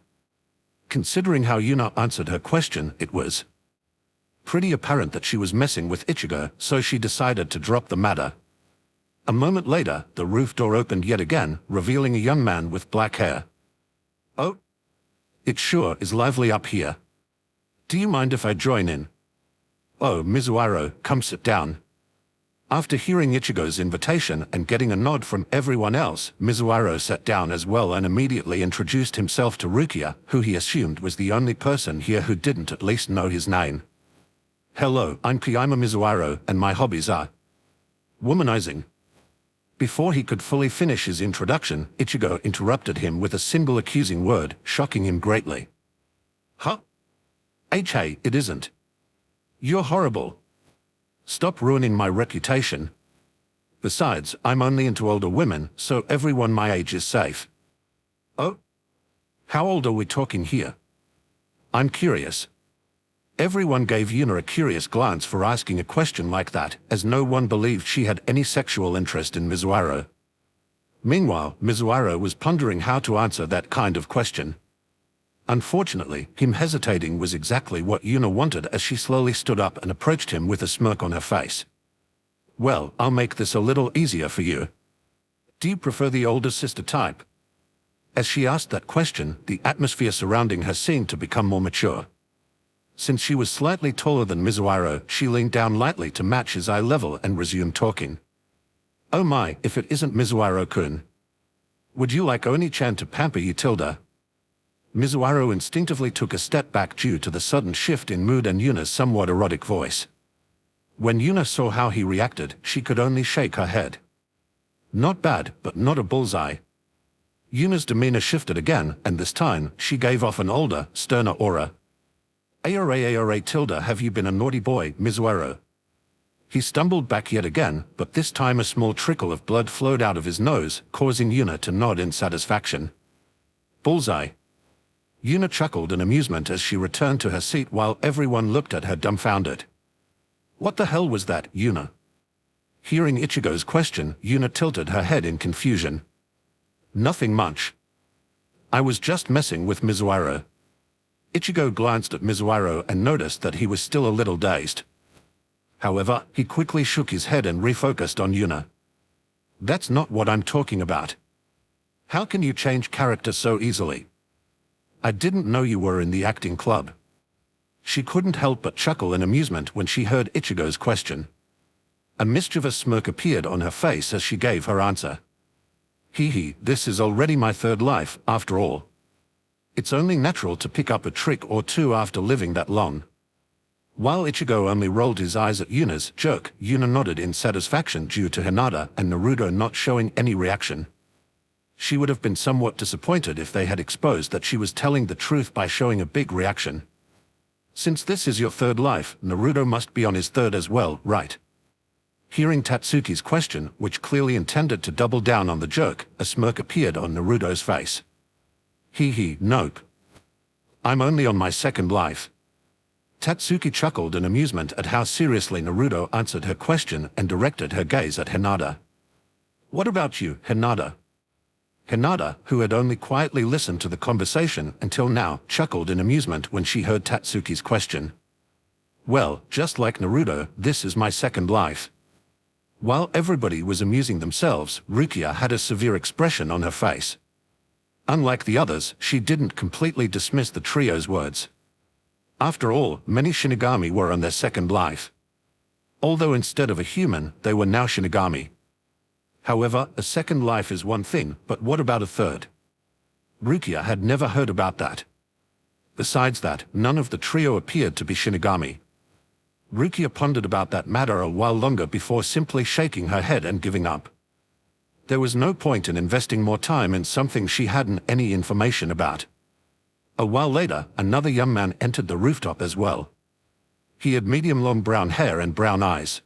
Considering how Yuna answered her question, it was pretty apparent that she was messing with Ichigo, so she decided to drop the matter. A moment later, the roof door opened yet again, revealing a young man with black hair. Oh? It sure is lively up here. Do you mind if I join in? Oh, Mizuhiro, come sit down. After hearing Ichigo's invitation and getting a nod from everyone else, Mizuhiro sat down as well and immediately introduced himself to Rukia, who he assumed was the only person here who didn't at least know his name. Hello, I'm Kiyama Mizuhiro, and my hobbies are womanizing. Before he could fully finish his introduction, Ichigo interrupted him with a single accusing word, shocking him greatly. Huh? Hey, it isn't. You're horrible. Stop ruining my reputation. Besides, I'm only into older women, so everyone my age is safe. Oh? How old are we talking here? I'm curious. Everyone gave Yuna a curious glance for asking a question like that, as no one believed she had any sexual interest in Mizuhiro. Meanwhile, Mizuhiro was pondering how to answer that kind of question. Unfortunately, him hesitating was exactly what Yuna wanted as she slowly stood up and approached him with a smirk on her face. Well, I'll make this a little easier for you. Do you prefer the older sister type? As she asked that question, the atmosphere surrounding her seemed to become more mature. Since she was slightly taller than Mizuhiro, she leaned down lightly to match his eye level and resumed talking. Oh my, if it isn't Mizuhiro-kun. Would you like Oni-chan to pamper you, Tilda? Mizuhiro instinctively took a step back due to the sudden shift in mood and Yuna's somewhat erotic voice. When Yuna saw how he reacted, she could only shake her head. Not bad, but not a bullseye. Yuna's demeanor shifted again, and this time, she gave off an older, sterner aura. Aore Tilda, have you been a naughty boy, Mizuhiro? He stumbled back yet again, but this time a small trickle of blood flowed out of his nose, causing Yuna to nod in satisfaction. Bullseye. Yuna chuckled in amusement as she returned to her seat while everyone looked at her dumbfounded. What the hell was that, Yuna? Hearing Ichigo's question, Yuna tilted her head in confusion. Nothing much. I was just messing with Mizuhiro. Ichigo glanced at Mizuhiro and noticed that he was still a little dazed. However, he quickly shook his head and refocused on Yuna. That's not what I'm talking about. How can you change character so easily? I didn't know you were in the acting club. She couldn't help but chuckle in amusement when she heard Ichigo's question. A mischievous smirk appeared on her face as she gave her answer. Hee, this is already my third life, after all. It's only natural to pick up a trick or two after living that long. While Ichigo only rolled his eyes at Yuna's jerk, Yuna nodded in satisfaction due to Hinata and Naruto not showing any reaction. She would have been somewhat disappointed if they had exposed that she was telling the truth by showing a big reaction. Since this is your third life, Naruto must be on his third as well, right? Hearing Tatsuki's question, which clearly intended to double down on the jerk, a smirk appeared on Naruto's face. Nope. I'm only on my second life. Tatsuki chuckled in amusement at how seriously Naruto answered her question and directed her gaze at Hinata. What about you, Hinata? Hinata, who had only quietly listened to the conversation until now, chuckled in amusement when she heard Tatsuki's question. Well, just like Naruto, this is my second life. While everybody was amusing themselves, Rukia had a severe expression on her face. Unlike the others, she didn't completely dismiss the trio's words. After all, many Shinigami were on their second life. Although instead of a human, they were now Shinigami. However, a second life is one thing, but what about a third? Rukia had never heard about that. Besides that, none of the trio appeared to be Shinigami. Rukia pondered about that matter a while longer before simply shaking her head and giving up. There was no point in investing more time in something she hadn't any information about. A while later, another young man entered the rooftop as well. He had medium-long brown hair and brown eyes.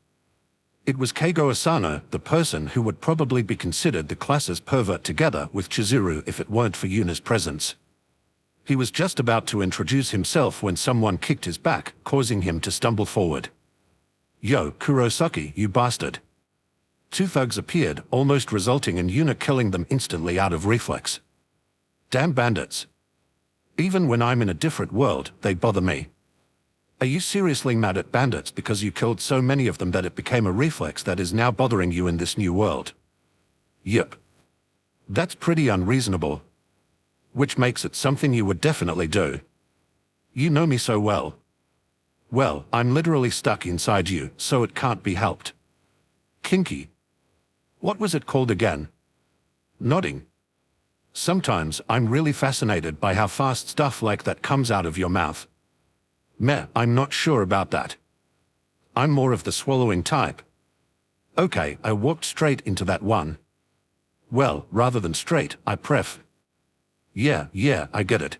It was Keigo Asano, the person who would probably be considered the class's pervert together with Chizuru if it weren't for Yuna's presence. He was just about to introduce himself when someone kicked his back, causing him to stumble forward. Yo, Kurosaki, you bastard. Two thugs appeared, almost resulting in Yuna killing them instantly out of reflex. Damn bandits. Even when I'm in a different world, they bother me. Are you seriously mad at bandits because you killed so many of them that it became a reflex that is now bothering you in this new world? Yep. That's pretty unreasonable. Which makes it something you would definitely do. You know me so well. Well, I'm literally stuck inside you, so it can't be helped. Kinky. What was it called again? Nodding. Sometimes I'm really fascinated by how fast stuff like that comes out of your mouth. Meh, I'm not sure about that. I'm more of the swallowing type. Okay, I walked straight into that one. Well, rather than straight, I pref. Yeah, I get it.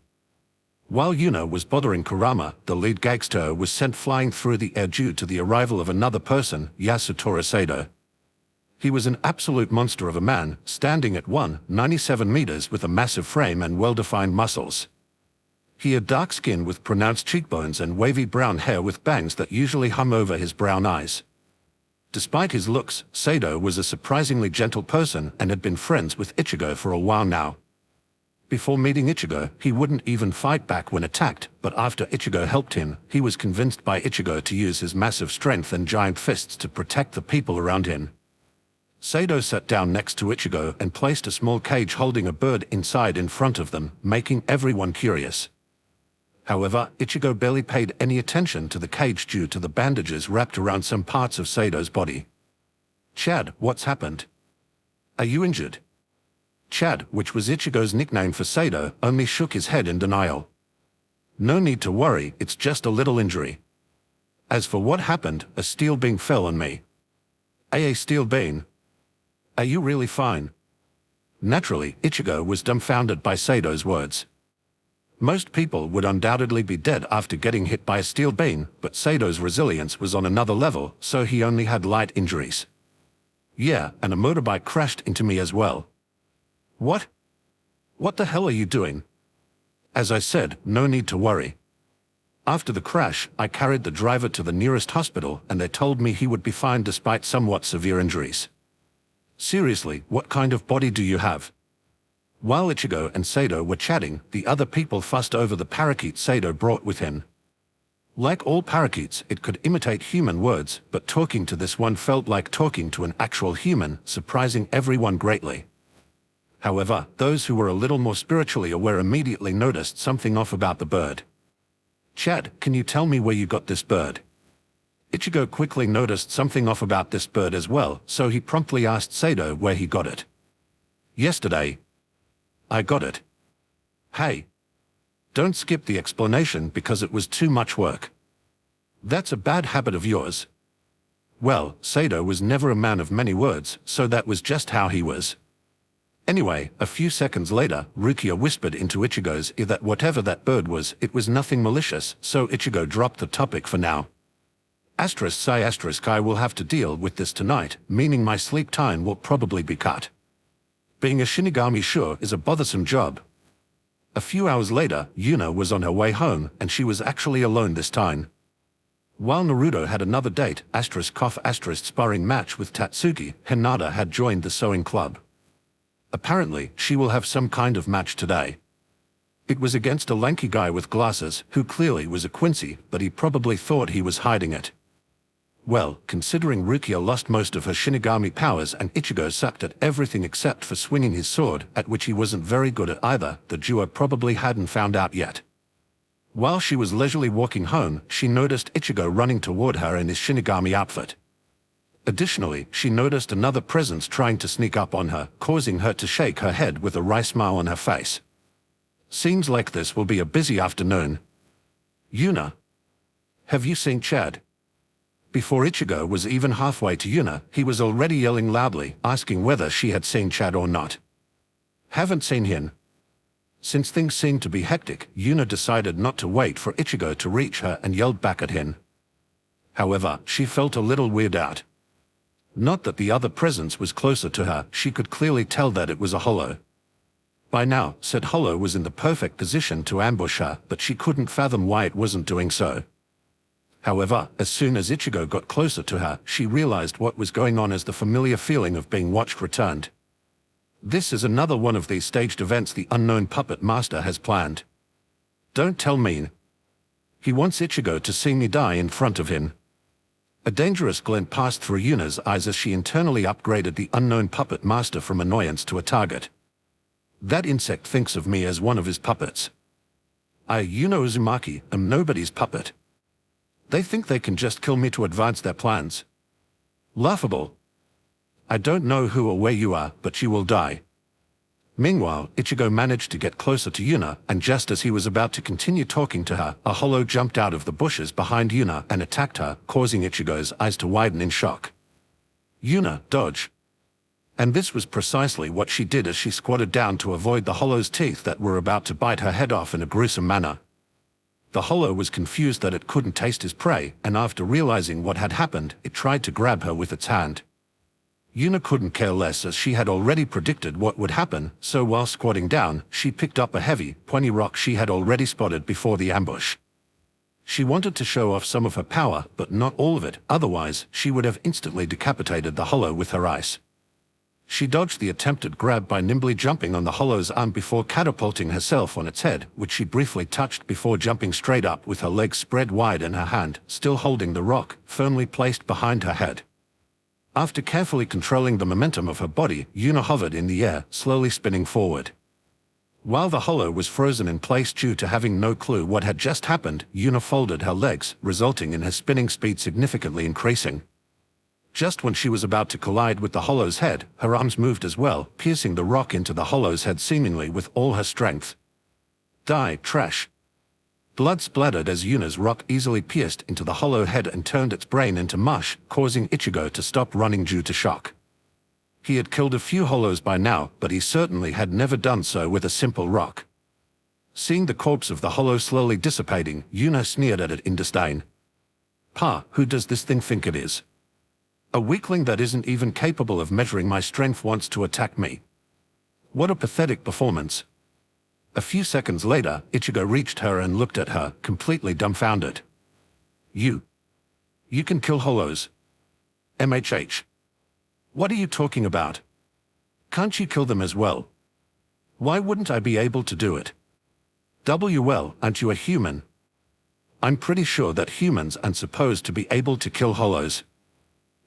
While Yuna was bothering Kurama, the lead gangster was sent flying through the air due to the arrival of another person, Yasutora Sado. He was an absolute monster of a man, standing at 197 meters with a massive frame and well-defined muscles. He had dark skin with pronounced cheekbones and wavy brown hair with bangs that usually hung over his brown eyes. Despite his looks, Sado was a surprisingly gentle person and had been friends with Ichigo for a while now. Before meeting Ichigo, he wouldn't even fight back when attacked, but after Ichigo helped him, he was convinced by Ichigo to use his massive strength and giant fists to protect the people around him. Sado sat down next to Ichigo and placed a small cage holding a bird inside in front of them, making everyone curious. However, Ichigo barely paid any attention to the cage due to the bandages wrapped around some parts of Sado's body. Chad, what's happened? Are you injured? Chad, which was Ichigo's nickname for Sado, only shook his head in denial. No need to worry, it's just a little injury. As for what happened, a steel beam fell on me. A steel beam? Are you really fine? Naturally, Ichigo was dumbfounded by Sado's words. Most people would undoubtedly be dead after getting hit by a steel beam, but Sato's resilience was on another level, so he only had light injuries. Yeah, and a motorbike crashed into me as well. What? What the hell are you doing? As I said, no need to worry. After the crash, I carried the driver to the nearest hospital and they told me he would be fine despite somewhat severe injuries. Seriously, what kind of body do you have? While Ichigo and Sato were chatting, the other people fussed over the parakeet Sato brought with him. Like all parakeets, it could imitate human words, but talking to this one felt like talking to an actual human, surprising everyone greatly. However, those who were a little more spiritually aware immediately noticed something off about the bird. Chad, can you tell me where you got this bird? Ichigo quickly noticed something off about this bird as well, so he promptly asked Sato where he got it. Yesterday. I got it. Hey. Don't skip the explanation because it was too much work. That's a bad habit of yours. Well, Sato was never a man of many words, so that was just how he was. Anyway, a few seconds later, Rukia whispered into Ichigo's ear that whatever that bird was, it was nothing malicious, so Ichigo dropped the topic for now. I will have to deal with this tonight, meaning my sleep time will probably be cut. Being a Shinigami sure is a bothersome job. A few hours later, Yuna was on her way home, and she was actually alone this time. While Naruto had another date, sparring match with Tatsuki, Hinata had joined the sewing club. Apparently, she will have some kind of match today. It was against a lanky guy with glasses, who clearly was a Quincy, but he probably thought he was hiding it. Well, considering Rukia lost most of her Shinigami powers and Ichigo sucked at everything except for swinging his sword, at which he wasn't very good at either, the duo probably hadn't found out yet. While she was leisurely walking home, she noticed Ichigo running toward her in his Shinigami outfit. Additionally, she noticed another presence trying to sneak up on her, causing her to shake her head with a wry smile on her face. Seems like this will be a busy afternoon. Yuna. Have you seen Chad? Before Ichigo was even halfway to Yuna, he was already yelling loudly, asking whether she had seen Chad or not. Haven't seen him. Since things seemed to be hectic, Yuna decided not to wait for Ichigo to reach her and yelled back at him. However, she felt a little weirded out. Not that the other presence was closer to her, she could clearly tell that it was a hollow. By now, said hollow was in the perfect position to ambush her, but she couldn't fathom why it wasn't doing so. However, as soon as Ichigo got closer to her, she realized what was going on as the familiar feeling of being watched returned. This is another one of these staged events the unknown puppet master has planned. Don't tell me. He wants Ichigo to see me die in front of him. A dangerous glint passed through Yuna's eyes as she internally upgraded the unknown puppet master from annoyance to a target. That insect thinks of me as one of his puppets. I, Yuna Uzumaki, am nobody's puppet. They think they can just kill me to advance their plans. Laughable. I don't know who or where you are, but you will die. Meanwhile, Ichigo managed to get closer to Yuna, and just as he was about to continue talking to her, a hollow jumped out of the bushes behind Yuna and attacked her, causing Ichigo's eyes to widen in shock. Yuna, dodge. And this was precisely what she did as she squatted down to avoid the hollow's teeth that were about to bite her head off in a gruesome manner. The hollow was confused that it couldn't taste his prey, and after realizing what had happened, it tried to grab her with its hand. Yuna couldn't care less as she had already predicted what would happen, so while squatting down, she picked up a heavy, pointy rock she had already spotted before the ambush. She wanted to show off some of her power, but not all of it, otherwise she would have instantly decapitated the hollow with her ice. She dodged the attempted grab by nimbly jumping on the hollow's arm before catapulting herself on its head, which she briefly touched before jumping straight up with her legs spread wide in her hand, still holding the rock, firmly placed behind her head. After carefully controlling the momentum of her body, Yuna hovered in the air, slowly spinning forward. While the hollow was frozen in place due to having no clue what had just happened, Yuna folded her legs, resulting in her spinning speed significantly increasing. Just when she was about to collide with the hollow's head, her arms moved as well, piercing the rock into the hollow's head seemingly with all her strength. Die, trash. Blood splattered as Yuna's rock easily pierced into the hollow head and turned its brain into mush, causing Ichigo to stop running due to shock. He had killed a few hollows by now, but he certainly had never done so with a simple rock. Seeing the corpse of the hollow slowly dissipating, Yuna sneered at it in disdain. "Pa, who does this thing think it is? A weakling that isn't even capable of measuring my strength wants to attack me. What a pathetic performance." A few seconds later, Ichigo reached her and looked at her, completely dumbfounded. You can kill hollows? MHH. What are you talking about? Can't you kill them as well? Why wouldn't I be able to do it? Well, aren't you a human? I'm pretty sure that humans aren't supposed to be able to kill hollows.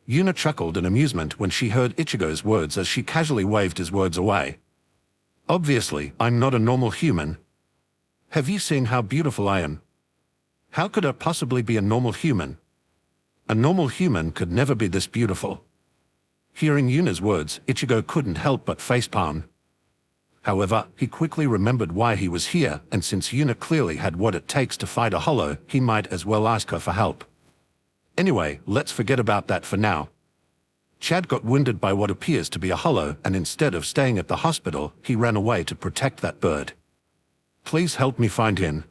Yuna chuckled in amusement when she heard Ichigo's words as she casually waved his words away. Obviously, I'm not a normal human. Have you seen how beautiful I am? How could I possibly be a normal human? A normal human could never be this beautiful. Hearing Yuna's words, Ichigo couldn't help but facepalm. However, he quickly remembered why he was here, and since Yuna clearly had what it takes to fight a hollow, he might as well ask her for help. Anyway, let's forget about that for now. Chad got wounded by what appears to be a hollow, and instead of staying at the hospital, he ran away to protect that bird. Please help me find him.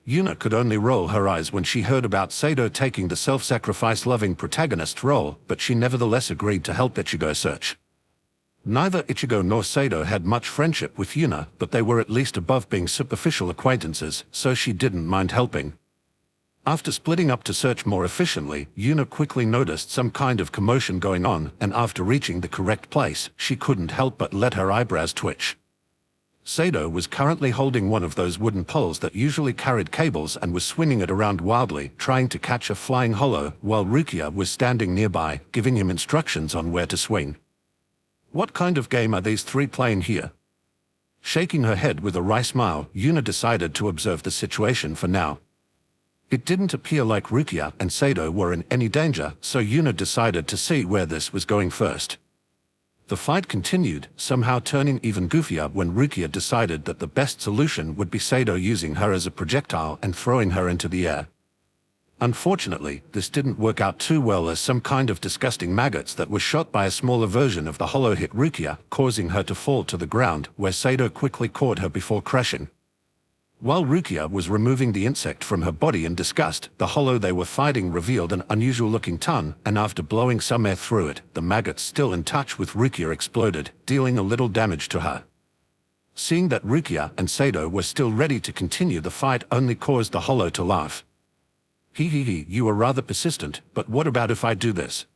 Yuna could only roll her eyes when she heard about Sado taking the self-sacrifice-loving protagonist role, but she nevertheless agreed to help Ichigo search. Neither Ichigo nor Sado had much friendship with Yuna, but they were at least above being superficial acquaintances, so she didn't mind helping. After splitting up to search more efficiently, Yuna quickly noticed some kind of commotion going on, and after reaching the correct place, she couldn't help but let her eyebrows twitch. Sado was currently holding one of those wooden poles that usually carried cables and was swinging it around wildly, trying to catch a flying hollow, while Rukia was standing nearby, giving him instructions on where to swing. What kind of game are these three playing here? Shaking her head with a wry smile, Yuna decided to observe the situation for now. It didn't appear like Rukia and Sado were in any danger, so Yuna decided to see where this was going first. The fight continued, somehow turning even goofier when Rukia decided that the best solution would be Sado using her as a projectile and throwing her into the air. Unfortunately, this didn't work out too well, as some kind of disgusting maggots that were shot by a smaller version of the hollow hit Rukia, causing her to fall to the ground, where Sado quickly caught her before crushing. While Rukia was removing the insect from her body in disgust, the hollow they were fighting revealed an unusual-looking tongue, and after blowing some air through it, the maggot still in touch with Rukia exploded, dealing a little damage to her. Seeing that Rukia and Sado were still ready to continue the fight only caused the hollow to laugh. Hee, you are rather persistent, but what about if I do this?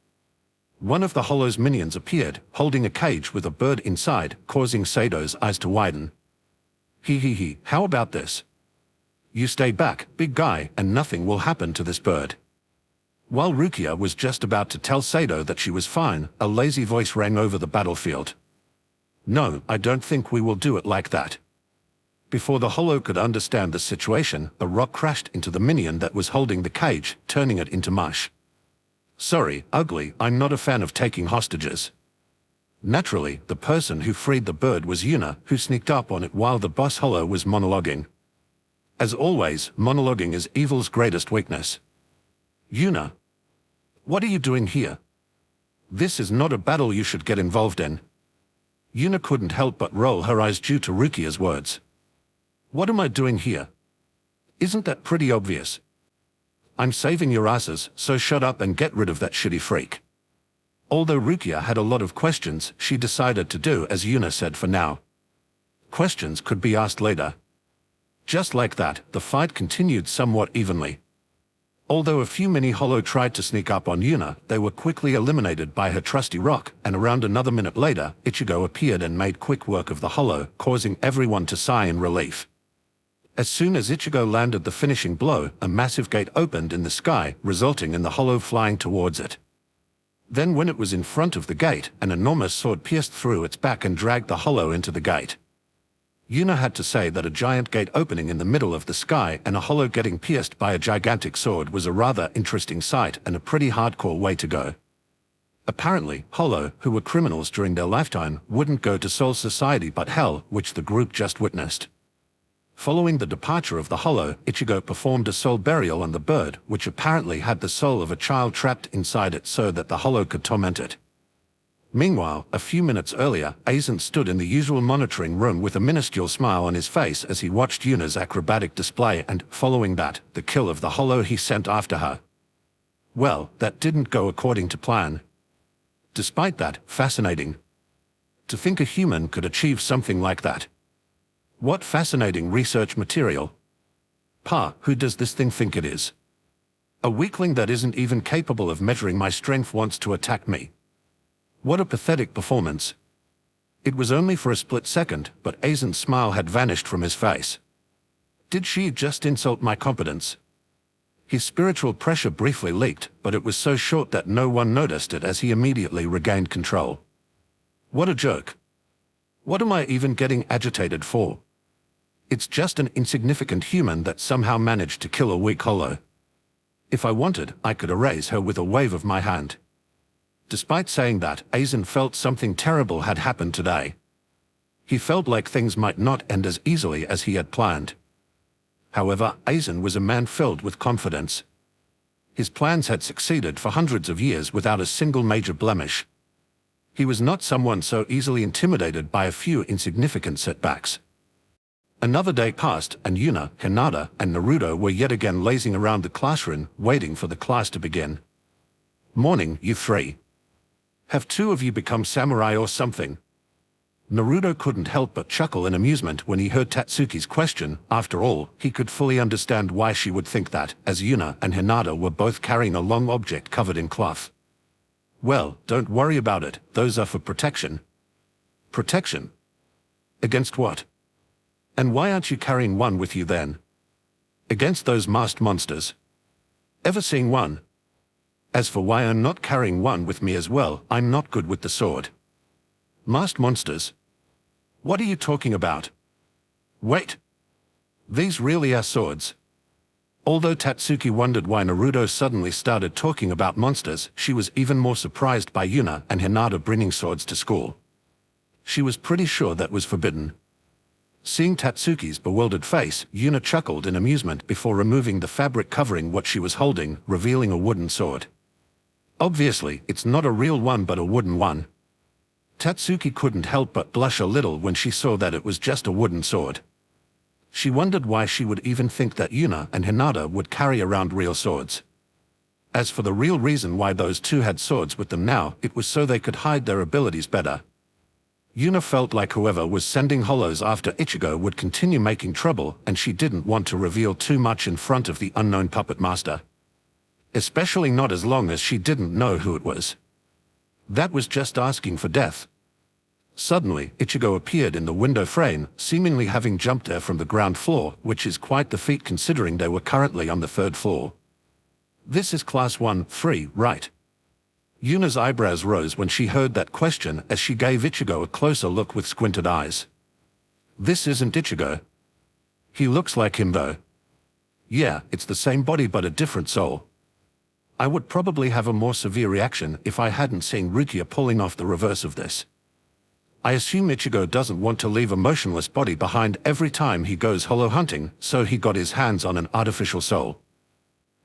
One of the hollow's minions appeared, holding a cage with a bird inside, causing Sado's eyes to widen. Hee, how about this? You stay back, big guy, and nothing will happen to this bird. While Rukia was just about to tell Sado that she was fine, a lazy voice rang over the battlefield. No, I don't think we will do it like that. Before the hollow could understand the situation, a rock crashed into the minion that was holding the cage, turning it into mush. Sorry, ugly, I'm not a fan of taking hostages. Naturally, the person who freed the bird was Yuna, who sneaked up on it while the boss hollow was monologuing. As always, monologuing is evil's greatest weakness. Yuna, what are you doing here? This is not a battle you should get involved in. Yuna couldn't help but roll her eyes due to Rukia's words. What am I doing here? Isn't that pretty obvious? I'm saving your asses, so shut up and get rid of that shitty freak. Although Rukia had a lot of questions, she decided to do as Yuna said for now. Questions could be asked later. Just like that, the fight continued somewhat evenly. Although a few mini hollow tried to sneak up on Yuna, they were quickly eliminated by her trusty rock, and around another minute later, Ichigo appeared and made quick work of the hollow, causing everyone to sigh in relief. As soon as Ichigo landed the finishing blow, a massive gate opened in the sky, resulting in the hollow flying towards it. Then when it was in front of the gate, an enormous sword pierced through its back and dragged the hollow into the gate. Yuna had to say that a giant gate opening in the middle of the sky and a hollow getting pierced by a gigantic sword was a rather interesting sight and a pretty hardcore way to go. Apparently, hollow, who were criminals during their lifetime, wouldn't go to Soul Society but Hell, which the group just witnessed. Following the departure of the hollow, Ichigo performed a soul burial on the bird, which apparently had the soul of a child trapped inside it so that the hollow could torment it. Meanwhile, a few minutes earlier, Aizen stood in the usual monitoring room with a minuscule smile on his face as he watched Yuna's acrobatic display and, following that, the kill of the hollow he sent after her. Well, that didn't go according to plan. Despite that, fascinating. To think a human could achieve something like that. What fascinating research material. Pa, who does this thing think it is? A weakling that isn't even capable of measuring my strength wants to attack me. What a pathetic performance. It was only for a split second, but Aizen's smile had vanished from his face. Did she just insult my competence? His spiritual pressure briefly leaked, but it was so short that no one noticed it as he immediately regained control. What a joke. What am I even getting agitated for? It's just an insignificant human that somehow managed to kill a weak hollow. If I wanted, I could erase her with a wave of my hand. Despite saying that, Aizen felt something terrible had happened today. He felt like things might not end as easily as he had planned. However, Aizen was a man filled with confidence. His plans had succeeded for hundreds of years without a single major blemish. He was not someone so easily intimidated by a few insignificant setbacks. Another day passed, and Yuna, Hinata, and Naruto were yet again lazing around the classroom, waiting for the class to begin. Morning, you three. Have two of you become samurai or something? Naruto couldn't help but chuckle in amusement when he heard Tatsuki's question. After all, he could fully understand why she would think that, as Yuna and Hinata were both carrying a long object covered in cloth. Well, don't worry about it, those are for protection. Protection? Against what? And why aren't you carrying one with you then? Against those masked monsters. Ever seen one? As for why I'm not carrying one with me as well, I'm not good with the sword. Masked monsters? What are you talking about? Wait. These really are swords. Although Tatsuki wondered why Naruto suddenly started talking about monsters, she was even more surprised by Yuna and Hinata bringing swords to school. She was pretty sure that was forbidden. Seeing Tatsuki's bewildered face, Yuna chuckled in amusement before removing the fabric covering what she was holding, revealing a wooden sword. Obviously, it's not a real one but a wooden one. Tatsuki couldn't help but blush a little when she saw that it was just a wooden sword. She wondered why she would even think that Yuna and Hinata would carry around real swords. As for the real reason why those two had swords with them now, it was so they could hide their abilities better. Yuna felt like whoever was sending hollows after Ichigo would continue making trouble, and she didn't want to reveal too much in front of the unknown puppet master. Especially not as long as she didn't know who it was. That was just asking for death. Suddenly, Ichigo appeared in the window frame, seemingly having jumped there from the ground floor, which is quite the feat considering they were currently on the 3rd floor. This is Class 1-3, right? Yuna's eyebrows rose when she heard that question as she gave Ichigo a closer look with squinted eyes. This isn't Ichigo. He looks like him though. Yeah, it's the same body but a different soul. I would probably have a more severe reaction if I hadn't seen Rukia pulling off the reverse of this. I assume Ichigo doesn't want to leave a motionless body behind every time he goes hollow hunting, so he got his hands on an artificial soul.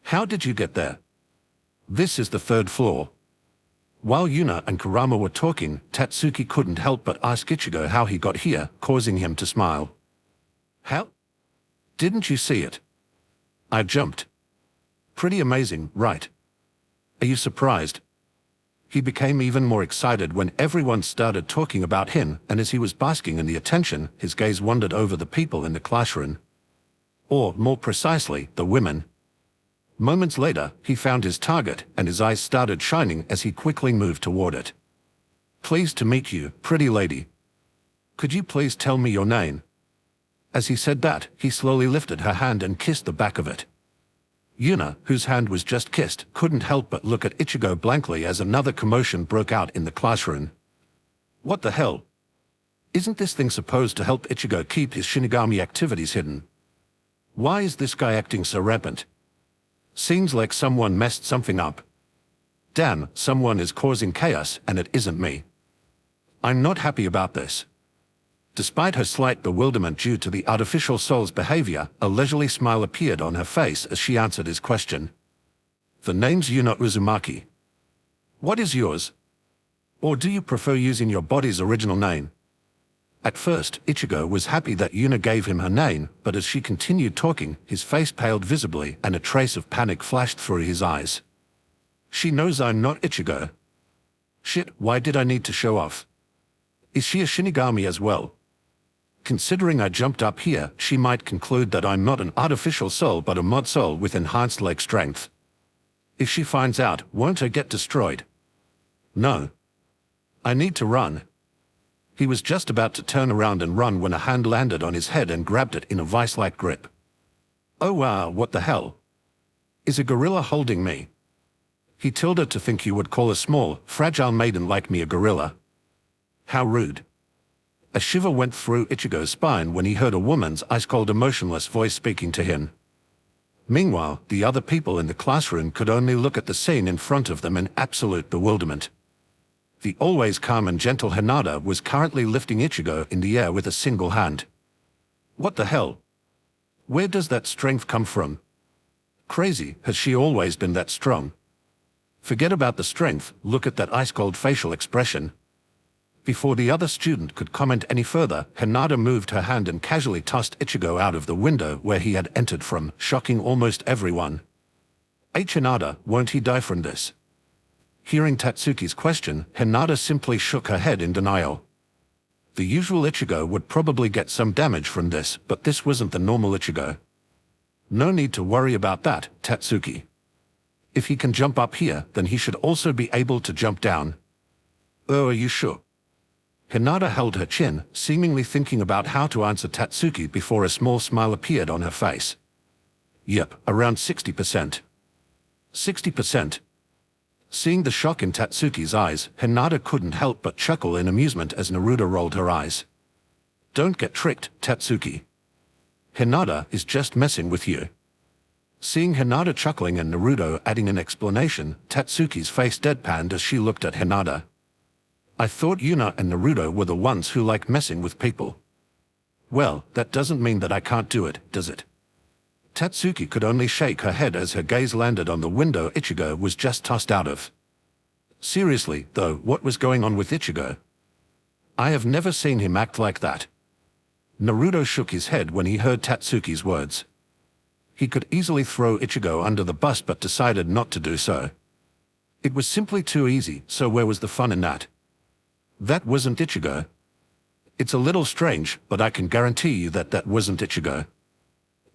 How did you get there? This is the 3rd floor. While Yuna and Kurama were talking, Tatsuki couldn't help but ask Ichigo how he got here, causing him to smile. How? Didn't you see it? I jumped. Pretty amazing, right? Are you surprised? He became even more excited when everyone started talking about him, and as he was basking in the attention, his gaze wandered over the people in the classroom. Or, more precisely, the women. Moments later, he found his target, and his eyes started shining as he quickly moved toward it. Pleased to meet you, pretty lady. Could you please tell me your name? As he said that, he slowly lifted her hand and kissed the back of it. Yuna, whose hand was just kissed, couldn't help but look at Ichigo blankly as another commotion broke out in the classroom. What the hell? Isn't this thing supposed to help Ichigo keep his Shinigami activities hidden? Why is this guy acting so rampant? Seems like someone messed something up. Damn, someone is causing chaos, and it isn't me. I'm not happy about this. Despite her slight bewilderment due to the artificial soul's behavior, a leisurely smile appeared on her face as she answered his question. The name's Yuna Uzumaki. What is yours? Or do you prefer using your body's original name? At first, Ichigo was happy that Yuna gave him her name, but as she continued talking, his face paled visibly and a trace of panic flashed through his eyes. She knows I'm not Ichigo. Shit, why did I need to show off? Is she a Shinigami as well? Considering I jumped up here, she might conclude that I'm not an artificial soul but a mod soul with enhanced leg strength. If she finds out, won't I get destroyed? No. I need to run. He was just about to turn around and run when a hand landed on his head and grabbed it in a vice-like grip. Oh wow, what the hell? Is a gorilla holding me? He tilted to think you would call a small, fragile maiden like me a gorilla. How rude. A shiver went through Ichigo's spine when he heard a woman's ice-cold emotionless voice speaking to him. Meanwhile, the other people in the classroom could only look at the scene in front of them in absolute bewilderment. The always calm and gentle Hinata was currently lifting Ichigo in the air with a single hand. What the hell? Where does that strength come from? Crazy, has she always been that strong? Forget about the strength, look at that ice-cold facial expression. Before the other student could comment any further, Hinata moved her hand and casually tossed Ichigo out of the window where he had entered from, shocking almost everyone. Hinata, won't he die from this? Hearing Tatsuki's question, Hinata simply shook her head in denial. The usual Ichigo would probably get some damage from this, but this wasn't the normal Ichigo. No need to worry about that, Tatsuki. If he can jump up here, then he should also be able to jump down. Oh, are you sure? Hinata held her chin, seemingly thinking about how to answer Tatsuki before a small smile appeared on her face. Yep, around 60%. 60%. Seeing the shock in Tatsuki's eyes, Hinata couldn't help but chuckle in amusement as Naruto rolled her eyes. Don't get tricked, Tatsuki. Hinata is just messing with you. Seeing Hinata chuckling and Naruto adding an explanation, Tatsuki's face deadpanned as she looked at Hinata. I thought Yuna and Naruto were the ones who like messing with people. Well, that doesn't mean that I can't do it, does it? Tatsuki could only shake her head as her gaze landed on the window Ichigo was just tossed out of. Seriously, though, what was going on with Ichigo? I have never seen him act like that. Naruto shook his head when he heard Tatsuki's words. He could easily throw Ichigo under the bus but decided not to do so. It was simply too easy, so where was the fun in that? That wasn't Ichigo. It's a little strange, but I can guarantee you that that wasn't Ichigo.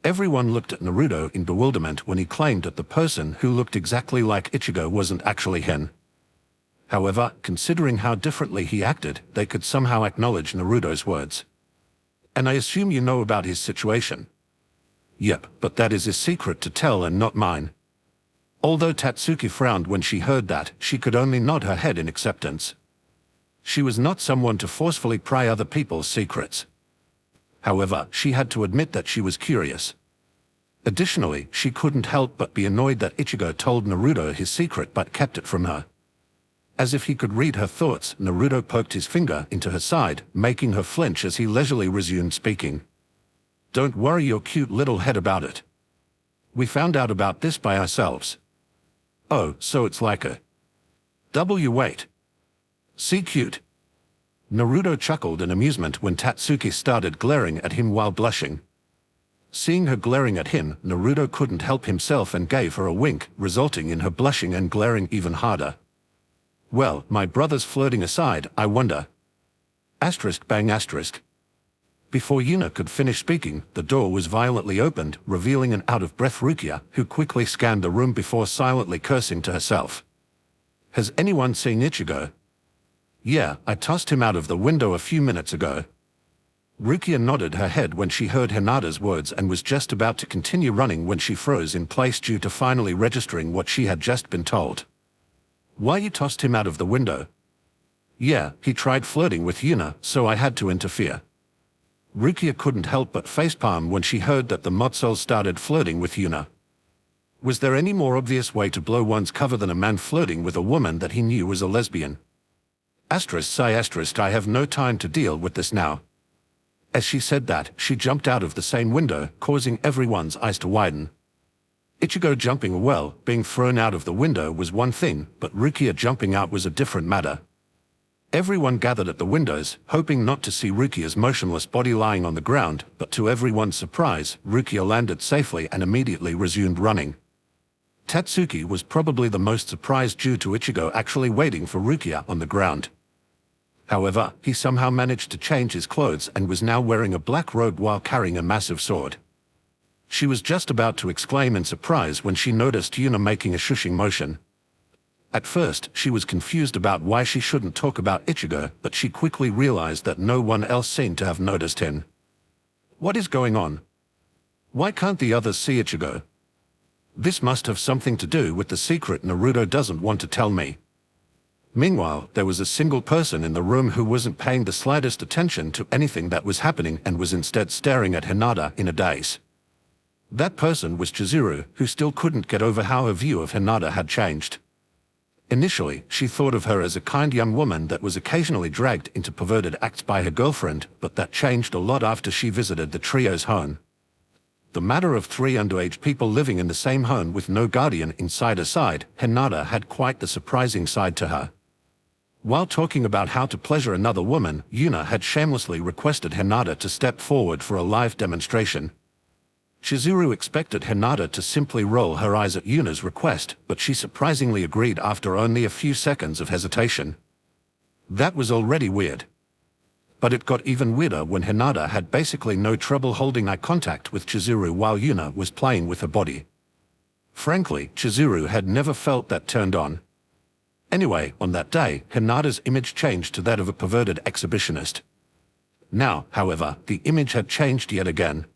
Everyone looked at Naruto in bewilderment when he claimed that the person who looked exactly like Ichigo wasn't actually him. However, considering how differently he acted, they could somehow acknowledge Naruto's words. And I assume you know about his situation. Yep, but that is his secret to tell and not mine. Although Tatsuki frowned when she heard that, she could only nod her head in acceptance. She was not someone to forcefully pry other people's secrets. However, she had to admit that she was curious. Additionally, she couldn't help but be annoyed that Ichigo told Naruto his secret but kept it from her. As if he could read her thoughts, Naruto poked his finger into her side, making her flinch as he leisurely resumed speaking. Don't worry your cute little head about it. We found out about this by ourselves. Oh, so it's like a wait. See cute. Naruto chuckled in amusement when Tatsuki started glaring at him while blushing. Seeing her glaring at him, Naruto couldn't help himself and gave her a wink, resulting in her blushing and glaring even harder. Well, my brother's flirting aside, I wonder. Asterisk bang asterisk. Before Yuna could finish speaking, the door was violently opened, revealing an out-of-breath Rukia, who quickly scanned the room before silently cursing to herself. Has anyone seen Ichigo? Yeah, I tossed him out of the window a few minutes ago. Rukia nodded her head when she heard Hinata's words and was just about to continue running when she froze in place due to finally registering what she had just been told. Why you tossed him out of the window? Yeah, he tried flirting with Yuna, so I had to interfere. Rukia couldn't help but facepalm when she heard that the Motsol started flirting with Yuna. Was there any more obvious way to blow one's cover than a man flirting with a woman that he knew was a lesbian? Asterisk I have no time to deal with this now. As she said that, she jumped out of the same window, causing everyone's eyes to widen. Ichigo jumping well, being thrown out of the window was one thing, but Rukia jumping out was a different matter. Everyone gathered at the windows, hoping not to see Rukia's motionless body lying on the ground, but to everyone's surprise, Rukia landed safely and immediately resumed running. Tatsuki was probably the most surprised due to Ichigo actually waiting for Rukia on the ground. However, he somehow managed to change his clothes and was now wearing a black robe while carrying a massive sword. She was just about to exclaim in surprise when she noticed Yuna making a shushing motion. At first, she was confused about why she shouldn't talk about Ichigo, but she quickly realized that no one else seemed to have noticed him. What is going on? Why can't the others see Ichigo? This must have something to do with the secret Naruto doesn't want to tell me. Meanwhile, there was a single person in the room who wasn't paying the slightest attention to anything that was happening and was instead staring at Hinata in a daze. That person was Chizuru, who still couldn't get over how her view of Hinata had changed. Initially, she thought of her as a kind young woman that was occasionally dragged into perverted acts by her girlfriend, but that changed a lot after she visited the trio's home. The matter of 3 underage people living in the same home with no guardian inside her side, Hinata had quite the surprising side to her. While talking about how to pleasure another woman, Yuna had shamelessly requested Hinata to step forward for a live demonstration. Chizuru expected Hinata to simply roll her eyes at Yuna's request, but she surprisingly agreed after only a few seconds of hesitation. That was already weird. But it got even weirder when Hinata had basically no trouble holding eye contact with Chizuru while Yuna was playing with her body. Frankly, Chizuru had never felt that turned on. Anyway, on that day, Hinata's image changed to that of a perverted exhibitionist. Now, however, the image had changed yet again.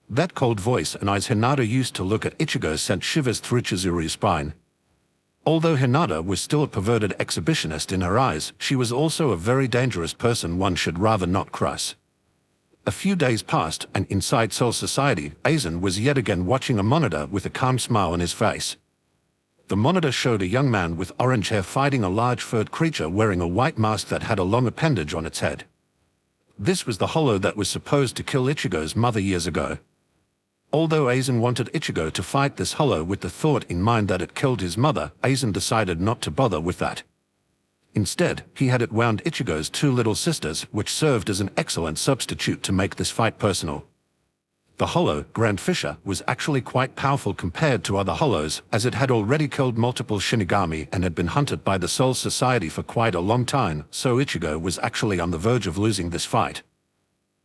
That cold voice and eyes Hinata used to look at Ichigo sent shivers through Chizuru's spine. Although Hinata was still a perverted exhibitionist in her eyes, she was also a very dangerous person one should rather not cross. A few days passed, and inside Soul Society, Aizen was yet again watching a monitor with a calm smile on his face. The monitor showed a young man with orange hair fighting a large furred creature wearing a white mask that had a long appendage on its head. This was the hollow that was supposed to kill Ichigo's mother years ago. Although Aizen wanted Ichigo to fight this hollow with the thought in mind that it killed his mother, Aizen decided not to bother with that. Instead, he had it wound Ichigo's 2 little sisters, which served as an excellent substitute to make this fight personal. The hollow, Grand Fisher, was actually quite powerful compared to other hollows, as it had already killed multiple Shinigami and had been hunted by the Soul Society for quite a long time, so Ichigo was actually on the verge of losing this fight.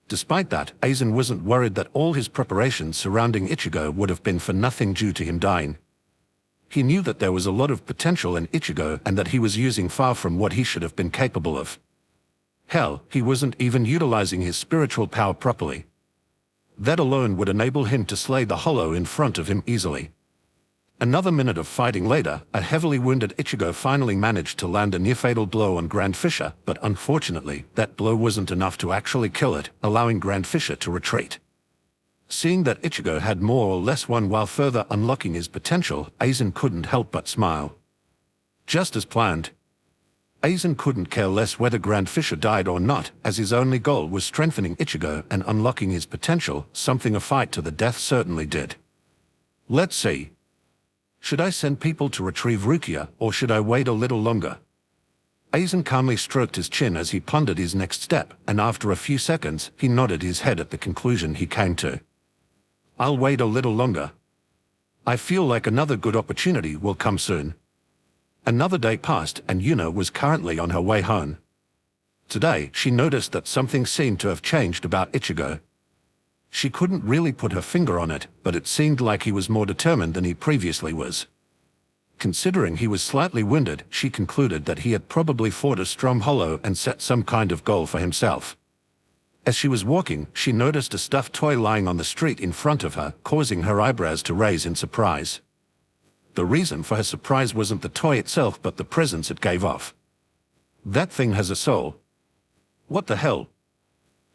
Despite that, Aizen wasn't worried that all his preparations surrounding Ichigo would have been for nothing due to him dying. He knew that there was a lot of potential in Ichigo and that he was using far from what he should have been capable of. Hell, he wasn't even utilizing his spiritual power properly. That alone would enable him to slay the hollow in front of him easily. Another minute of fighting later, a heavily wounded Ichigo finally managed to land a near-fatal blow on Grand Fisher, but unfortunately, that blow wasn't enough to actually kill it, allowing Grand Fisher to retreat. Seeing that Ichigo had more or less won while further unlocking his potential, Aizen couldn't help but smile. Just as planned. Aizen couldn't care less whether Grand Fisher died or not, as his only goal was strengthening Ichigo and unlocking his potential, something a fight to the death certainly did. Let's see. Should I send people to retrieve Rukia, or should I wait a little longer? Aizen calmly stroked his chin as he pondered his next step, and after a few seconds, he nodded his head at the conclusion he came to. I'll wait a little longer. I feel like another good opportunity will come soon. Another day passed, and Yuna was currently on her way home. Today, she noticed that something seemed to have changed about Ichigo. She couldn't really put her finger on it, but it seemed like he was more determined than he previously was. Considering he was slightly wounded, she concluded that he had probably fought a strong hollow and set some kind of goal for himself. As she was walking, she noticed a stuffed toy lying on the street in front of her, causing her eyebrows to raise in surprise. The reason for her surprise wasn't the toy itself but the presence it gave off. That thing has a soul. What the hell?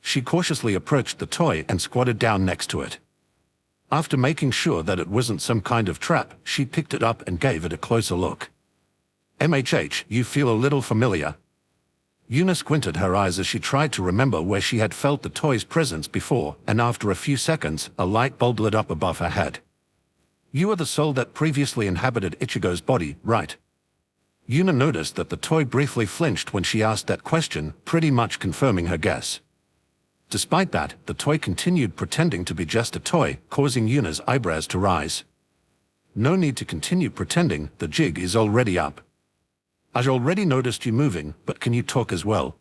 She cautiously approached the toy and squatted down next to it. After making sure that it wasn't some kind of trap, she picked it up and gave it a closer look. MHH, you feel a little familiar. Yuna squinted her eyes as she tried to remember where she had felt the toy's presence before, and after a few seconds, a light bulb lit up above her head. You are the soul that previously inhabited Ichigo's body, right? Yuna noticed that the toy briefly flinched when she asked that question, pretty much confirming her guess. Despite that, the toy continued pretending to be just a toy, causing Yuna's eyebrows to rise. No need to continue pretending, the jig is already up. I already noticed you moving, but can you talk as well?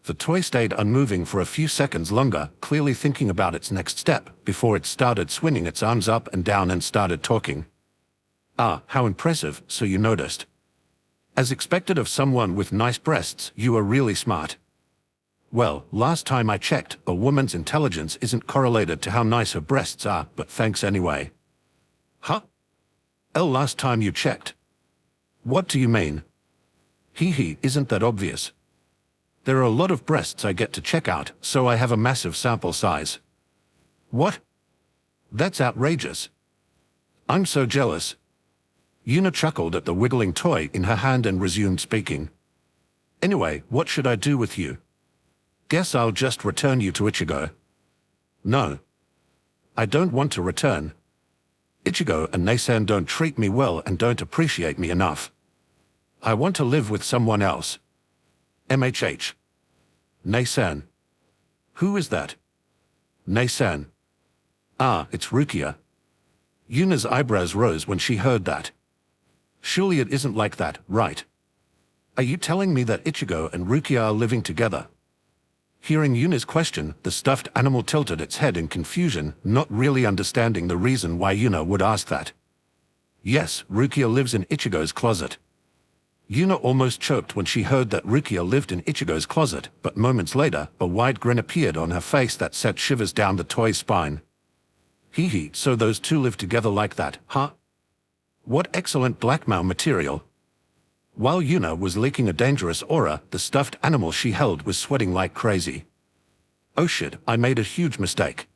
The toy stayed unmoving for a few seconds longer, clearly thinking about its next step, before it started swinging its arms up and down and started talking. Ah, how impressive, so you noticed. As expected of someone with nice breasts, you are really smart. Well, last time I checked, a woman's intelligence isn't correlated to how nice her breasts are, but thanks anyway. Huh? Last time you checked. What do you mean? Hee, isn't that obvious? There are a lot of breasts I get to check out, so I have a massive sample size. What? That's outrageous. I'm so jealous. Yuna chuckled at the wiggling toy in her hand and resumed speaking. Anyway, what should I do with you? Guess I'll just return you to Ichigo. No. I don't want to return. Ichigo and Nasan don't treat me well and don't appreciate me enough. I want to live with someone else. MHH. Nasan. Who is that? Nasan. Ah, it's Rukia. Yuna's eyebrows rose when she heard that. Surely it isn't like that, right? Are you telling me that Ichigo and Rukia are living together? Hearing Yuna's question, the stuffed animal tilted its head in confusion, not really understanding the reason why Yuna would ask that. Yes, Rukia lives in Ichigo's closet. Yuna almost choked when she heard that Rukia lived in Ichigo's closet, but moments later, a wide grin appeared on her face that sent shivers down the toy's spine. Hee, so those two live together like that, huh? What excellent blackmail material. While Yuna was leaking a dangerous aura, the stuffed animal she held was sweating like crazy. Oh shit, I made a huge mistake.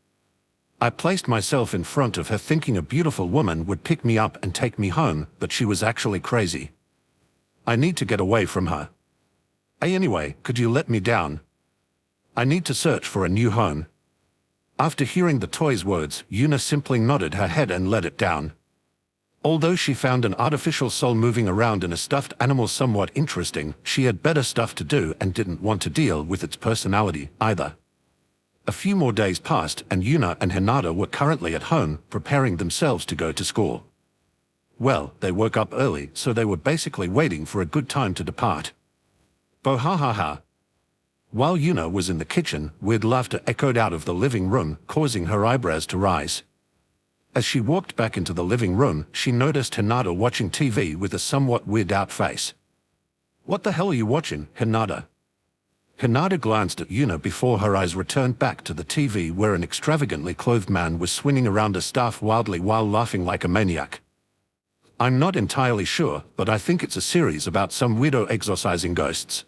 I placed myself in front of her thinking a beautiful woman would pick me up and take me home, but she was actually crazy. I need to get away from her. Anyway, could you let me down? I need to search for a new home. After hearing the toy's words, Yuna simply nodded her head and let it down. Although she found an artificial soul moving around in a stuffed animal somewhat interesting, she had better stuff to do and didn't want to deal with its personality, either. A few more days passed and Yuna and Hinata were currently at home, preparing themselves to go to school. Well, they woke up early, so they were basically waiting for a good time to depart. Bohahaha. While Yuna was in the kitchen, weird laughter echoed out of the living room, causing her eyebrows to rise. As she walked back into the living room, she noticed Hinata watching TV with a somewhat weirded-out face. What the hell are you watching, Hinata? Hinata glanced at Yuna before her eyes returned back to the TV where an extravagantly clothed man was swinging around a staff wildly while laughing like a maniac. I'm not entirely sure, but I think it's a series about some widow exorcising ghosts.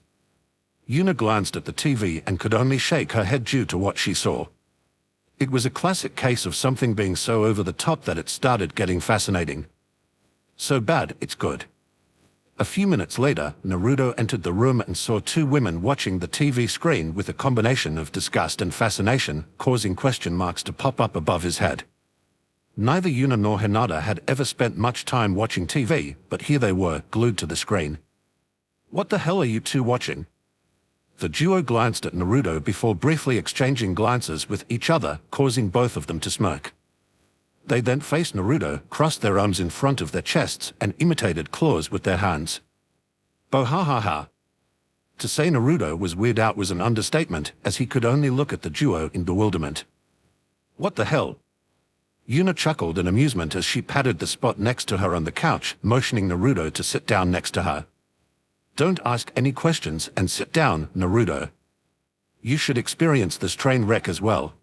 Yuna glanced at the TV and could only shake her head due to what she saw. It was a classic case of something being so over the top that it started getting fascinating. So bad, it's good. A few minutes later, Naruto entered the room and saw two women watching the TV screen with a combination of disgust and fascination, causing question marks to pop up above his head. Neither Yuna nor Hinata had ever spent much time watching TV, but here they were, glued to the screen. What the hell are you two watching? The duo glanced at Naruto before briefly exchanging glances with each other, causing both of them to smirk. They then faced Naruto, crossed their arms in front of their chests, and imitated claws with their hands. Bohahaha. To say Naruto was weirded out was an understatement, as he could only look at the duo in bewilderment. What the hell? Yuna chuckled in amusement as she patted the spot next to her on the couch, motioning Naruto to sit down next to her. Don't ask any questions and sit down, Naruto. You should experience this train wreck as well.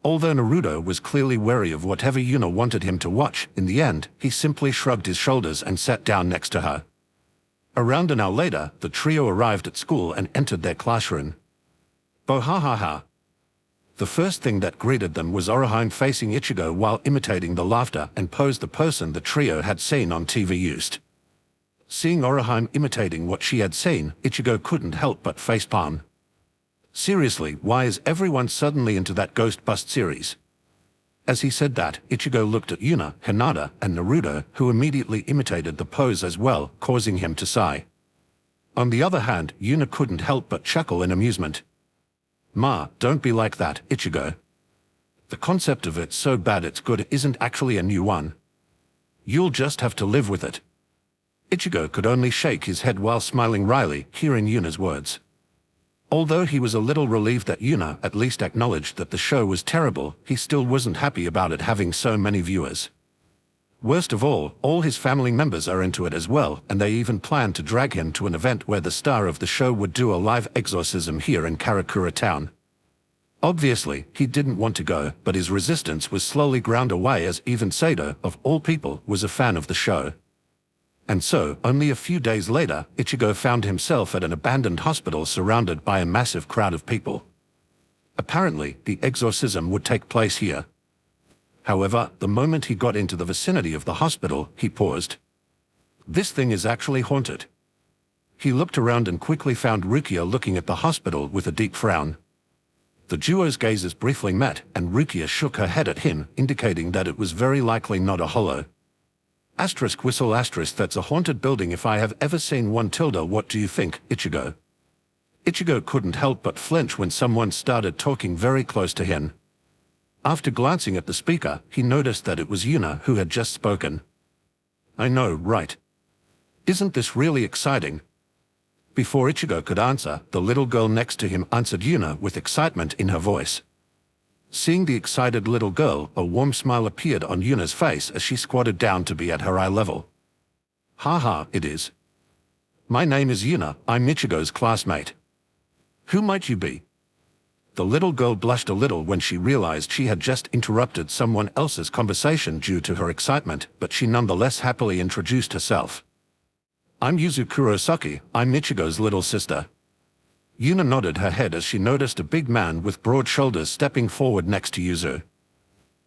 Although Naruto was clearly wary of whatever Yuna wanted him to watch, in the end, he simply shrugged his shoulders and sat down next to her. Around an hour later, the trio arrived at school and entered their classroom. Bohahaha. The first thing that greeted them was Orohime facing Ichigo while imitating the laughter and posed the person the trio had seen on TV used. Seeing Orohime imitating what she had seen, Ichigo couldn't help but facepalm. Seriously, why is everyone suddenly into that Ghost Bust series? As he said that, Ichigo looked at Yuna, Hinata, and Naruto, who immediately imitated the pose as well, causing him to sigh. On the other hand, Yuna couldn't help but chuckle in amusement. "Ma, don't be like that, Ichigo. The concept of it's so bad it's good isn't actually a new one. You'll just have to live with it." Ichigo could only shake his head while smiling wryly, hearing Yuna's words. Although he was a little relieved that Yuna at least acknowledged that the show was terrible, he still wasn't happy about it having so many viewers. Worst of all his family members are into it as well, and they even planned to drag him to an event where the star of the show would do a live exorcism here in Karakura town. Obviously, he didn't want to go, but his resistance was slowly ground away as even Sato, of all people, was a fan of the show. And so, only a few days later, Ichigo found himself at an abandoned hospital surrounded by a massive crowd of people. Apparently, the exorcism would take place here. However, the moment he got into the vicinity of the hospital, he paused. This thing is actually haunted. He looked around and quickly found Rukia looking at the hospital with a deep frown. The duo's gazes briefly met, and Rukia shook her head at him, indicating that it was very likely not a holo. Whistle that's a haunted building if I have ever seen one. What do you think, Ichigo? Ichigo couldn't help but flinch when someone started talking very close to him. After glancing at the speaker, he noticed that it was Yuna who had just spoken. I know, right? Isn't this really exciting? Before Ichigo could answer, the little girl next to him answered Yuna with excitement in her voice. Seeing the excited little girl, a warm smile appeared on Yuna's face as she squatted down to be at her eye level. Haha, it is. My name is Yuna, I'm Ichigo's classmate. Who might you be? The little girl blushed a little when she realized she had just interrupted someone else's conversation due to her excitement, but she nonetheless happily introduced herself. I'm Yuzu Kurosaki, I'm Ichigo's little sister. Yuna nodded her head as she noticed a big man with broad shoulders stepping forward next to Yuzu.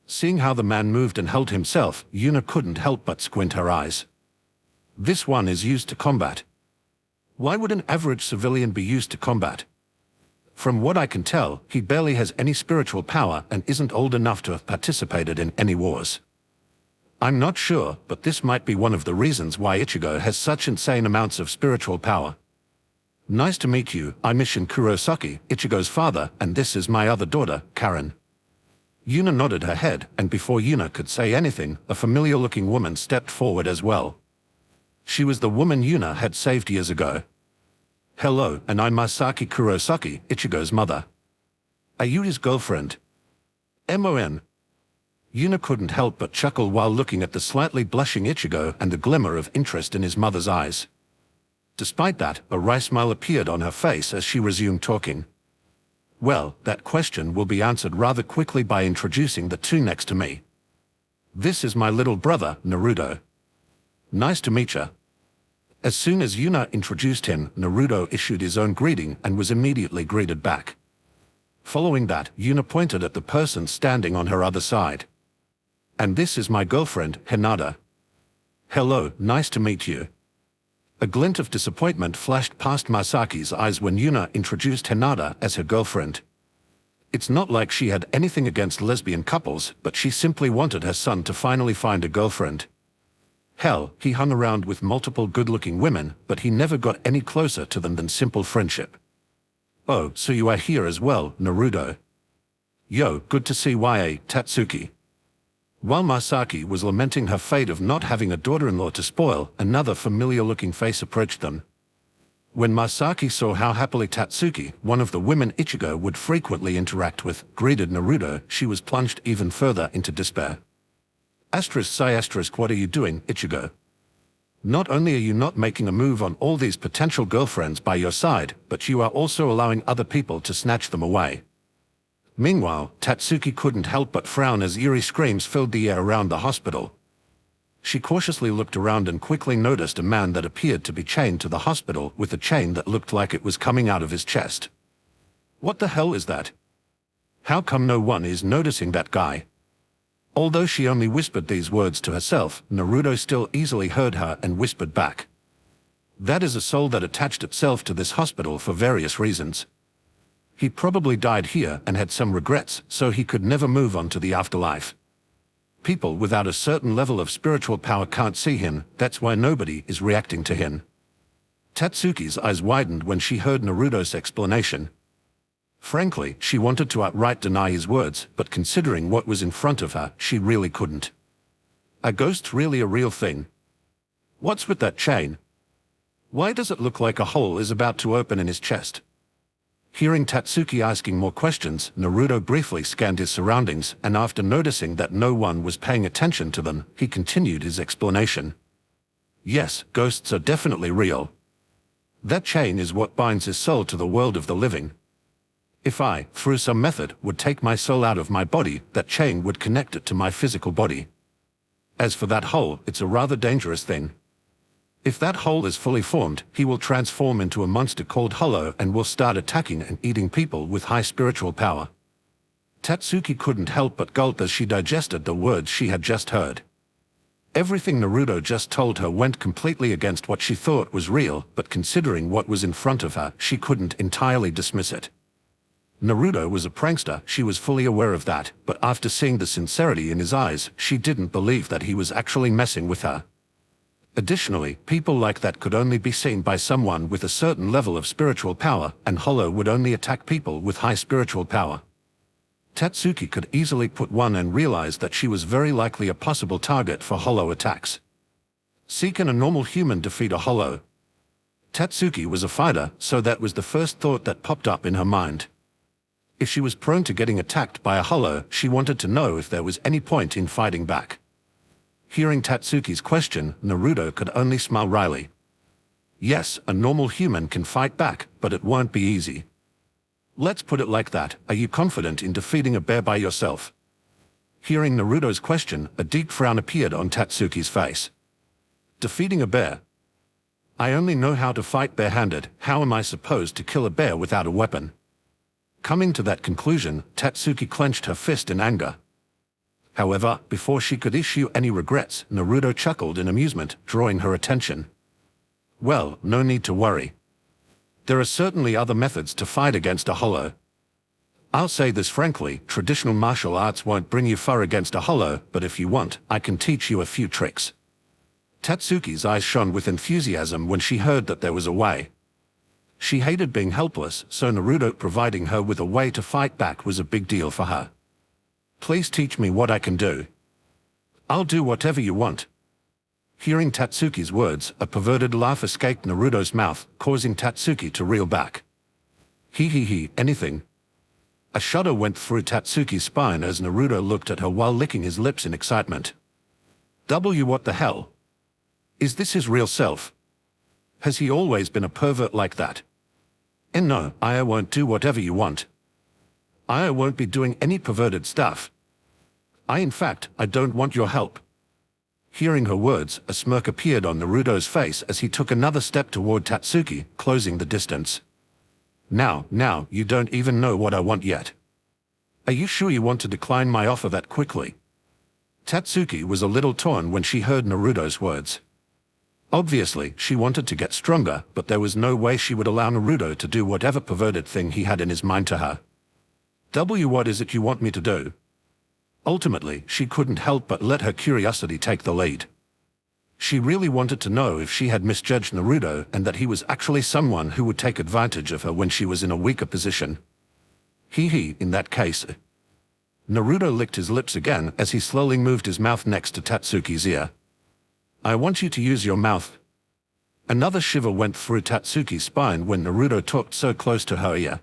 Seeing how the man moved and held himself, Yuna couldn't help but squint her eyes. This one is used to combat. Why would an average civilian be used to combat? From what I can tell, he barely has any spiritual power and isn't old enough to have participated in any wars. I'm not sure, but this might be one of the reasons why Ichigo has such insane amounts of spiritual power. Nice to meet you, I'm Isshin Kurosaki, Ichigo's father, and this is my other daughter, Karen. Yuna nodded her head, and before Yuna could say anything, a familiar-looking woman stepped forward as well. She was the woman Yuna had saved years ago. Hello, and I'm Masaki Kurosaki, Ichigo's mother. Are you his girlfriend? MON. Yuna couldn't help but chuckle while looking at the slightly blushing Ichigo and the glimmer of interest in his mother's eyes. Despite that, a wry smile appeared on her face as she resumed talking. Well, that question will be answered rather quickly by introducing the two next to me. This is my little brother, Naruto. Nice to meet you. As soon as Yuna introduced him, Naruto issued his own greeting and was immediately greeted back. Following that, Yuna pointed at the person standing on her other side. And this is my girlfriend, Hinata. Hello, nice to meet you. A glint of disappointment flashed past Masaki's eyes when Yuna introduced Hinata as her girlfriend. It's not like she had anything against lesbian couples, but she simply wanted her son to finally find a girlfriend. Hell, he hung around with multiple good-looking women, but he never got any closer to them than simple friendship. Oh, so you are here as well, Naruto. Yo, good to see ya, Tatsuki. While Masaki was lamenting her fate of not having a daughter-in-law to spoil, another familiar-looking face approached them. When Masaki saw how happily Tatsuki, one of the women Ichigo would frequently interact with, greeted Naruto, she was plunged even further into despair. What are you doing, Ichigo? Not only are you not making a move on all these potential girlfriends by your side, but you are also allowing other people to snatch them away. Meanwhile, Tatsuki couldn't help but frown as eerie screams filled the air around the hospital. She cautiously looked around and quickly noticed a man that appeared to be chained to the hospital with a chain that looked like it was coming out of his chest. What the hell is that? How come no one is noticing that guy? Although she only whispered these words to herself, Naruto still easily heard her and whispered back. That is a soul that attached itself to this hospital for various reasons. He probably died here and had some regrets, so he could never move on to the afterlife. People without a certain level of spiritual power can't see him, that's why nobody is reacting to him. Tatsuki's eyes widened when she heard Naruto's explanation. Frankly, she wanted to outright deny his words, but considering what was in front of her, she really couldn't. Are ghosts really a real thing? What's with that chain? Why does it look like a hole is about to open in his chest? Hearing Tatsuki asking more questions, Naruto briefly scanned his surroundings, and after noticing that no one was paying attention to them, he continued his explanation. Yes, ghosts are definitely real. That chain is what binds his soul to the world of the living. If I, through some method, would take my soul out of my body, that chain would connect it to my physical body. As for that hole, it's a rather dangerous thing. If that hole is fully formed, he will transform into a monster called Hollow and will start attacking and eating people with high spiritual power. Tatsuki couldn't help but gulp as she digested the words she had just heard. Everything Naruto just told her went completely against what she thought was real, but considering what was in front of her, she couldn't entirely dismiss it. Naruto was a prankster, she was fully aware of that, but after seeing the sincerity in his eyes, she didn't believe that he was actually messing with her. Additionally, people like that could only be seen by someone with a certain level of spiritual power, and Hollow would only attack people with high spiritual power. Tatsuki could easily put one and realized that she was very likely a possible target for Hollow attacks. See, can a normal human defeat a Hollow? Tatsuki was a fighter, so that was the first thought that popped up in her mind. If she was prone to getting attacked by a Hollow, she wanted to know if there was any point in fighting back. Hearing Tatsuki's question, Naruto could only smile wryly. Yes, a normal human can fight back, but it won't be easy. Let's put it like that, are you confident in defeating a bear by yourself? Hearing Naruto's question, a deep frown appeared on Tatsuki's face. Defeating a bear? I only know how to fight barehanded, how am I supposed to kill a bear without a weapon? Coming to that conclusion, Tatsuki clenched her fist in anger. However, before she could issue any regrets, Naruto chuckled in amusement, drawing her attention. Well, no need to worry. There are certainly other methods to fight against a Hollow. I'll say this frankly, traditional martial arts won't bring you far against a Hollow, but if you want, I can teach you a few tricks. Tatsuki's eyes shone with enthusiasm when she heard that there was a way. She hated being helpless, so Naruto providing her with a way to fight back was a big deal for her. Please teach me what I can do. I'll do whatever you want. Hearing Tatsuki's words, a perverted laugh escaped Naruto's mouth, causing Tatsuki to reel back. Anything. A shudder went through Tatsuki's spine as Naruto looked at her while licking his lips in excitement. What the hell? Is this his real self? Has he always been a pervert like that? And no, I won't do whatever you want. I won't be doing any perverted stuff. In fact, I don't want your help. Hearing her words, a smirk appeared on Naruto's face as he took another step toward Tatsuki, closing the distance. Now, you don't even know what I want yet. Are you sure you want to decline my offer that quickly? Tatsuki was a little torn when she heard Naruto's words. Obviously, she wanted to get stronger, but there was no way she would allow Naruto to do whatever perverted thing he had in his mind to her. What is it you want me to do? Ultimately, she couldn't help but let her curiosity take the lead. She really wanted to know if she had misjudged Naruto and that he was actually someone who would take advantage of her when she was in a weaker position. In that case. Naruto licked his lips again as he slowly moved his mouth next to Tatsuki's ear. I want you to use your mouth. Another shiver went through Tatsuki's spine when Naruto talked so close to her ear.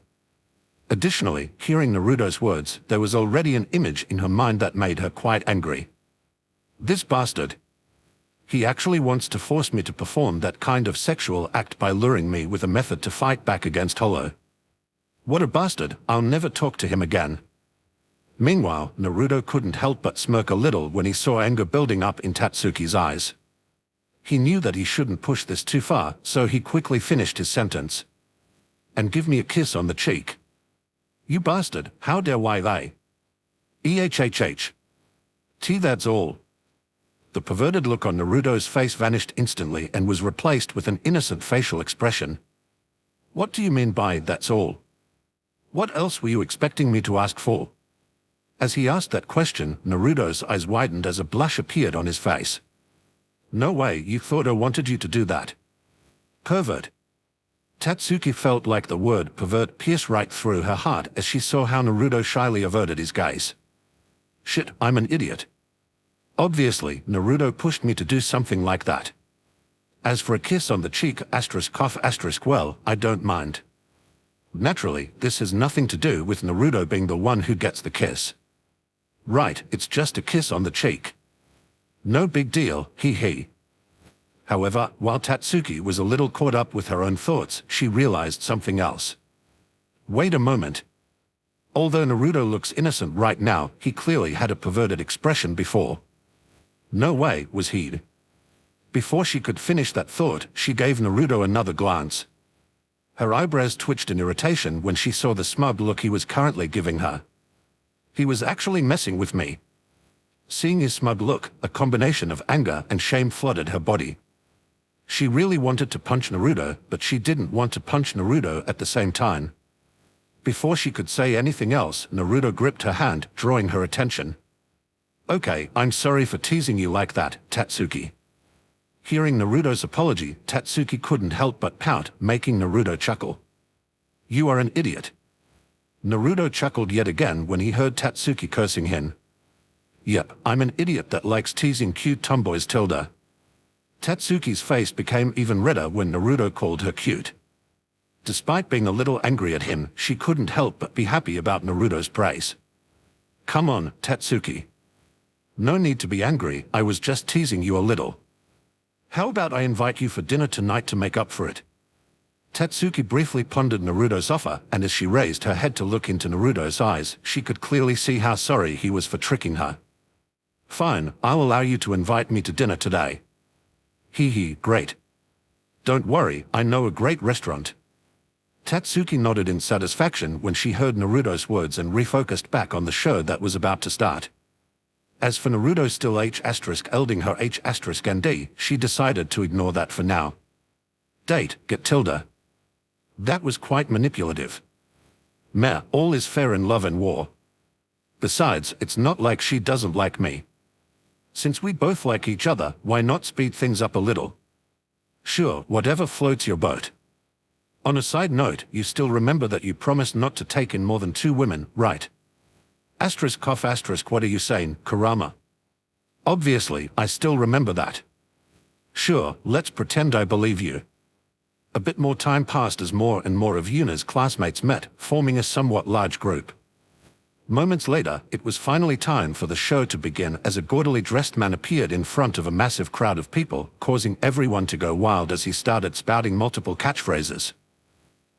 Additionally, hearing Naruto's words, there was already an image in her mind that made her quite angry. This bastard. He actually wants to force me to perform that kind of sexual act by luring me with a method to fight back against Hollow. What a bastard, I'll never talk to him again. Meanwhile, Naruto couldn't help but smirk a little when he saw anger building up in Tatsuki's eyes. He knew that he shouldn't push this too far, so he quickly finished his sentence. And give me a kiss on the cheek. You bastard, how dare they? That's all. The perverted look on Naruto's face vanished instantly and was replaced with an innocent facial expression. What do you mean by that's all? What else were you expecting me to ask for? As he asked that question, Naruto's eyes widened as a blush appeared on his face. No way you thought I wanted you to do that. Pervert. Tatsuki felt like the word pervert pierced right through her heart as she saw how Naruto shyly averted his gaze. Shit, I'm an idiot. Obviously, Naruto pushed me to do something like that. As for a kiss on the cheek ***, well, I don't mind. Naturally, this has nothing to do with Naruto being the one who gets the kiss. Right, it's just a kiss on the cheek. No big deal, hee. However, while Tatsuki was a little caught up with her own thoughts, she realized something else. Wait a moment. Although Naruto looks innocent right now, he clearly had a perverted expression before. No way was he. Before she could finish that thought, she gave Naruto another glance. Her eyebrows twitched in irritation when she saw the smug look he was currently giving her. He was actually messing with me. Seeing his smug look, a combination of anger and shame flooded her body. She really wanted to punch Naruto, but she didn't want to punch Naruto at the same time. Before she could say anything else, Naruto gripped her hand, drawing her attention. Okay, I'm sorry for teasing you like that, Tatsuki. Hearing Naruto's apology, Tatsuki couldn't help but pout, making Naruto chuckle. You are an idiot. Naruto chuckled yet again when he heard Tatsuki cursing him. Yep, I'm an idiot that likes teasing cute tomboys tilde. Tatsuki's face became even redder when Naruto called her cute. Despite being a little angry at him, she couldn't help but be happy about Naruto's praise. Come on, Tatsuki. No need to be angry, I was just teasing you a little. How about I invite you for dinner tonight to make up for it? Tatsuki briefly pondered Naruto's offer, and as she raised her head to look into Naruto's eyes, she could clearly see how sorry he was for tricking her. Fine, I'll allow you to invite me to dinner today. Hee, great. Don't worry, I know a great restaurant. Tatsuki nodded in satisfaction when she heard Naruto's words and refocused back on the show that was about to start. As for Naruto still ***ing her ***&D, she decided to ignore that for now. Date, get tilde. That was quite manipulative. Meh, all is fair in love and war. Besides, it's not like she doesn't like me. Since we both like each other, why not speed things up a little? Sure, whatever floats your boat. On a side note, you still remember that you promised not to take in more than 2 women, right? ***, what are you saying, Kurama? Obviously, I still remember that. Sure, let's pretend I believe you. A bit more time passed as more and more of Yuna's classmates met, forming a somewhat large group. Moments later, it was finally time for the show to begin as a gaudily dressed man appeared in front of a massive crowd of people, causing everyone to go wild as he started spouting multiple catchphrases.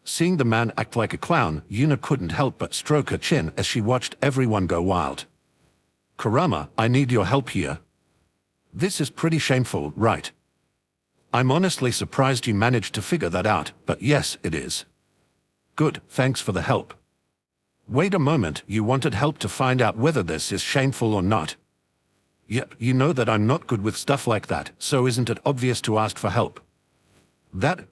Seeing the man act like a clown, Yuna couldn't help but stroke her chin as she watched everyone go wild. Kurama, I need your help here. This is pretty shameful, right? I'm honestly surprised you managed to figure that out, but yes, it is. Good, thanks for the help. Wait a moment, you wanted help to find out whether this is shameful or not. Yep, you know that I'm not good with stuff like that, so isn't it obvious to ask for help? That...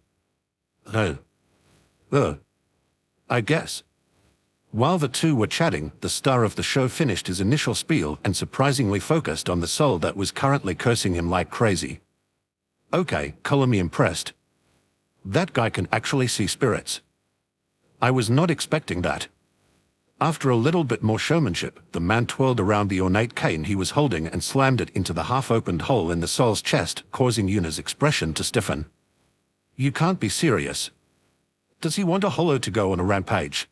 I guess. While the two were chatting, the star of the show finished his initial spiel and surprisingly focused on the soul that was currently cursing him like crazy. Okay, color me impressed. That guy can actually see spirits. I was not expecting that. After a little bit more showmanship, the man twirled around the ornate cane he was holding and slammed it into the half-opened hole in the soul's chest, causing Yuna's expression to stiffen. You can't be serious. Does he want a hollow to go on a rampage?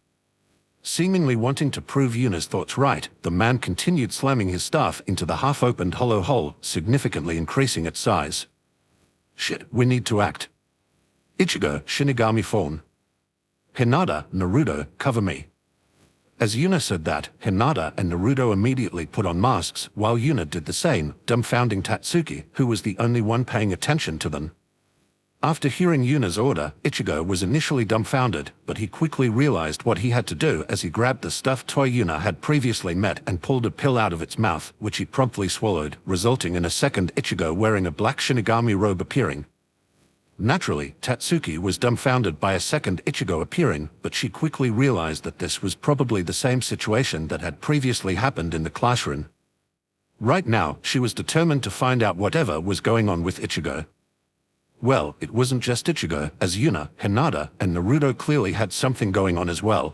Seemingly wanting to prove Yuna's thoughts right, the man continued slamming his staff into the half-opened hollow hole, significantly increasing its size. Shit, we need to act. Ichigo, Shinigami form. Hinata, Naruto, cover me. As Yuna said that, Hinata and Naruto immediately put on masks, while Yuna did the same, dumbfounding Tatsuki, who was the only one paying attention to them. After hearing Yuna's order, Ichigo was initially dumbfounded, but he quickly realized what he had to do as he grabbed the stuffed toy Yuna had previously met and pulled a pill out of its mouth, which he promptly swallowed, resulting in a second Ichigo wearing a black Shinigami robe appearing. Naturally, Tatsuki was dumbfounded by a second Ichigo appearing, but she quickly realized that this was probably the same situation that had previously happened in the classroom. Right now, she was determined to find out whatever was going on with Ichigo. Well, it wasn't just Ichigo, as Yuna, Hinata, and Naruto clearly had something going on as well.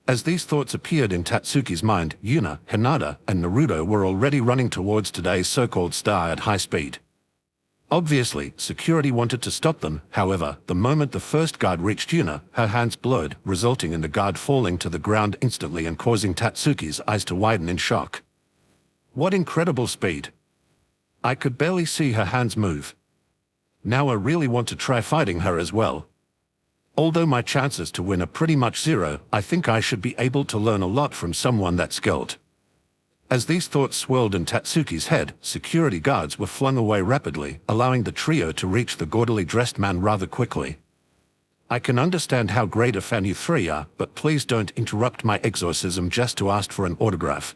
As these thoughts appeared in Tatsuki's mind, Yuna, Hinata, and Naruto were already running towards today's so-called star at high speed. Obviously, security wanted to stop them. However, the moment the first guard reached Yuna, her hands blurred, resulting in the guard falling to the ground instantly and causing Tatsuki's eyes to widen in shock. What incredible speed! I could barely see her hands move. Now I really want to try fighting her as well. Although my chances to win are pretty much zero, I think I should be able to learn a lot from someone that skilled. As these thoughts swirled in Tatsuki's head, security guards were flung away rapidly, allowing the trio to reach the gaudily dressed man rather quickly. I can understand how great a fan you three are, but please don't interrupt my exorcism just to ask for an autograph.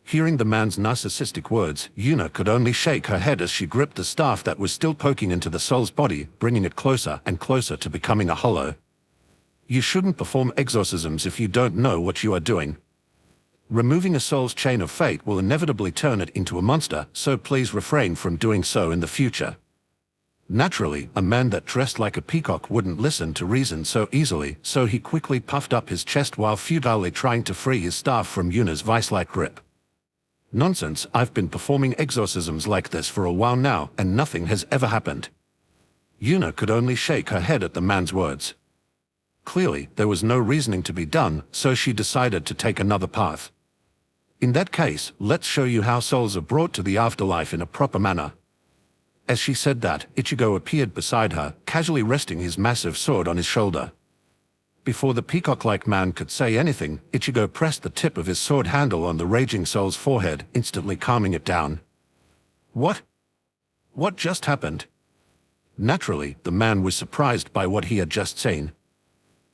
Hearing the man's narcissistic words, Yuna could only shake her head as she gripped the staff that was still poking into the soul's body, bringing it closer and closer to becoming a hollow. You shouldn't perform exorcisms if you don't know what you are doing. Removing a soul's chain of fate will inevitably turn it into a monster, so please refrain from doing so in the future. Naturally, a man that dressed like a peacock wouldn't listen to reason so easily, so he quickly puffed up his chest while futilely trying to free his staff from Yuna's vice-like grip. Nonsense, I've been performing exorcisms like this for a while now, and nothing has ever happened. Yuna could only shake her head at the man's words. Clearly, there was no reasoning to be done, so she decided to take another path. In that case, let's show you how souls are brought to the afterlife in a proper manner. As she said that, Ichigo appeared beside her, casually resting his massive sword on his shoulder. Before the peacock-like man could say anything, Ichigo pressed the tip of his sword handle on the raging soul's forehead, instantly calming it down. What? What just happened? Naturally, the man was surprised by what he had just seen.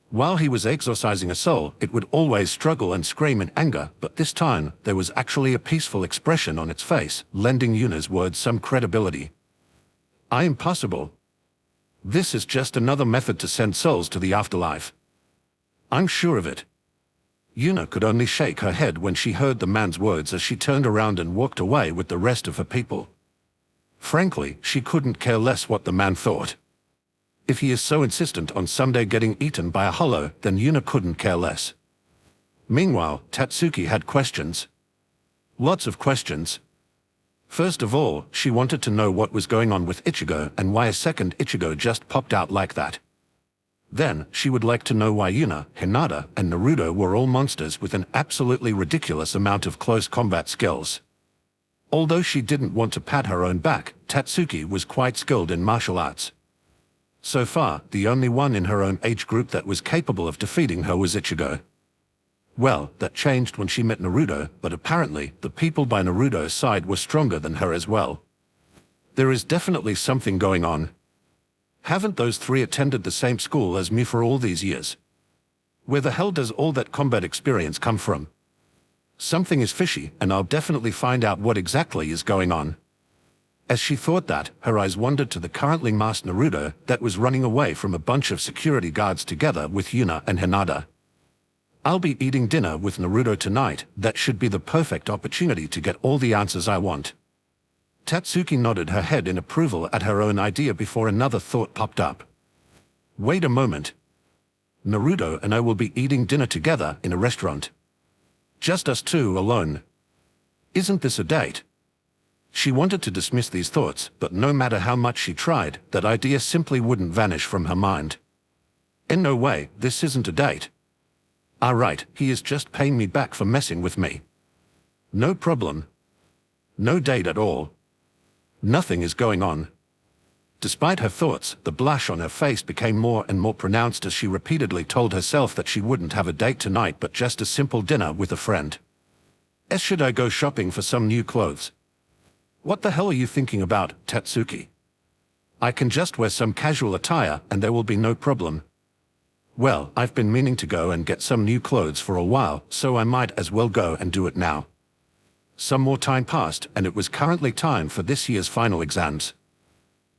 While he was exorcising a soul, it would always struggle and scream in anger, but this time, there was actually a peaceful expression on its face, lending Yuna's words some credibility. I am possible. This is just another method to send souls to the afterlife. I'm sure of it. Yuna could only shake her head when she heard the man's words as she turned around and walked away with the rest of her people. Frankly, she couldn't care less what the man thought. If he is so insistent on someday getting eaten by a hollow, then Yuna couldn't care less. Meanwhile, Tatsuki had questions. Lots of questions. First of all, she wanted to know what was going on with Ichigo and why a second Ichigo just popped out like that. Then, she would like to know why Yuna, Hinata, and Naruto were all monsters with an absolutely ridiculous amount of close combat skills. Although she didn't want to pat her own back, Tatsuki was quite skilled in martial arts. So far, the only one in her own age group that was capable of defeating her was Ichigo. Well, that changed when she met Naruto, but apparently, the people by Naruto's side were stronger than her as well. There is definitely something going on. Haven't those three attended the same school as me for all these years? Where the hell does all that combat experience come from? Something is fishy, and I'll definitely find out what exactly is going on. As she thought that, her eyes wandered to the currently masked Naruto that was running away from a bunch of security guards together with Yuna and Hinata. I'll be eating dinner with Naruto tonight. That should be the perfect opportunity to get all the answers I want. Tatsuki nodded her head in approval at her own idea before another thought popped up. Wait a moment. Naruto and I will be eating dinner together in a restaurant. Just us two alone. Isn't this a date? She wanted to dismiss these thoughts, but no matter how much she tried, that idea simply wouldn't vanish from her mind. In no way, this isn't a date. Right, he is just paying me back for messing with me. No problem. No date at all. Nothing is going on. Despite her thoughts, the blush on her face became more and more pronounced as she repeatedly told herself that she wouldn't have a date tonight but just a simple dinner with a friend. Should I go shopping for some new clothes? What the hell are you thinking about, Tatsuki? I can just wear some casual attire and there will be no problem. Well, I've been meaning to go and get some new clothes for a while, so I might as well go and do it now. Some more time passed, and it was currently time for this year's final exams.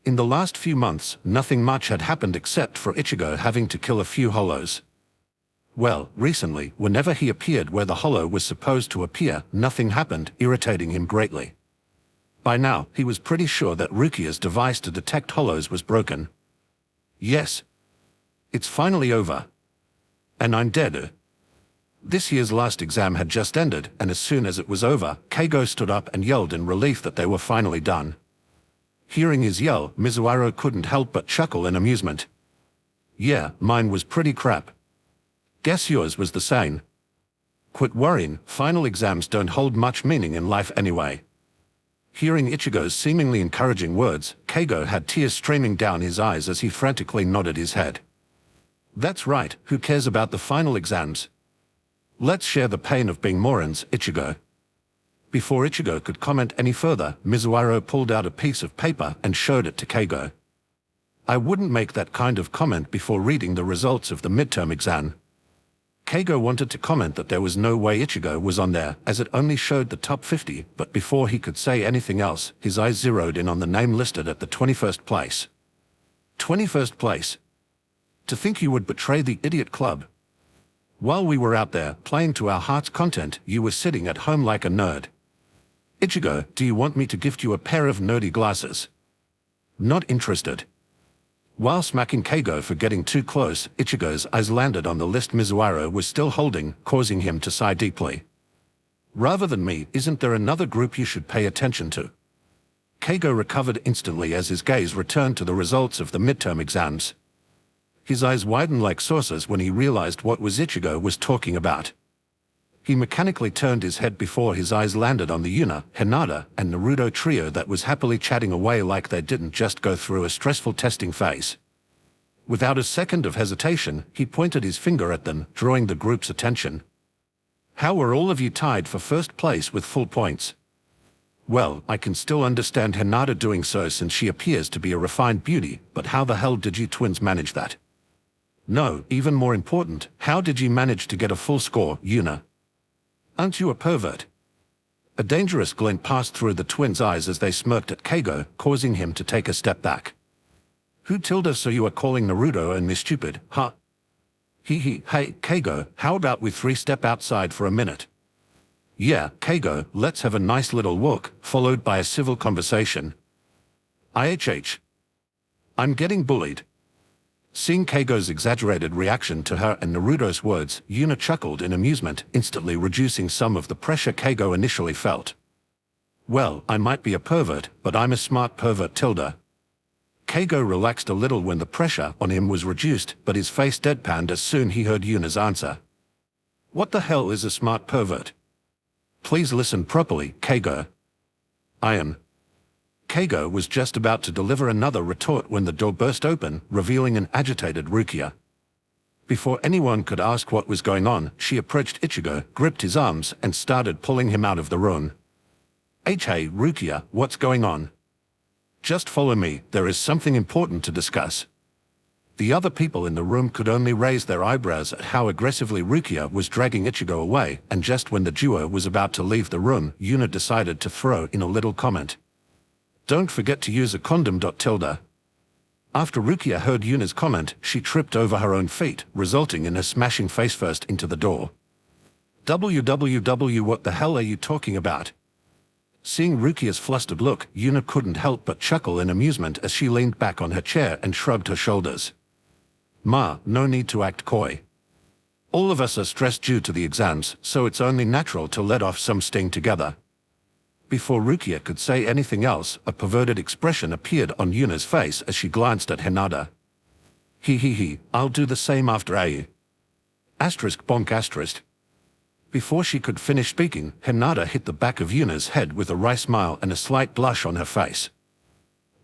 In the last few months, nothing much had happened except for Ichigo having to kill a few hollows. Well, recently, whenever he appeared where the hollow was supposed to appear, nothing happened, irritating him greatly. By now, he was pretty sure that Rukia's device to detect hollows was broken. Yes. It's finally over. And I'm dead. This year's last exam had just ended, and as soon as it was over, Keigo stood up and yelled in relief that they were finally done. Hearing his yell, Mizuhiro couldn't help but chuckle in amusement. Yeah, mine was pretty crap. Guess yours was the same. Quit worrying, final exams don't hold much meaning in life anyway. Hearing Ichigo's seemingly encouraging words, Keigo had tears streaming down his eyes as he frantically nodded his head. That's right, who cares about the final exams? Let's share the pain of being morons, Ichigo. Before Ichigo could comment any further, Mizuhiro pulled out a piece of paper and showed it to Keigo. I wouldn't make that kind of comment before reading the results of the midterm exam. Keigo wanted to comment that there was no way Ichigo was on there, as it only showed the top 50, but before he could say anything else, his eyes zeroed in on the name listed at the 21st place. 21st place? To think you would betray the idiot club. While we were out there, playing to our heart's content, you were sitting at home like a nerd. Ichigo, do you want me to gift you a pair of nerdy glasses? Not interested. While smacking Keigo for getting too close, Ichigo's eyes landed on the list Mizuhiro was still holding, causing him to sigh deeply. Rather than me, isn't there another group you should pay attention to? Keigo recovered instantly as his gaze returned to the results of the midterm exams. His eyes widened like saucers when he realized what Ichigo was talking about. He mechanically turned his head before his eyes landed on the Yuna, Hinata, and Naruto trio that was happily chatting away like they didn't just go through a stressful testing phase. Without a second of hesitation, he pointed his finger at them, drawing the group's attention. How are all of you tied for first place with full points? Well, I can still understand Hinata doing so since she appears to be a refined beauty, but how the hell did you twins manage that? No, even more important, how did you manage to get a full score, Yuna? Aren't you a pervert? A dangerous glint passed through the twins' eyes as they smirked at Keigo, causing him to take a step back. Who tilda so you are calling Naruto and me stupid, huh? Hey, Keigo, how about we step outside for a minute? Yeah, Keigo, let's have a nice little walk, followed by a civil conversation. I'm getting bullied. Seeing Keigo's exaggerated reaction to her and Naruto's words, Yuna chuckled in amusement, instantly reducing some of the pressure Keigo initially felt. Well, I might be a pervert, but I'm a smart pervert tilde. Keigo relaxed a little when the pressure on him was reduced, but his face deadpanned as soon he heard Yuna's answer. What the hell is a smart pervert? Please listen properly, Keigo. I am. Keigo was just about to deliver another retort when the door burst open, revealing an agitated Rukia. Before anyone could ask what was going on, she approached Ichigo, gripped his arms, and started pulling him out of the room. Hey, Rukia, what's going on? Just follow me, there is something important to discuss. The other people in the room could only raise their eyebrows at how aggressively Rukia was dragging Ichigo away, and just when the duo was about to leave the room, Yuna decided to throw in a little comment. Don't forget to use a condom. After Rukia heard Yuna's comment, she tripped over her own feet, resulting in her smashing face-first into the door. What the hell are you talking about? Seeing Rukia's flustered look, Yuna couldn't help but chuckle in amusement as she leaned back on her chair and shrugged her shoulders. Ma, no need to act coy. All of us are stressed due to the exams, so it's only natural to let off some steam together. Before Rukia could say anything else, a perverted expression appeared on Yuna's face as she glanced at Hinata. I'll do the same after a. ****. Before she could finish speaking, Hinata hit the back of Yuna's head with a wry smile and a slight blush on her face.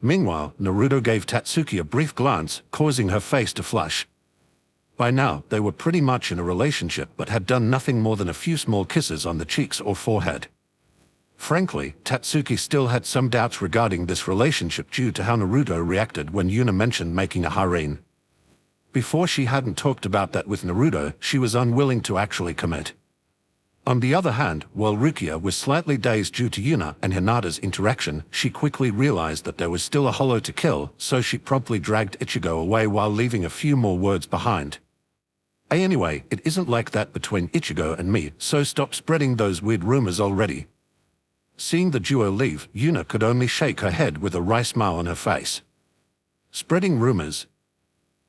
Meanwhile, Naruto gave Tatsuki a brief glance, causing her face to flush. By now, they were pretty much in a relationship but had done nothing more than a few small kisses on the cheeks or forehead. Frankly, Tatsuki still had some doubts regarding this relationship due to how Naruto reacted when Yuna mentioned making a harem. Before she hadn't talked about that with Naruto, she was unwilling to actually commit. On the other hand, while Rukia was slightly dazed due to Yuna and Hinata's interaction, she quickly realized that there was still a holo to kill, so she promptly dragged Ichigo away while leaving a few more words behind. Anyway, it isn't like that between Ichigo and me, so stop spreading those weird rumors already. Seeing the duo leave, Yuna could only shake her head with a wry smile on her face. Spreading rumors?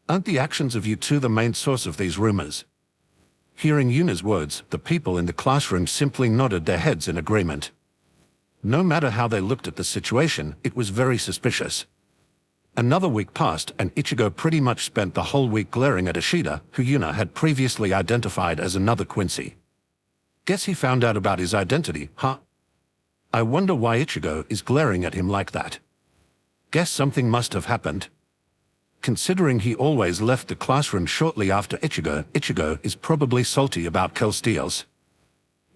Aren't the actions of you two the main source of these rumors? Hearing Yuna's words, the people in the classroom simply nodded their heads in agreement. No matter how they looked at the situation, it was very suspicious. Another week passed and Ichigo pretty much spent the whole week glaring at Ishida, who Yuna had previously identified as another Quincy. Guess he found out about his identity, huh? I wonder why Ichigo is glaring at him like that. Guess something must have happened. Considering he always left the classroom shortly after Ichigo is probably salty about Kel Steele's.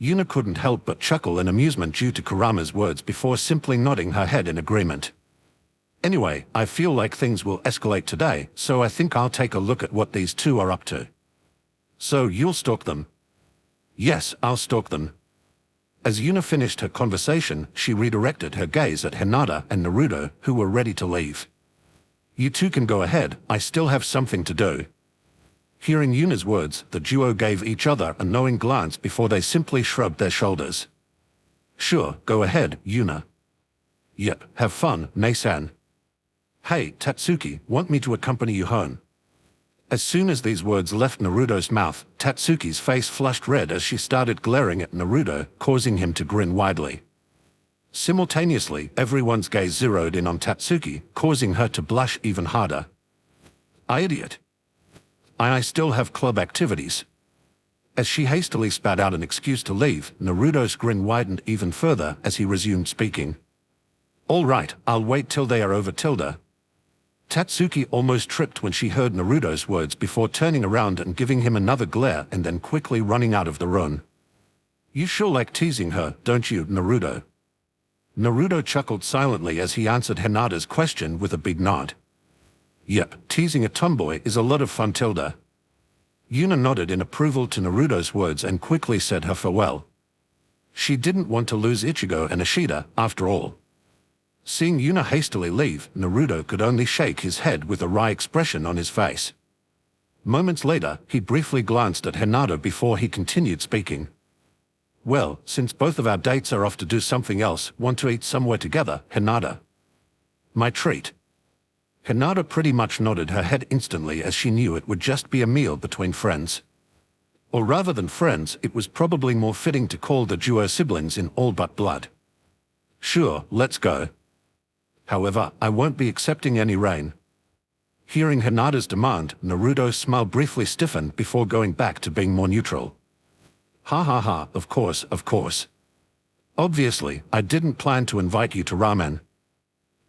Yuna couldn't help but chuckle in amusement due to Kurama's words before simply nodding her head in agreement. Anyway, I feel like things will escalate today, so I think I'll take a look at what these two are up to. So you'll stalk them? Yes, I'll stalk them. As Yuna finished her conversation, she redirected her gaze at Hinata and Naruto, who were ready to leave. You two can go ahead, I still have something to do. Hearing Yuna's words, the duo gave each other a knowing glance before they simply shrugged their shoulders. Sure, go ahead, Yuna. Yep, have fun, Nei-san. Hey, Tatsuki, want me to accompany you home? As soon as these words left Naruto's mouth, Tatsuki's face flushed red as she started glaring at Naruto, causing him to grin widely. Simultaneously, everyone's gaze zeroed in on Tatsuki, causing her to blush even harder. I idiot. I still have club activities. As she hastily spat out an excuse to leave, Naruto's grin widened even further as he resumed speaking. All right, I'll wait till they are over. Tatsuki almost tripped when she heard Naruto's words before turning around and giving him another glare and then quickly running out of the room. You sure like teasing her, don't you, Naruto? Naruto chuckled silently as he answered Hinata's question with a big nod. Yep, teasing a tomboy is a lot of fun. Yuna nodded in approval to Naruto's words and quickly said her farewell. She didn't want to lose Ichigo and Ishida, after all. Seeing Yuna hastily leave, Naruto could only shake his head with a wry expression on his face. Moments later, he briefly glanced at Hinata before he continued speaking. Well, since both of our dates are off to do something else, want to eat somewhere together, Hinata? My treat. Hinata pretty much nodded her head instantly as she knew it would just be a meal between friends. Or rather than friends, it was probably more fitting to call the duo siblings in all but blood. Sure, let's go. However, I won't be accepting any rain. Hearing Hinata's demand, Naruto's smile briefly stiffened before going back to being more neutral. Ha ha ha, of course, of course. Obviously, I didn't plan to invite you to ramen.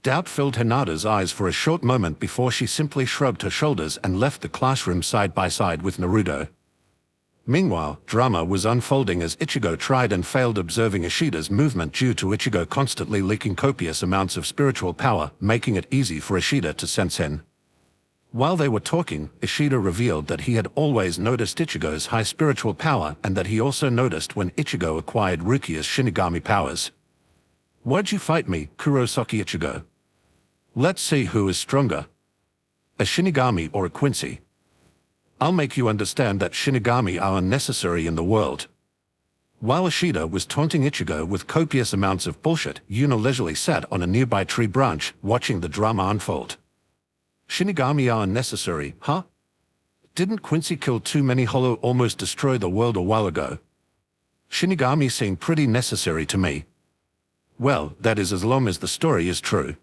Doubt filled Hinata's eyes for a short moment before she simply shrugged her shoulders and left the classroom side by side with Naruto. Meanwhile, drama was unfolding as Ichigo tried and failed observing Ishida's movement due to Ichigo constantly leaking copious amounts of spiritual power, making it easy for Ishida to sense him. While they were talking, Ishida revealed that he had always noticed Ichigo's high spiritual power and that he also noticed when Ichigo acquired Rukia's Shinigami powers. Why'd you fight me, Kurosaki Ichigo? Let's see who is stronger. A Shinigami or a Quincy? I'll make you understand that Shinigami are unnecessary in the world. While Ishida was taunting Ichigo with copious amounts of bullshit, Yuna leisurely sat on a nearby tree branch, watching the drama unfold. Shinigami are unnecessary, huh? Didn't Quincy kill too many Hollow almost destroy the world a while ago? Shinigami seem pretty necessary to me. Well, that is as long as the story is true.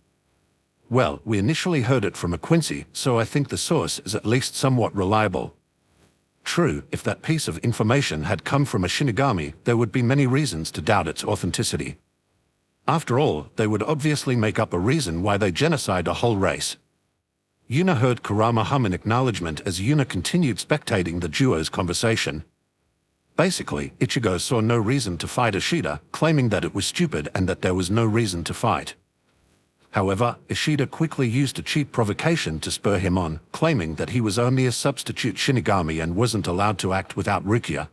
Well, we initially heard it from a Quincy, so I think the source is at least somewhat reliable. True, if that piece of information had come from a Shinigami, there would be many reasons to doubt its authenticity. After all, they would obviously make up a reason why they genocide a whole race. Yuna heard Kurama hum in acknowledgement as Yuna continued spectating the duo's conversation. Basically, Ichigo saw no reason to fight Ishida, claiming that it was stupid and that there was no reason to fight. However, Ishida quickly used a cheap provocation to spur him on, claiming that he was only a substitute Shinigami and wasn't allowed to act without Rukia.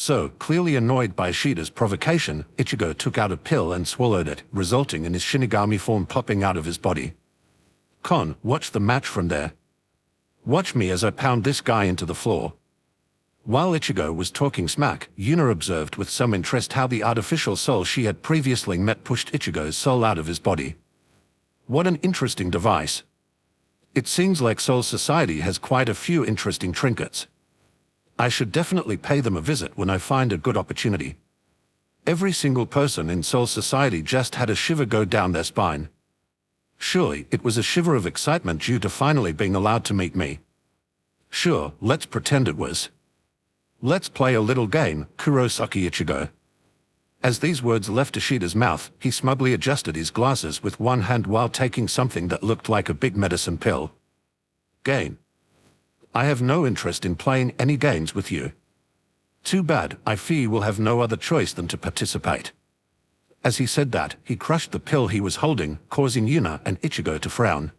So, clearly annoyed by Ishida's provocation, Ichigo took out a pill and swallowed it, resulting in his Shinigami form popping out of his body. Kon, watch the match from there. Watch me as I pound this guy into the floor. While Ichigo was talking smack, Yuna observed with some interest how the artificial soul she had previously met pushed Ichigo's soul out of his body. What an interesting device. It seems like Soul Society has quite a few interesting trinkets. I should definitely pay them a visit when I find a good opportunity. Every single person in Soul Society just had a shiver go down their spine. Surely, it was a shiver of excitement due to finally being allowed to meet me. Sure, let's pretend it was. Let's play a little game, Kurosaki Ichigo. As these words left Ishida's mouth, he smugly adjusted his glasses with one hand while taking something that looked like a big medicine pill. Game. I have no interest in playing any games with you. Too bad, I fear you will have no other choice than to participate. As he said that, he crushed the pill he was holding, causing Yuna and Ichigo to frown.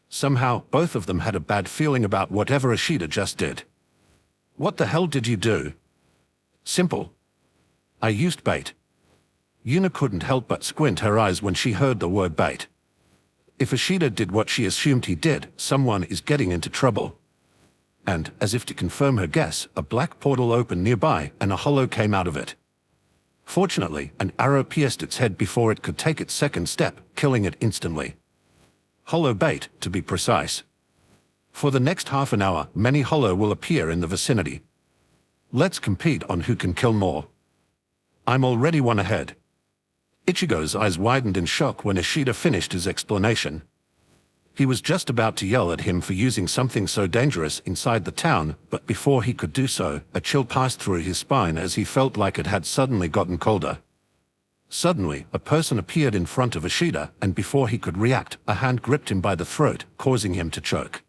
Somehow, both of them had a bad feeling about whatever Ishida just did. What the hell did you do? Simple. I used bait. Yuna couldn't help but squint her eyes when she heard the word bait. If Ishida did what she assumed he did, someone is getting into trouble. And, as if to confirm her guess, a black portal opened nearby and a hollow came out of it. Fortunately, an arrow pierced its head before it could take its second step, killing it instantly. Hollow bait, to be precise. For the next half an hour, many hollow will appear in the vicinity. Let's compete on who can kill more. I'm already one ahead. Ichigo's eyes widened in shock when Ishida finished his explanation. He was just about to yell at him for using something so dangerous inside the town, but before he could do so, a chill passed through his spine as he felt like it had suddenly gotten colder. Suddenly, a person appeared in front of Ishida, and before he could react, a hand gripped him by the throat, causing him to choke.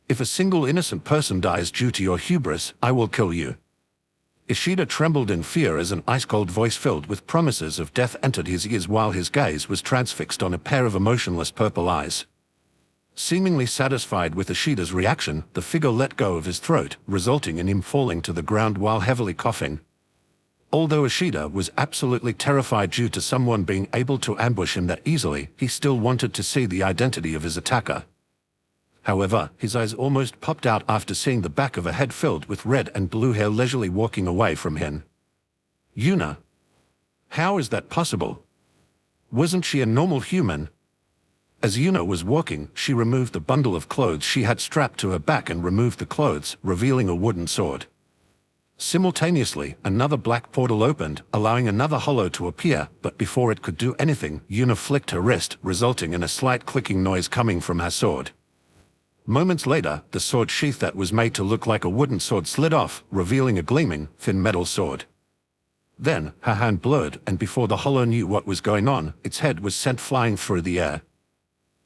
If a single innocent person dies due to your hubris, I will kill you. Ishida trembled in fear as an ice-cold voice filled with promises of death entered his ears while his gaze was transfixed on a pair of emotionless purple eyes. Seemingly satisfied with Ishida's reaction, the figure let go of his throat, resulting in him falling to the ground while heavily coughing. Although Ishida was absolutely terrified due to someone being able to ambush him that easily, he still wanted to see the identity of his attacker. However, his eyes almost popped out after seeing the back of a head filled with red and blue hair leisurely walking away from him. Yuna. How is that possible? Wasn't she a normal human? As Yuna was walking, she removed the bundle of clothes she had strapped to her back and removed the clothes, revealing a wooden sword. Simultaneously, another black portal opened, allowing another hollow to appear, but before it could do anything, Yuna flicked her wrist, resulting in a slight clicking noise coming from her sword. Moments later, the sword sheath that was made to look like a wooden sword slid off, revealing a gleaming, thin metal sword. Then, her hand blurred, and before the hollow knew what was going on, its head was sent flying through the air.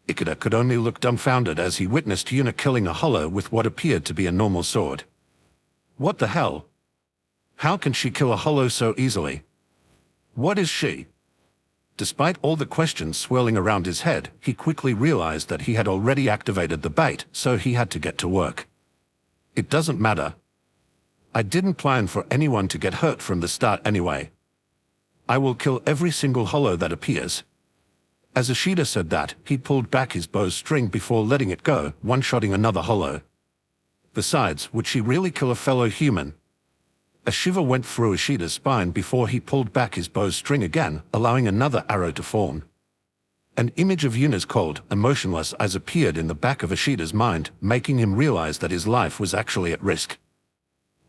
Ikeda could only look dumbfounded as he witnessed Yuna killing a hollow with what appeared to be a normal sword. What the hell? How can she kill a hollow so easily? What is she? Despite all the questions swirling around his head, he quickly realized that he had already activated the bait, so he had to get to work. It doesn't matter. I didn't plan for anyone to get hurt from the start anyway. I will kill every single hollow that appears. As Ishida said that, he pulled back his bowstring before letting it go, one-shotting another hollow. Besides, would she really kill a fellow human? A shiver went through Ishida's spine before he pulled back his bowstring again, allowing another arrow to form. An image of Yuna's cold, emotionless eyes appeared in the back of Ishida's mind, making him realize that his life was actually at risk.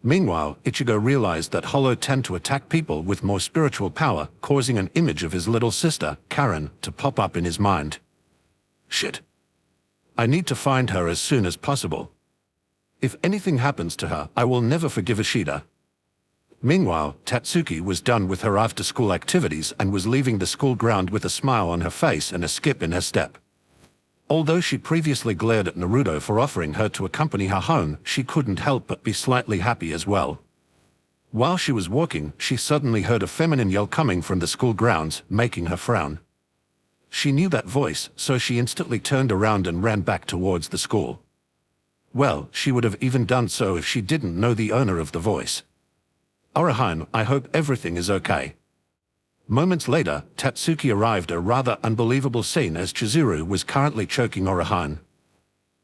Meanwhile, Ichigo realized that hollow tend to attack people with more spiritual power, causing an image of his little sister, Karen, to pop up in his mind. Shit. I need to find her as soon as possible. If anything happens to her, I will never forgive Ishida. Meanwhile, Tatsuki was done with her after-school activities and was leaving the school ground with a smile on her face and a skip in her step. Although she previously glared at Naruto for offering her to accompany her home, she couldn't help but be slightly happy as well. While she was walking, she suddenly heard a feminine yell coming from the school grounds, making her frown. She knew that voice, so she instantly turned around and ran back towards the school. Well, she would have even done so if she didn't know the owner of the voice. Orihime, I hope everything is okay. Moments later, Tatsuki arrived at a rather unbelievable scene as Chizuru was currently choking Orihime.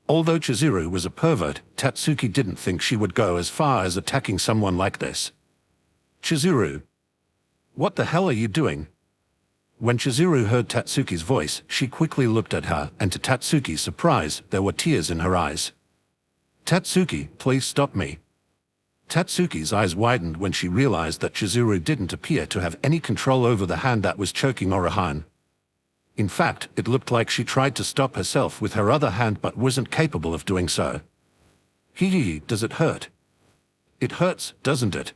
Although Chizuru was a pervert, Tatsuki didn't think she would go as far as attacking someone like this. Chizuru. What the hell are you doing? When Chizuru heard Tatsuki's voice, she quickly looked at her, and to Tatsuki's surprise, there were tears in her eyes. Tatsuki, please stop me. Tatsuki's eyes widened when she realized that Chizuru didn't appear to have any control over the hand that was choking Orihime. In fact, it looked like she tried to stop herself with her other hand but wasn't capable of doing so. Hee, does it hurt? It hurts, doesn't it?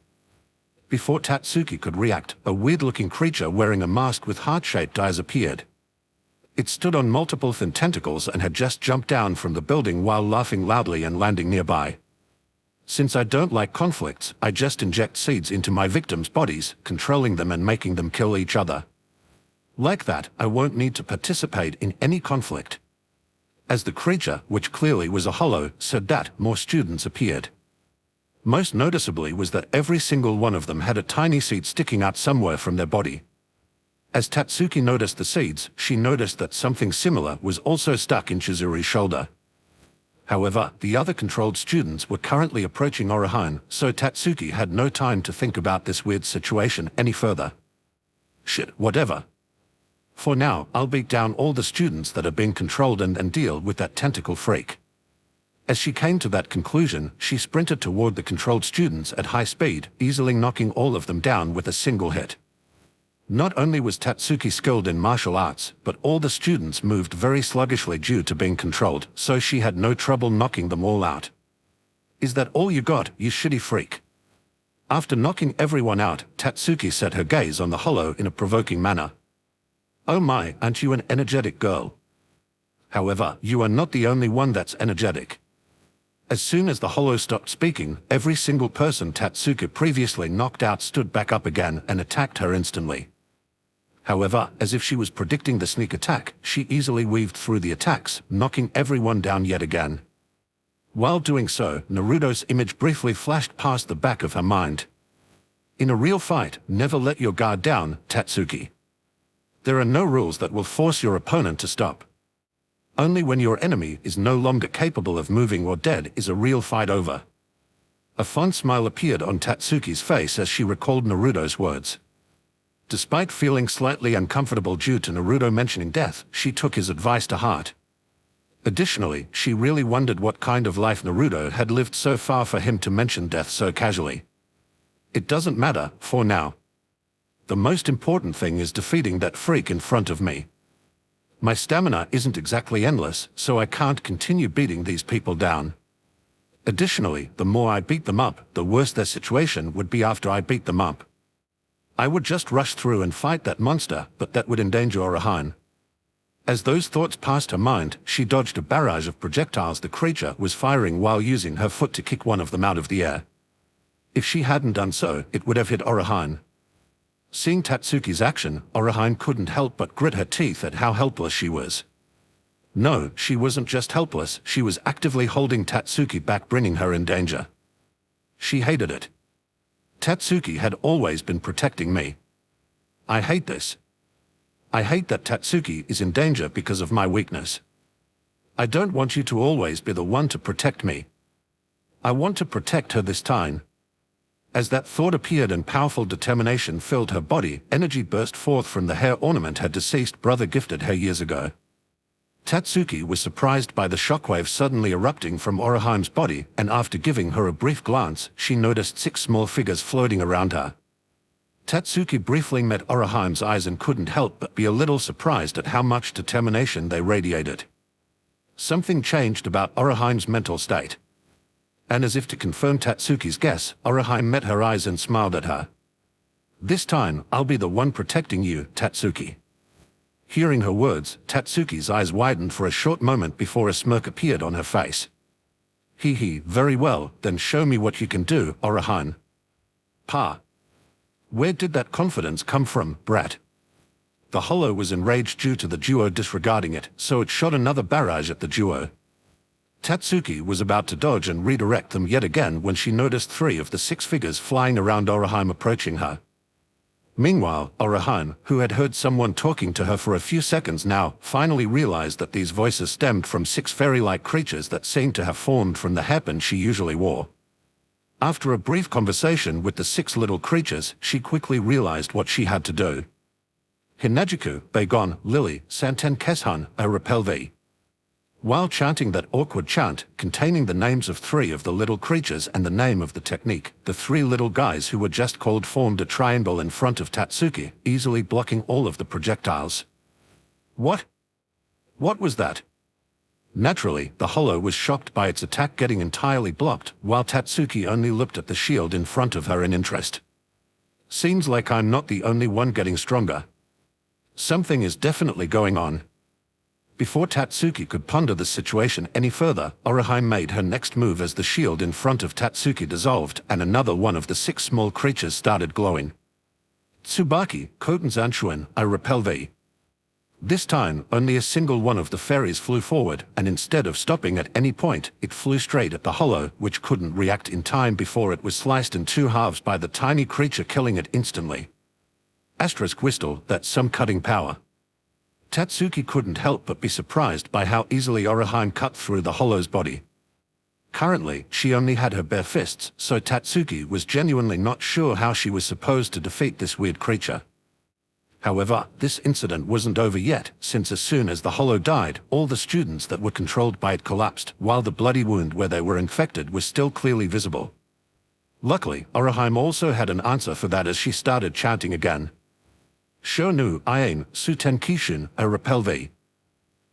Before Tatsuki could react, a weird-looking creature wearing a mask with heart-shaped eyes appeared. It stood on multiple thin tentacles and had just jumped down from the building while laughing loudly and landing nearby. Since I don't like conflicts, I just inject seeds into my victims' bodies, controlling them and making them kill each other. Like that, I won't need to participate in any conflict. As the creature, which clearly was a hollow, said that, more students appeared. Most noticeably was that every single one of them had a tiny seed sticking out somewhere from their body. As Tatsuki noticed the seeds, she noticed that something similar was also stuck in Chizuru's shoulder. However, the other controlled students were currently approaching Orihime, so Tatsuki had no time to think about this weird situation any further. Shit, whatever. For now, I'll beat down all the students that are being controlled and deal with that tentacle freak. As she came to that conclusion, she sprinted toward the controlled students at high speed, easily knocking all of them down with a single hit. Not only was Tatsuki skilled in martial arts, but all the students moved very sluggishly due to being controlled, so she had no trouble knocking them all out. Is that all you got, you shitty freak? After knocking everyone out, Tatsuki set her gaze on the hollow in a provoking manner. Oh my, aren't you an energetic girl? However, you are not the only one that's energetic. As soon as the hollow stopped speaking, every single person Tatsuki previously knocked out stood back up again and attacked her instantly. However, as if she was predicting the sneak attack, she easily weaved through the attacks, knocking everyone down yet again. While doing so, Naruto's image briefly flashed past the back of her mind. In a real fight, never let your guard down, Tatsuki. There are no rules that will force your opponent to stop. Only when your enemy is no longer capable of moving or dead is a real fight over. A fond smile appeared on Tatsuki's face as she recalled Naruto's words. Despite feeling slightly uncomfortable due to Naruto mentioning death, she took his advice to heart. Additionally, she really wondered what kind of life Naruto had lived so far for him to mention death so casually. It doesn't matter, for now. The most important thing is defeating that freak in front of me. My stamina isn't exactly endless, so I can't continue beating these people down. Additionally, the more I beat them up, the worse their situation would be after I beat them up. I would just rush through and fight that monster, but that would endanger Orihime. As those thoughts passed her mind, she dodged a barrage of projectiles the creature was firing while using her foot to kick one of them out of the air. If she hadn't done so, it would have hit Orihime. Seeing Tatsuki's action, Orihime couldn't help but grit her teeth at how helpless she was. No, she wasn't just helpless, she was actively holding Tatsuki back, bringing her in danger. She hated it. Tatsuki had always been protecting me. I hate this. I hate that Tatsuki is in danger because of my weakness. I don't want you to always be the one to protect me. I want to protect her this time. As that thought appeared and powerful determination filled her body, energy burst forth from the hair ornament her deceased brother gifted her years ago. Tatsuki was surprised by the shockwave suddenly erupting from Orihime's body, and after giving her a brief glance, she noticed 6 small figures floating around her. Tatsuki briefly met Orihime's eyes and couldn't help but be a little surprised at how much determination they radiated. Something changed about Orihime's mental state. And as if to confirm Tatsuki's guess, Orihime met her eyes and smiled at her. This time, I'll be the one protecting you, Tatsuki. Hearing her words, Tatsuki's eyes widened for a short moment before a smirk appeared on her face. Very well, then show me what you can do, Orihime. Pa. Where did that confidence come from, brat? The hollow was enraged due to the duo disregarding it, so it shot another barrage at the duo. Tatsuki was about to dodge and redirect them yet again when she noticed 3 of the 6 figures flying around Oraheim approaching her. Meanwhile, Oraheim, who had heard someone talking to her for a few seconds now, finally realized that these voices stemmed from 6 fairy-like creatures that seemed to have formed from the hairpin she usually wore. After a brief conversation with the 6 little creatures, she quickly realized what she had to do. Hinajuku, Bagon, Lily, Santen Keshan, a repel V. While chanting that awkward chant, containing the names of 3 of the little creatures and the name of the technique, the 3 little guys who were just called formed a triangle in front of Tatsuki, easily blocking all of the projectiles. What? What was that? Naturally, the hollow was shocked by its attack getting entirely blocked, while Tatsuki only looked at the shield in front of her in interest. Seems like I'm not the only one getting stronger. Something is definitely going on. Before Tatsuki could ponder the situation any further, Oraheim made her next move as the shield in front of Tatsuki dissolved and another one of the 6 small creatures started glowing. Tsubaki, Kotenzanshuin, I repel thee. This time, only a single one of the fairies flew forward, and instead of stopping at any point, it flew straight at the hollow, which couldn't react in time before it was sliced in 2 halves by the tiny creature, killing it instantly. Asterisk whistle, that's some cutting power. Tatsuki couldn't help but be surprised by how easily Oraheim cut through the hollow's body. Currently, she only had her bare fists, so Tatsuki was genuinely not sure how she was supposed to defeat this weird creature. However, this incident wasn't over yet, since as soon as the hollow died, all the students that were controlled by it collapsed, while the bloody wound where they were infected was still clearly visible. Luckily, Oraheim also had an answer for that as she started chanting again. Shonu, Aizen, Suten Kishun, a repel V.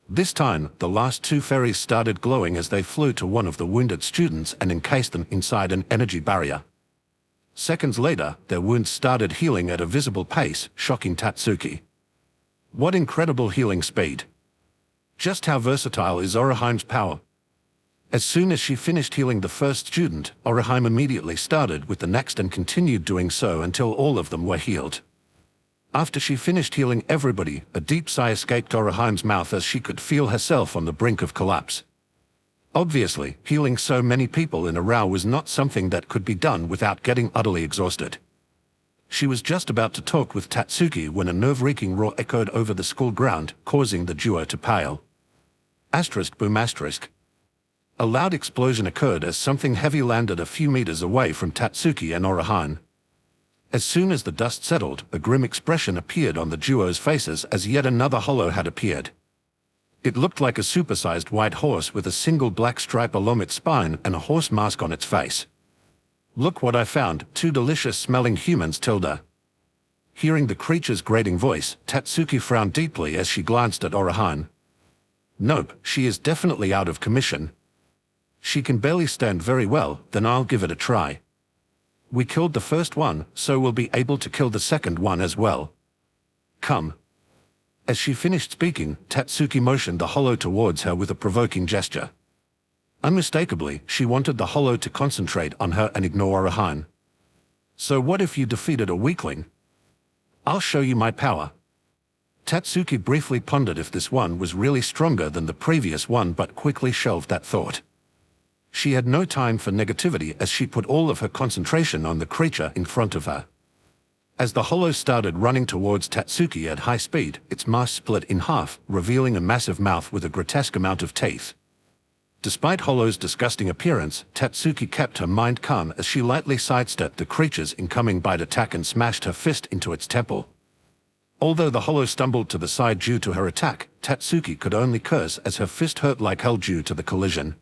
This time, the last 2 fairies started glowing as they flew to one of the wounded students and encased them inside an energy barrier. Seconds later, their wounds started healing at a visible pace, shocking Tatsuki. What incredible healing speed! Just how versatile is Oraheim's power? As soon as she finished healing the first student, Oraheim immediately started with the next and continued doing so until all of them were healed. After she finished healing everybody, a deep sigh escaped Oraheim's mouth as she could feel herself on the brink of collapse. Obviously, healing so many people in a row was not something that could be done without getting utterly exhausted. She was just about to talk with Tatsuki when a nerve-wreaking roar echoed over the school ground, causing the duo to pale. Asterisk boom asterisk. A loud explosion occurred as something heavy landed a few meters away from Tatsuki and Oraheim. As soon as the dust settled, a grim expression appeared on the duo's faces as yet another hollow had appeared. It looked like a supersized white horse with a single black stripe along its spine and a horse mask on its face. Look what I found, 2 delicious-smelling humans, Tilda. Hearing the creature's grating voice, Tatsuki frowned deeply as she glanced at Oraheim. Nope, she is definitely out of commission. She can barely stand very well, then I'll give it a try. We killed the first one, so we'll be able to kill the second one as well. Come. As she finished speaking, Tatsuki motioned the hollow towards her with a provoking gesture. Unmistakably, she wanted the hollow to concentrate on her and ignore Oraheim. So what if you defeated a weakling? I'll show you my power. Tatsuki briefly pondered if this one was really stronger than the previous one but quickly shelved that thought. She had no time for negativity as she put all of her concentration on the creature in front of her. As the hollow started running towards Tatsuki at high speed, its mask split in half, revealing a massive mouth with a grotesque amount of teeth. Despite Hollow's disgusting appearance, Tatsuki kept her mind calm as she lightly sidestepped the creature's incoming bite attack and smashed her fist into its temple. Although the Hollow stumbled to the side due to her attack, Tatsuki could only curse as her fist hurt like hell due to the collision.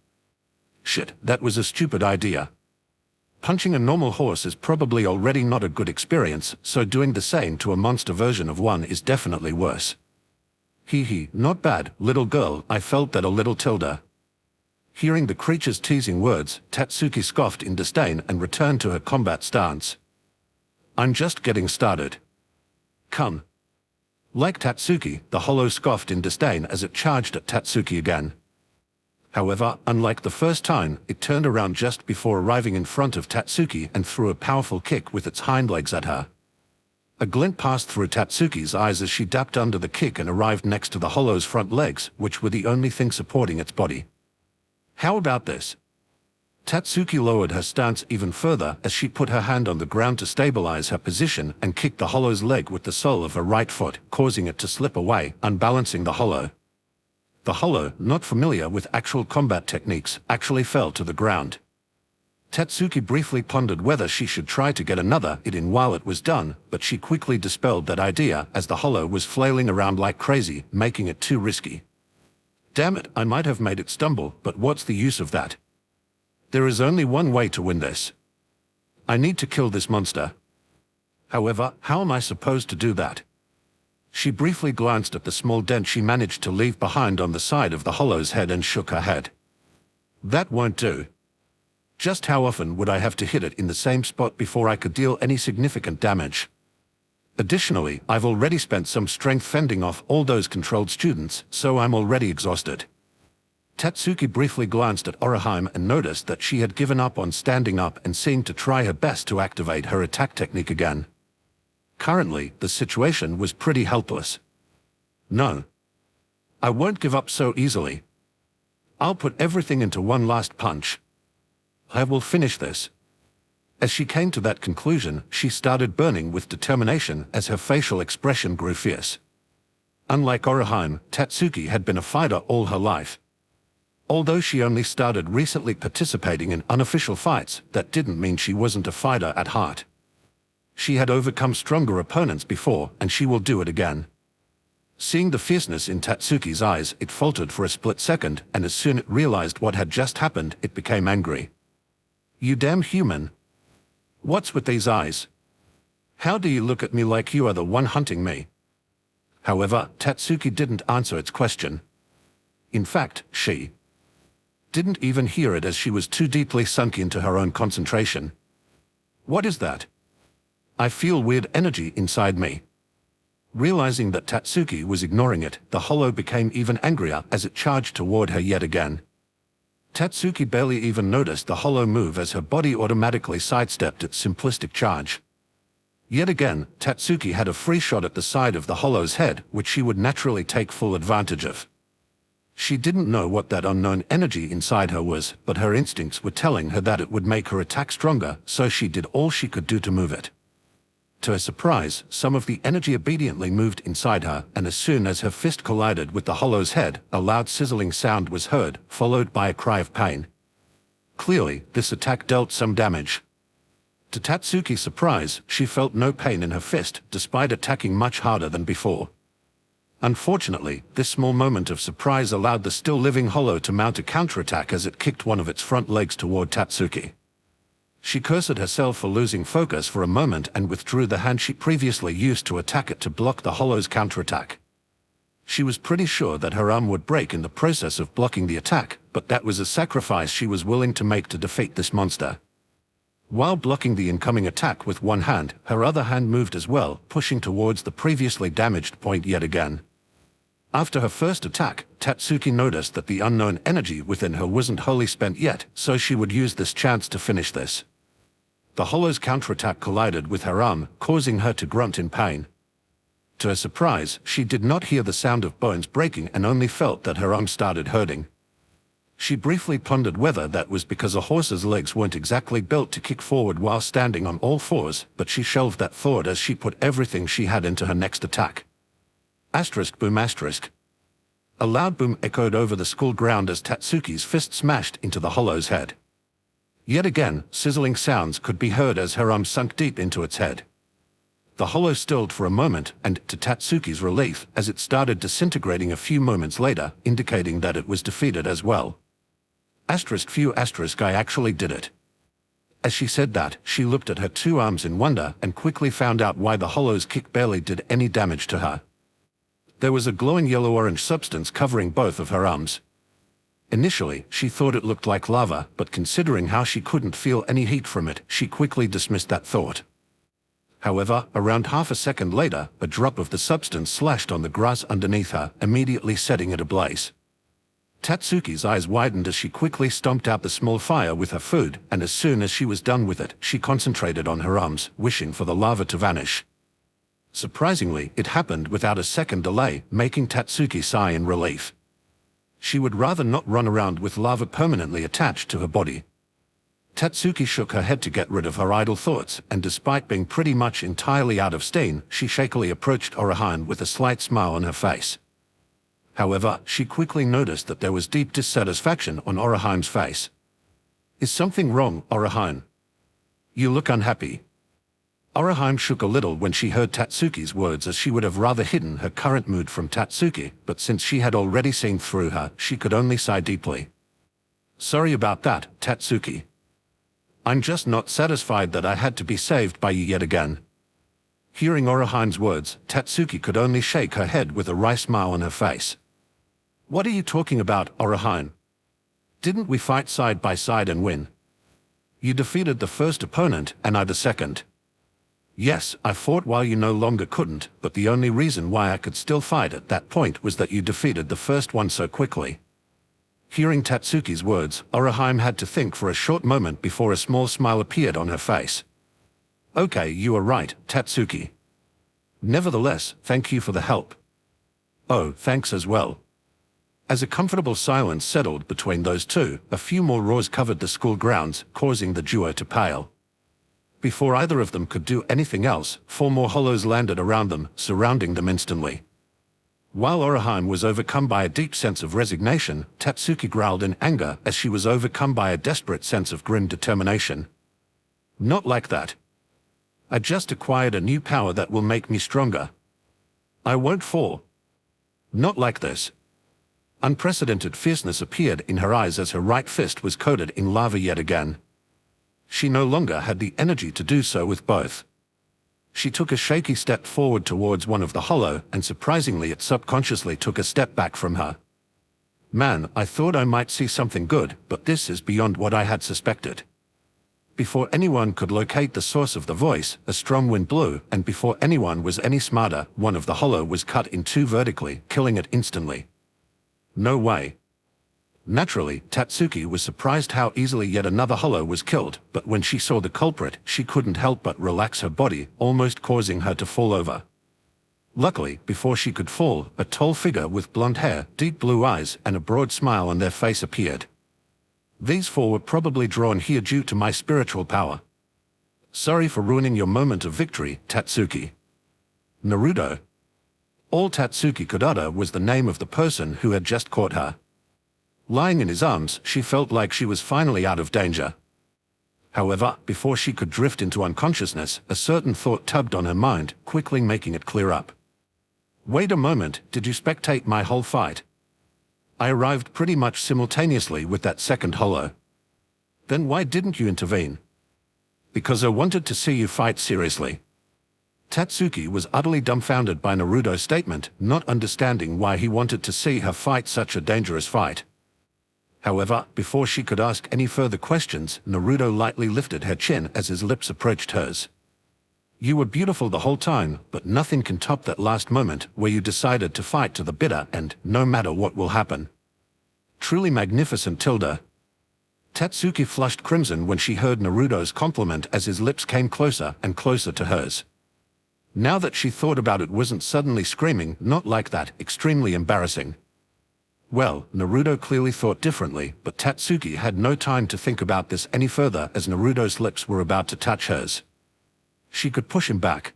Shit, that was a stupid idea. Punching a normal horse is probably already not a good experience, so doing the same to a monster version of one is definitely worse. Hee, not bad, little girl, I felt that a little Tilda. Hearing the creature's teasing words, Tatsuki scoffed in disdain and returned to her combat stance. I'm just getting started. Come. Like Tatsuki, the Hollow scoffed in disdain as it charged at Tatsuki again. However, unlike the first time, it turned around just before arriving in front of Tatsuki and threw a powerful kick with its hind legs at her. A glint passed through Tatsuki's eyes as she dapped under the kick and arrived next to the Hollow's front legs, which were the only thing supporting its body. How about this? Tatsuki lowered her stance even further as she put her hand on the ground to stabilize her position and kicked the hollow's leg with the sole of her right foot, causing it to slip away, unbalancing the hollow. The hollow, not familiar with actual combat techniques, actually fell to the ground. Tatsuki briefly pondered whether she should try to get another hit in while it was done, but she quickly dispelled that idea as the hollow was flailing around like crazy, making it too risky. Damn it, I might have made it stumble, but what's the use of that? There is only one way to win this. I need to kill this monster. However, how am I supposed to do that? She briefly glanced at the small dent she managed to leave behind on the side of the hollow's head and shook her head. That won't do. Just how often would I have to hit it in the same spot before I could deal any significant damage? Additionally, I've already spent some strength fending off all those controlled students, so I'm already exhausted. Tatsuki briefly glanced at Orihime and noticed that she had given up on standing up and seemed to try her best to activate her attack technique again. Currently, the situation was pretty helpless. No. I won't give up so easily. I'll put everything into one last punch. I will finish this. As she came to that conclusion, she started burning with determination as her facial expression grew fierce. Unlike Orihime, Tatsuki had been a fighter all her life. Although she only started recently participating in unofficial fights, that didn't mean she wasn't a fighter at heart. She had overcome stronger opponents before, and she will do it again. Seeing the fierceness in Tatsuki's eyes, it faltered for a split second, and as soon as it realized what had just happened, it became angry. You damn human! What's with these eyes? How do you look at me like you are the one hunting me? However, Tatsuki didn't answer its question. In fact, she didn't even hear it as she was too deeply sunk into her own concentration. What is that? I feel weird energy inside me. Realizing that Tatsuki was ignoring it, the hollow became even angrier as it charged toward her yet again. Tatsuki barely even noticed the hollow move as her body automatically sidestepped its simplistic charge. Yet again, Tatsuki had a free shot at the side of the hollow's head, which she would naturally take full advantage of. She didn't know what that unknown energy inside her was, but her instincts were telling her that it would make her attack stronger, so she did all she could do to move it. To her surprise, some of the energy obediently moved inside her, and as soon as her fist collided with the hollow's head, a loud sizzling sound was heard, followed by a cry of pain. Clearly, this attack dealt some damage. To Tatsuki's surprise, she felt no pain in her fist, despite attacking much harder than before. Unfortunately, this small moment of surprise allowed the still-living hollow to mount a counterattack as it kicked one of its front legs toward Tatsuki. She cursed herself for losing focus for a moment and withdrew the hand she previously used to attack it to block the hollow's counterattack. She was pretty sure that her arm would break in the process of blocking the attack, but that was a sacrifice she was willing to make to defeat this monster. While blocking the incoming attack with one hand, her other hand moved as well, pushing towards the previously damaged point yet again. After her first attack, Tatsuki noticed that the unknown energy within her wasn't wholly spent yet, so she would use this chance to finish this. The hollow's counterattack collided with her arm, causing her to grunt in pain. To her surprise, she did not hear the sound of bones breaking and only felt that her arm started hurting. She briefly pondered whether that was because a horse's legs weren't exactly built to kick forward while standing on all fours, but she shelved that thought as she put everything she had into her next attack. Asterisk boom asterisk. A loud boom echoed over the school ground as Tatsuki's fist smashed into the hollow's head. Yet again, sizzling sounds could be heard as her arm sunk deep into its head. The hollow stilled for a moment, and to Tatsuki's relief, as it started disintegrating a few moments later, indicating that it was defeated as well. Asterisk few asterisk I actually did it. As she said that, she looked at her two arms in wonder and quickly found out why the hollow's kick barely did any damage to her. There was a glowing yellow-orange substance covering both of her arms. Initially, she thought it looked like lava, but considering how she couldn't feel any heat from it, she quickly dismissed that thought. However, around half a second later, a drop of the substance slashed on the grass underneath her, immediately setting it ablaze. Tatsuki's eyes widened as she quickly stomped out the small fire with her food, and as soon as she was done with it, she concentrated on her arms, wishing for the lava to vanish. Surprisingly, it happened without a second delay, making Tatsuki sigh in relief. She would rather not run around with lava permanently attached to her body. Tatsuki shook her head to get rid of her idle thoughts, and despite being pretty much entirely out of steam, she shakily approached Orihime with a slight smile on her face. However, she quickly noticed that there was deep dissatisfaction on Orihime's face. "Is something wrong, Orihime? You look unhappy." Orihime shook a little when she heard Tatsuki's words, as she would have rather hidden her current mood from Tatsuki, but since she had already seen through her, she could only sigh deeply. "Sorry about that, Tatsuki. I'm just not satisfied that I had to be saved by you yet again." Hearing Orihime's words, Tatsuki could only shake her head with a wry smile on her face. "What are you talking about, Orihime? Didn't we fight side by side and win? You defeated the first opponent and I the second." "Yes, I fought while you no longer couldn't, but the only reason why I could still fight at that point was that you defeated the first one so quickly." Hearing Tatsuki's words, Orihime had to think for a short moment before a small smile appeared on her face. "Okay, you are right, Tatsuki. Nevertheless, thank you for the help." "Oh, thanks as well." As a comfortable silence settled between those two, a few more roars covered the school grounds, causing the duo to pale. Before either of them could do anything else, 4 more hollows landed around them, surrounding them instantly. While Orihime was overcome by a deep sense of resignation, Tatsuki growled in anger as she was overcome by a desperate sense of grim determination. "Not like that. I just acquired a new power that will make me stronger. I won't fall. Not like this." Unprecedented fierceness appeared in her eyes as her right fist was coated in lava yet again. She no longer had the energy to do so with both. She took a shaky step forward towards one of the hollow, and surprisingly it subconsciously took a step back from her. "Man, I thought I might see something good, but this is beyond what I had suspected." Before anyone could locate the source of the voice, a strong wind blew, and before anyone was any smarter, one of the hollow was cut in 2 vertically, killing it instantly. No way. Naturally, Tatsuki was surprised how easily yet another hollow was killed, but when she saw the culprit, she couldn't help but relax her body, almost causing her to fall over. Luckily, before she could fall, a tall figure with blonde hair, deep blue eyes, and a broad smile on their face appeared. "These 4 were probably drawn here due to my spiritual power. Sorry for ruining your moment of victory, Tatsuki." Naruto. All Tatsuki could utter was the name of the person who had just caught her. Lying in his arms, she felt like she was finally out of danger. However, before she could drift into unconsciousness, a certain thought tugged on her mind, quickly making it clear up. "Wait a moment, did you spectate my whole fight?" "I arrived pretty much simultaneously with that second hollow." "Then why didn't you intervene?" "Because I wanted to see you fight seriously." Tatsuki was utterly dumbfounded by Naruto's statement, not understanding why he wanted to see her fight such a dangerous fight. However, before she could ask any further questions, Naruto lightly lifted her chin as his lips approached hers. "You were beautiful the whole time, but nothing can top that last moment where you decided to fight to the bitter end, no matter what will happen. Truly magnificent, Tilda." Tatsuki flushed crimson when she heard Naruto's compliment as his lips came closer and closer to hers. Now that she thought about it, wasn't suddenly screaming, "Not like that," extremely embarrassing. Well, Naruto clearly thought differently, but Tatsuki had no time to think about this any further as Naruto's lips were about to touch hers. She could push him back.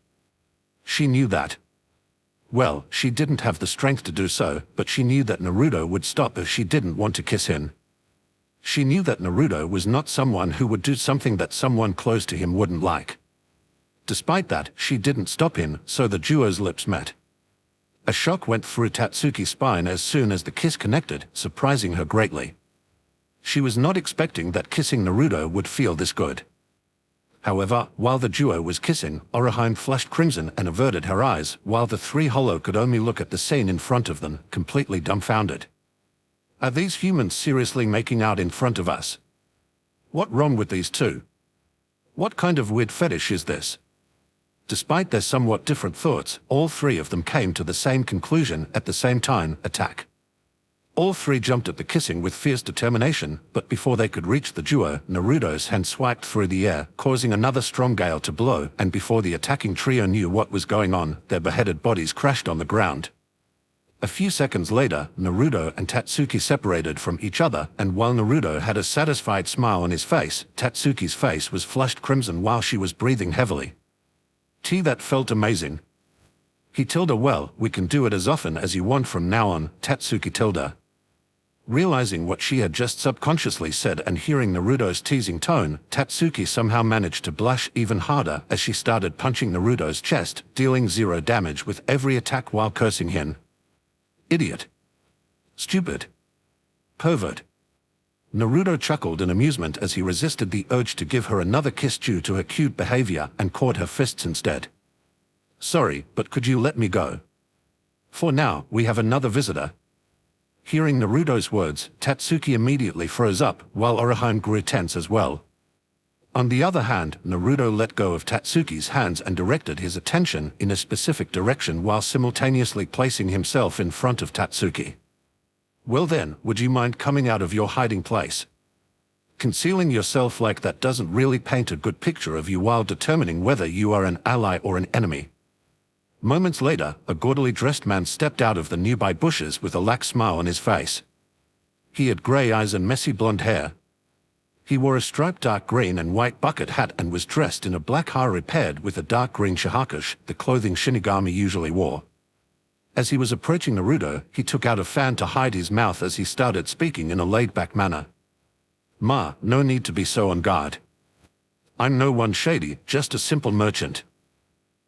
She knew that. Well, she didn't have the strength to do so, but she knew that Naruto would stop if she didn't want to kiss him. She knew that Naruto was not someone who would do something that someone close to him wouldn't like. Despite that, she didn't stop him, so the duo's lips met. A shock went through Tatsuki's spine as soon as the kiss connected, surprising her greatly. She was not expecting that kissing Naruto would feel this good. However, while the duo was kissing, Orihime flushed crimson and averted her eyes, while the 3 hollow could only look at the scene in front of them, completely dumbfounded. Are these humans seriously making out in front of us? What's wrong with these 2? What kind of weird fetish is this? Despite their somewhat different thoughts, all 3 of them came to the same conclusion at the same time: attack. All 3 jumped at the kissing with fierce determination, but before they could reach the duo, Naruto's hand swiped through the air, causing another strong gale to blow, and before the attacking trio knew what was going on, their beheaded bodies crashed on the ground. A few seconds later, Naruto and Tatsuki separated from each other, and while Naruto had a satisfied smile on his face, Tatsuki's face was flushed crimson while she was breathing heavily. That felt amazing. He told her, well, we can do it as often as you want from now on, Tatsuki told her. Realizing what she had just subconsciously said and hearing Naruto's teasing tone, Tatsuki somehow managed to blush even harder as she started punching Naruto's chest, dealing 0 damage with every attack while cursing him. Idiot. Stupid. Pervert. Naruto chuckled in amusement as he resisted the urge to give her another kiss due to her cute behavior and caught her fists instead. Sorry, but could you let me go? For now, we have another visitor. Hearing Naruto's words, Tatsuki immediately froze up, while Orihime grew tense as well. On the other hand, Naruto let go of Tatsuki's hands and directed his attention in a specific direction while simultaneously placing himself in front of Tatsuki. Well then, would you mind coming out of your hiding place? Concealing yourself like that doesn't really paint a good picture of you while determining whether you are an ally or an enemy. Moments later, a gaudily dressed man stepped out of the nearby bushes with a lax smile on his face. He had grey eyes and messy blonde hair. He wore a striped dark green and white bucket hat and was dressed in a black hari paired with a dark green shahakush, the clothing Shinigami usually wore. As he was approaching Naruto, he took out a fan to hide his mouth as he started speaking in a laid-back manner. Ma, no need to be so on guard. I'm no one shady, just a simple merchant.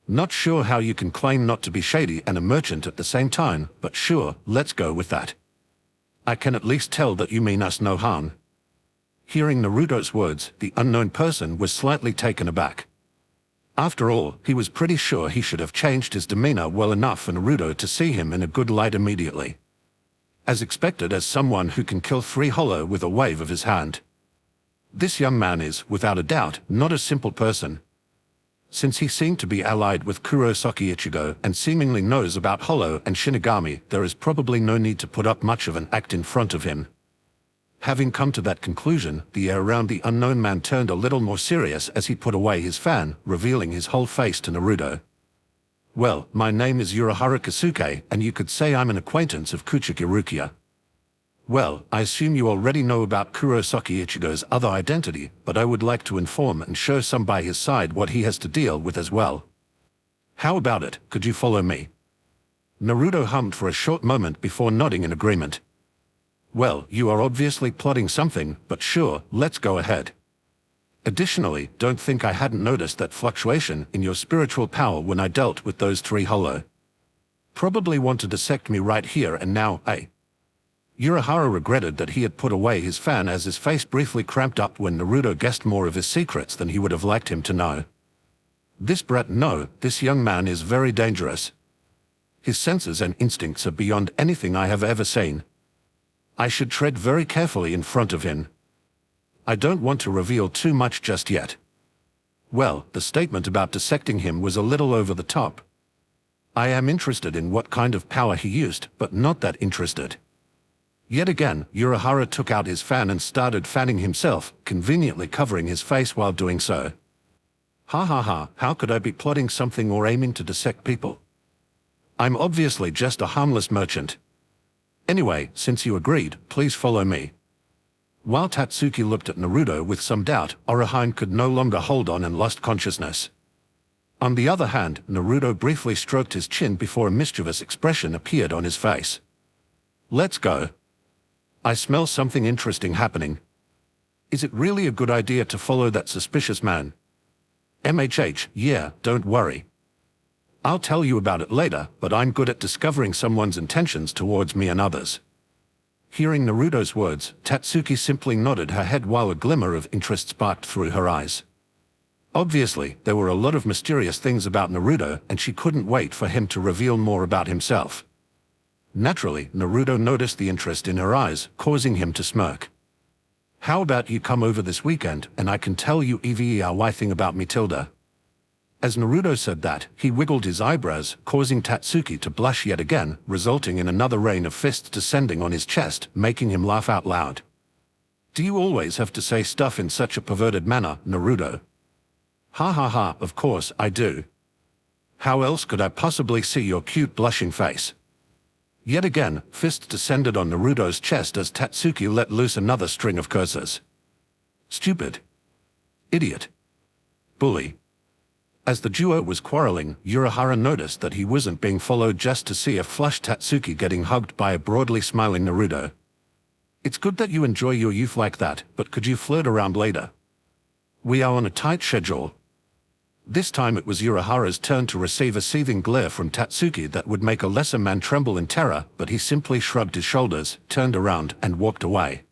Not sure how you can claim not to be shady and a merchant at the same time, but sure, let's go with that. I can at least tell that you mean us no harm. Hearing Naruto's words, the unknown person was slightly taken aback. After all, he was pretty sure he should have changed his demeanor well enough for Naruto to see him in a good light immediately. As expected as someone who can kill 3 hollow with a wave of his hand. This young man is, without a doubt, not a simple person. Since he seemed to be allied with Kurosaki Ichigo and seemingly knows about Hollow and Shinigami, there is probably no need to put up much of an act in front of him. Having come to that conclusion, the air around the unknown man turned a little more serious as he put away his fan, revealing his whole face to Naruto. Well, my name is Urahara Kasuke, and you could say I'm an acquaintance of Kuchiki Rukia. Well, I assume you already know about Kurosaki Ichigo's other identity, but I would like to inform and show some by his side what he has to deal with as well. How about it, could you follow me? Naruto hummed for a short moment before nodding in agreement. Well, you are obviously plotting something, but sure, let's go ahead. Additionally, don't think I hadn't noticed that fluctuation in your spiritual power when I dealt with those 3 hollow. Probably want to dissect me right here and now, eh? Urahara regretted that he had put away his fan as his face briefly cramped up when Naruto guessed more of his secrets than he would have liked him to know. This brat, no, this young man is very dangerous. His senses and instincts are beyond anything I have ever seen. I should tread very carefully in front of him. I don't want to reveal too much just yet. Well, the statement about dissecting him was a little over the top. I am interested in what kind of power he used, but not that interested. Yet again, Urahara took out his fan and started fanning himself, conveniently covering his face while doing so. Ha ha ha, how could I be plotting something or aiming to dissect people? I'm obviously just a harmless merchant. Anyway, since you agreed, please follow me. While Tatsuki looked at Naruto with some doubt, Orihime could no longer hold on and lost consciousness. On the other hand, Naruto briefly stroked his chin before a mischievous expression appeared on his face. Let's go. I smell something interesting happening. Is it really a good idea to follow that suspicious man? Yeah, don't worry. I'll tell you about it later, but I'm good at discovering someone's intentions towards me and others. Hearing Naruto's words, Tatsuki simply nodded her head while a glimmer of interest sparked through her eyes. Obviously, there were a lot of mysterious things about Naruto, and she couldn't wait for him to reveal more about himself. Naturally, Naruto noticed the interest in her eyes, causing him to smirk. How about you come over this weekend, and I can tell you every thing about me Tilda. As Naruto said that, he wiggled his eyebrows, causing Tatsuki to blush yet again, resulting in another rain of fists descending on his chest, making him laugh out loud. Do you always have to say stuff in such a perverted manner, Naruto? Ha ha ha, of course I do. How else could I possibly see your cute blushing face? Yet again, fists descended on Naruto's chest as Tatsuki let loose another string of curses. Stupid. Idiot. Bully. As the duo was quarreling, Urahara noticed that he wasn't being followed just to see a flushed Tatsuki getting hugged by a broadly smiling Naruto. It's good that you enjoy your youth like that, but could you flirt around later? We are on a tight schedule. This time it was Urahara's turn to receive a seething glare from Tatsuki that would make a lesser man tremble in terror, but he simply shrugged his shoulders, turned around, and walked away.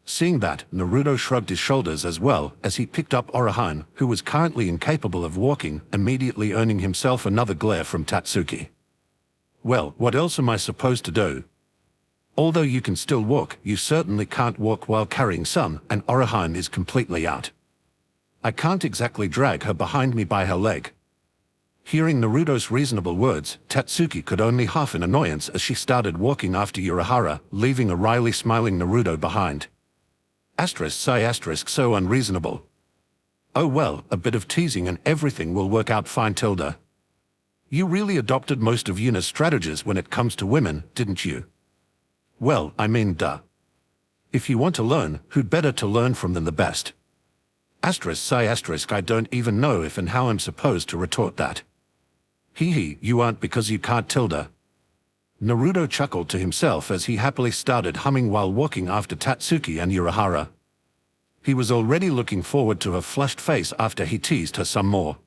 Seeing that, Naruto shrugged his shoulders as well, as he picked up Orihime, who was currently incapable of walking, immediately earning himself another glare from Tatsuki. Well, what else am I supposed to do? Although you can still walk, you certainly can't walk while carrying Sun, and Orihime is completely out. I can't exactly drag her behind me by her leg. Hearing Naruto's reasonable words, Tatsuki could only huff in annoyance as she started walking after Urahara, leaving a wryly smiling Naruto behind. So unreasonable. Oh well, a bit of teasing and everything will work out fine, Tilda. You really adopted most of Yuna's strategies when it comes to women, didn't you? Well, I mean, duh. If you want to learn, who'd better to learn from than the best? I don't even know if and how I'm supposed to retort that. Hee, you aren't because you can't, Tilda. Naruto chuckled to himself as he happily started humming while walking after Tatsuki and Urahara. He was already looking forward to her flushed face after he teased her some more.